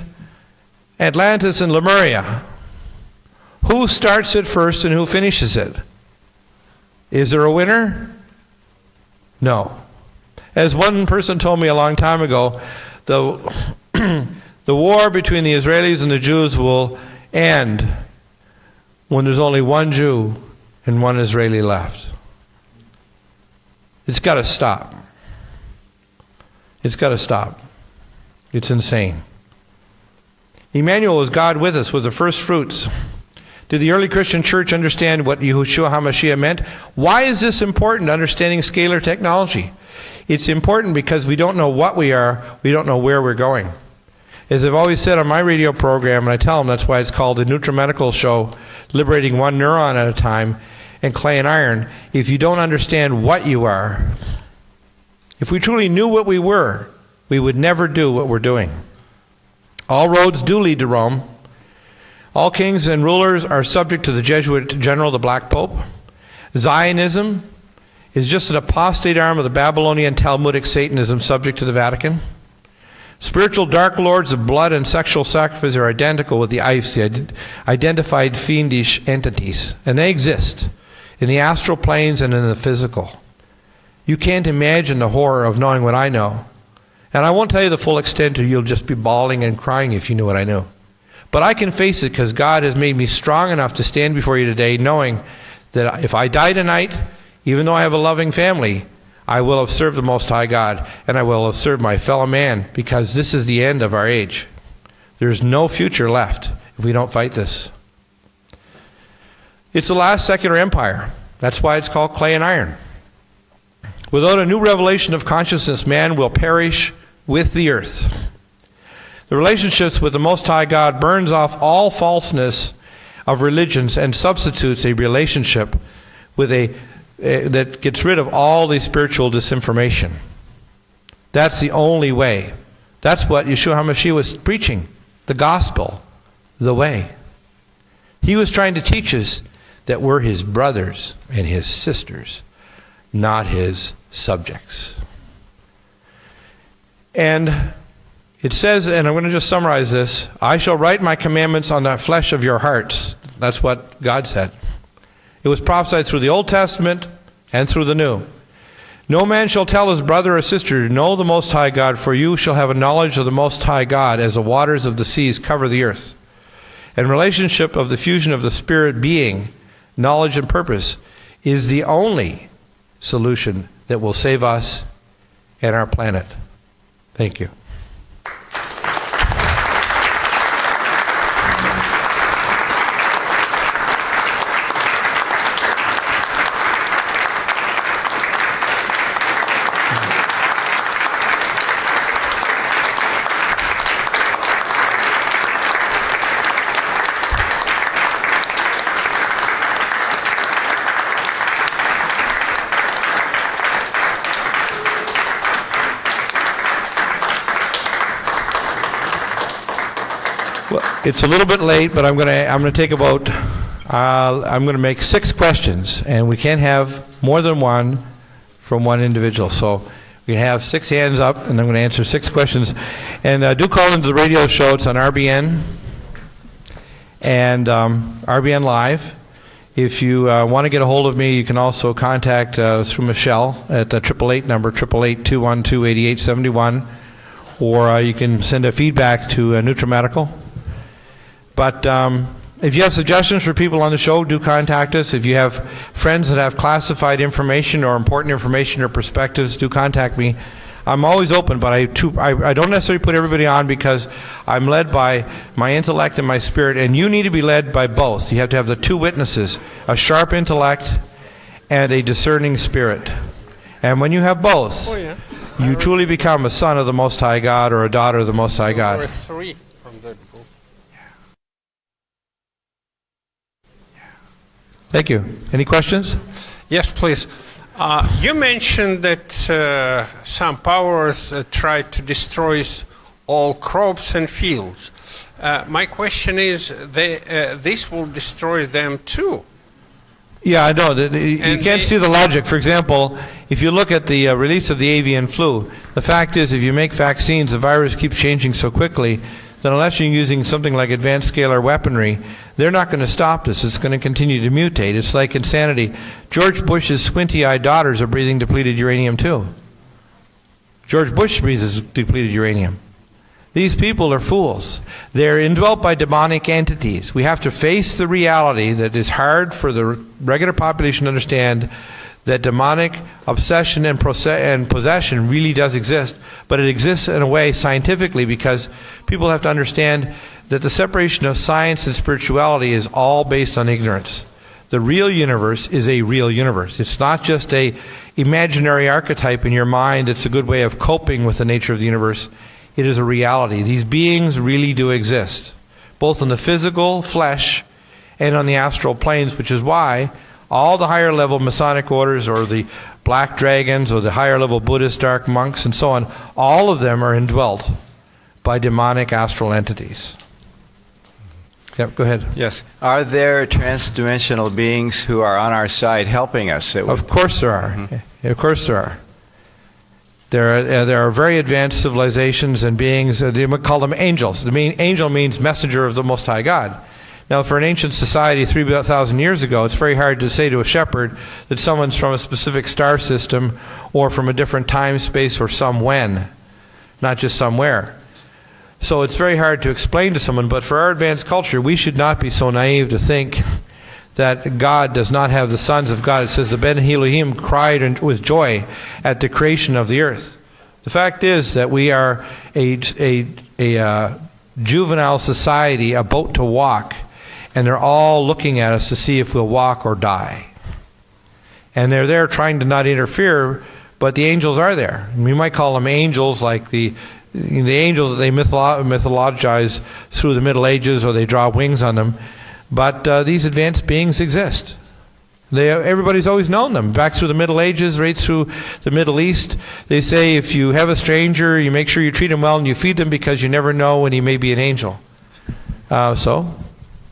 Atlantis and Lemuria. Who starts it first and who finishes it? Is there a winner? No. As one person told me a long time ago, the war between the Israelis and the Jews will end when there's only one Jew and one Israeli left. It's got to stop. It's got to stop. It's insane. Emmanuel was God with us, was the first fruits. Did the early Christian church understand what Yahushua HaMashiach meant? Why is this important, understanding scalar technology? It's important because we don't know what we are, we don't know where we're going. As I've always said on my radio program, and I tell them that's why it's called the Nutramedical Show, liberating one neuron at a time, and clay and iron. If you don't understand what you are, If we truly knew what we were, we would never do what we're doing. All roads do lead to Rome. All kings and rulers are subject to the Jesuit general, the Black Pope. Zionism is just an apostate arm of the Babylonian Talmudic Satanism subject to the Vatican. Spiritual dark lords of blood and sexual sacrifice are identical with the IFES, the identified fiendish entities, and they exist in the astral planes and in the physical. You can't imagine the horror of knowing what I know. And I won't tell you the full extent, or you'll just be bawling and crying if you knew what I know. But I can face it because God has made me strong enough to stand before you today knowing that if I die tonight, even though I have a loving family, I will have served the Most High God, and I will have served my fellow man, because this is the end of our age. There's no future left if we don't fight this. It's the last secular empire. That's why it's called clay and iron. Without a new revelation of consciousness, man will perish with the earth. The relationships with the Most High God burns off all falseness of religions and substitutes a relationship with that gets rid of all the spiritual disinformation. That's the only way. That's what Yeshua HaMashiach was preaching. The gospel, the way. He was trying to teach us that we're his brothers and his sisters, not his subjects. And it says, and I'm going to just summarize this, I shall write my commandments on the flesh of your hearts. That's what God said. It was prophesied through the Old Testament and through the New. No man shall tell his brother or sister, know the Most High God, for you shall have a knowledge of the Most High God as the waters of the seas cover the earth. And relationship of the fusion of the Spirit being, knowledge and purpose, is the only solution that will save us and our planet. Thank you. It's a little bit late, but I'm going to take about I'm going to make 6 questions, and we can't have more than one from one individual. So we have 6 hands up, and I'm going to answer 6 questions. And do call into the radio show. It's on RBN and RBN Live. If you want to get a hold of me, you can also contact through Michelle at the 888 number 888-212-8871, or you can send a feedback to NutriMedical. But if you have suggestions for people on the show, do contact us. If you have friends that have classified information or important information or perspectives, do contact me. I'm always open, but I don't necessarily put everybody on because I'm led by my intellect and my spirit, and you need to be led by both. You have to have the 2 witnesses, a sharp intellect and a discerning spirit. And when you have both, you truly become a son of the Most High God or a daughter of the Most High God. There were 3 from that book. Thank you. Any questions? Yes, please. You mentioned that some powers try to destroy all crops and fields. My question is, this will destroy them too. Yeah, I know. You can't see the logic. For example, if you look at the release of the avian flu, the fact is if you make vaccines, the virus keeps changing so quickly that unless you're using something like advanced scalar weaponry, they're not going to stop this. It's going to continue to mutate. It's like insanity. George Bush's squinty-eyed daughters are breathing depleted uranium too. George Bush breathes depleted uranium. These people are fools. They're indwelt by demonic entities. We have to face the reality that is hard for the regular population to understand, that demonic obsession and possession really does exist, but it exists in a way scientifically because people have to understand that the separation of science and spirituality is all based on ignorance. The real universe is a real universe. It's not just a imaginary archetype in your mind. It's a good way of coping with the nature of the universe. It is a reality. These beings really do exist, both in the physical flesh and on the astral planes, which is why all the higher level Masonic orders or the black dragons or the higher level Buddhist dark monks and so on, all of them are indwelt by demonic astral entities. Yep, go ahead. Yes. Are there transdimensional beings who are on our side helping us? Of course there are. Mm-hmm. Of course there are. There are very advanced civilizations and beings, they call them angels. Angel means messenger of the Most High God. Now, for an ancient society 3,000 years ago, it's very hard to say to a shepherd that someone's from a specific star system or from a different time, space, or some when, not just somewhere. So it's very hard to explain to someone, but for our advanced culture, we should not be so naive to think that God does not have the sons of God. It says the Ben Elohim cried with joy at the creation of the earth. The fact is that we are a juvenile society about to walk, and they're all looking at us to see if we'll walk or die. And they're there trying to not interfere, but the angels are there. We might call them angels, like the angels that they mythologize through the Middle Ages, or they draw wings on them. But these advanced beings exist. Everybody's always known them. Back through the Middle Ages, right through the Middle East, they say if you have a stranger, you make sure you treat him well and you feed him, because you never know when he may be an angel. So,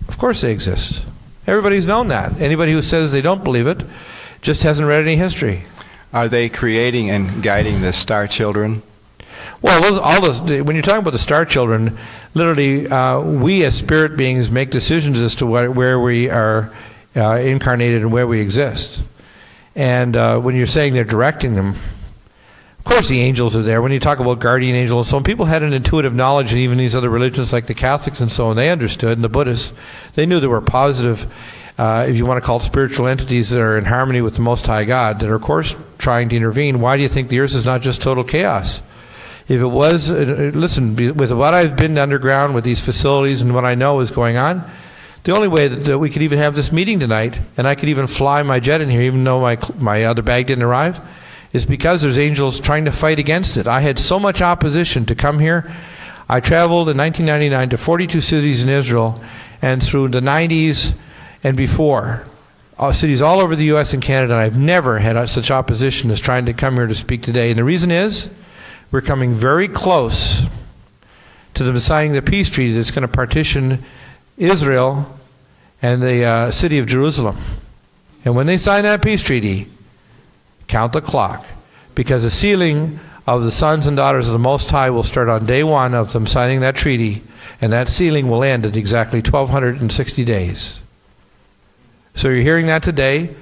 of course they exist. Everybody's known that. Anybody who says they don't believe it just hasn't read any history. Are they creating and guiding the star children? Well, when you're talking about the star children, literally, we as spirit beings make decisions as to where we are incarnated and where we exist. And when you're saying they're directing them, of course the angels are there. When you talk about guardian angels, some people had an intuitive knowledge, and even these other religions like the Catholics and so on, they understood, and the Buddhists, they knew there were positive, if you want to call it spiritual entities that are in harmony with the Most High God, that are of course trying to intervene. Why do you think the earth is not just total chaos? If it was, listen, with what I've been underground with these facilities and what I know is going on, the only way that we could even have this meeting tonight, and I could even fly my jet in here even though my other bag didn't arrive, is because there's angels trying to fight against it. I had so much opposition to come here. I traveled in 1999 to 42 cities in Israel, and through the 90s and before, cities all over the U.S. and Canada, and I've never had such opposition as trying to come here to speak today. And the reason is, we're coming very close to them signing the peace treaty that's going to partition Israel and the city of Jerusalem. And when they sign that peace treaty, count the clock, because the sealing of the sons and daughters of the Most High will start on day one of them signing that treaty, and that sealing will end at exactly 1,260 days. So you're hearing that today.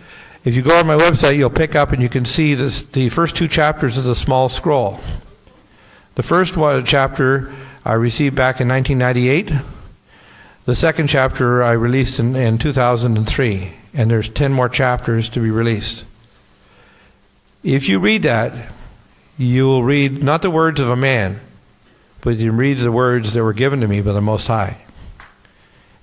If you go on my website, you'll pick up and you can see the first two chapters of the small scroll. The first chapter I received back in 1998. The second chapter I released in 2003. And there's 10 more chapters to be released. If you read that, you will read not the words of a man, but you read the words that were given to me by the Most High.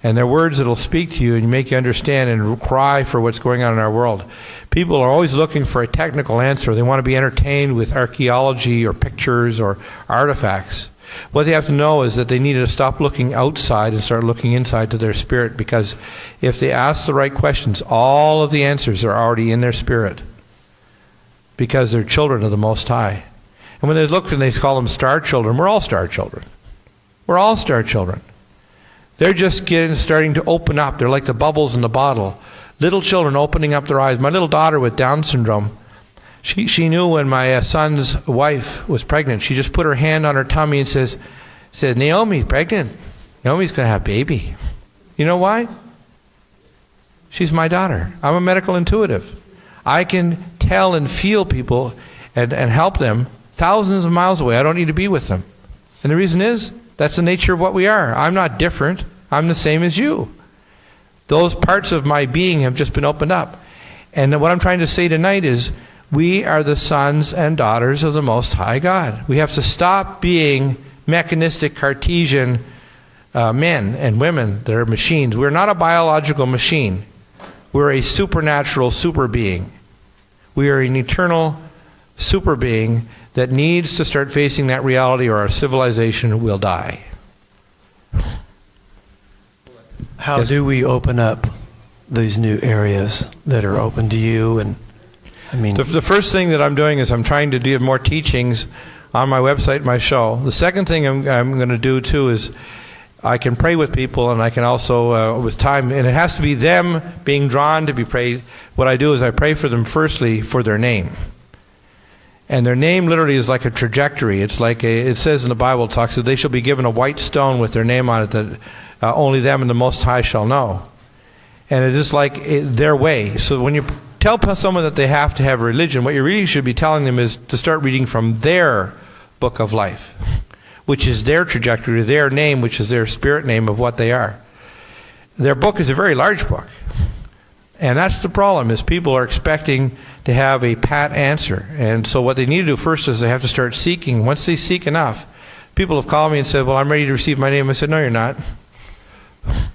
And they're words that will speak to you and make you understand and cry for what's going on in our world. People are always looking for a technical answer. They want to be entertained with archaeology or pictures or artifacts. What they have to know is that they need to stop looking outside and start looking inside to their spirit, because if they ask the right questions, all of the answers are already in their spirit, because they're children of the Most High. And when they look and they call them star children, we're all star children. We're all star children. They're just starting to open up. They're like the bubbles in the bottle. Little children opening up their eyes. My little daughter with Down syndrome, she knew when my son's wife was pregnant. She just put her hand on her tummy and said, Naomi's pregnant. Naomi's going to have a baby. You know why? She's my daughter. I'm a medical intuitive. I can tell and feel people and help them thousands of miles away. I don't need to be with them. And the reason is, that's the nature of what we are. I'm not different. I'm the same as you. Those parts of my being have just been opened up. And what I'm trying to say tonight is, we are the sons and daughters of the Most High God. We have to stop being mechanistic, Cartesian men and women that are machines. We're not a biological machine. We're a supernatural super being. We are an eternal super being that needs to start facing that reality, or our civilization will die. How do we open up these new areas that are open to you? And I mean, The first thing that I'm doing is I'm trying to do more teachings on my website, my show. The second thing I'm going to do too is I can pray with people, and I can also, with time, and it has to be them being drawn to be prayed. What I do is I pray for them firstly for their name. And their name literally is like a trajectory. It's like it says in the Bible, it talks that they shall be given a white stone with their name on it that only them and the Most High shall know. And it is like their way. So when you tell someone that they have to have religion, what you really should be telling them is to start reading from their book of life, which is their trajectory, their name, which is their spirit name of what they are. Their book is a very large book. And that's the problem, is people are expecting to have a pat answer. And so what they need to do first is they have to start seeking. Once they seek enough, people have called me and said, well, I'm ready to receive my name. I said, no, you're not.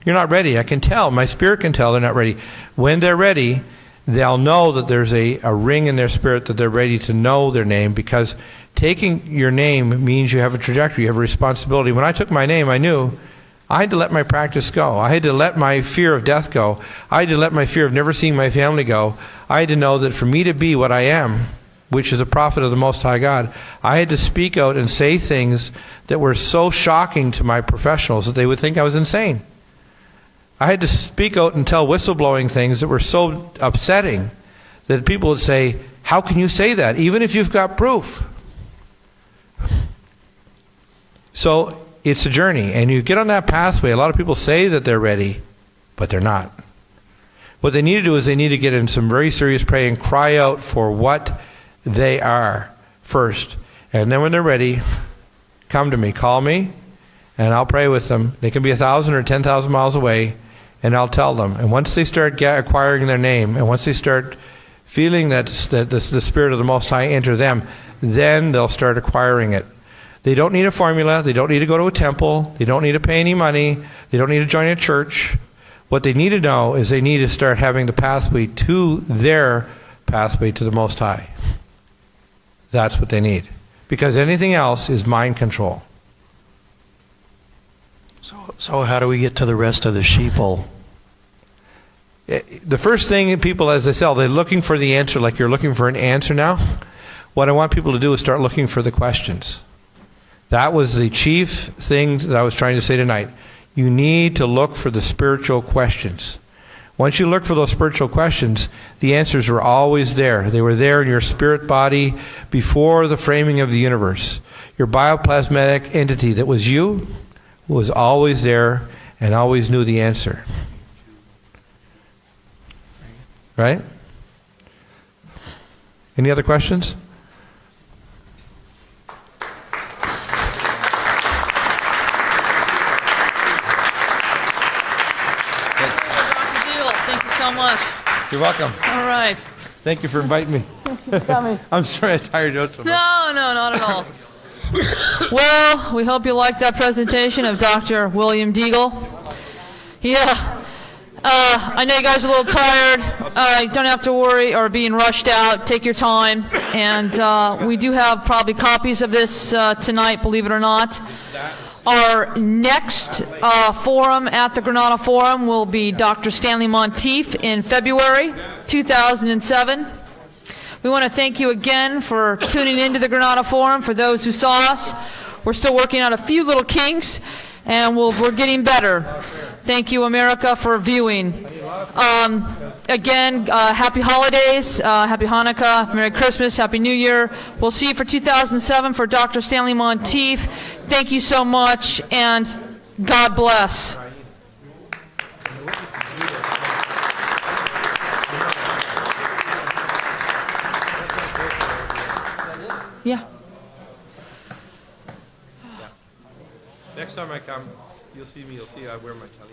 You're not ready. I can tell. My spirit can tell they're not ready. When they're ready, they'll know that there's a ring in their spirit that they're ready to know their name, because taking your name means you have a trajectory, you have a responsibility. When I took my name, I knew I had to let my practice go. I had to let my fear of death go. I had to let my fear of never seeing my family go. I had to know that for me to be what I am, which is a prophet of the Most High God, I had to speak out and say things that were so shocking to my professionals that they would think I was insane. I had to speak out and tell whistleblowing things that were so upsetting that people would say, how can you say that, even if you've got proof? So it's a journey, and you get on that pathway. A lot of people say that they're ready, but they're not. What they need to do is they need to get in some very serious prayer and cry out for what they are first. And then when they're ready, come to me, call me, and I'll pray with them. They can be 1,000 or 10,000 miles away, and I'll tell them. And once they start acquiring their name, and once they start feeling that the Spirit of the Most High enter them, then they'll start acquiring it. They don't need a formula. They don't need to go to a temple. They don't need to pay any money. They don't need to join a church. What they need to know is they need to start having the pathway to their pathway to the Most High. That's what they need. Because anything else is mind control. So how do we get to the rest of the sheeple? The first thing people, as they say, they're looking for the answer, like you're looking for an answer now. What I want people to do is start looking for the questions. That was the chief thing that I was trying to say tonight. You need to look for the spiritual questions. Once you look for those spiritual questions, the answers were always there. They were there in your spirit body before the framing of the universe. Your bioplasmatic entity that was you was always there and always knew the answer. Right? Any other questions? So much. You're welcome. All right. Thank you for inviting me. I'm sorry I tired you out so much. No, not at all. Well, we hope you liked that presentation of Dr. William Deagel. Yeah. I know you guys are a little tired. You don't have to worry or being rushed out. Take your time. And we do have probably copies of this tonight, believe it or not. Our next forum at the Granada Forum will be Dr. Stanley Monteith in February 2007. We want to thank you again for tuning into the Granada Forum. For those who saw us, we're still working out a few little kinks, and we're getting better. Thank you, America, for viewing. Again, happy holidays, happy Hanukkah, Merry Christmas, Happy New Year. We'll see you for 2007 for Dr. Stanley Monteith. Thank you so much, and God bless. Yeah. Next time I come, you'll see me, I wear my tally.